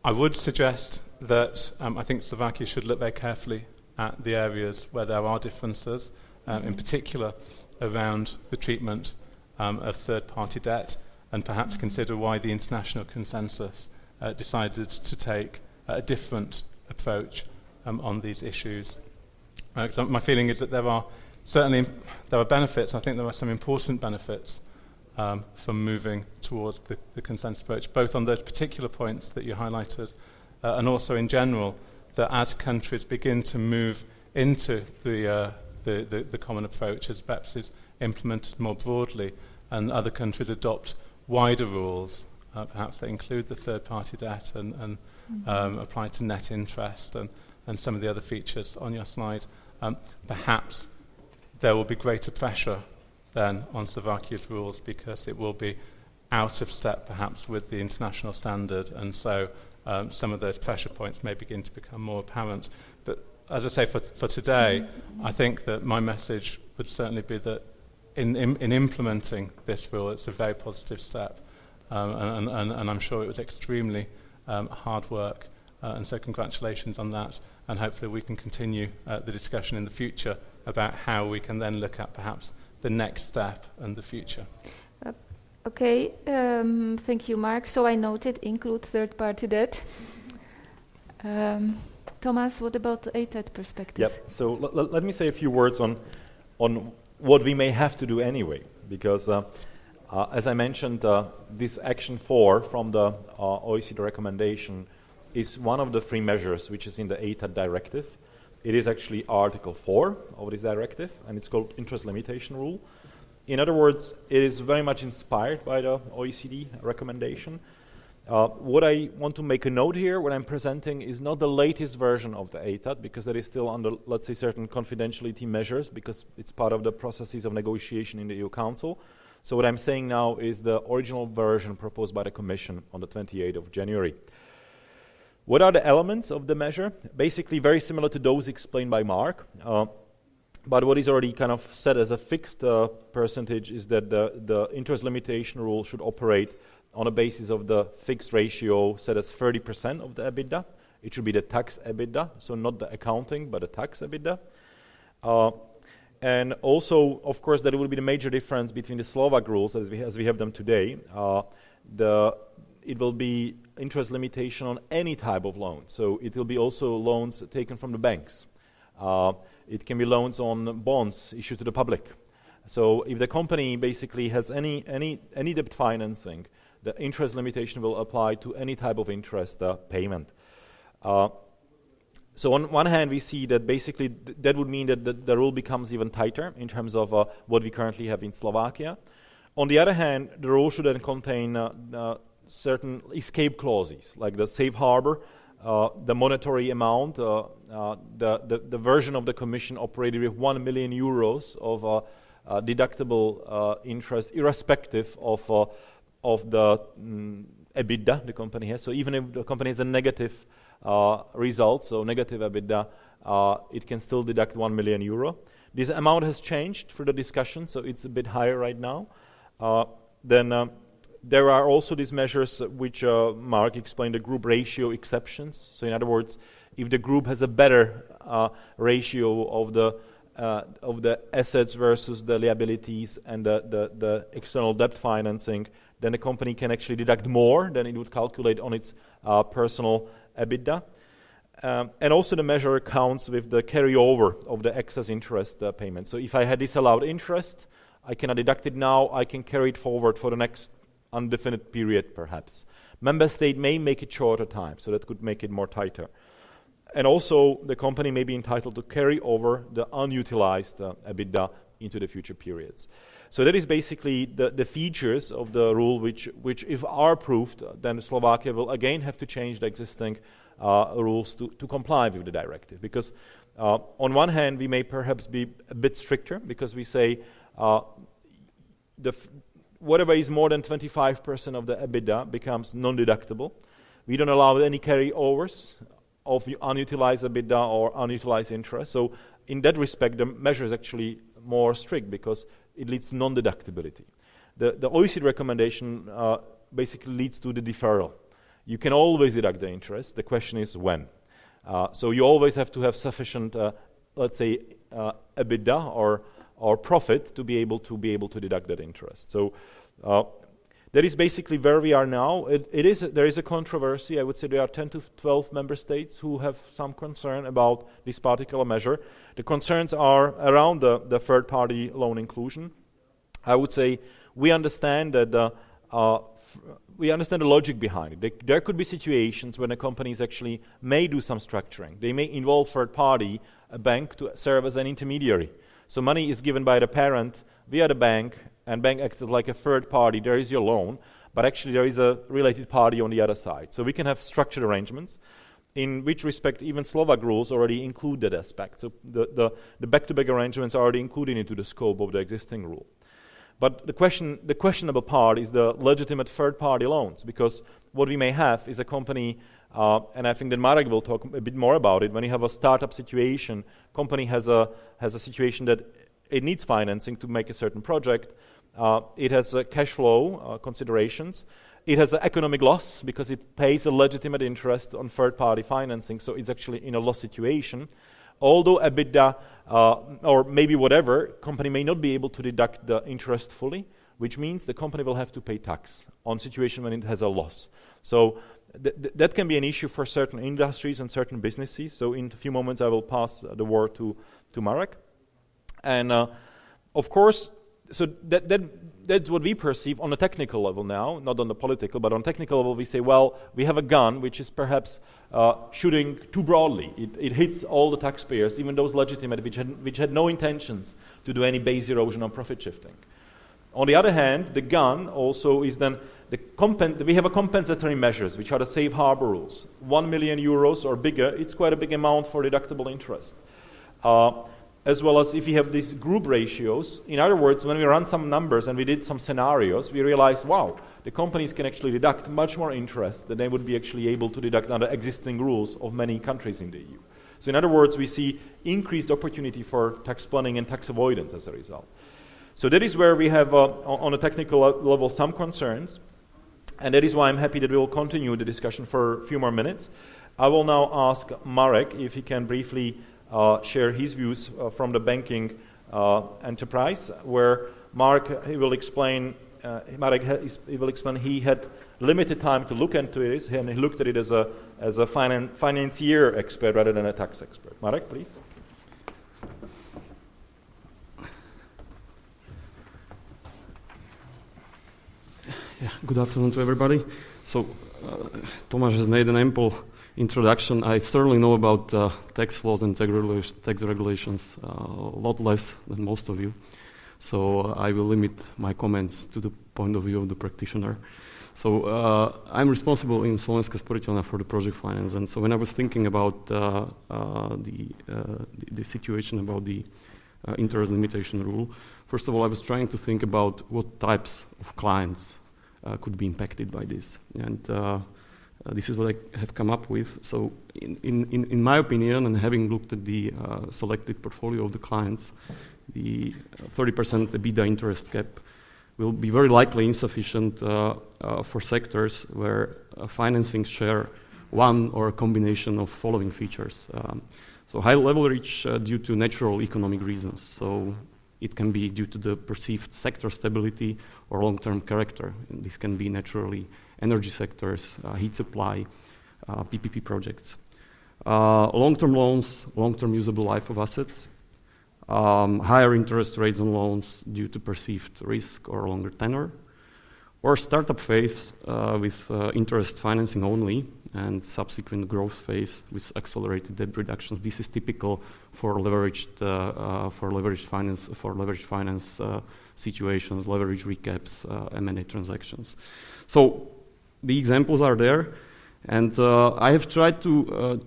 Speaker 20: I would suggest that I think Slovakia should look very carefully at the areas where there are differences, in particular around the treatment of third-party debt, and perhaps consider why the international consensus decided to take a different approach on these issues. My feeling is that there are benefits. I think there are some important benefits from moving towards the consensus approach, both on those particular points that you highlighted, and also in general, that as countries begin to move into the common approach, as BEPS is implemented more broadly, and other countries adopt wider rules, perhaps they include the third-party debt and apply to net interest and some of the other features on your slide, perhaps there will be greater pressure then on Slovakia's rules, because it will be out of step perhaps with the international standard, and so some of those pressure points may begin to become more apparent. But as I say, for today, I think that my message would certainly be that in implementing this rule, it's a very positive step, and I'm sure it was extremely hard work, and so congratulations on that. and hopefully we can continue the discussion in the future about how we can then look at perhaps the next step and the future.
Speaker 21: Okay, thank you, Mark. So I noted include third-party debt. Thomas, what about the ATAD perspective?
Speaker 15: Yep. So let me say a few words on what we may have to do anyway, because as I mentioned, this Action 4 from the OECD recommendation is one of the 3 measures which is in the ATAD directive. It is actually Article 4 of this directive, and it's called Interest Limitation Rule. In other words, it is very much inspired by the OECD recommendation. What I want to make a note here, what I'm presenting, is not the latest version of the ATAD, because that is still under, let's say, certain confidentiality measures, because it's part of the processes of negotiation in the EU Council. So what I'm saying now is the original version proposed by the Commission on the 28th of January. What are the elements of the measure? Basically very similar to those explained by Mark. But what is already kind of set as a fixed percentage is that the interest limitation rule should operate on a basis of the fixed ratio set as 30% of the EBITDA. It should be the tax EBITDA, so not the accounting, but the tax EBITDA. And also, of course, that will be the major difference between the Slovak rules as we have them today. It will be interest limitation on any type of loan. So it will be also loans taken from the banks. It can be loans on bonds issued to the public. So if the company basically has any debt financing, the interest limitation will apply to any type of interest payment. So on one hand, we see that basically that would mean that the rule becomes even tighter in terms of what we currently have in Slovakia. On the other hand, the rule should then contain certain escape clauses, like the safe harbor, the monetary amount, the version of the Commission operated with 1 million euros of deductible interest, irrespective of the EBITDA the company has. So even if the company has a negative result, so negative EBITDA, it can still deduct 1 million euro. This amount has changed through the discussion, so it's a bit higher right now. Then there are also these measures which Mark explained, the group ratio exceptions. So in other words, if the group has a better ratio of the assets versus the liabilities and the external debt financing, then the company can actually deduct more than it would calculate on its personal EBITDA. And also the measure counts with the carryover of the excess interest payment. So if I had disallowed interest, I cannot deduct it now, I can carry it forward for the next undefinite period perhaps. Member state may make it shorter time, so that could make it more tighter. And also the company may be entitled to carry over the unutilized EBITDA into the future periods. So that is basically the features of the rule which if are approved, then Slovakia will again have to change the existing rules to comply with the directive. Because on one hand, we may perhaps be a bit stricter, because we say whatever is more than 25% of the EBITDA becomes non-deductible. We don't allow any carryovers of unutilized EBITDA or unutilized interest. So in that respect, the measure is actually more strict because it leads to non-deductibility. The OECD recommendation basically leads to the deferral. You can always deduct the interest. The question is when. So you always have to have sufficient, let's say, EBITDA or profit to be able to deduct that interest. So that is basically where we are now. There is a controversy. I would say there are 10 to 12 member states who have some concern about this particular measure. The concerns are around the third-party loan inclusion. I would say we understand that we understand the logic behind it. There could be situations when a companies actually may do some structuring. They may involve third-party, a bank, to serve as an intermediary. So money is given by the parent via the bank, and bank acts as like a third party. There is your loan, but actually there is a related party on the other side. So we can have structured arrangements, in which respect even Slovak rules already include that aspect. So the back-to-back arrangements are already included into the scope of the existing rule. But the questionable part is the legitimate third-party loans, because what we may have is a company, and I think that Marek will talk a bit more about it. When you have a startup situation, company has a situation that it needs financing to make a certain project. It has cash flow considerations. it has an economic loss because it pays a legitimate interest on third-party financing, so it's actually in a loss situation. Although EBITDA or maybe whatever, company may not be able to deduct the interest fully, which means the company will have to pay tax on situation when it has a loss. So that can be an issue for certain industries and certain businesses. So in a few moments I will pass the word to Marek. And of course, so that's what we perceive on a technical level now, not on the political, but on technical level we say, well, we have a gun which is perhaps shooting too broadly. It hits all the taxpayers, even those legitimate, which had no intentions to do any base erosion or profit shifting. On the other hand, the gun also is then, we have a compensatory measures, which are the safe harbor rules. 1 million euros or bigger, it's quite a big amount for deductible interest. As well as if you have these group ratios. In other words, when we run some numbers and we did some scenarios, we realized, wow, the companies can actually deduct much more interest than they would be actually able to deduct under existing rules of many countries in the EU. So in other words, we see increased opportunity for tax planning and tax avoidance as a result. So that is where we have, on a technical level, some concerns. And that is why I'm happy that we will continue the discussion for a few more minutes. I will now ask Marek if he can briefly share his views from the banking enterprise, where Marek will explain. He had limited time to look into it, and he looked at it as a financier expert rather than a tax expert. Marek, please.
Speaker 2: Yeah, good afternoon to everybody. So, Tomáš has made an ample introduction. I certainly know about tax laws and tax regulations a lot less than most of you. So I will limit my comments to the point of view of the practitioner. So I'm responsible in Slovenská sporiteľňa for the project finance. And so when I was thinking about the situation about the interest limitation rule, first of all, I was trying to think about what types of clients could be impacted by this. And this is what I have come up with. So in my opinion, and having looked at the selected portfolio of the clients, the 30% EBITDA interest cap will be very likely insufficient for sectors where financing share one or a combination of following features. So high leverage due to natural economic reasons. So it can be due to the perceived sector stability or long-term character. And this can be naturally energy sectors, heat supply, PPP projects. Long-term loans, long-term usable life of assets, higher interest rates on loans due to perceived risk or longer tenor, or startup phase with interest financing only and subsequent growth phase with accelerated debt reductions. This is typical for leveraged finance situations, leverage recaps, M&A transactions. So the examples are there, and I have tried to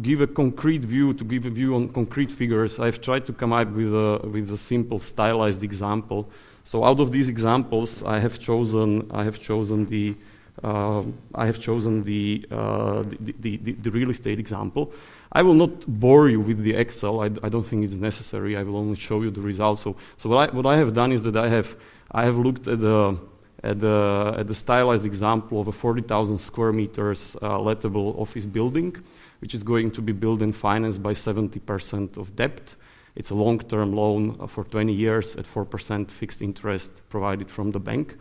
Speaker 2: give a concrete view, to give a view on concrete figures. I've tried to come up with a simple stylized example. So out of these examples, I have chosen the real estate example. I will not bore you with the Excel. I don't think it's necessary. I will only show you the results. So what I have done is that I have looked at the stylized example of a 40,000 square meters lettable office building, which is going to be built and financed by 70% of debt. It's a long-term loan for 20 years at 4% fixed interest provided from the bank.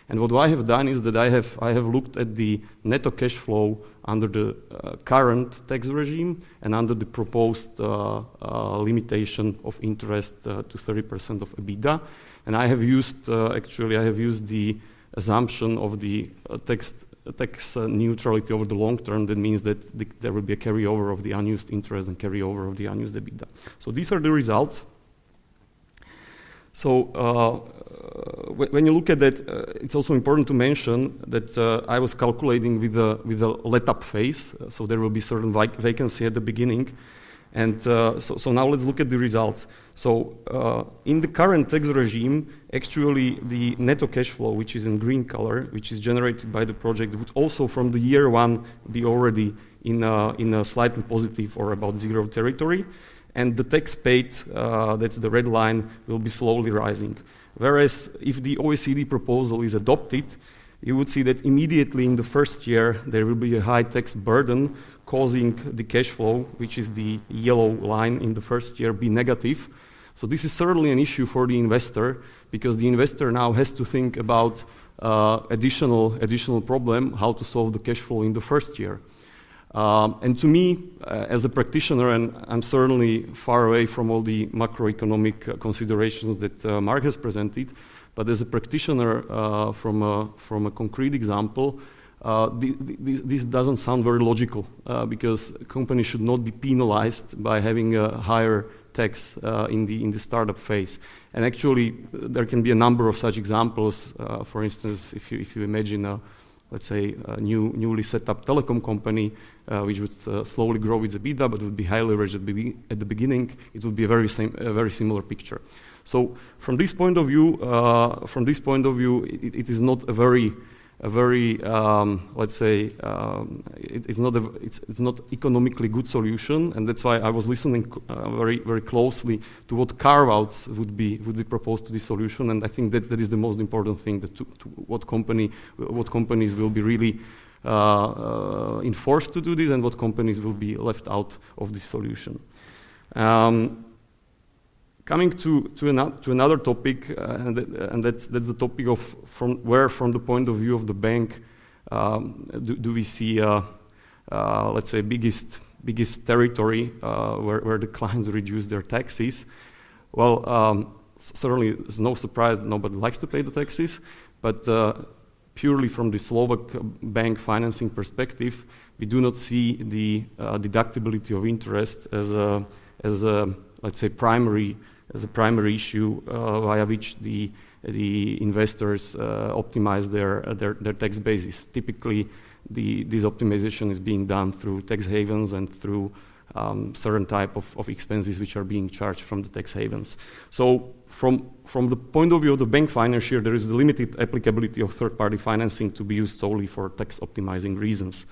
Speaker 2: And what I have done is that I have looked at the netto cash flow under the current tax regime and under the proposed limitation of interest to 30% of EBITDA. And I have used the assumption of the tax neutrality over the long term. That means that there will be a carryover of the unused interest and carryover of the unused EBITDA. So these are the results. So when you look at that, it's also important to mention that I was calculating with a let-up phase. So there will be certain vacancy at the beginning. And so now let's look at the results. So in the current tax regime, actually the netto cash flow, which is in green color, which is generated by the project, would also from the year one be already in a slightly positive or about zero territory. And the tax paid, that's the red line, will be slowly rising. Whereas if the OECD proposal is adopted, you would see that immediately in the first year there will be a high tax burden causing the cash flow, which is the yellow line in the first year, be negative. So this is certainly an issue for the investor, because the investor now has to think about additional problem, how to solve the cash flow in the first year. And to me, as a practitioner, and I'm certainly far away from all the macroeconomic considerations that Mark has presented, but as a practitioner from a concrete example, this doesn't sound very logical, because companies should not be penalized by having a higher tax in the startup phase. And actually, there can be a number of such examples. For instance, if you imagine let's say a newly set up telecom company, which would slowly grow its EBITDA, but would be highly leveraged at the beginning, it would be a very similar picture. So from this point of view, it is not a very let's say it's not economically good solution, and that's why I was listening very closely to what carve-outs would be proposed to this solution, and I think that is the most important thing, that to what companies will be really enforced to do this, and what companies will be left out of this solution. Coming to another topic, and that's the topic of from the point of view of the bank, do we see let's say biggest territory where the clients reduce their taxes? Well, certainly it's no surprise that nobody likes to pay the taxes, but purely from the Slovak bank financing perspective, we do not see the deductibility of interest as a let's say primary issue via which the investors optimize their tax basis. Typically, this optimization is being done through tax havens and through certain type of expenses which are being charged from the tax havens. So from the point of view of the bank financier, there is the limited applicability of third-party financing to be used solely for tax optimizing reasons.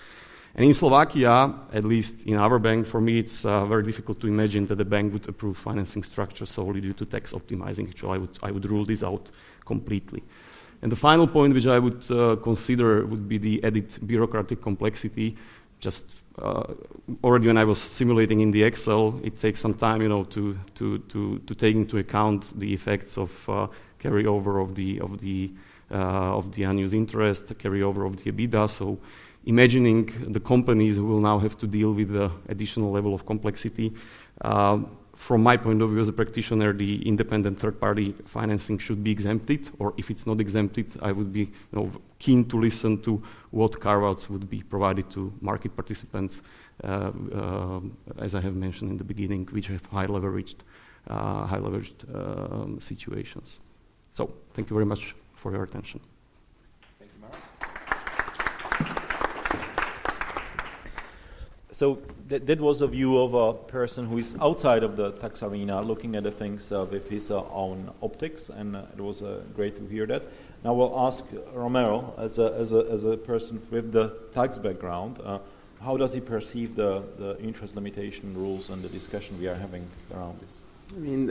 Speaker 2: And in Slovakia, at least in our bank, for me, it's very difficult to imagine that the bank would approve financing structure solely due to tax optimizing. Actually, I would rule this out completely. And the final point which I would consider would be the added bureaucratic complexity. Just already when I was simulating in the Excel, it takes some time, to take into account the effects of carryover of the unused interest, the carryover of the EBITDA. So imagining the companies who will now have to deal with the additional level of complexity, from my point of view as a practitioner, the independent third-party financing should be exempted, or if it's not exempted, I would be keen to listen to what carve-outs would be provided to market participants, as I have mentioned in the beginning, which have high leveraged situations. So thank you very much for your attention.
Speaker 15: So that was a view of a person who is outside of the tax arena, looking at the things with his own optics, and it was great to hear that. Now we'll ask Romero, as a person with the tax background, how does he perceive the interest limitation rules and the discussion we are having around this?
Speaker 12: I mean,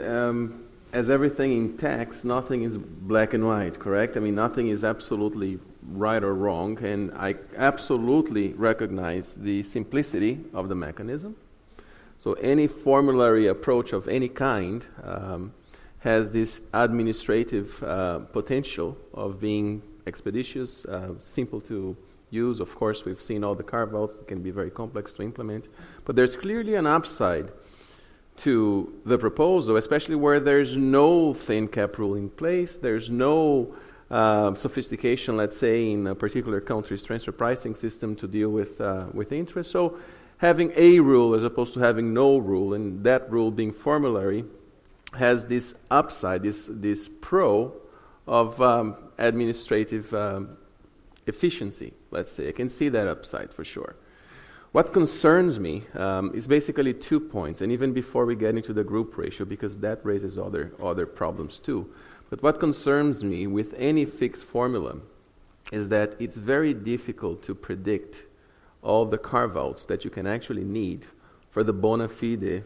Speaker 12: as everything in tax, nothing is black and white, correct? I mean, nothing is absolutely right or wrong, and I absolutely recognize the simplicity of the mechanism. So any formulary approach of any kind has this administrative potential of being expeditious, simple to use. Of course, we've seen all the carve-outs that can be very complex to implement, but there's clearly an upside to the proposal, especially where there's no thin cap rule in place, there's no sophistication, let's say, in a particular country's transfer pricing system to deal with interest. So having a rule as opposed to having no rule, and that rule being formulary, has this upside, this pro of administrative efficiency, let's say. I can see that upside for sure. What concerns me is basically 2 points, and even before we get into the group ratio, because that raises other problems too. But what concerns me with any fixed formula is that it's very difficult to predict all the carve-outs that you can actually need for the bona fide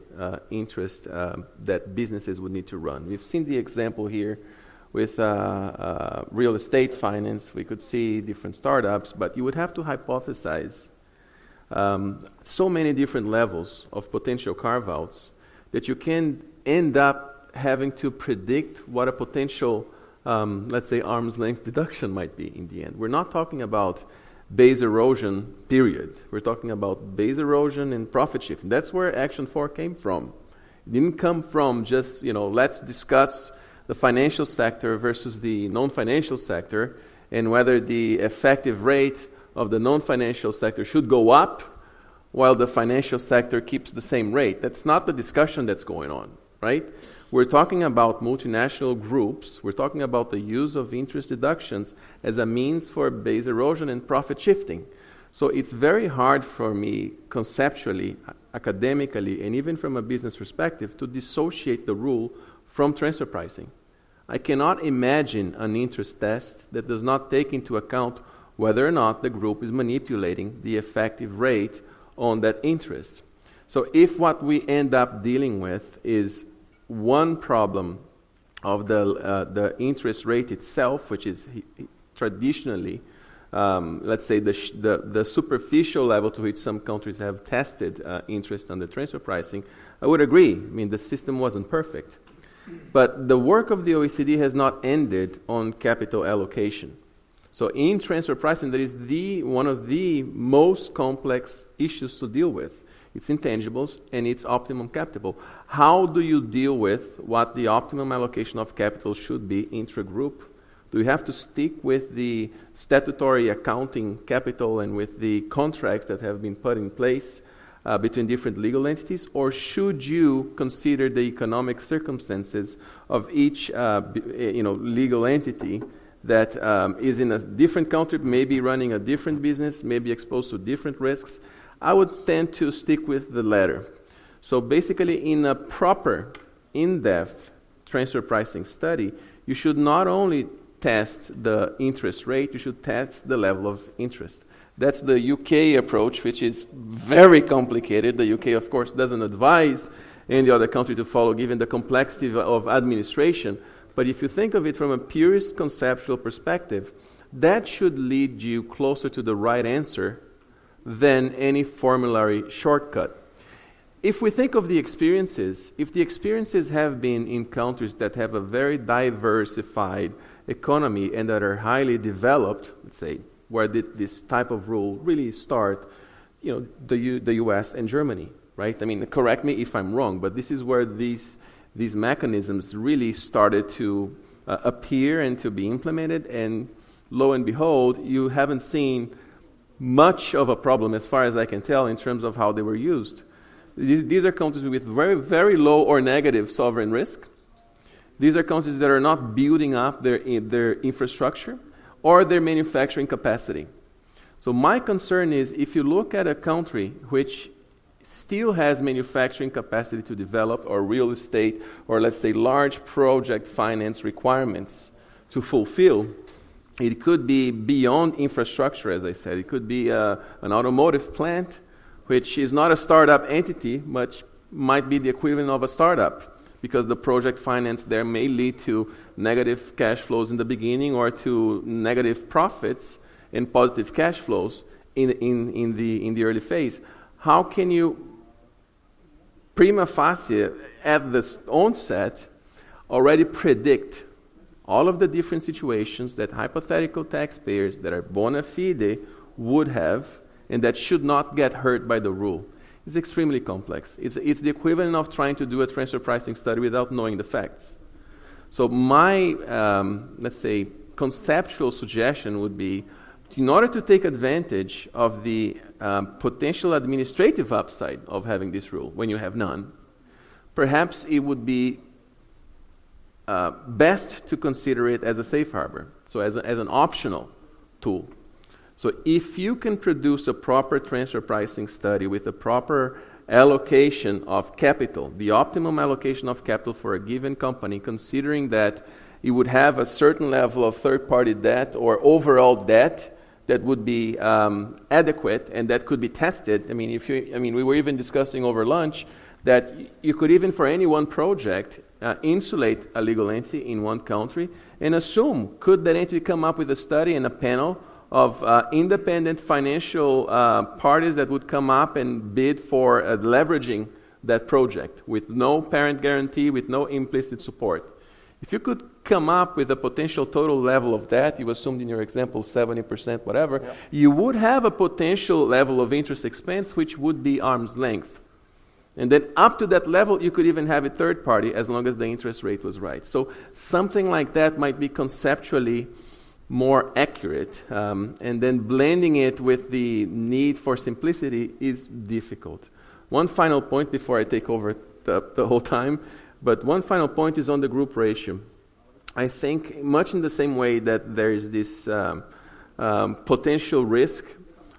Speaker 12: interest that businesses would need to run. We've seen the example here with real estate finance, we could see different startups, but you would have to hypothesize so many different levels of potential carve-outs that you can end up having to predict what a potential, let's say, arm's length deduction might be in the end. We're not talking about base erosion, period. We're talking about base erosion and profit shifting. That's where Action 4 came from. It didn't come from just, let's discuss the financial sector versus the non-financial sector and whether the effective rate of the non-financial sector should go up while the financial sector keeps the same rate. That's not the discussion that's going on, right? We're talking about multinational groups. We're talking about the use of interest deductions as a means for base erosion and profit shifting. So it's very hard for me conceptually, academically, and even from a business perspective to dissociate the rule from transfer pricing. I cannot imagine an interest test that does not take into account whether or not the group is manipulating the effective rate on that interest. So if what we end up dealing with is one problem of the interest rate itself, which is traditionally, let's say, the superficial level to which some countries have tested interest under transfer pricing, I would agree. I mean, the system wasn't perfect. But the work of the OECD has not ended on capital allocation. So in transfer pricing, that is one of the most complex issues to deal with. It's intangibles and it's optimum capital. How do you deal with what the optimum allocation of capital should be intra-group? Do you have to stick with the statutory accounting capital and with the contracts that have been put in place between different legal entities? Or should you consider the economic circumstances of each legal entity that is in a different country, maybe running a different business, maybe exposed to different risks? I would tend to stick with the latter. So basically, in a proper, in-depth transfer pricing study, you should not only test the interest rate, you should test the level of interest. That's the UK approach, which is very complicated. The UK, of course, doesn't advise any other country to follow, given the complexity of administration. But if you think of it from a purist conceptual perspective, that should lead you closer to the right answer than any formulary shortcut. If we think of the experiences, if the experiences have been in countries that have a very diversified economy and that are highly developed, let's say, where did this type of rule really start? The US and Germany, right? I mean, correct me if I'm wrong, but this is where these mechanisms really started to appear and to be implemented, and lo and behold, you haven't seen much of a problem, as far as I can tell, in terms of how they were used. These are countries with very, very low or negative sovereign risk. These are countries that are not building up their infrastructure or their manufacturing capacity. So my concern is, if you look at a country which still has manufacturing capacity to develop, or real estate, or let's say large project finance requirements to fulfill, it could be beyond infrastructure, as I said. It could be an automotive plant, which is not a startup entity, but might be the equivalent of a startup, because the project finance there may lead to negative cash flows in the beginning, or to negative profits and positive cash flows in the early phase. How can you, prima facie, at the onset, already predict all of the different situations that hypothetical taxpayers that are bona fide would have, and that should not get hurt by the rule? It's extremely complex. It's the equivalent of trying to do a transfer pricing study without knowing the facts. So my, let's say, conceptual suggestion would be, in order to take advantage of the potential administrative upside of having this rule, when you have none, perhaps it would be best to consider it as a safe harbor, so as an optional tool. So if you can produce a proper transfer pricing study with a proper allocation of capital, the optimum allocation of capital for a given company, considering that it would have a certain level of third-party debt or overall debt that would be adequate and that could be tested. I mean, we were even discussing over lunch that you could even, for any one project, insulate a legal entity in one country and assume, could that entity come up with a study and a panel of independent financial parties that would come up and bid for leveraging that project with no parent guarantee, with no implicit support. If you could come up with a potential total level of that, you assumed in your example 70%, whatever, you would have a potential level of interest expense which would be arm's length. And then up to that level, you could even have a third party as long as the interest rate was right. So something like that might be conceptually more accurate. And then blending it with the need for simplicity is difficult. One final point before I take over the whole time, but one final point is on the group ratio. I think much in the same way that there is this potential risk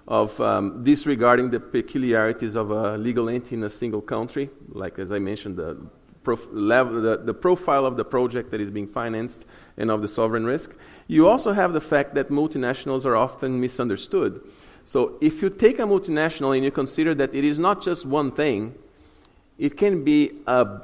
Speaker 12: of disregarding the peculiarities of a legal entity in a single country, like as I mentioned, the profile of the project that is being financed and of the sovereign risk. You also have the fact that multinationals are often misunderstood. So if you take a multinational and you consider that it is not just one thing, it can be,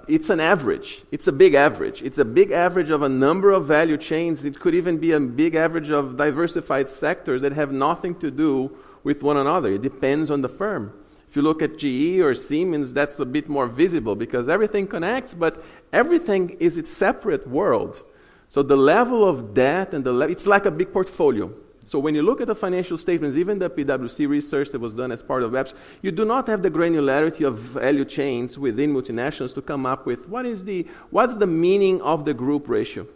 Speaker 12: it's an average. It's a big average. It's a big average of a number of value chains. It could even be a big average of diversified sectors that have nothing to do with one another. It depends on the firm. If you look at GE or Siemens, that's a bit more visible because everything connects, but everything is its separate world. So the level of debt and it's like a big portfolio. So when you look at the financial statements, even the PwC research that was done as part of BEPS, you do not have the granularity of value chains within multinationals to come up with what's the meaning of the group ratio.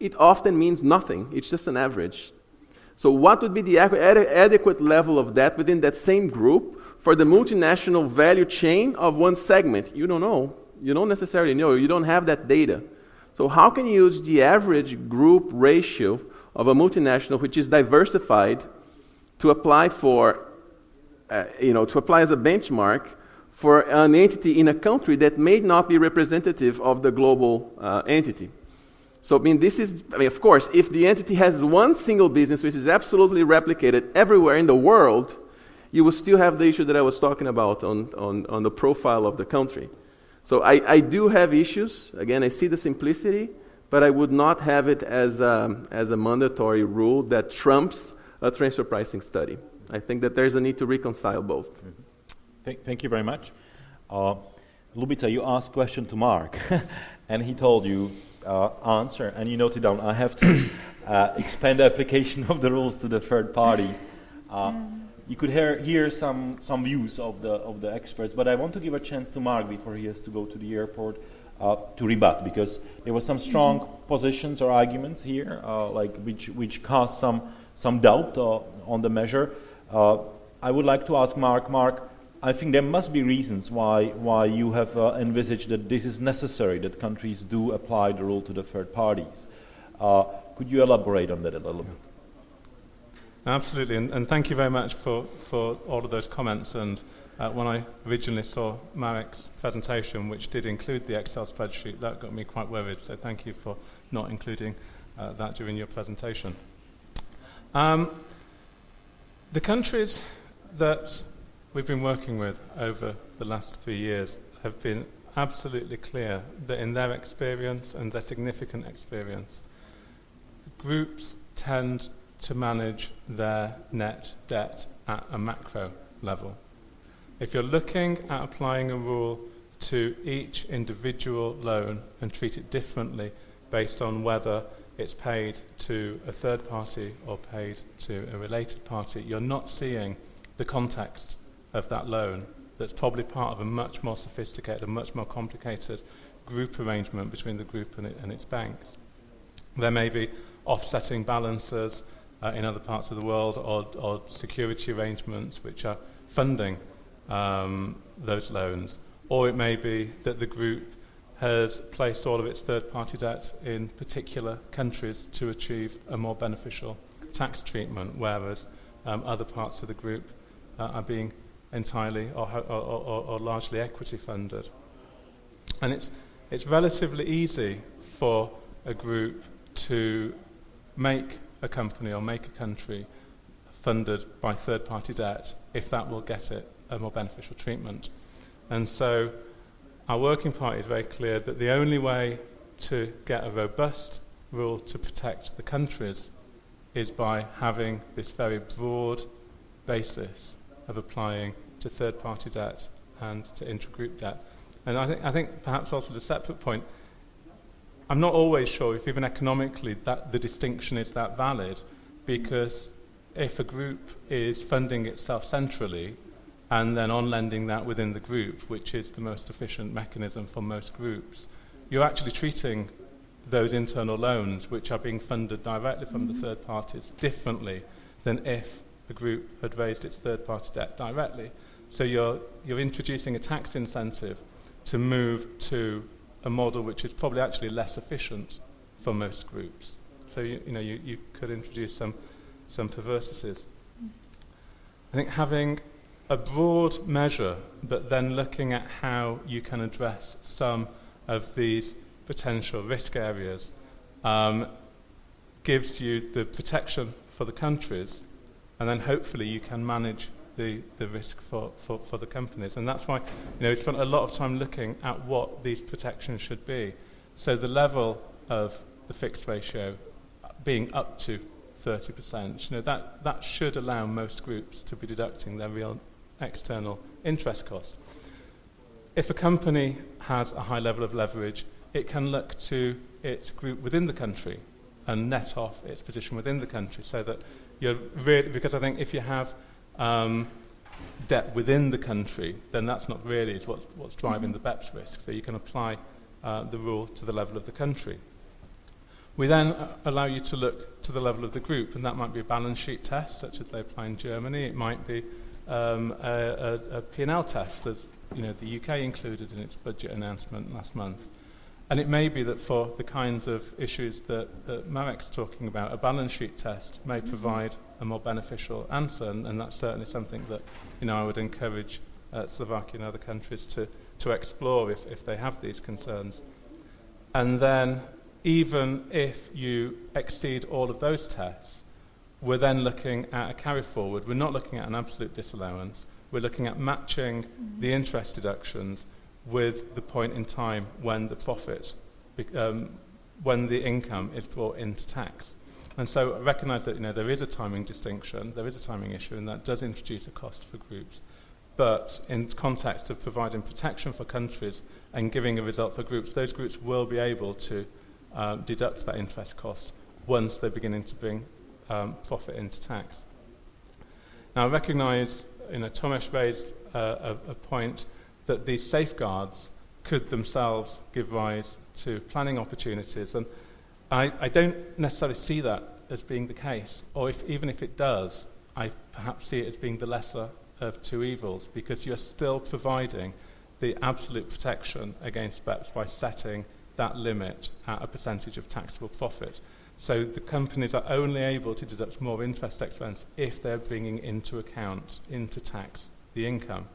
Speaker 12: It often means nothing. It's just an average. So what would be the adequate level of that within that same group for the multinational value chain of one segment? You don't know. You don't necessarily know. You don't have that data. So how can you use the average group ratio of a multinational which is diversified to apply for, to apply as a benchmark for an entity in a country that may not be representative of the global entity? So, of course, if the entity has one single business which is absolutely replicated everywhere in the world, you will still have the issue that I was talking about on the profile of the country. So I do have issues. Again, I see the simplicity, but I would not have it as a mandatory rule that trumps a transfer pricing study. I think that there's a need to reconcile both.
Speaker 15: Thank you very much. Lubica, you asked a question to Mark, and he told you answer, and you noted down, I have to expand the application of the rules to the third parties. You could hear some views of the experts, but I want to give a chance to Mark before he has to go to the airport to rebut, because there were some strong positions or arguments here, which caused some doubt on the measure. I would like to ask Mark, I think there must be reasons why you have envisaged that this is necessary, that countries do apply the rule to the third parties. Could you elaborate on that a little bit?
Speaker 20: Absolutely, and thank you very much for all of those comments. And when I originally saw Marek's presentation, which did include the Excel spreadsheet, that got me quite worried. So thank you for not including that during your presentation. The countries that we've been working with over the last 3 years have been absolutely clear that in their experience and their significant experience, groups tend to manage their net debt at a macro level. If you're looking at applying a rule to each individual loan and treat it differently based on whether it's paid to a third party or paid to a related party, you're not seeing the context of that loan that's probably part of a much more sophisticated and much more complicated group arrangement between the group and its banks. There may be offsetting balances in other parts of the world or security arrangements which are funding those loans. Or it may be that the group has placed all of its third-party debt in particular countries to achieve a more beneficial tax treatment, whereas other parts of the group are being entirely or largely equity funded. And it's relatively easy for a group to make a company or make a country funded by third-party debt if that will get it a more beneficial treatment. And so our working party is very clear that the only way to get a robust rule to protect the countries is by having this very broad basis of applying to third-party debt and to intragroup debt. And I think perhaps also the separate point, I'm not always sure if even economically that the distinction is that valid, because if a group is funding itself centrally and then on-lending that within the group, which is the most efficient mechanism for most groups, you're actually treating those internal loans, which are being funded directly from the third parties, differently than if the group had raised its third-party debt directly. So you're introducing a tax incentive to move to a model which is probably actually less efficient for most groups. So you could introduce some perversities. I think having a broad measure, but then looking at how you can address some of these potential risk areas, gives you the protection for the countries, and then hopefully you can manage the risk for the companies. And that's why we spent a lot of time looking at what these protections should be. So the level of the fixed ratio being up to 30%, that should allow most groups to be deducting their real external interest cost. If a company has a high level of leverage, it can look to its group within the country and net off its position within the country, so that you're really, because I think if you have debt within the country, then that's not really what's driving the BEPS risk. So you can apply the rule to the level of the country. We then allow you to look to the level of the group, and that might be a balance sheet test, such as they apply in Germany. It might be a P&L test, as the UK included in its budget announcement last month. And it may be that for the kinds of issues that Marek's talking about, a balance sheet test may provide a more beneficial answer, and that's certainly something that I would encourage Slovakia and other countries to explore if they have these concerns. And then, even if you exceed all of those tests, we're then looking at a carry forward. We're not looking at an absolute disallowance. We're looking at matching the interest deductions with the point in time when the profit, when the income is brought into tax. And so I recognise that there is a timing distinction, there is a timing issue, and that does introduce a cost for groups. But in context of providing protection for countries and giving a result for groups, those groups will be able to deduct that interest cost once they're beginning to bring profit into tax. Now I recognise, Tomasz raised a point that these safeguards could themselves give rise to planning opportunities, and I don't necessarily see that as being the case, or even if it does, I perhaps see it as being the lesser of two evils, because you're still providing the absolute protection against BEPS by setting that limit at a percentage of taxable profit. So the companies are only able to deduct more interest expense if they're bringing into account, into tax, the income.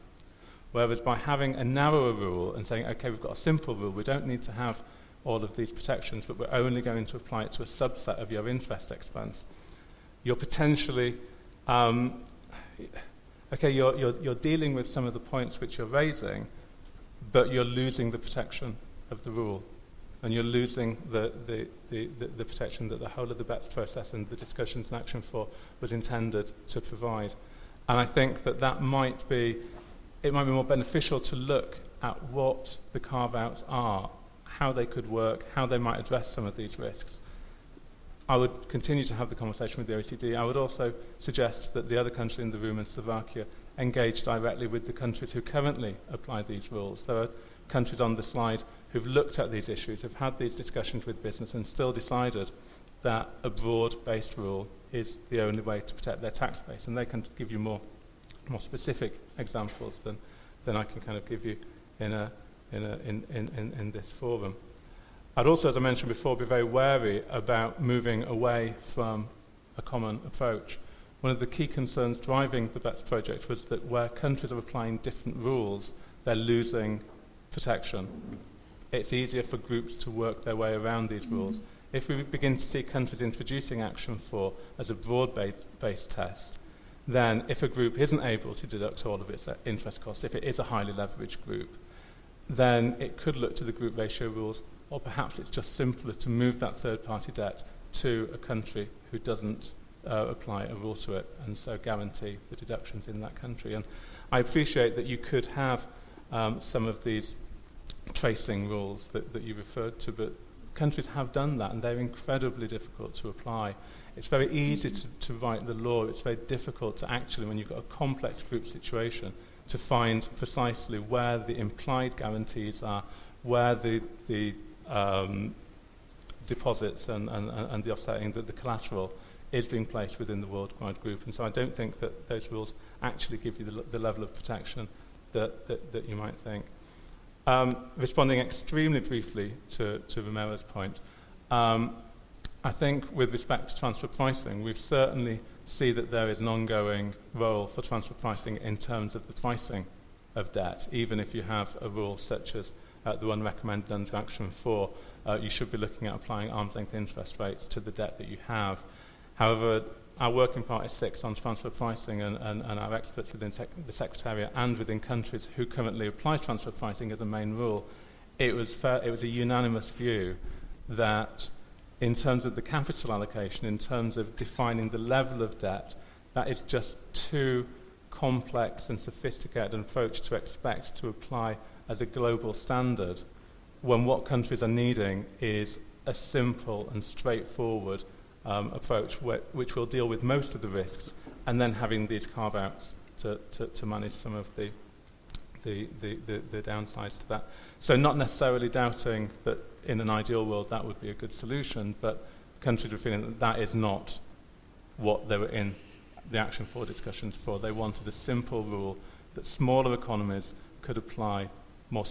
Speaker 20: Whereas by having a narrower rule and saying, okay, we've got a simple rule, we don't need to have all of these protections, but we're only going to apply it to a subset of your interest expense, you're potentially, you're dealing with some of the points which you're raising, but you're losing the protection of the rule. And you're losing the protection that the whole of the BEPS process and the discussions in Action 4 was intended to provide. And I think that might be more beneficial to look at what the carve-outs are, how they could work, how they might address some of these risks. I would continue to have the conversation with the OECD. I would also suggest that the other country in the room, in Slovakia, engage directly with the countries who currently apply these rules. There are countries on the slide who've looked at these issues, have had these discussions with business and still decided that a broad-based rule is the only way to protect their tax base. And they can give you more specific examples than I can kind of give you in this forum. I'd also, as I mentioned before, be very wary about moving away from a common approach. One of the key concerns driving the BEPS project was that where countries are applying different rules, they're losing protection. It's easier for groups to work their way around these rules. If we begin to see countries introducing Action 4 as a broad-based test, then if a group isn't able to deduct all of its interest costs, if it is a highly leveraged group, then it could look to the group ratio rules, or perhaps it's just simpler to move that third-party debt to a country who doesn't apply a rule to it, and so guarantee the deductions in that country. And I appreciate that you could have some of these tracing rules that you referred to, but countries have done that, and they're incredibly difficult to apply. It's very easy to write the law. It's very difficult to actually, when you've got a complex group situation, to find precisely where the implied guarantees are, where the deposits and the offsetting, that the collateral is being placed within the worldwide group. And so I don't think that those rules actually give you the level of protection that you might think. Responding extremely briefly to Romero's point, I think with respect to transfer pricing, we've certainly see that there is an ongoing role for transfer pricing in terms of the pricing of debt. Even if you have a rule such as the one recommended under Action 4, you should be looking at applying arm's length interest rates to the debt that you have. However, our working party 6 on transfer pricing and our experts within the Secretariat and within countries who currently apply transfer pricing as a main rule, it was a unanimous view that in terms of the capital allocation, in terms of defining the level of debt, that is just too complex and sophisticated an approach to expect to apply as a global standard, when what countries are needing is a simple and straightforward approach which will deal with most of the risks, and then having these carve-outs to manage some of the downsides to that. So not necessarily doubting that in an ideal world that would be a good solution, but countries were feeling that that is not what they were in the Action 4 discussions for. They wanted a simple rule that smaller economies could apply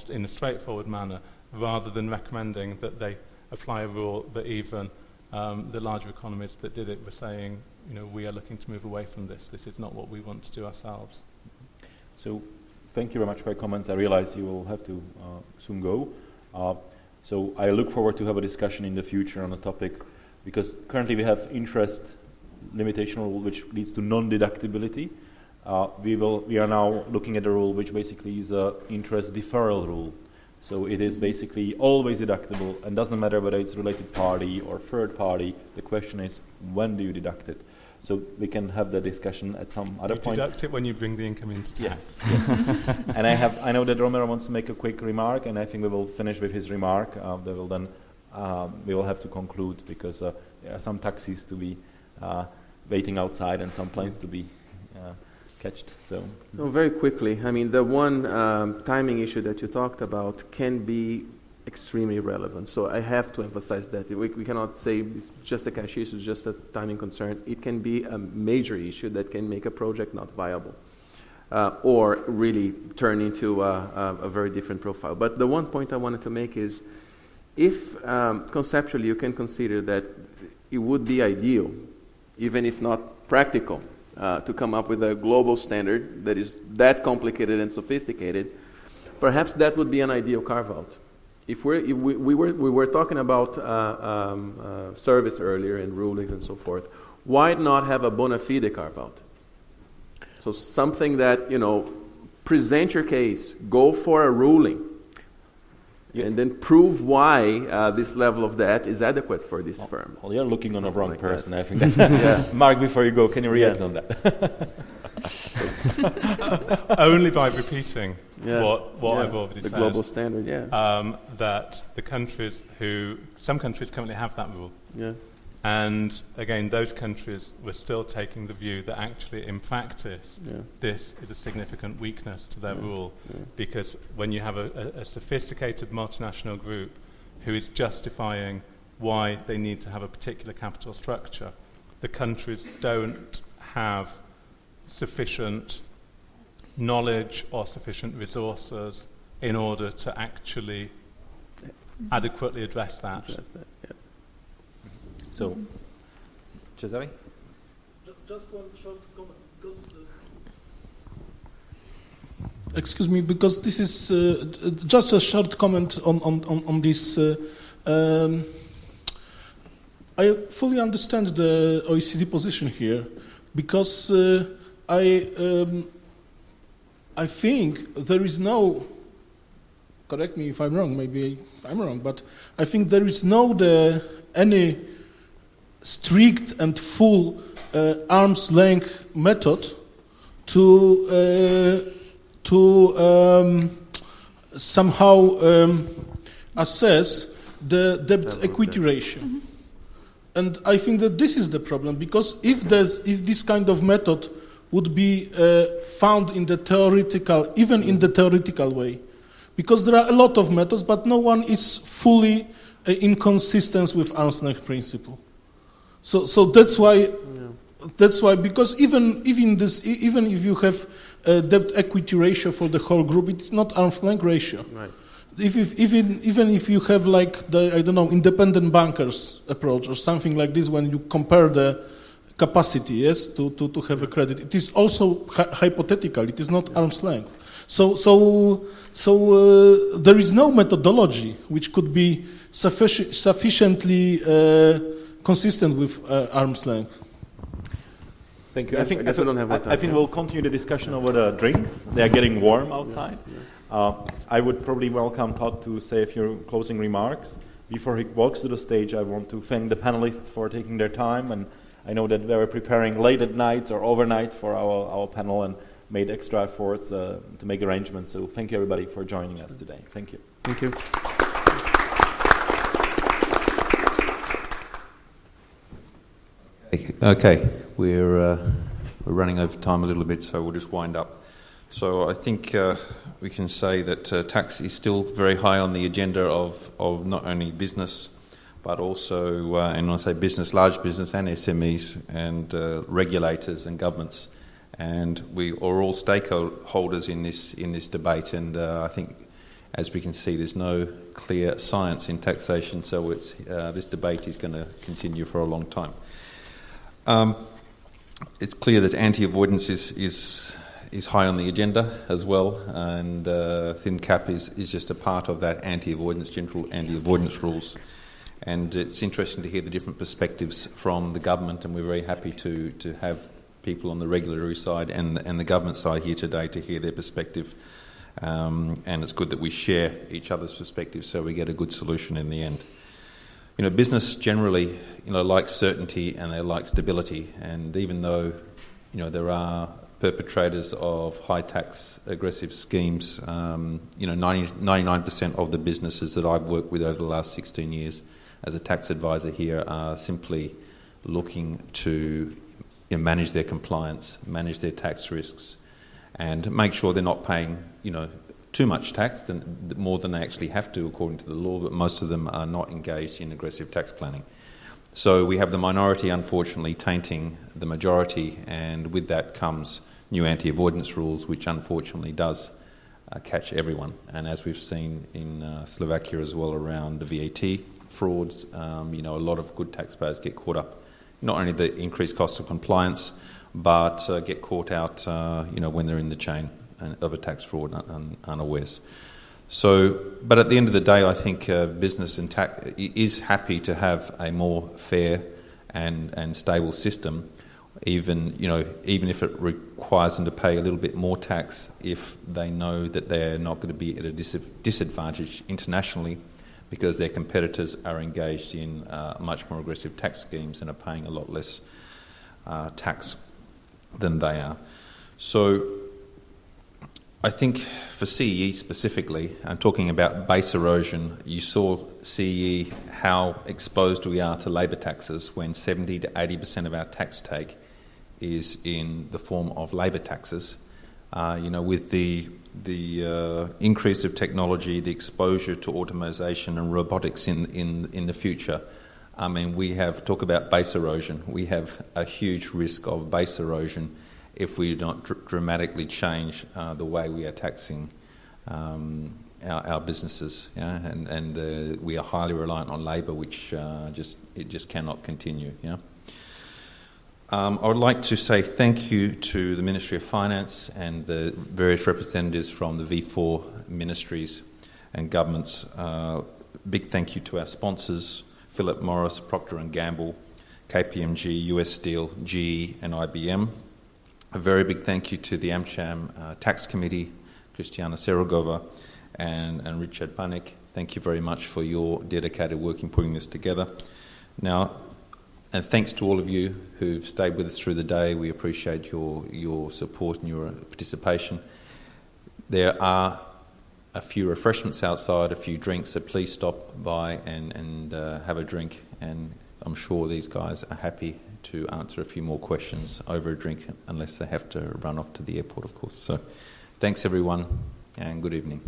Speaker 20: in a straightforward manner, rather than recommending that they apply a rule that even the larger economies that did it were saying, we are looking to move away from this. This is not what we want to do ourselves.
Speaker 15: So thank you very much for your comments. I realize you will have to soon go. So I look forward to have a discussion in the future on the topic, because currently we have interest limitation rule which leads to non-deductibility. We are now looking at a rule which basically is an interest deferral rule. So it is basically always deductible, and doesn't matter whether it's related party or third party. The question is, when do you deduct it? So we can have the discussion at some other point.
Speaker 20: You deduct it when you bring the income into tax.
Speaker 15: Yes. And I know that Romero wants to make a quick remark, and I think we will finish with his remark. We will have to conclude, because there are some taxis to be waiting outside and some planes to be catched. So
Speaker 12: very quickly, I mean, the one timing issue that you talked about can be extremely relevant. So I have to emphasize that. We cannot say it's just a cash issue, it's just a timing concern. It can be a major issue that can make a project not viable, or really turn into a very different profile. But the one point I wanted to make is, if conceptually you can consider that it would be ideal, even if not practical, to come up with a global standard that is that complicated and sophisticated, perhaps that would be an ideal carve-out. If we were talking about service earlier and rulings and so forth, why not have a bona fide carve-out? So something that, present your case, go for a ruling, and then prove why this level of debt is adequate for this firm.
Speaker 15: Well, you're looking on the wrong person,
Speaker 12: that.
Speaker 15: I think. Yeah. Mark, before you go, can you react on that?
Speaker 20: Only by repeating what I've already
Speaker 12: said.
Speaker 20: The
Speaker 12: global standard,
Speaker 20: that some countries currently have that rule.
Speaker 12: Yeah.
Speaker 20: And again, those countries were still taking the view that actually in practice, this is a significant weakness to their rule. Yeah. Because when you have a sophisticated multinational group who is justifying why they need to have a particular capital structure, the countries don't have sufficient knowledge or sufficient resources in order to actually adequately address that.
Speaker 15: So, Cesare?
Speaker 14: Just one short comment, because excuse me, because this is just a short comment on this. I fully understand the OECD position here, because I think there is no correct me if I'm wrong, maybe I'm wrong, but I think there is any strict and full arm's length method to somehow assess the debt equity ratio. And I think that this is the problem, because if this kind of method would be found in the theoretical, even in the theoretical way, because there are a lot of methods, but no one is fully in consistence with arm's length principle. So that's why, because even if you have a debt equity ratio for the whole group, it's not arm's length ratio. Right. Even if you have like the independent bankers approach or something like this, when you compare the capacity, yes, to have a credit, it is also hypothetical. It is not arm's length. So there is no methodology which could be sufficiently consistent with arm's length.
Speaker 15: Thank you. I think we'll continue the discussion over the drinks. They are getting warm outside. I would probably welcome Todd to say a few closing remarks. Before he walks to the stage, I want to thank the panelists for taking their time, and I know that they were preparing late at night or overnight for our panel and made extra efforts to make arrangements. So thank you everybody for joining us today. Thank you.
Speaker 2: Thank you.
Speaker 4: Okay, we're running over time a little bit, so we'll just wind up. So I think we can say that tax is still very high on the agenda of not only business, but also, and when I say business, large business and SMEs and regulators and governments. And we are all stakeholders in this debate. And I think, as we can see, there's no clear science in taxation, so this debate is going to continue for a long time. It's clear that anti-avoidance is high on the agenda as well, and thin cap is just a part of that general anti-avoidance rules. And it's interesting to hear the different perspectives from the government, and we're very happy to have people on the regulatory side and the government side here today to hear their perspective. And it's good that we share each other's perspectives so we get a good solution in the end. Business generally, likes certainty and they like stability. And even though, there are perpetrators of high tax aggressive schemes, 99% of the businesses that I've worked with over the last 16 years as a tax advisor here are simply looking to manage their compliance, manage their tax risks, and make sure they're not paying, too much tax, more than they actually have to according to the law, but most of them are not engaged in aggressive tax planning. So we have the minority, unfortunately, tainting the majority, and with that comes new anti-avoidance rules, which unfortunately does catch everyone. And as we've seen in Slovakia as well around the VAT frauds, a lot of good taxpayers get caught up. Not only the increased cost of compliance, but get caught out, when they're in the chain of a tax fraud unawares. So, but at the end of the day, I think business and tax is happy to have a more fair and stable system, even if it requires them to pay a little bit more tax if they know that they're not going to be at a disadvantage internationally because their competitors are engaged in much more aggressive tax schemes and are paying a lot less tax than they are. So I think for CEE specifically, I'm talking about base erosion. You saw CEE how exposed we are to labour taxes when 70 to 80% of our tax take is in the form of labour taxes. With the increase of technology, the exposure to automisation and robotics in the future, we talk about base erosion. We have a huge risk of base erosion if we don't dramatically change the way we are taxing our businesses, and we are highly reliant on labour, which just cannot continue. I would like to say thank you to the Ministry of Finance and the various representatives from the V4 ministries and governments. Big thank you to our sponsors, Philip Morris, Procter & Gamble, KPMG, US Steel, GE and IBM. A very big thank you to the AmCham Tax Committee, Christiana Serogova, and Richard Panik. Thank you very much for your dedicated work in putting this together. Now, and thanks to all of you who've stayed with us through the day. We appreciate your support and your participation. There are a few refreshments outside, a few drinks, so please stop by and have a drink. And I'm sure these guys are happy to answer a few more questions over a drink, unless they have to run off to the airport, of course. So thanks, everyone, and good evening.